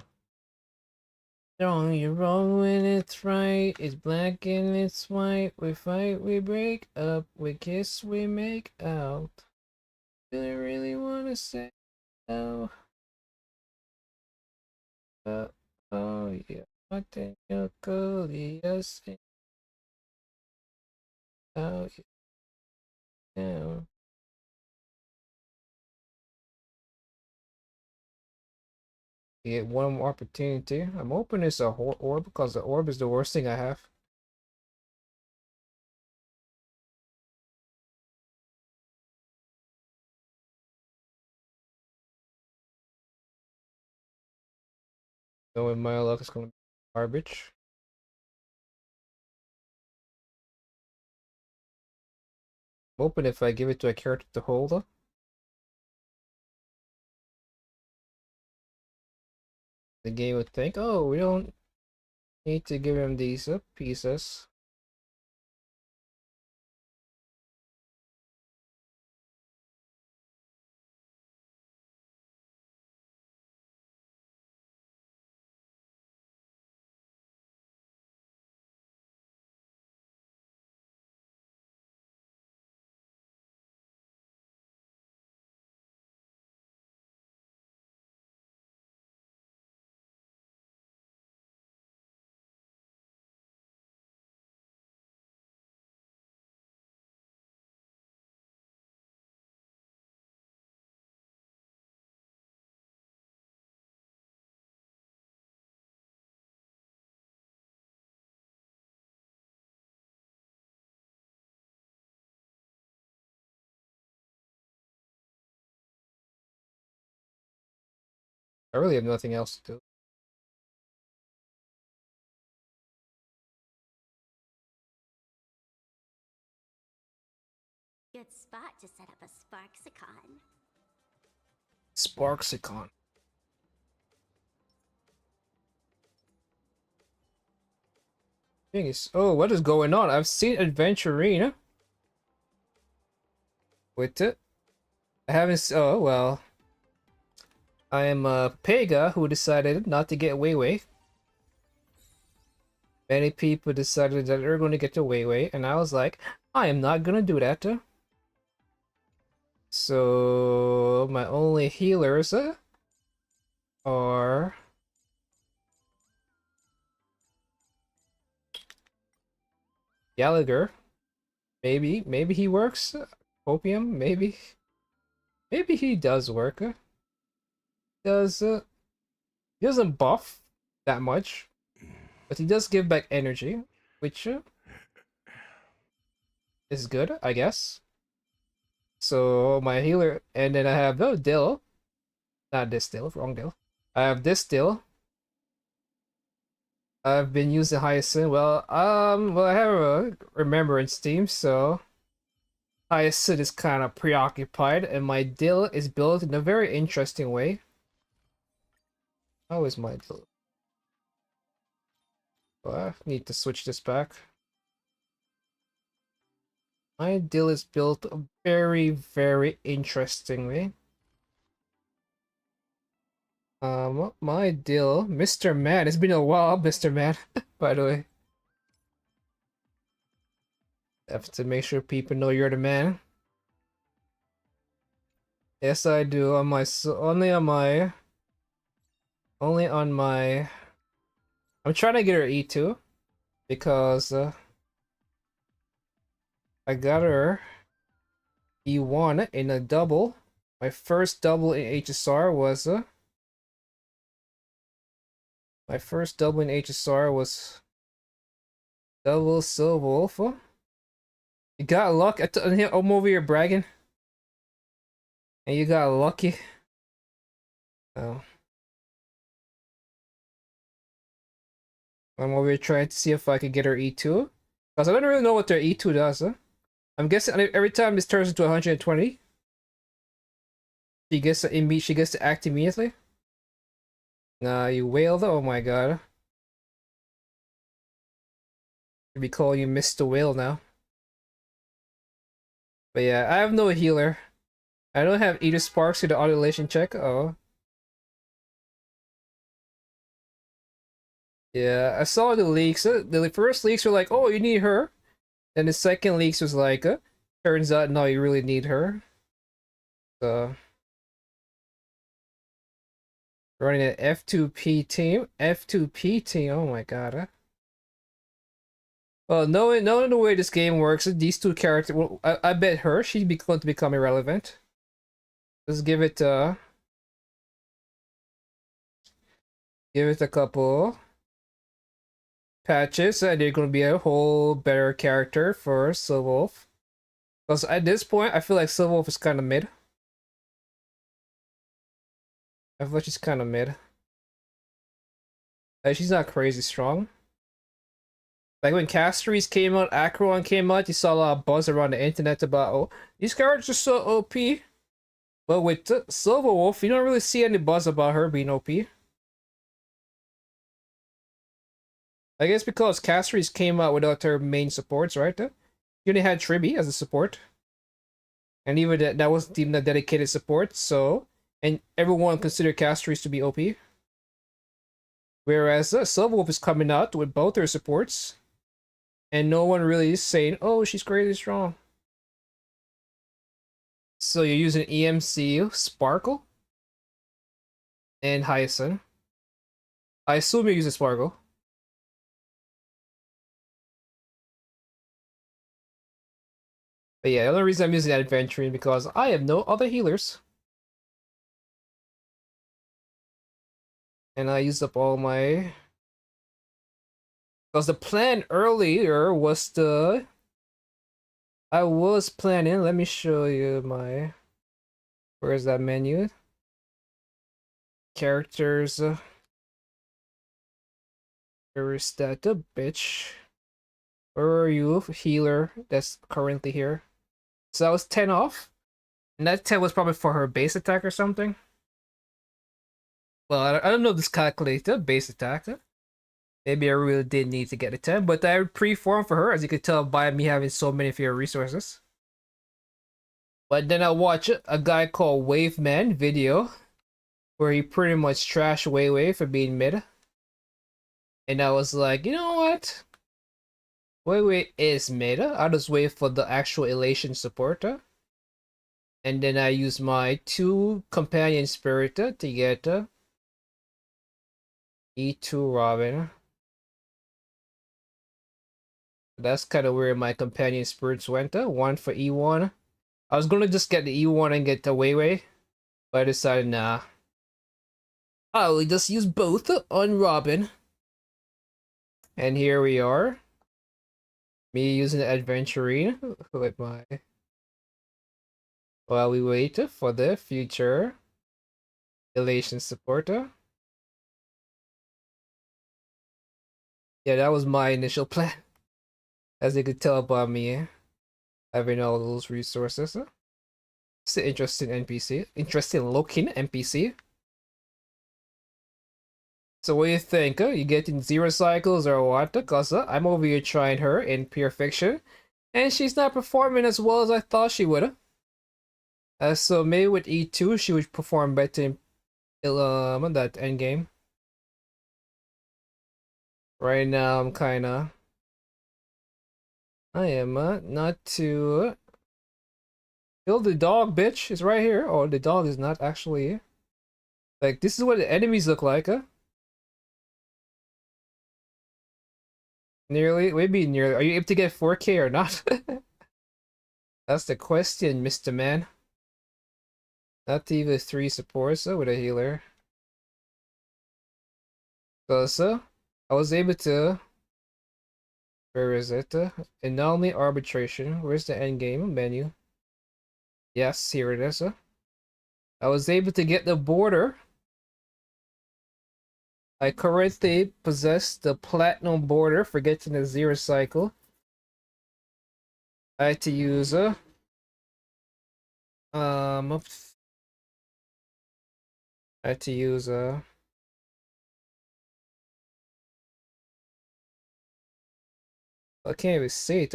Wrong, you're wrong when it's right. It's black and it's white. We fight, we break up. We kiss, we make out. Do I really wanna say no? Oh yeah. What the hell, cold? Yes. Oh yeah. Get one more opportunity. I'm hoping it's a orb because the orb is the worst thing I have. Knowing my luck is gonna be garbage. I'm hoping if I give it to a character to hold, the game would think, oh, we don't need to give him these pieces. I really have nothing else to do. Good spot to set up a Sparksicon. Sparksicon. Thing is, oh, what is going on? I've seen Adventurine with it. I haven't. Oh well. I am a Pega who decided not to get Weiwei. Many people decided that they're going to get to Weiwei, and I was like, I am not gonna do that. So my only healers are Gallagher. Maybe he works. Opium, maybe he does work. He doesn't buff that much, but he does give back energy, which is good, I guess. So my healer, and then I have Dill, not this Dill, wrong Dill. I have this Dill. I've been using Hyacinth. Well, I have a remembrance team, so Hyacinth is kind of preoccupied, and my Dill is built in a very interesting way. How is my Dill? Well, I need to switch this back. My Dill is built very, very interestingly. My Dill, Mr. Man. It's been a while, Mr. Man, by the way. Have to make sure people know you're the man. Yes, I do. On my only on my. I'm trying to get her E2 because I got her E1 in a double. My first double in HSR was double Silver Wolf. You got luck. I'm over here bragging. And you got lucky. Oh. I'm over here trying to see if I could get her E2. Because I don't really know what their E2 does, huh? I'm guessing every time this turns into 120, she gets to act immediately. Nah, you whale though, oh my god. Should be calling you Mr. Whale now. But yeah, I have no healer. I don't have either Sparks to the automation check. Oh. Yeah, I saw the leaks. The first leaks were like, oh, you need her. Then the second leaks was like, turns out, no, you really need her. So, running an F2P team. F2P team, oh my god. Well, knowing the way this game works, these two characters, well, I bet her, she's going to become irrelevant. Let's give it a couple patches, and they're going to be a whole better character for Silverwolf. Because at this point, I feel like Silverwolf is kind of mid. I feel like she's kind of mid. Like, she's not crazy strong. Like when Castries came out, Acron came out, you saw a lot of buzz around the internet about, oh, these characters are so OP. But with Silverwolf, you don't really see any buzz about her being OP. I guess because Castries came out without her main supports, right? You only had Tribby as a support. And even that wasn't even a dedicated support, so... And everyone considered Castries to be OP. Whereas Silverwolf is coming out with both her supports. And no one really is saying, oh, she's crazy strong. So you're using EMC, Sparkle, and Hyacinth. I assume you're using Sparkle. But yeah, the only reason I'm using that Adventuring because I have no other healers. And I used up all my... Because the plan earlier was the... I was planning, let me show you my... Where's that menu? characters. Where is that bitch? Where are you, healer that's currently here? So that was 10 off? And that 10 was probably for her base attack or something? Well, I don't know this calculator, base attack. Maybe I really did need to get a 10, but I pre-formed for her, as you could tell by me having so many of your resources. But then I watched a guy called Waveman video, where he pretty much trashed Weiwei for being mid. And I was like, you know what? Weiwei is mid. I'll just wait for the actual Elation supporter. And then I use my 2 companion spirit to get E2 Robin. That's kind of where my companion spirits went. 1 for E1. I was gonna just get the E1 and get the Weiwei, but I decided nah. I'll just use both on Robin. And here we are. Me using the Adventurine with my... While we wait for the future Elation supporter. Yeah, that was my initial plan. As you could tell by me having all those resources. It's an interesting NPC. Interesting looking NPC. So what do you think? You getting 0 cycles or what? Cause I'm over here trying her in Pure Fiction. And she's not performing as well as I thought she would. So maybe with E2 she would perform better in that endgame. Right now I'm kinda... I am not too... Kill the dog, bitch! It's right here. Oh, the dog is not actually here. Like, this is what the enemies look like, Nearly? Maybe nearly. Are you able to get 4K or not? That's the question, Mr. Man. Not even 3 supports with a healer. So, I was able to... Where is it? Anomaly Arbitration. Where's the endgame menu? Yes, here it is. I was able to get the border. I currently possess the platinum border for getting the 0 cycle. I had to use I had to use I can't even see it.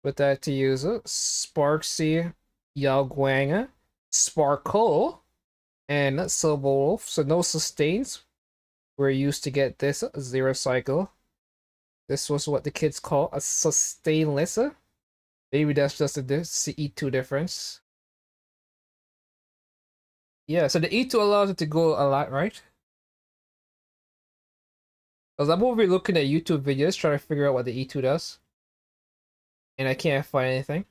But I had to use Sparksy, Yao Guang, Sparkle, and Silver Wolf. So no sustains. We're used to get this 0 cycle. This was what the kids call a sustainless. Maybe that's just a E2 difference. Yeah, so the E2 allows it to go a lot, right? Because I'm over looking at YouTube videos trying to figure out what the E2 does. And I can't find anything.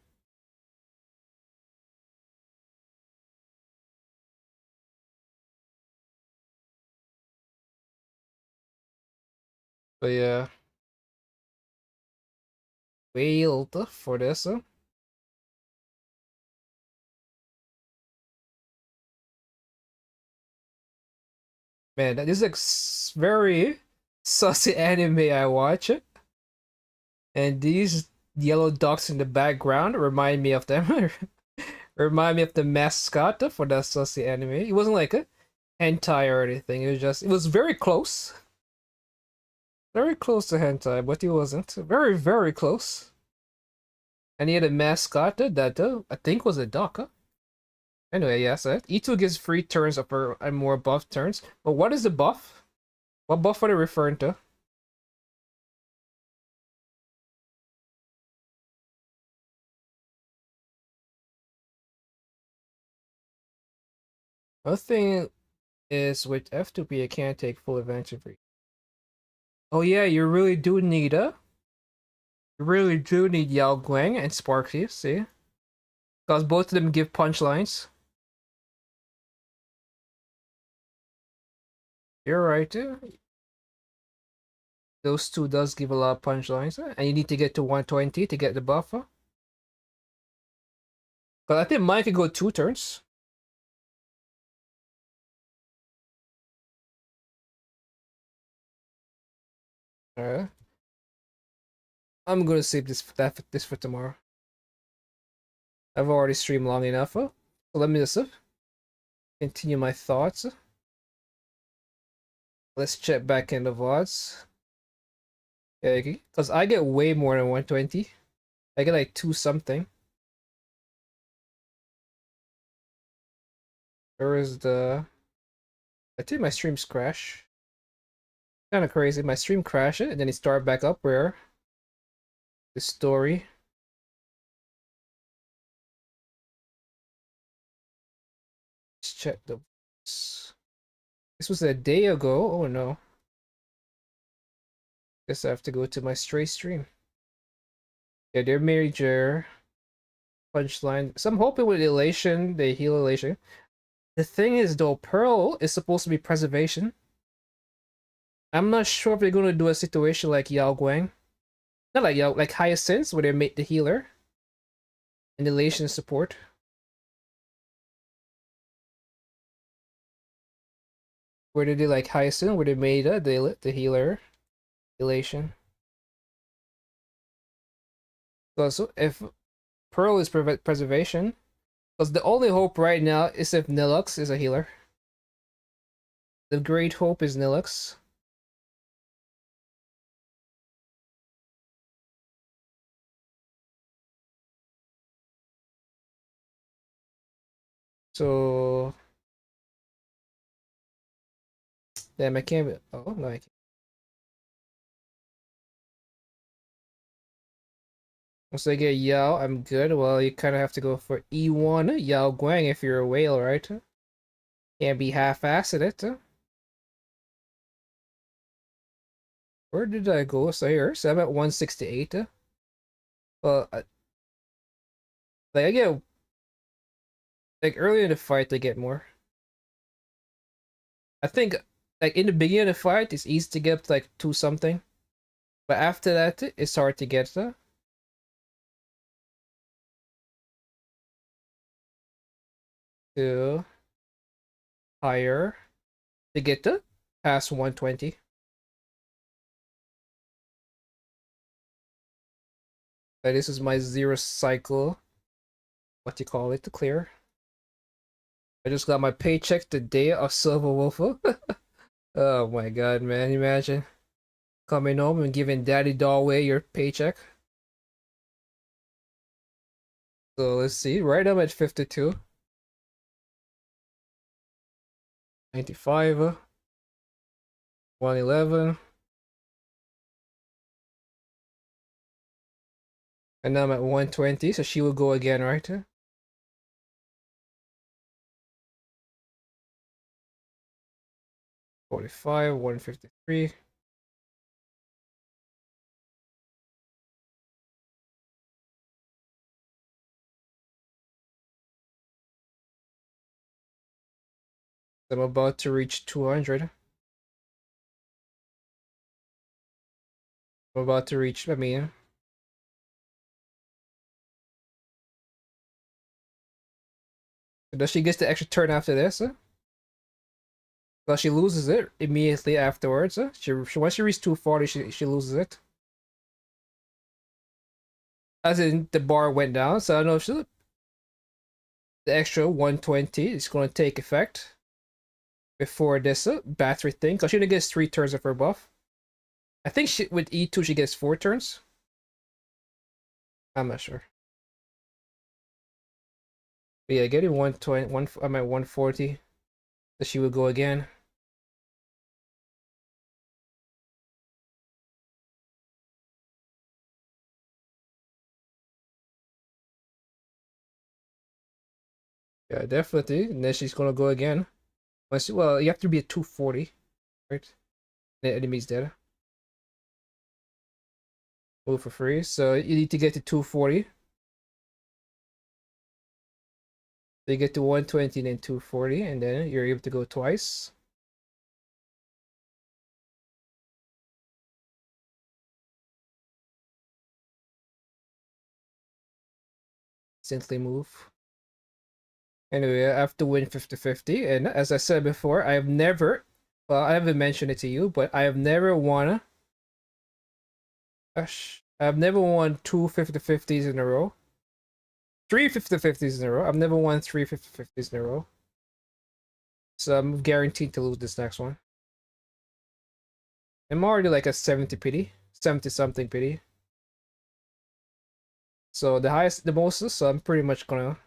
But yeah. Wait for this. Man, this is very sussy anime I watch. And these yellow dots in the background remind me of them. Remind me of the mascot for that sussy anime. It wasn't like a hentai or anything. It was very close. Very close to hentai, but it wasn't. Very, very close. And he had a mascot that I think was a duck. Anyway, yes, E2 gives free turns upper and more buff turns. But what is the buff? What buff are they referring to? Another thing is with F2P, I can't take full advantage of it. Oh yeah, you really do need You really do need Yao Guang and Sparky, see? Because both of them give punchlines. You're right, too. Those two does give a lot of punchlines, and you need to get to 120 to get the buffer. But I think mine could go 2 turns. Alright. I'm gonna save this for tomorrow. I've already streamed long enough. So let me just continue my thoughts. Let's check back in the VODs. Yeah, because I get way more than 120. I get like 2 something. Where is the... I think my streams crash. Kind of crazy. My stream crashed and then it started back up where the story. Let's check the... This was a day ago. Oh no. Guess I have to go to my stray stream. Yeah, their major punchline. So I'm hoping with Elation, they heal Elation. The thing is though, Pearl is supposed to be preservation. I'm not sure if they're gonna do a situation like Yao Guang. Not like Yao, like Hyacinth, where they make the healer and Elation support. Where they did like Hyacinth, where they made the healer, Elation. So if Pearl is preservation, because the only hope right now is if Nilux is a healer. The great hope is Nilux. So... Damn, I can't... Oh, no, I can't. Once I get Yao, I'm good. Well, you kind of have to go for E1 Yao Guang if you're a whale, right? Can't be half-assed it. Where did I go? So here, so I'm at 168. Well, like I get... Like early in the fight, I get more. I think, like in the beginning of the fight, it's easy to get up to like 2 something. But after that, it's hard to get to higher to get to past 120. This is my 0 cycle. What do you call it? To clear. I just got my paycheck the day of Silver Wolf. Oh my god, man! Imagine coming home and giving Daddy Dollway your paycheck. So let's see. Right, I'm at 52. 95. 111. And now I'm at 120, so she will go again, right? 45, 153. I'm about to reach 200. I'm about to reach, I mean... Does she get the extra turn after this? Well, she loses it immediately afterwards. She once she reaches 240, she loses it. As in, the bar went down, so I don't know if the extra 120 is going to take effect before this battery thing, because she only gets 3 turns of her buff. I think with E2 she gets 4 turns. I'm not sure. But yeah, getting 120, I'm at 140. So she will go again. Yeah, definitely. And then she's gonna go again. Well, you have to be at 240, right? The enemy's dead. Move for free. So you need to get to 240. So you get to 120 and then 240, and then you're able to go twice. Instantly move. Anyway, I have to win 50-50, and as I said before, I have never, well, I haven't mentioned it to you, but I have never won Gosh, I've never won 2 50-50s in a row. 3 50-50s in a row. I've never won 3 50-50s in a row. So I'm guaranteed to lose this next one. I'm already like a 70 pity. 70 something pity. So the highest, the most, so I'm pretty much gonna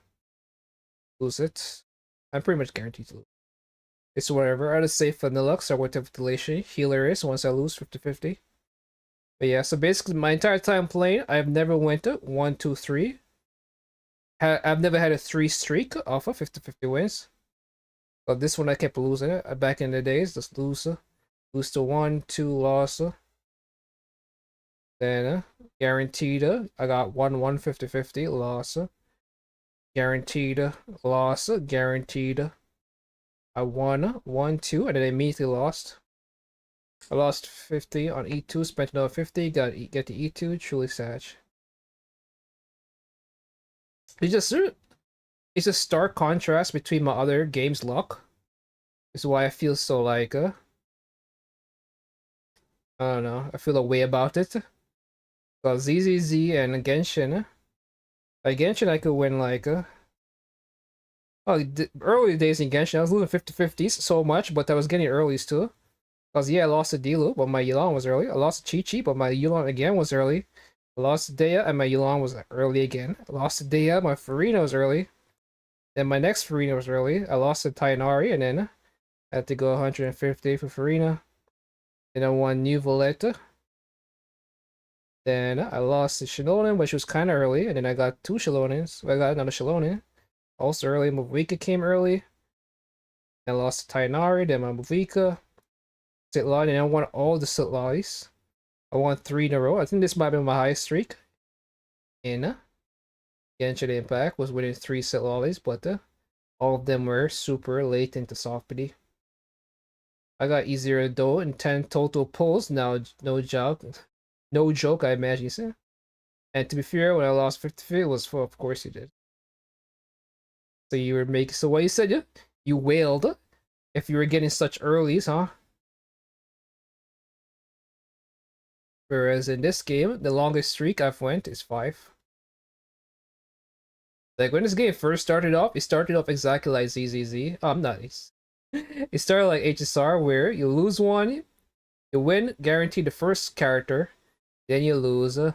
lose it. I'm pretty much guaranteed to lose. It's whatever. I'll just say Vanillux or whatever delation healer is once I lose 50-50. But yeah, so basically my entire time playing, I've never went to 1, 2, 3. I've never had a 3 streak off of 50-50 wins. But this one I kept losing it. Back in the days, just lose to 1, 2 loss. Then guaranteed I got 1, 50-50 loss. Guaranteed loss. Guaranteed I won 1, 2, and then I immediately lost. I lost 50 on E2, spent another 50, get the E2, truly sad. It's a stark contrast between my other game's luck. This is why I feel so like I don't know, I feel a way about it. Because ZZZ and Genshin, like Genshin I could win like early days in Genshin I was losing 50-50s so much, but I was getting earlies too. Because yeah, I lost to Dilu, but my Yulan was early. I lost to Chi-Chi, but my Yulan again was early. I lost to Dea, and my Yulan was early again. I lost to Dea, my Farina was early. Then my next Farina was early. I lost to Tainari, and then I had to go 150 for Farina. Then I won New Valletta. Then I lost to Shilonen, which was kind of early, and then I got 2 Shilonens. I got another Shilonen. Also early, Mavika came early. I lost to Tainari, then my Mavika. Sitlali, and I won all the Sitlalis. I won 3 in a row. I think this might be my highest streak. In Genshin Impact was winning 3 Sitlalis, but all of them were super late into soft pity. I got easier though in 10 total pulls. Now, no joke, I imagine you said. And to be fair, when I lost 50, it was for, of course you did. So you were making, so what you said, you wailed if you were getting such earlies, huh? Whereas in this game, the longest streak I've went is 5. Like when this game first started off, it started off exactly like ZZZ. I'm not. It started like HSR where you lose one, you win guaranteed the first character, then you lose, then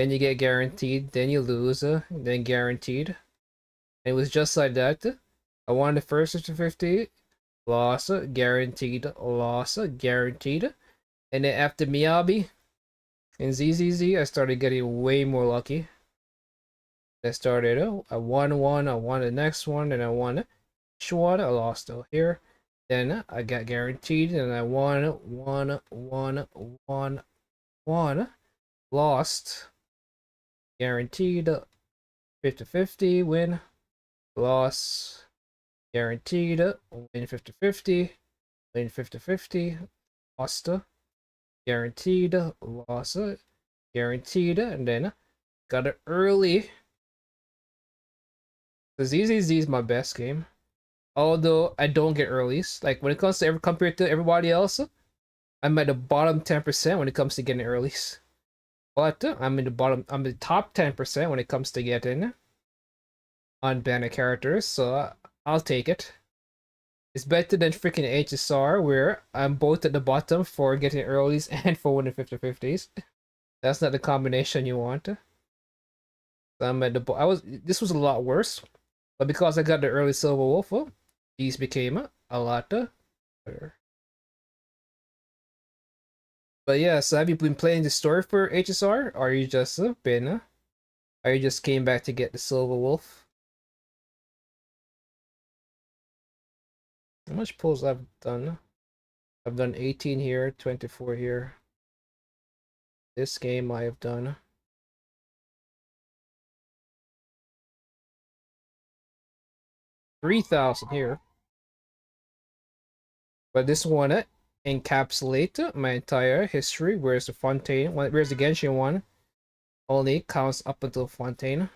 you get guaranteed, then you lose, then guaranteed. And it was just like that. I won the first 50-50, loss, guaranteed, loss, guaranteed. And then after Miyabi, in ZZZ, I started getting way more lucky. I started, I won one, I won the next one, and I won each one, I lost over here. Then I got guaranteed, and I won, lost, guaranteed, 50-50, win, loss, guaranteed, win 50-50, win 50-50, lost, guaranteed, loss, guaranteed, and then got it early. The ZZZ is my best game. Although I don't get earlies. Like when it comes to compared to everybody else, I'm at the bottom 10% when it comes to getting earlies. But I'm the top 10% when it comes to getting unbanned characters, so I'll take it. It's better than freaking HSR, where I'm both at the bottom for getting earlies and for winning 50-50s. That's not the combination you want. So I'm at the this was a lot worse, but because I got the early Silver Wolf, these became a lot better. But yeah, so have you been playing the story for HSR, or are you just or you just came back to get the Silver Wolf? How much pulls I've done? I've done 18 here, 24 here. This game I have done 3,000 here. But this one encapsulates my entire history, whereas the Fontaine, whereas the Genshin one only counts up until Fontaine.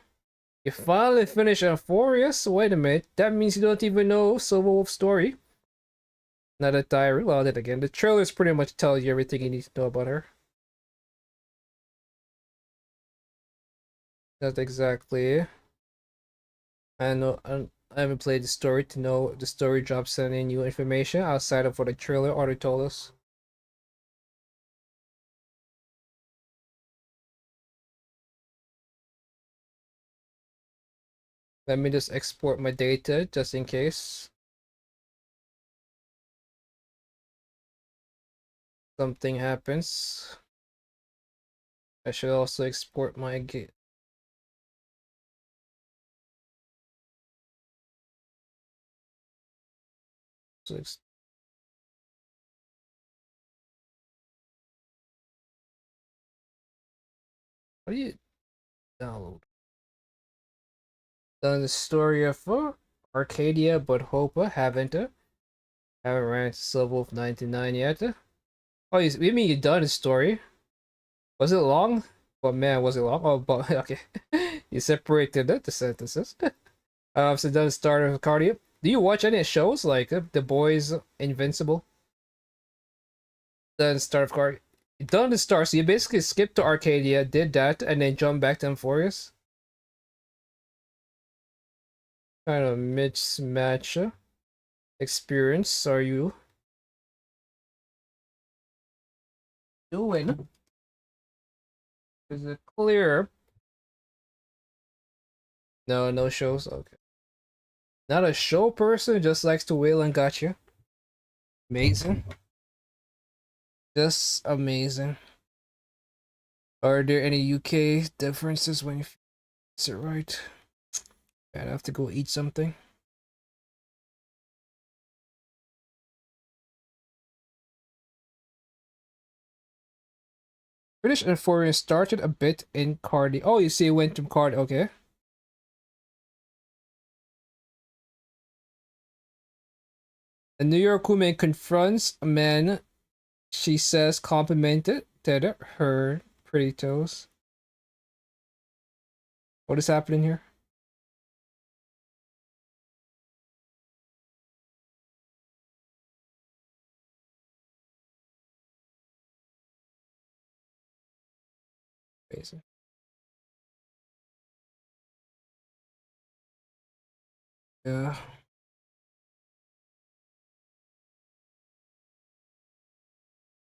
You finally finished Euphorius? Wait a minute, that means you don't even know Silver Wolf's story. Now that I reload it again, the trailers pretty much tell you everything you need to know about her. That's exactly. I know. I haven't played the story to know the story drops any new information outside of what the trailer already told us. Let me just export my data just in case something happens. I should also export my gate. So what do you download? Done the story of Arcadia, but Hopa haven't ran SW999 yet. Oh, you mean you done the story? Was it long? But man, was it long? Oh, but okay. You separated the sentences. So done the start of Arcadia. Do you watch any shows like The Boys, Invincible? Then start of Arcadia. Done the start, so you basically skipped to Arcadia, did that, and then jumped back to Euphorius. Kind of mismatch experience are you doing? Is it clear? No, no shows. Okay. Not a show person, just likes to wail and gotcha. Amazing. Just amazing. Are there any UK differences when you is it right? I have to go eat something. British and foreign started a bit in Cardi. Oh, you see, it went from Cardi. Okay. A New York woman confronts a man she says complimented her pretty toes. What is happening here? Crazy. Yeah.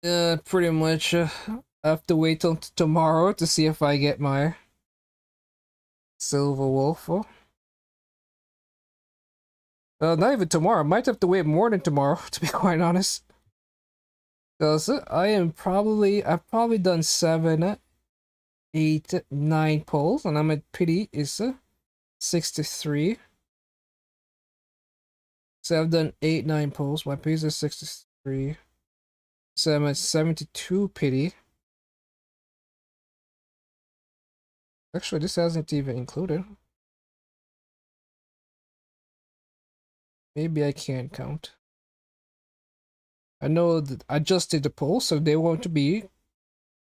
Yeah, pretty much. I have to wait till tomorrow to see if I get my Silver Wolf. Not even tomorrow. I might have to wait more than tomorrow, to be quite honest. Because I've probably done 7, 8, 9 polls, and I'm at pity is 63. So I've done 8, 9 polls. My pity is 63. So I'm at 72 pity. Actually, this hasn't even included. Maybe I can't count. I know that I just did the poll, so they won't be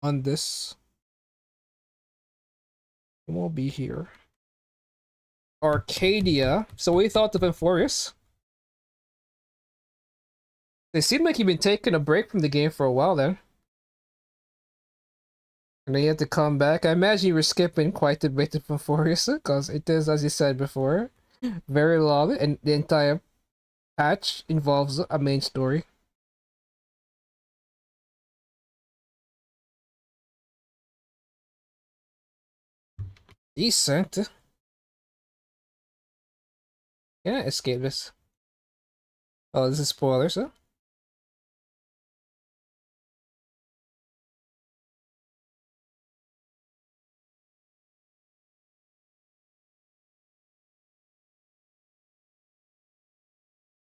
on this. It won't be here. Arcadia. So we thought of Euphorius. It seemed like you've been taking a break from the game for a while then. And then you had to come back. I imagine you were skipping quite a bit of Euphorius, because it is, as you said before, very long, and the entire patch involves a main story. Decent. Can I escape this? Oh, this is spoilers, huh?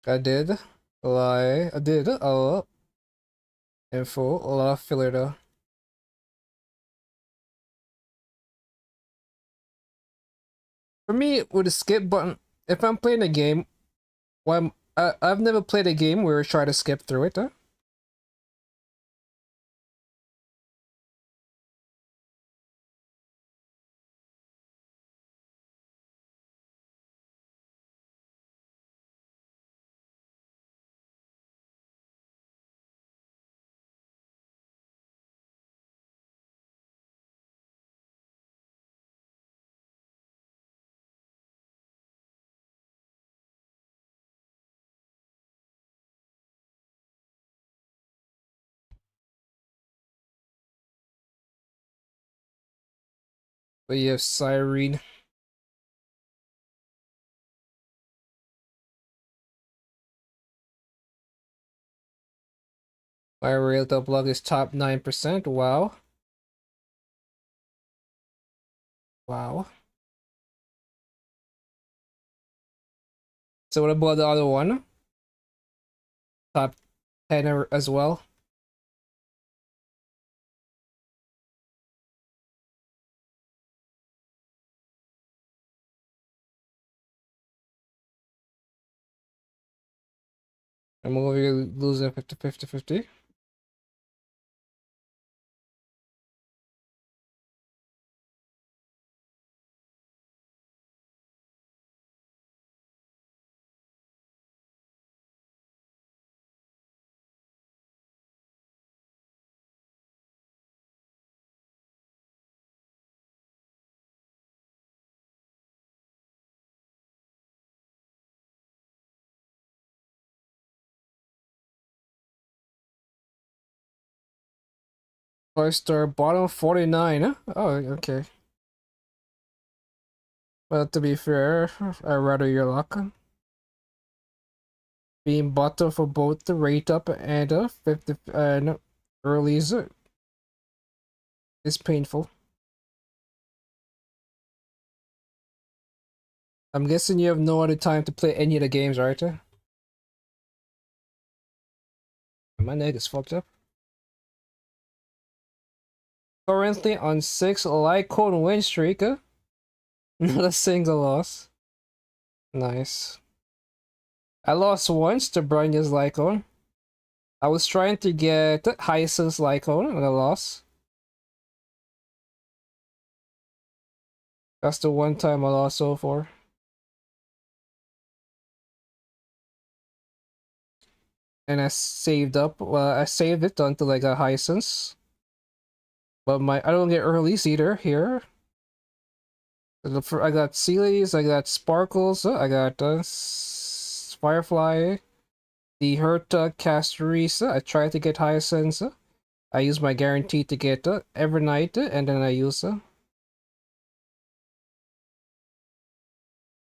I did lie. I did a lot info, a lot of filler though. For me, with the skip button, if I'm playing a game, well, I've never played a game where I try to skip through it, huh? But you have Cyrene. Fire rail to block is top 9%. Wow. Wow. So what about the other one? Top 10 as well. I'm over here losing 50-50-50. Five-star bottom 49. Huh? Oh, okay. Well, to be fair, I'd rather your luck. Being bottom for both the rate up and 50 and earlies is painful. I'm guessing you have no other time to play any of the games, right? My neck is fucked up. Currently on 6 Lycone win streak. Not a single loss. Nice. I lost once to Brunya's Lycone. I was trying to get Hyacinth's Lycone and I lost. That's the one time I lost so far. And I saved up. Well, I saved it until I got Hyacinth's. But I don't get earlies either here. I got Sealies, I got Sparkles, I got Firefly, the Herta Casterisa. I tried to get Hyacinths. I use my guarantee to get Evernight, and then I use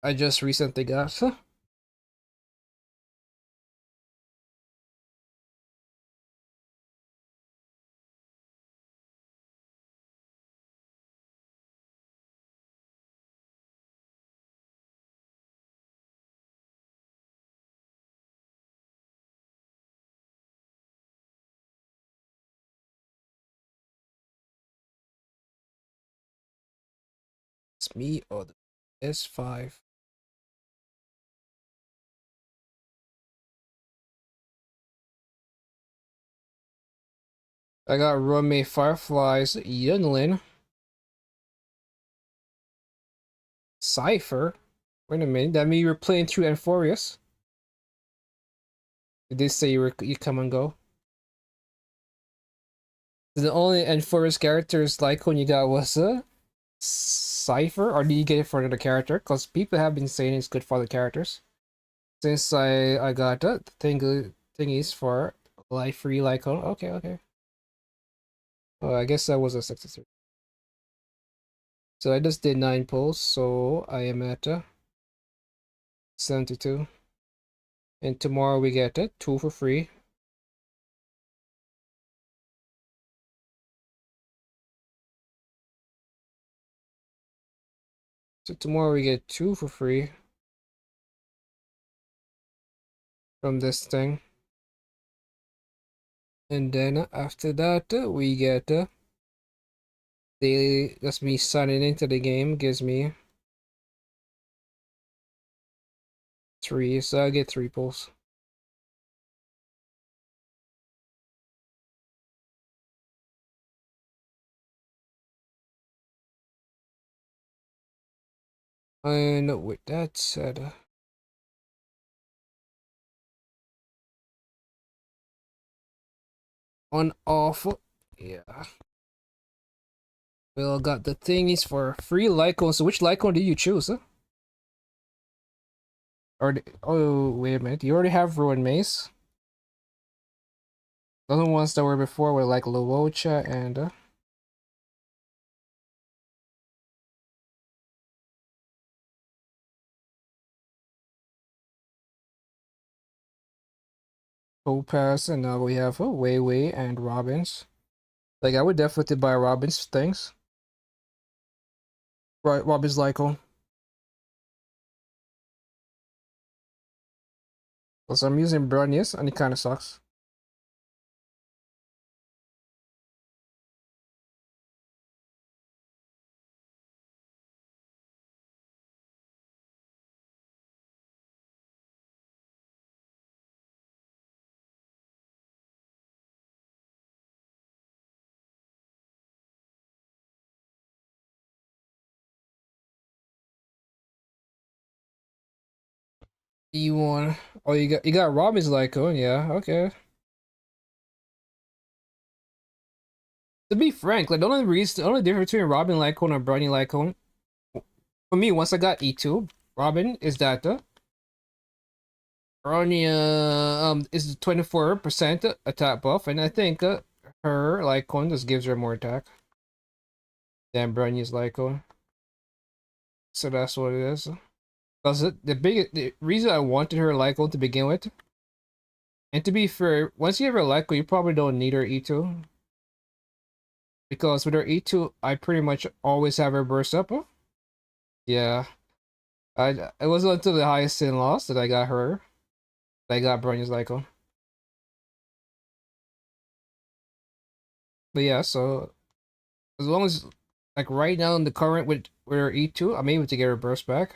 I just recently got It's me or the S5. I got Roommate Fireflies, Yunlin, Cypher. Wait a minute, that means you were playing through Amphorius. Did they say you come and go? The only Amphorius characters like when you got was Cypher, or do you get it for another character? Because people have been saying it's good for the characters. Since I got the thingies for life free Lycone. Okay, okay. Oh, I guess that was a 63. So I just did 9 pulls, so I am at 72. And tomorrow we get 2 for free. So tomorrow we get 2 for free from this thing. And then after that we get daily. That's me signing into the game, gives me 3, so I get 3 pulls. And with that said, on off, yeah. Well, got the thingies for free Lycone. So which Lycone did you choose? Oh, wait a minute. You already have Ruin Maze. The other ones that were before were like Luocha and Topaz, and now we have Wei Wei and Robins. Like, I would definitely buy Robin's things. Right, Robin's Lyco. Because I'm using Brunius, and it kind of sucks. E1. Oh, you got Robin's Lyco, yeah, okay. To be frank, like the only difference between Robin Lycone and Brony Lycone, for me, once I got E2, Robin is that Brony is 24% attack buff, and I think her Lycone just gives her more attack than Brony's Lycone. So that's what it is. Because the reason I wanted her Lycone to begin with, and to be fair, once you have her Lycone, you probably don't need her E2. Because with her E2, I pretty much always have her burst up. Yeah. It wasn't until the highest sin loss that I got her. That I got Brony's Lycone. But yeah, so as long as like right now in the current with her E2, I'm able to get her burst back.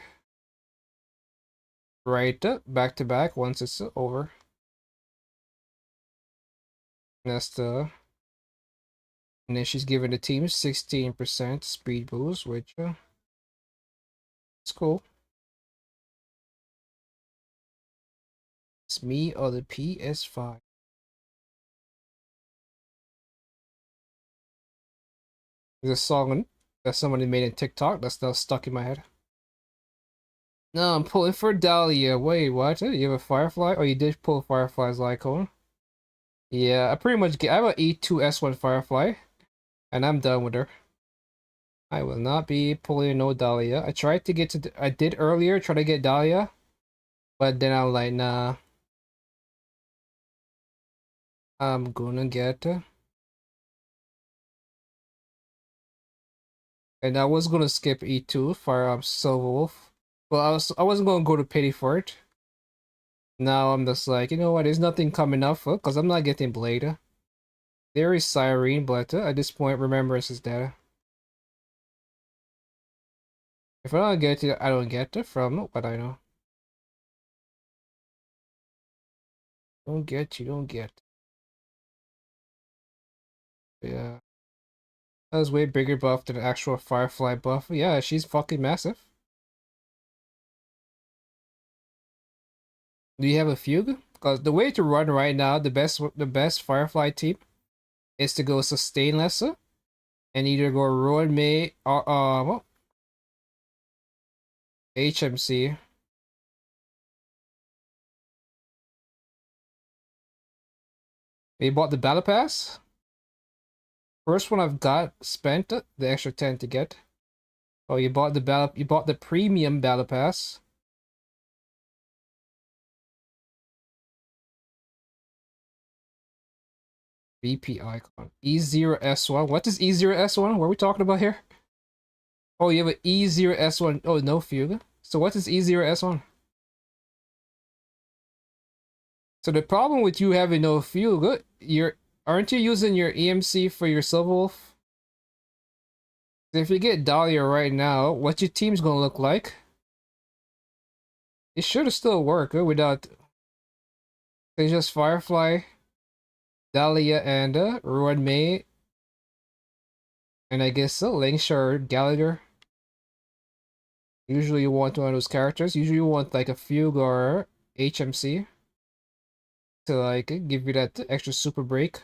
Right, back to back once it's over. That's the and then she's giving the team 16% speed boost, which it's cool. It's me or the PS5. There's a song that somebody made in TikTok that's still stuck in my head. No, I'm pulling for Dahlia. Wait, what? You have a Firefly? Oh, you did pull Firefly's Lycone. Yeah, I pretty much get. I have an E2S1 Firefly, and I'm done with her. I will not be pulling no Dahlia. I tried to get to. I did earlier try to get Dahlia, but then I'm like, nah. I'm gonna get. And I was gonna skip E2 for Silver Wolf. Well, I wasn't gonna go to Pity for it. Now I'm just like, you know what? There's nothing coming up for because I'm not getting Blade. There is Cyrene, but at this point, Remembrance is dead. If I don't get it, I don't get it from what I know. Don't get you, don't get. Yeah. That was way bigger buff than the actual Firefly buff. Yeah, she's fucking massive. Do you have a Fugue? Because the way to run right now, the best Firefly team is to go Sustain Lesser and either go Ruin May or HMC. You bought the Battle Pass? First one I've got spent the extra 10 to get. Oh, you bought the premium Battle Pass. VP icon. E0S1. What is E0S1? What are we talking about here? Oh, you have an E0S1. Oh, no Fugue. So what is E0S1? So the problem with you having no Fugue, aren't you using your EMC for your Silver Wolf? If you get Dahlia right now, what's your team's gonna look like? It should still work without. It's just Firefly, Dahlia, and Ruin May, and I guess Linkshire or Gallagher. Usually you want one of those characters. Usually you want like a Fugue or HMC to like give you that extra super break.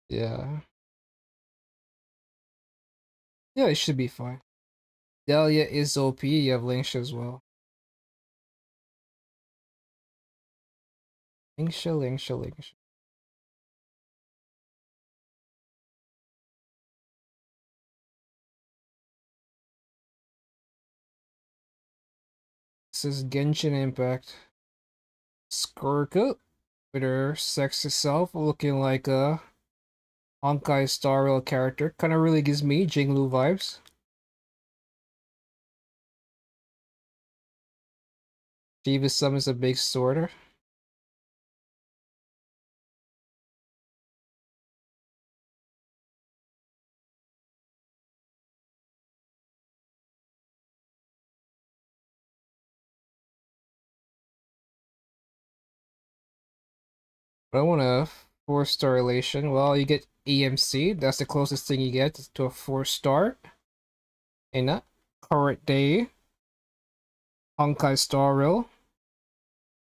Yeah. Yeah, it should be fine. Dahlia is OP, you have Linkshire as well. Linkshire. This is Genshin Impact. Skirka with her sexy self looking like a Honkai Star Rail character. Kind of really gives me Jinglu vibes. Shiva summons a big sorter. I want a 4-star relation. Well, you get EMC. That's the closest thing you get to a 4-star. In that current day Honkai Star Rail.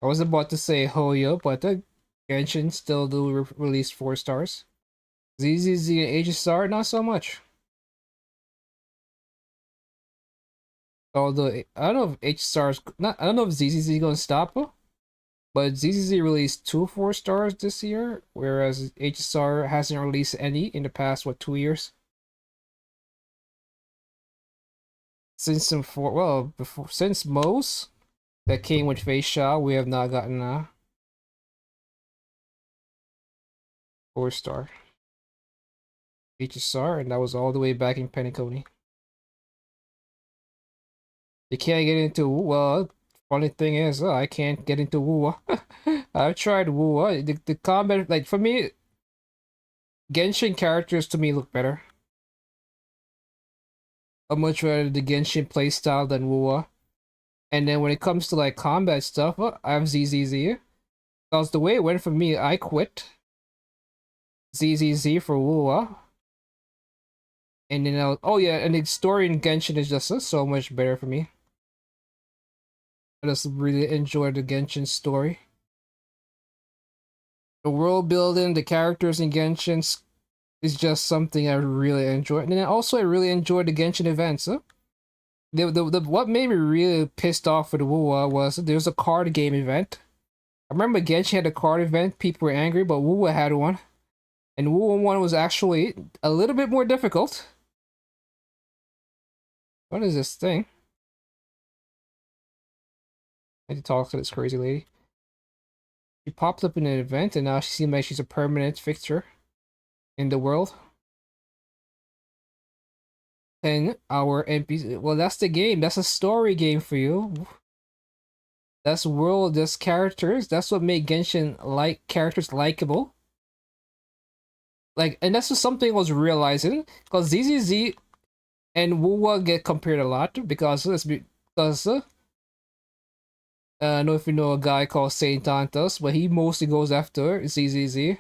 I was about to say Hoyo, but the Genshin still do release 4 stars. ZZZ and HSR, not so much. Although I don't know if HSR's not, I don't know if ZZZ gonna stop, but ZZZ released 2 4-stars this year, whereas HSR hasn't released any in the past 2 years. Since since most that came with Face Shaw, we have not gotten a 4-star HSR, and that was all the way back in Penacony. You can't get into well. Funny thing is, I can't get into Wuwa. I've tried Wuwa. The combat, like for me, Genshin characters to me look better. I'd much rather the Genshin playstyle than Wuwa. And then when it comes to like combat stuff, I have ZZZ. Because the way it went for me, I quit ZZZ for Wuwa. And then oh yeah, and the story in Genshin is just so much better for me. I just really enjoy the Genshin story. The world building, the characters in Genshin is just something I really enjoy. And then also I really enjoy the Genshin events. What made me really pissed off with the Wuwa was there was a card game event. I remember Genshin had a card event, people were angry, but Wuwa had one. And Wuwa 1 was actually a little bit more difficult. What is this thing? I need to talk to this crazy lady. She popped up in an event and now she seems like she's a permanent fixture in the world. 10-hour NPC. Well, that's the game. That's a story game for you. That's world, that's characters. That's what made Genshin like characters likable. Like, and that's just something I was realizing because ZZZ and Wuwa get compared a lot because I don't know if you know a guy called Saint Tantos, but he mostly goes after ZZZ.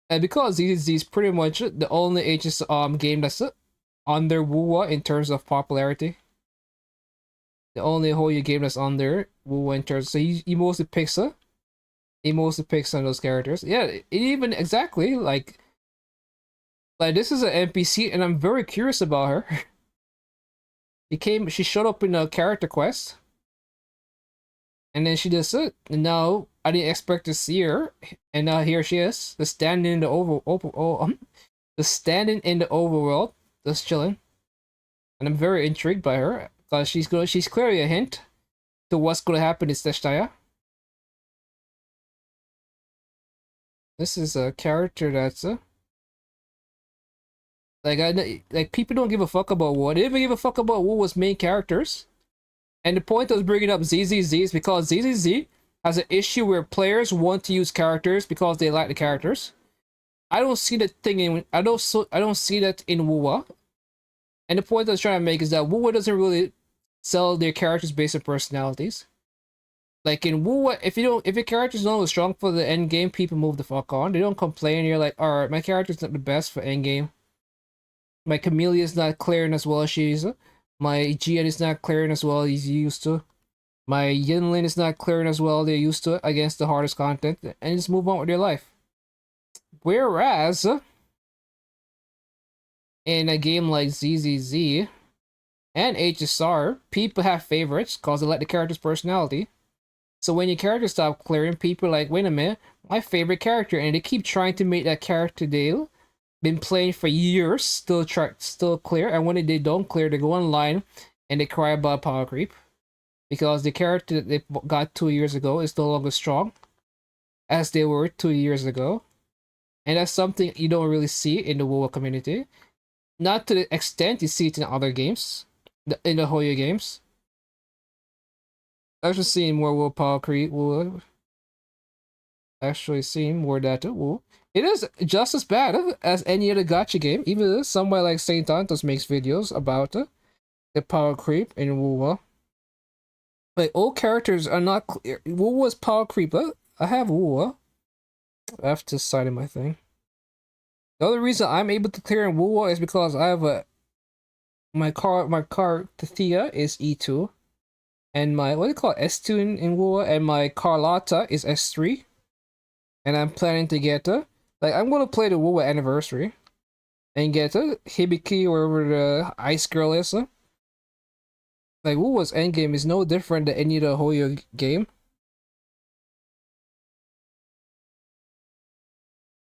And because ZZZ is pretty much the only HS game that's under Wuwa in terms of popularity. The only Hoyo game that's under Wuwa in terms, so he mostly picks on those characters. Yeah, it even exactly like this is an NPC and I'm very curious about her. She showed up in a character quest. And then she does it. And now I didn't expect to see her. And now here she is. Just standing in the overworld. Just chilling. And I'm very intrigued by her. Because she's clearly a hint to what's gonna happen in Seshtaya. This is a character that's like people don't give a fuck about Wu. They didn't even give a fuck about Wu's main characters. And the point I was bringing up ZZZ is because ZZZ has an issue where players want to use characters because they like the characters. I don't see that thing in I don't see that in Wuwa. And the point I was trying to make is that Wuwa doesn't really sell their characters based on personalities. Like in Wuwa, if your character's not strong for the end game, people move the fuck on. They don't complain. You're like, alright, my character's not the best for end game. My Camelia's not clearing as well as she is. My GN is not clearing as well as he used to. My Yinlin is not clearing as well as they used to against the hardest content. And just move on with their life. Whereas, in a game like ZZZ and HSR, people have favorites because they like the character's personality. So when your character stops clearing, people are like, wait a minute, my favorite character. And they keep trying to make that character they've been playing for years still clear. And when they don't clear, they go online and they cry about power creep. because the character that they got 2 years ago is no longer strong as they were 2 years ago. And that's something you don't really see in the WoW community. Not to the extent you see it in other games, in the Hoyo games. Actually seeing more WoW power creep, actually seeing more data. WoW. It is just as bad as any other gacha game. Even somewhere like Saint Antos makes videos about the power creep in WoW. Like, all characters are not clear. WoW is power creep. I have WoW. I have to sign in my thing. The other reason I'm able to clear in WoW is because I have my car Thea is E2. And my, what do you call it, S2 in WoW, and my Carlotta is S3. And I'm planning to get like, I'm gonna play the WoW anniversary and get Hibiki, wherever the ice girl is. Like, WoW's endgame is no different than any other Hoyo game.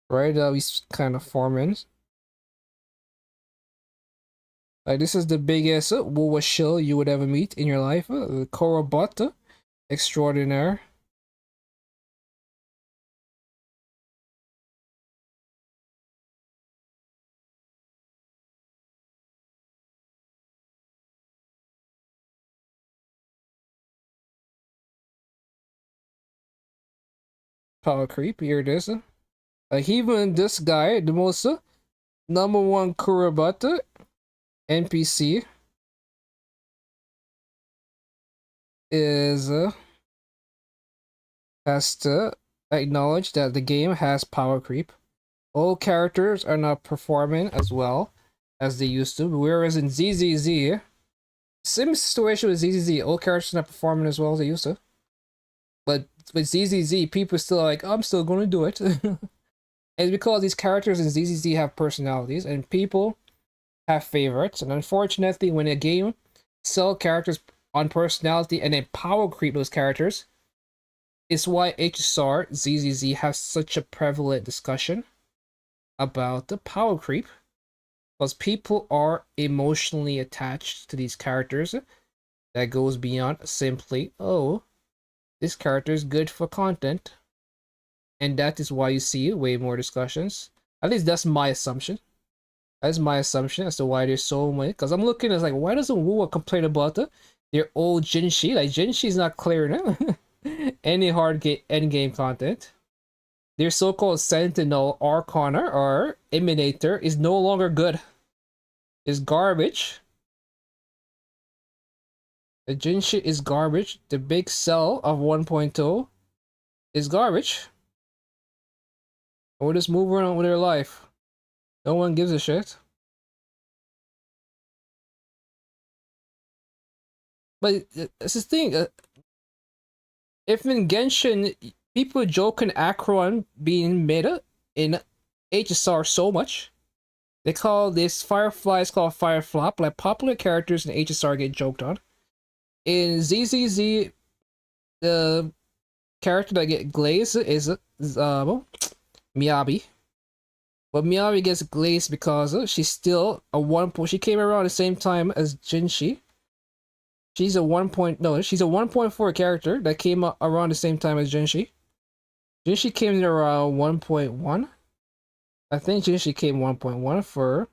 Right? We kind of farming. Like, this is the biggest WoW shill you would ever meet in your life. The Korobot extraordinaire. Power creep, here it is. Like, even this guy, the most #1 Kurabata NPC is has to acknowledge that the game has power creep. All characters are not performing as well as they used to, whereas in ZZZ, same situation with ZZZ, all characters are not performing as well as they used to. But with ZZZ, people still are like, I'm still gonna do it. It's because these characters in ZZZ have personalities, and people have favorites, and unfortunately, when a game sell characters on personality and then power creep those characters, is why HSR ZZZ have such a prevalent discussion about the power creep, because people are emotionally attached to these characters that goes beyond simply, oh, this character is good for content, and that is why you see way more discussions. At least that's my assumption. That's my assumption as to why there's so many. Because I'm looking at like, why doesn't WoW complain about their old Jinshi? Like, Jinshi's not clearing any hard end game content. Their so-called Sentinel Arcana or Emanator is no longer good. It's garbage. The Jinshi is garbage. The big cell of 1.0 is garbage. And we're just moving on with their life. No one gives a shit. But it's the thing. If in Genshin, people joke in Akron being meta in HSR so much, they call this Fireflies called Fireflop. Like, popular characters in HSR get joked on. In ZZZ, the character that get glazed is Miyabi. But Miyabi gets glazed because she's still a 1. She came around the same time as Jinshi. She's a 1.4 character that came around the same time as Jinshi. Jinshi came in around 1.1. I think Jinshi came 1.1 for.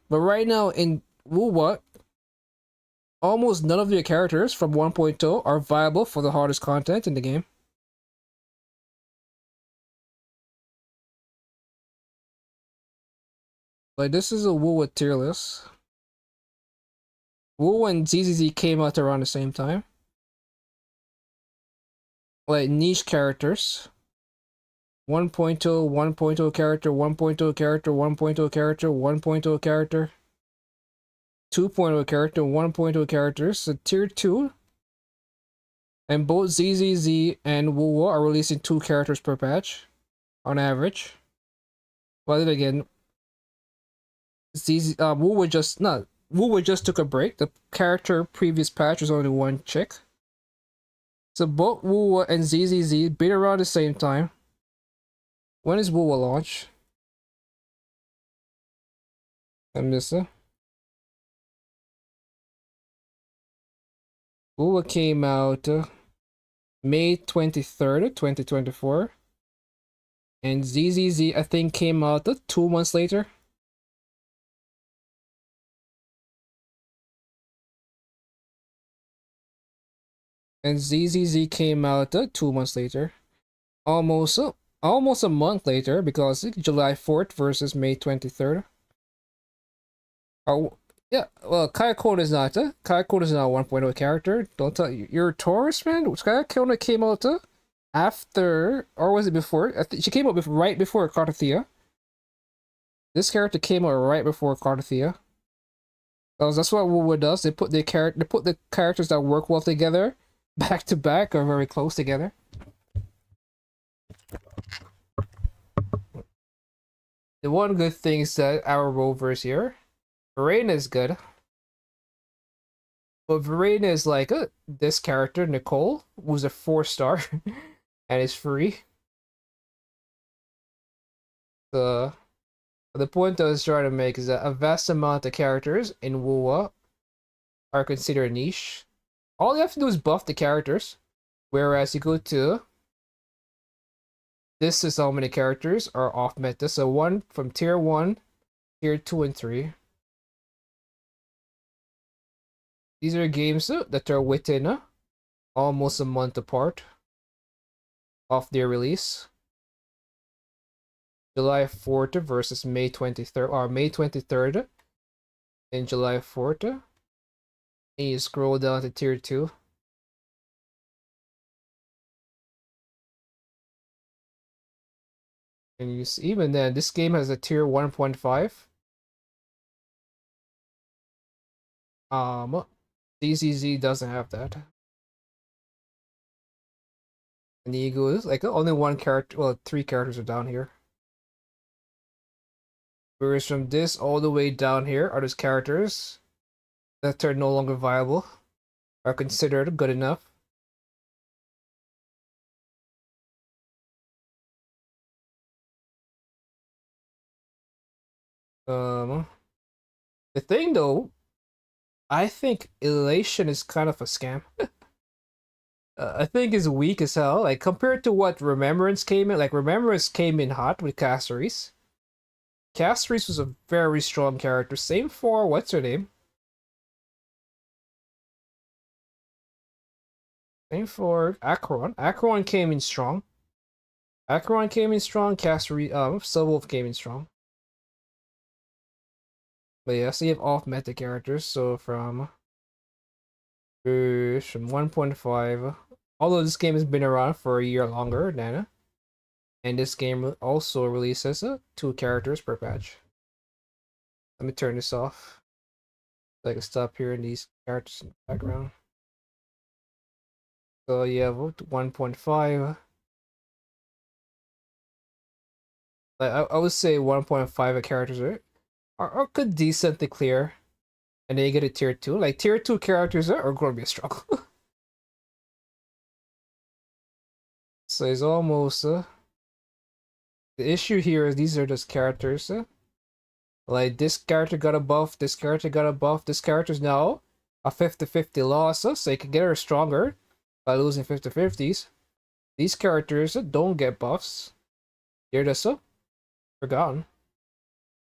But right now in WoW, almost none of your characters from 1.0 are viable for the hardest content in the game. Like, this is a WoW tier list. WoW and ZZZ came out around the same time. Like, niche characters. 1.0, 1.0 character, 1.0 character, 1.0 character, 1.0 character. 2.0 character, 1.0 characters. So tier 2. And both ZZZ and WoW are releasing 2 characters per patch. On average. But then again, WoW just took a break. The character previous patch was only 1 chick. So both WoW and ZZZ been around the same time. When is WoW launch? I miss it. Ua came out May 23rd, 2024. And ZZZ, I think, came out 2 months later. And ZZZ came out 2 months later. Almost a month later, because it's July 4th versus May 23rd. Oh, yeah, well, Kayakone is not a 1.0 character. Don't tell you. You're a Taurus, man? Kayakone came out after, or was it before? I think she came out right before Carthea. This character came out right before Carthea. That's what Wood does. They put the characters that work well together back to back or very close together. The one good thing is that our rovers here, Verena is good. But Verena is like this character, Nicole, who's a 4-star and is free. The point I was trying to make is that a vast amount of characters in WoA are considered niche. All you have to do is buff the characters. Whereas you go to this is how many characters are off meta. So one from tier 1, tier 2, and 3. These are games that are within almost a month apart of their release. July 4th versus May 23rd, or May 23rd and July 4th. And you scroll down to tier 2. And you see, even then, this game has a tier 1.5. DZZ doesn't have that. And the Eagle is like only one character, well, 3 characters are down here. Whereas from this all the way down here are those characters that are no longer viable, are considered good enough. The thing though, I think Elation is kind of a scam. I think it's weak as hell. Like compared to what Remembrance came in, like Remembrance came in hot with Caceres. Caceres was a very strong character. Same for what's her name? Same for Acheron. Acheron came in strong. Acheron came in strong. Caceres, Subwolf came in strong. But yeah, so you have off meta characters. So from 1.5. Although this game has been around for a year longer, Nana. And this game also releases 2 characters per patch. Let me turn this off. So I can stop hearing these characters in the background. So you have 1.5. I would say 1.5 characters are good, decently clear. And then you get a tier 2. Like tier 2 characters are going to be a struggle. So it's almost the issue here is these are just characters. Like this character got a buff, this character got a buff, this character's now a 50-50 loss, so you can get her stronger by losing 50-50s. These characters don't get buffs. They're just forgotten.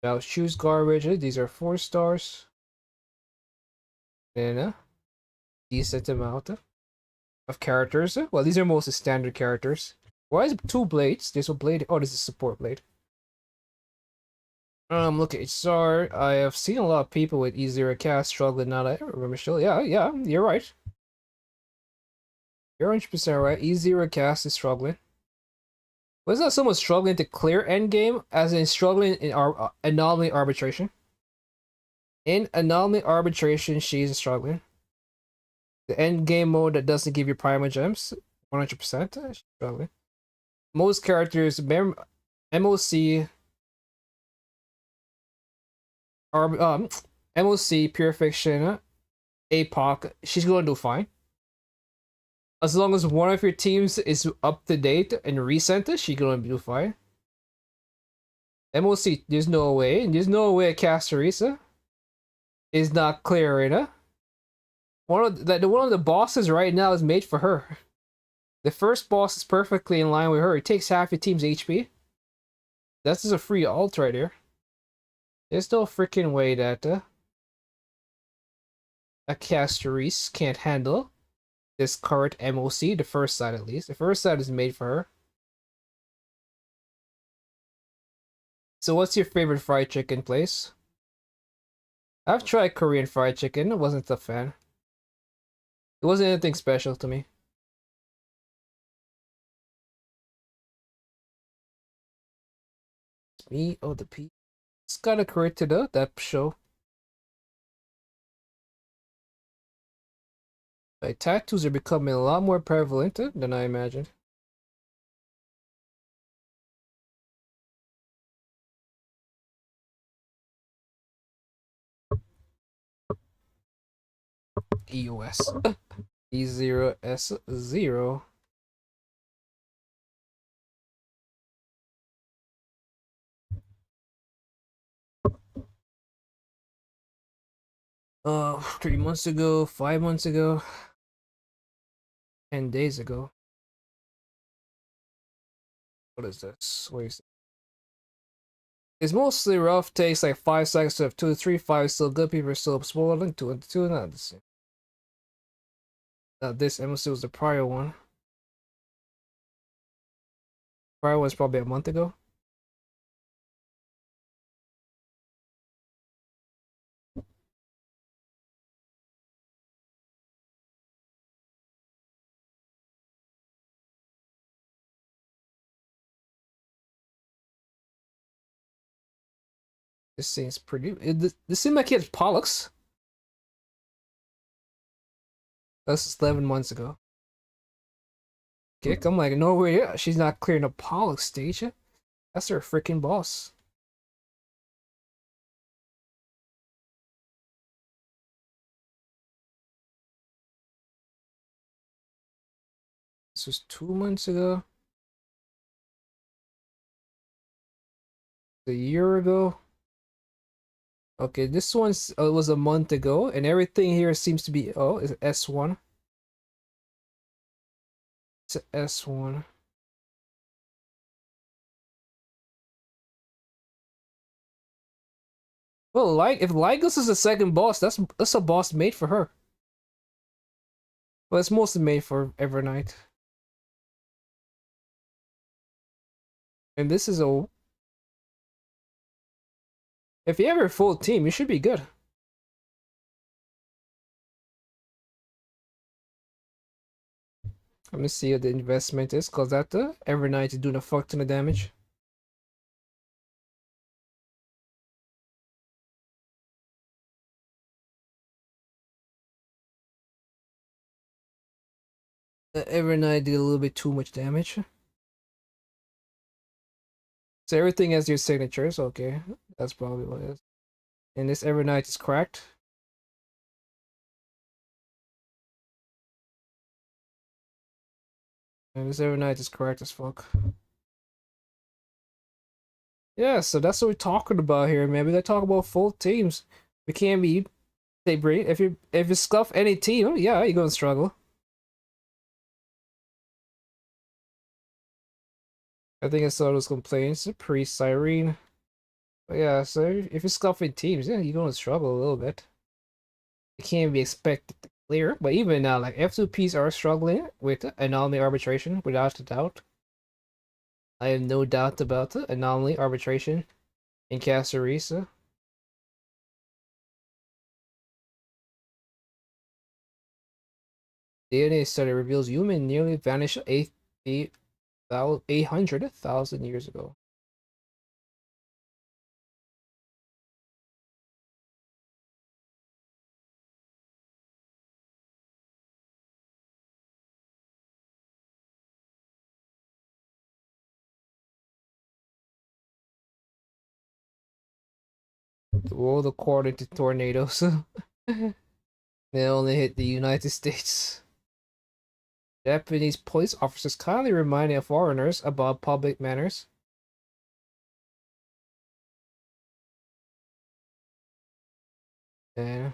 Now choose garbage. These are 4 stars. And decent amount of characters. Well, these are mostly standard characters. Why is it 2 blades? There's a blade. Oh, this is support blade. Look at HSR. I have seen a lot of people with E0 cast struggling now that I remember still. Yeah, you're right. You're 100% right. E0 cast is struggling. But it's not someone struggling to clear endgame, as in struggling in our Anomaly Arbitration. In Anomaly Arbitration, she's struggling. The endgame mode that doesn't give you Prima Gems, 100%, she's struggling. Most characters, MOC, MOC, Pure Fiction, APOC, she's going to do fine. As long as one of your teams is up to date and recent, she's going to do fine. MOC, there's no way. There's no way Caceres is not clearing One of the bosses right now is made for her. The first boss is perfectly in line with her. It takes half your team's HP. That's just a free ult right here. There's no freaking way that a casterese can't handle this current MOC, the first side at least. The first side is made for her. So what's your favorite fried chicken place? I've tried Korean fried chicken. I wasn't a fan. It wasn't anything special to me. Me, oh the P. It's gotta correct to that show. Like, tattoos are becoming a lot more prevalent than I imagined. EOS. E0S0. Oh, 3 months ago, 5 months ago, 10 days ago. What is this? Where is it? It's mostly rough, takes like 5 seconds to have 2 to 3, 5 is still good, people are still spoiling, 2 and 2, not the same. This MSC was the prior one. Prior was probably a month ago. This seems pretty. This seems like it's Pollux. That's 11 months ago. Kick, I'm like, no way, yeah, she's not clearing the Pollux stage. That's her freaking boss. This was 2 months ago. A year ago. Okay, this one's was a month ago, and everything here seems to be is S1. It's S1. Well, like if Lygos is the second boss, that's a boss made for her. Well, it's mostly made for Evernight. And this is a. If you have your full team, you should be good. Let me see what the investment is, cause that Evernight is doing a fuck ton of damage. Evernight did a little bit too much damage. So everything has your signatures, okay. That's probably what it is. And this Evernight is cracked. And this Evernight is correct as fuck. Yeah, so that's what we're talking about here, man. We gotta talk about full teams. We can't be if you scuff any team, yeah, you're gonna struggle. I think I saw those complaints pre-Siren. But yeah, so if you're scuffing teams, yeah, you're gonna struggle a little bit. It can't be expected to clear. But even now, like F2Ps are struggling with Anomaly Arbitration, without a doubt. I have no doubt about the Anomaly Arbitration in Casarisa. DNA study reveals human nearly vanished 800,000 years ago. The world according to tornadoes. They only hit the United States. Japanese police officers kindly reminding foreigners about public manners. And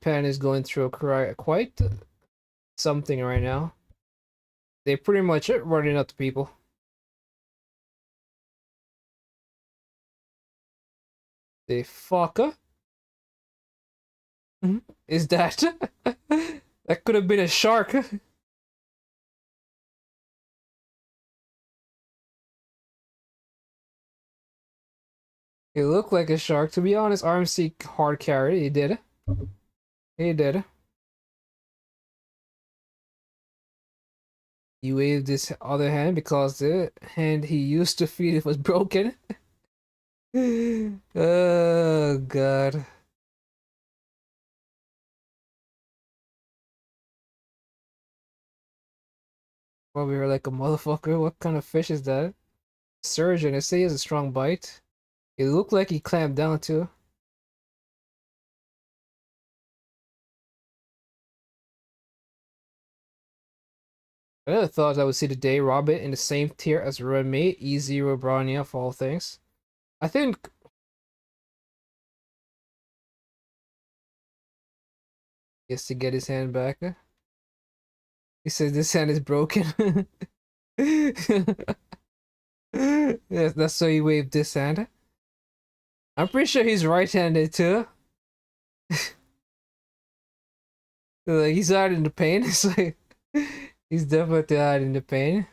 Japan is going through quite something right now. They pretty much are running out to people. The fucker? Is that? That could have been a shark. It looked like a shark. To be honest, RMC hard carry. He did. He did. He waved his other hand because the hand he used to feed it was broken. Oh god. Well, we were like a motherfucker. What kind of fish is that? Surgeon. I say he has a strong bite. It looked like he clamped down too. I never thought I would see the day Robin in the same tier as roommate E0 Bronya of all things. I think he has to get his hand back. He says this hand is broken. Yes, that's why he waved this hand. I'm pretty sure he's right-handed too. Like he's hiding the pain. It's like he's definitely hiding the pain.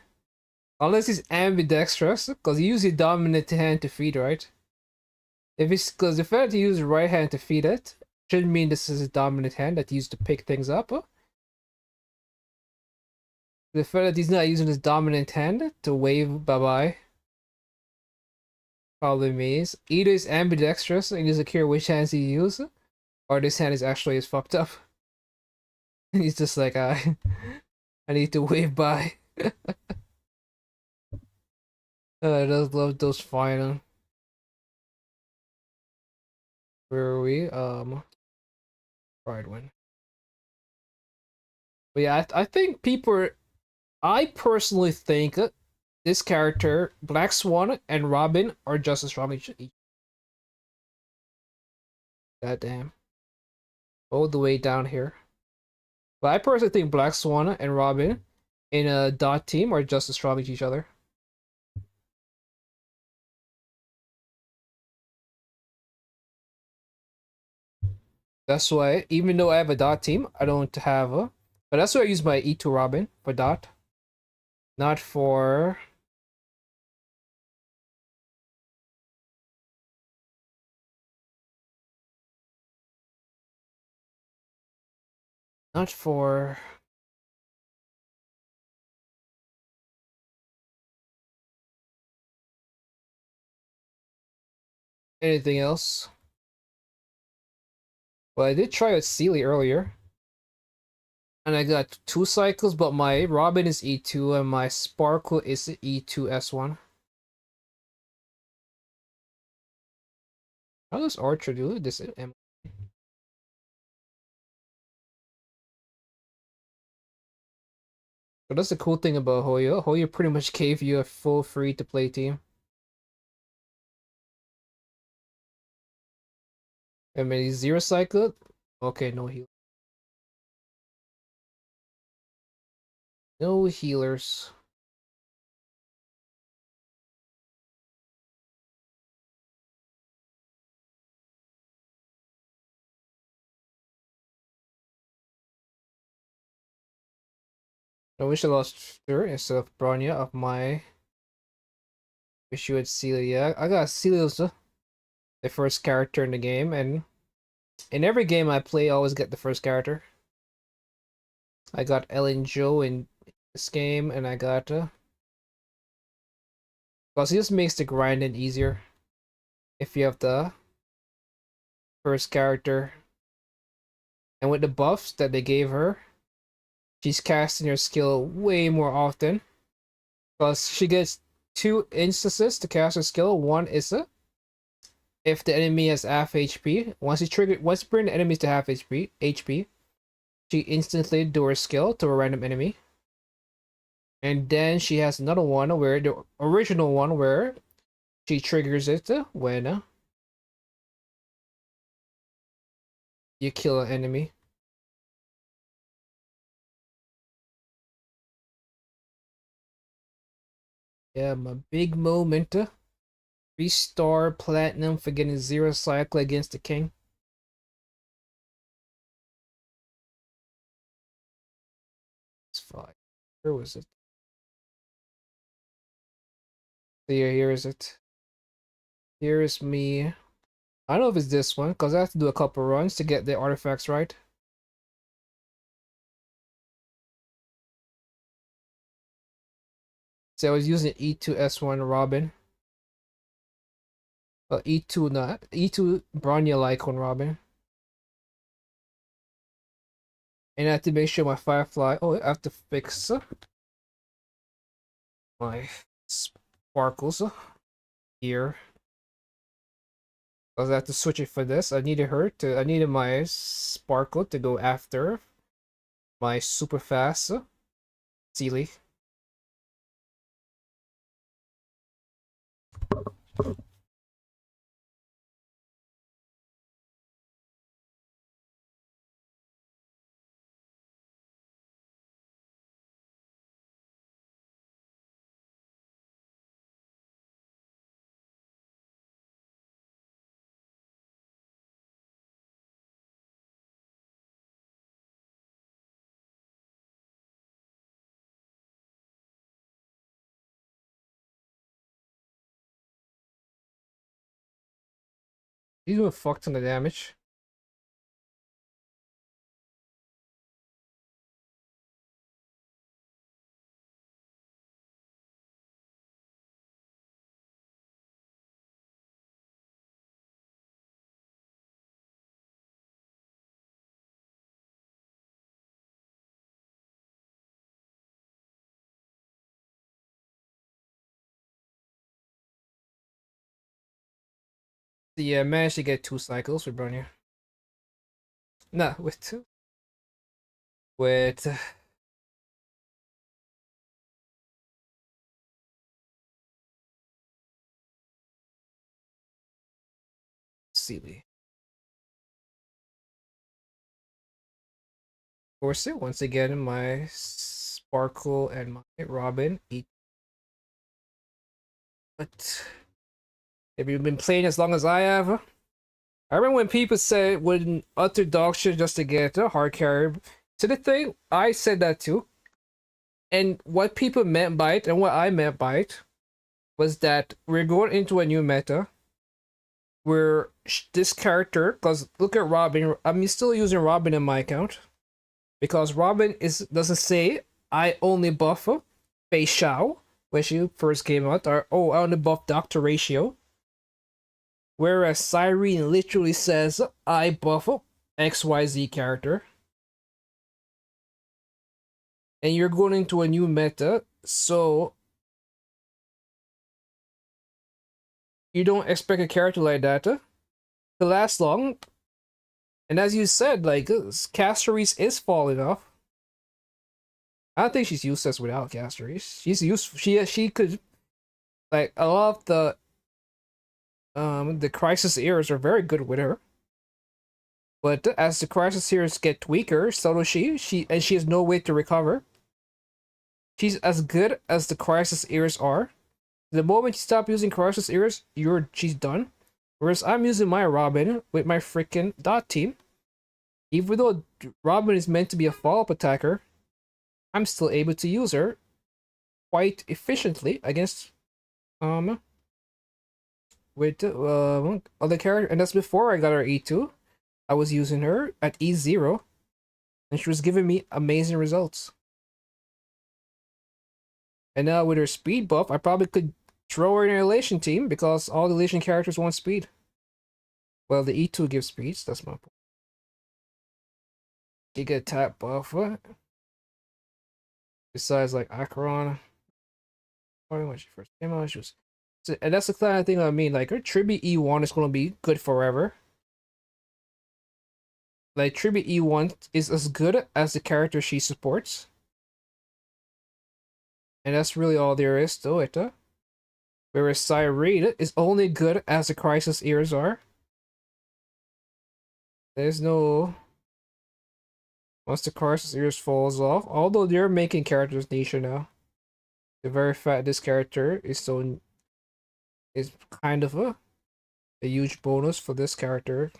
Unless he's ambidextrous, because he uses his dominant hand to feed, right? If it's because the fact he uses his right hand to feed it shouldn't mean this is his dominant hand that he used to pick things up. The fact that he's not using his dominant hand to wave bye-bye probably means either he's ambidextrous and he doesn't care which hands he uses, or this hand is actually as fucked up. And he's just like, I need to wave bye. I just love those final. Where are we? Pride win. But yeah, I think I personally think this character, Black Swan and Robin, are just as strong as each. God damn. All the way down here. But I personally think Black Swan and Robin in a dot team are just as strong as each other. That's why, even though I have a dot team, I don't have a. But that's why I use my E2 Robin for dot. Not for. Not for. Anything else. Well, I did try with Sealy earlier. And I got 2 cycles, but my Robin is E2 and my Sparkle is E2 S1. How does Archer do this? But that's the cool thing about Hoyo. Hoyo pretty much gave you a full free-to-play team. I mean, he's 0 cycle. Okay, no heal. No healers. I wish I lost her instead of Bronya of my. Wish you had Celia. I got Celia's the first character in the game, and in every game I play, I always get the first character. I got Ellen Joe in this game, and I got because it just makes the grinding easier if you have the first character. And with the buffs that they gave her, she's casting her skill way more often. Because she gets 2 instances to cast her skill. One is if the enemy has half HP. Once you bring the enemies to half HP, she instantly do her skill to a random enemy. And then she has another one where the original one where she triggers it when you kill an enemy. Yeah, my big moment. 3-star platinum for getting 0 cycle against the king. It's fine. Where was it? Here is it. Here is me. I don't know if it's this one, because I have to do a couple runs to get the artifacts right. So I was using E2 S1 Robin. Well, E2 not. E2 Bronya Lycon Robin. And I have to make sure my Firefly... Oh, I have to fix my sparkles here. Because I have to switch it for this. I needed my sparkle to go after my super fast Sealy. He's doing a fuck ton of damage. Yeah, I managed to get 2 cycles with Bronya. Nah, with 2. With... Sealy. Force it once again. My Sparkle and my Robin eat. But if you've been playing as long as I have, I remember when people said when utter dog shit just to get a hard carry. To the thing, I said that too. And what people meant by it and what I meant by it was that we're going into a new meta where this character, because look at Robin, I'm still using Robin in my account because Robin doesn't say I only buff Fei Xiao when she first came out, or oh, I only buff Doctor Ratio. Whereas Cyrene literally says I buff XYZ character. And you're going into a new meta, so you don't expect a character like that to last long. And as you said, like Castories is falling off. I don't think she's useless without Castories. She's useful. She could, like, a lot of the crisis eras are very good with her. But as the crisis eras get weaker, so does she. She has no way to recover. She's as good as the crisis eras are. The moment you stop using crisis eras, she's done. Whereas I'm using my Robin with my freaking dot team. Even though Robin is meant to be a follow-up attacker, I'm still able to use her quite efficiently against with other character, and that's before I got her E2. I was using her at E0, and she was giving me amazing results. And now with her speed buff, I probably could throw her in a relation team because all the relation characters want speed. Well, the E2 gives speeds, that's my point. You get tap buff. Besides, like, Acheron. When she first came out, she was... And that's the kind of thing I mean, like, her Tribute E1 is going to be good forever. Like, Tribute E1 is as good as the character she supports. And that's really all there is to it, Whereas Cyrene is only good as the Crisis eras are. There's no... Once the Crisis ears falls off, although they're making characters niche now. The very fact this character is kind of a huge bonus for this character.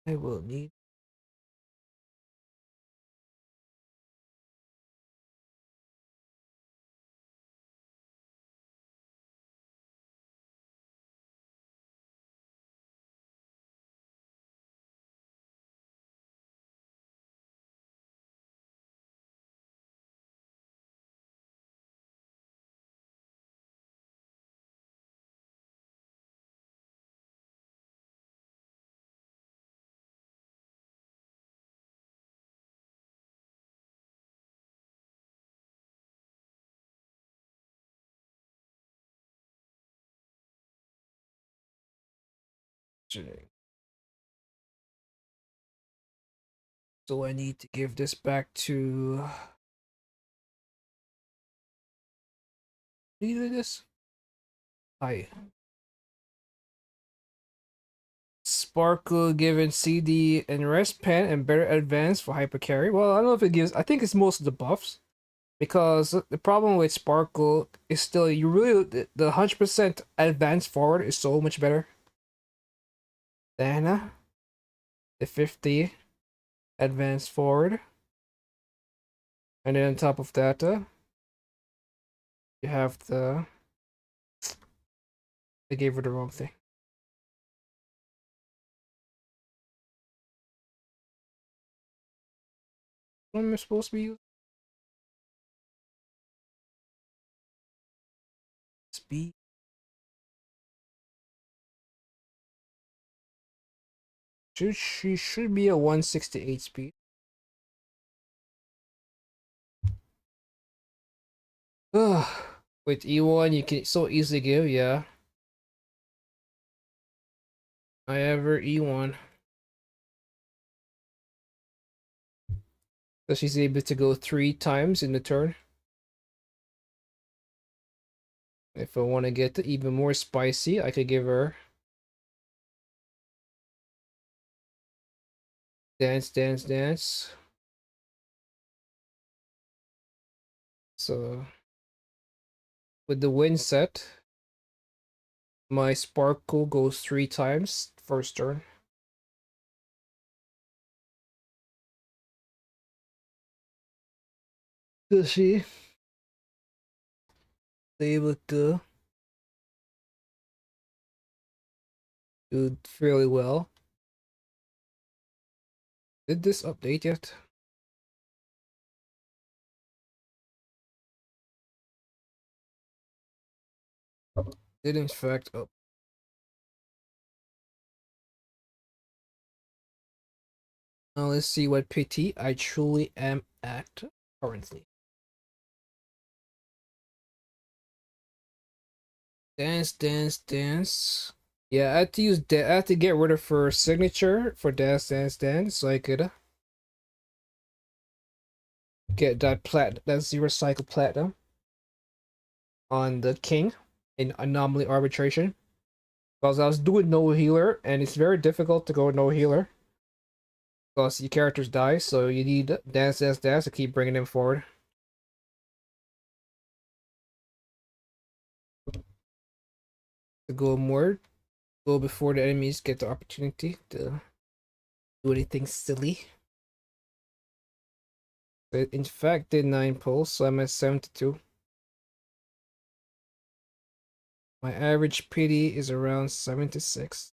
I will need. So I need to give this back to. Need this? Hi. Sparkle given CD and rest pen and better advance for hyper carry. Well, I don't know if it gives. I think it's most of the buffs, because the problem with Sparkle is still you really the 100% advance forward is so much better than the 50 advance forward, and then on top of that, you have the. I gave her the wrong thing. What am I supposed to be using? Speed. She should be a 168 speed. With E1 you can so easily give, yeah. I have her E1. So she's able to go 3 times in the turn. If I want to get even more spicy, I could give her dance, dance, dance. So with the win set, my sparkle goes 3 times first turn. Does she able to do fairly well? Did this update yet? Did in fact up. Now let's see what pity I truly am at currently. Dance, dance, dance. Yeah, I had to use I had to get rid of her signature for dance, dance, dance, so I could get that 0 cycle platinum on the king in Anomaly Arbitration. Because I was doing no healer, and it's very difficult to go no healer. Because your characters die, so you need dance, dance, dance to keep bringing them forward. To go before the enemies get the opportunity to do anything silly. But in fact, did 9 pulls, so I'm at 72. My average pity is around 76.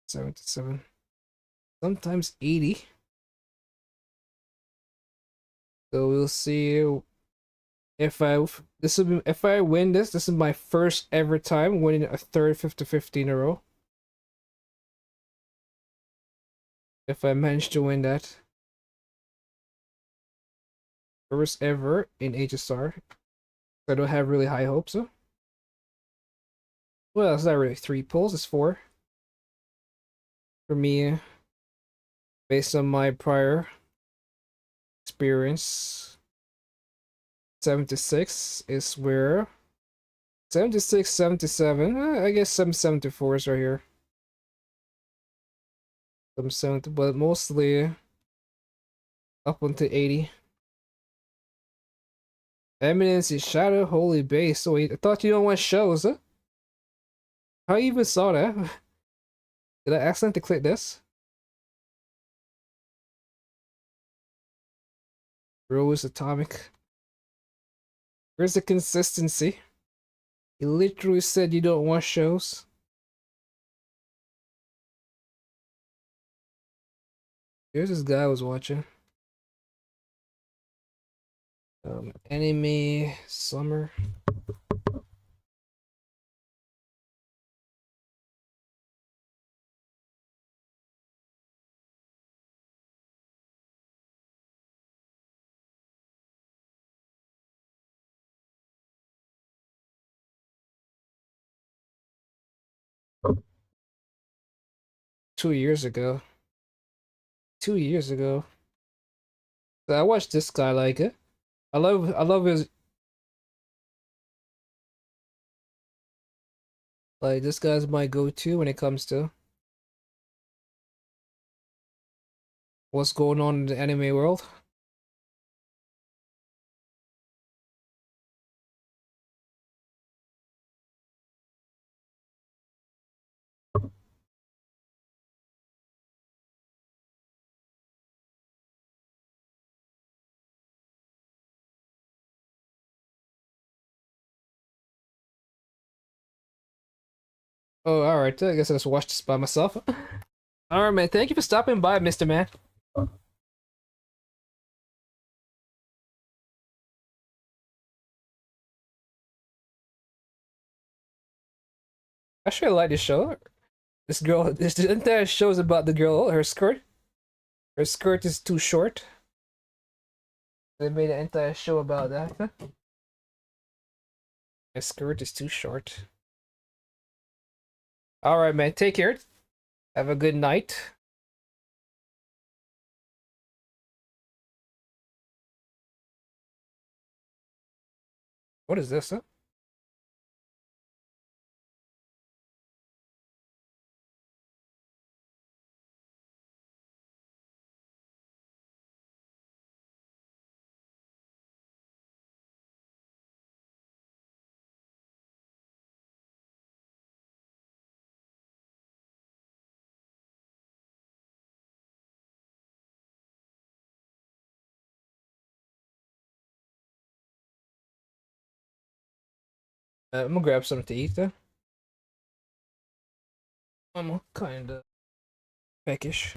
77. Sometimes 80. So we'll see if I win this. This is my first ever time winning a third 50-50 in a row. If I manage to win that. First ever in HSR. I don't have really high hopes, so. Well, it's not really 3 pulls, it's 4. For me, based on my prior experience, 76 is where 76, 77. I guess some 74s are here. Some 70, but mostly up onto 80. Eminence is Shadow Holy Base. So wait, I thought you don't want shows, huh? How you even saw that? Did I accidentally click this? Rose Atomic. Where's the consistency? You literally said you don't want shows. Here's this guy I was watching. Anime Summer. Two years ago. 2 years ago. So I watched this guy like it. I love his like this guy's my go-to when it comes to what's going on in the anime world. Oh, alright. I guess I just watched this by myself. Alright, man. Thank you for stopping by, Mr. Man. I sure like this show. This girl, this entire show is about the girl, her skirt. Her skirt is too short. They made an entire show about that. Her skirt is too short. Alright, man. Take care. Have a good night. What is this, huh? I'm gonna grab something to eat, though. I'm kinda peckish.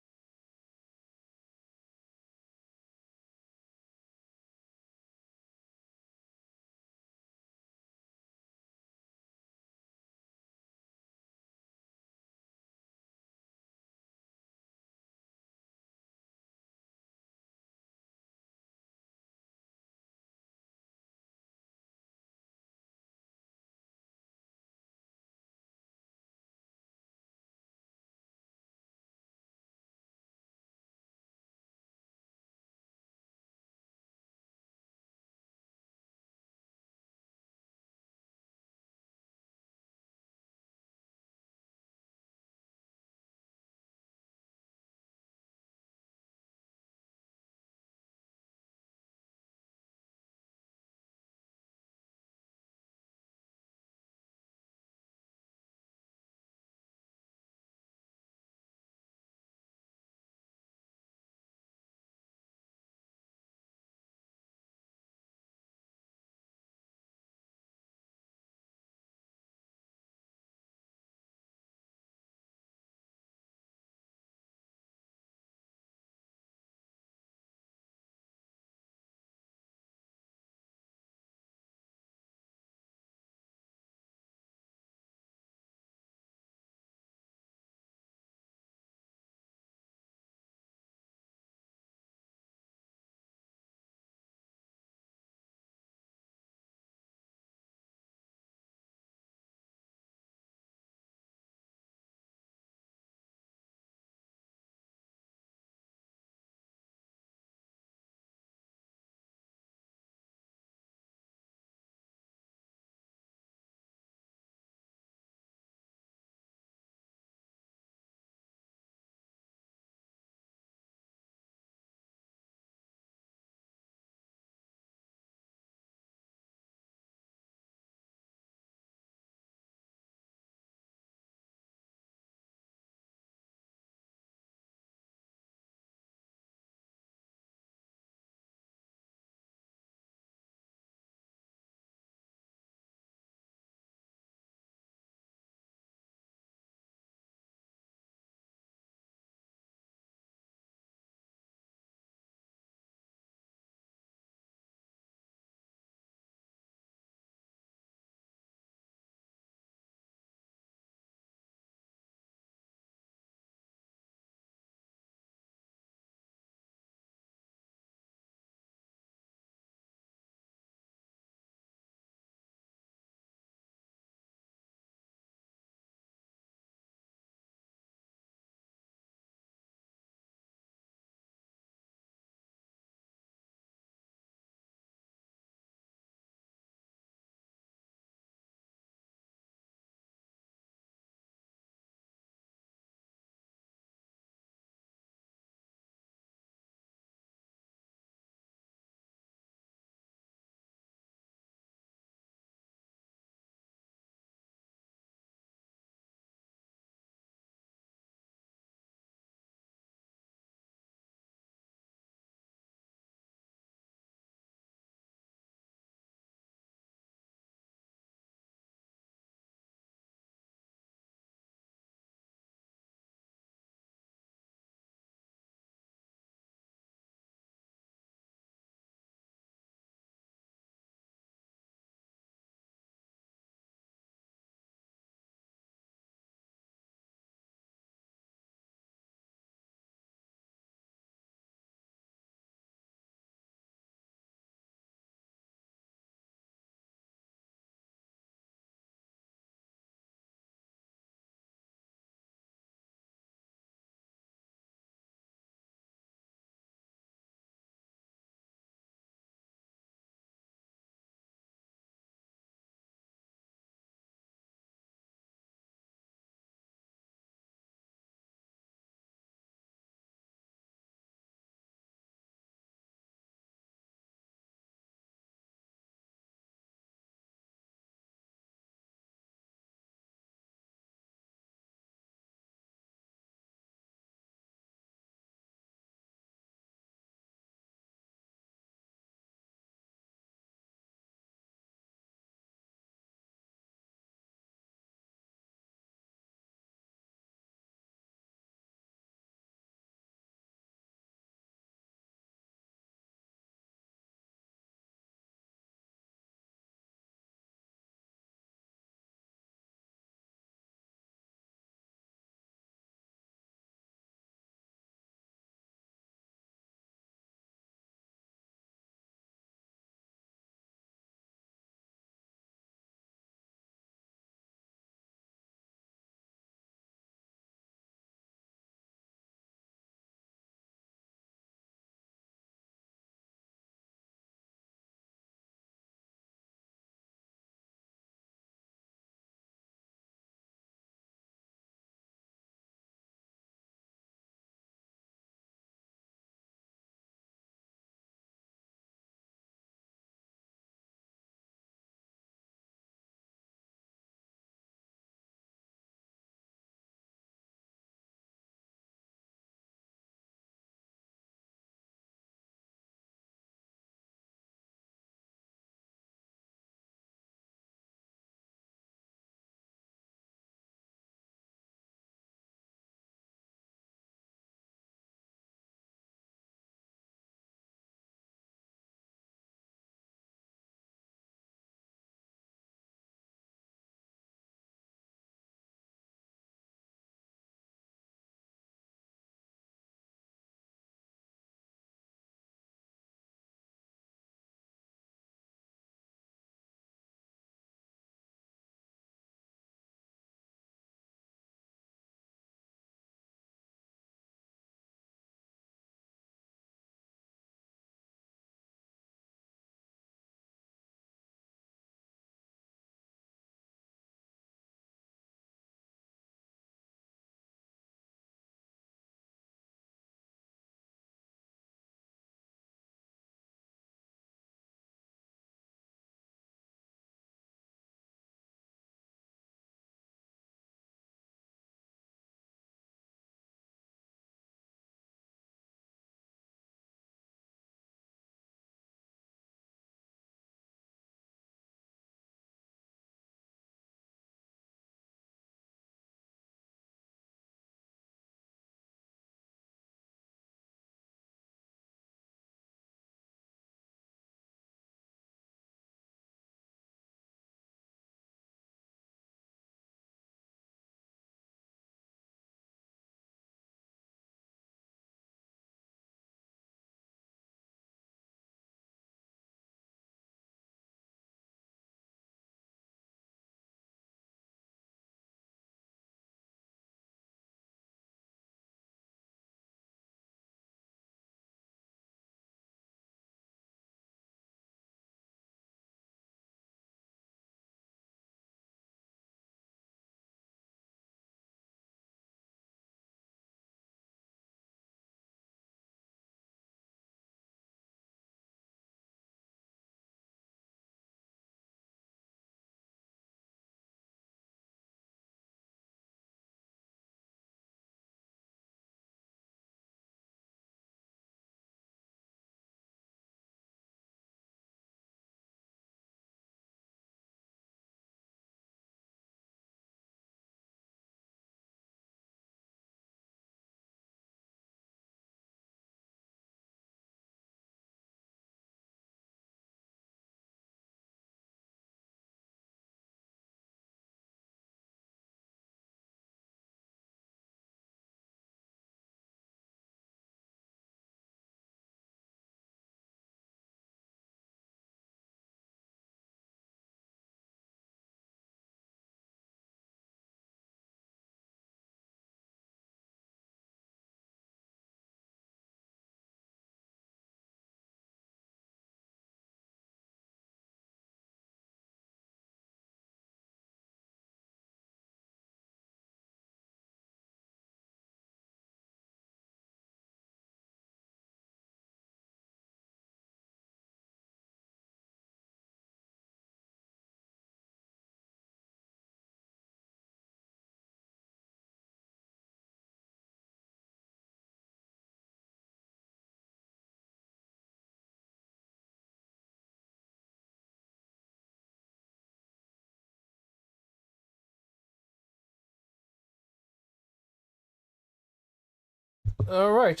Alright.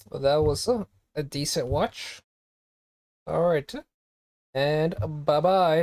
Well, that was a decent watch. Alright. And bye-bye.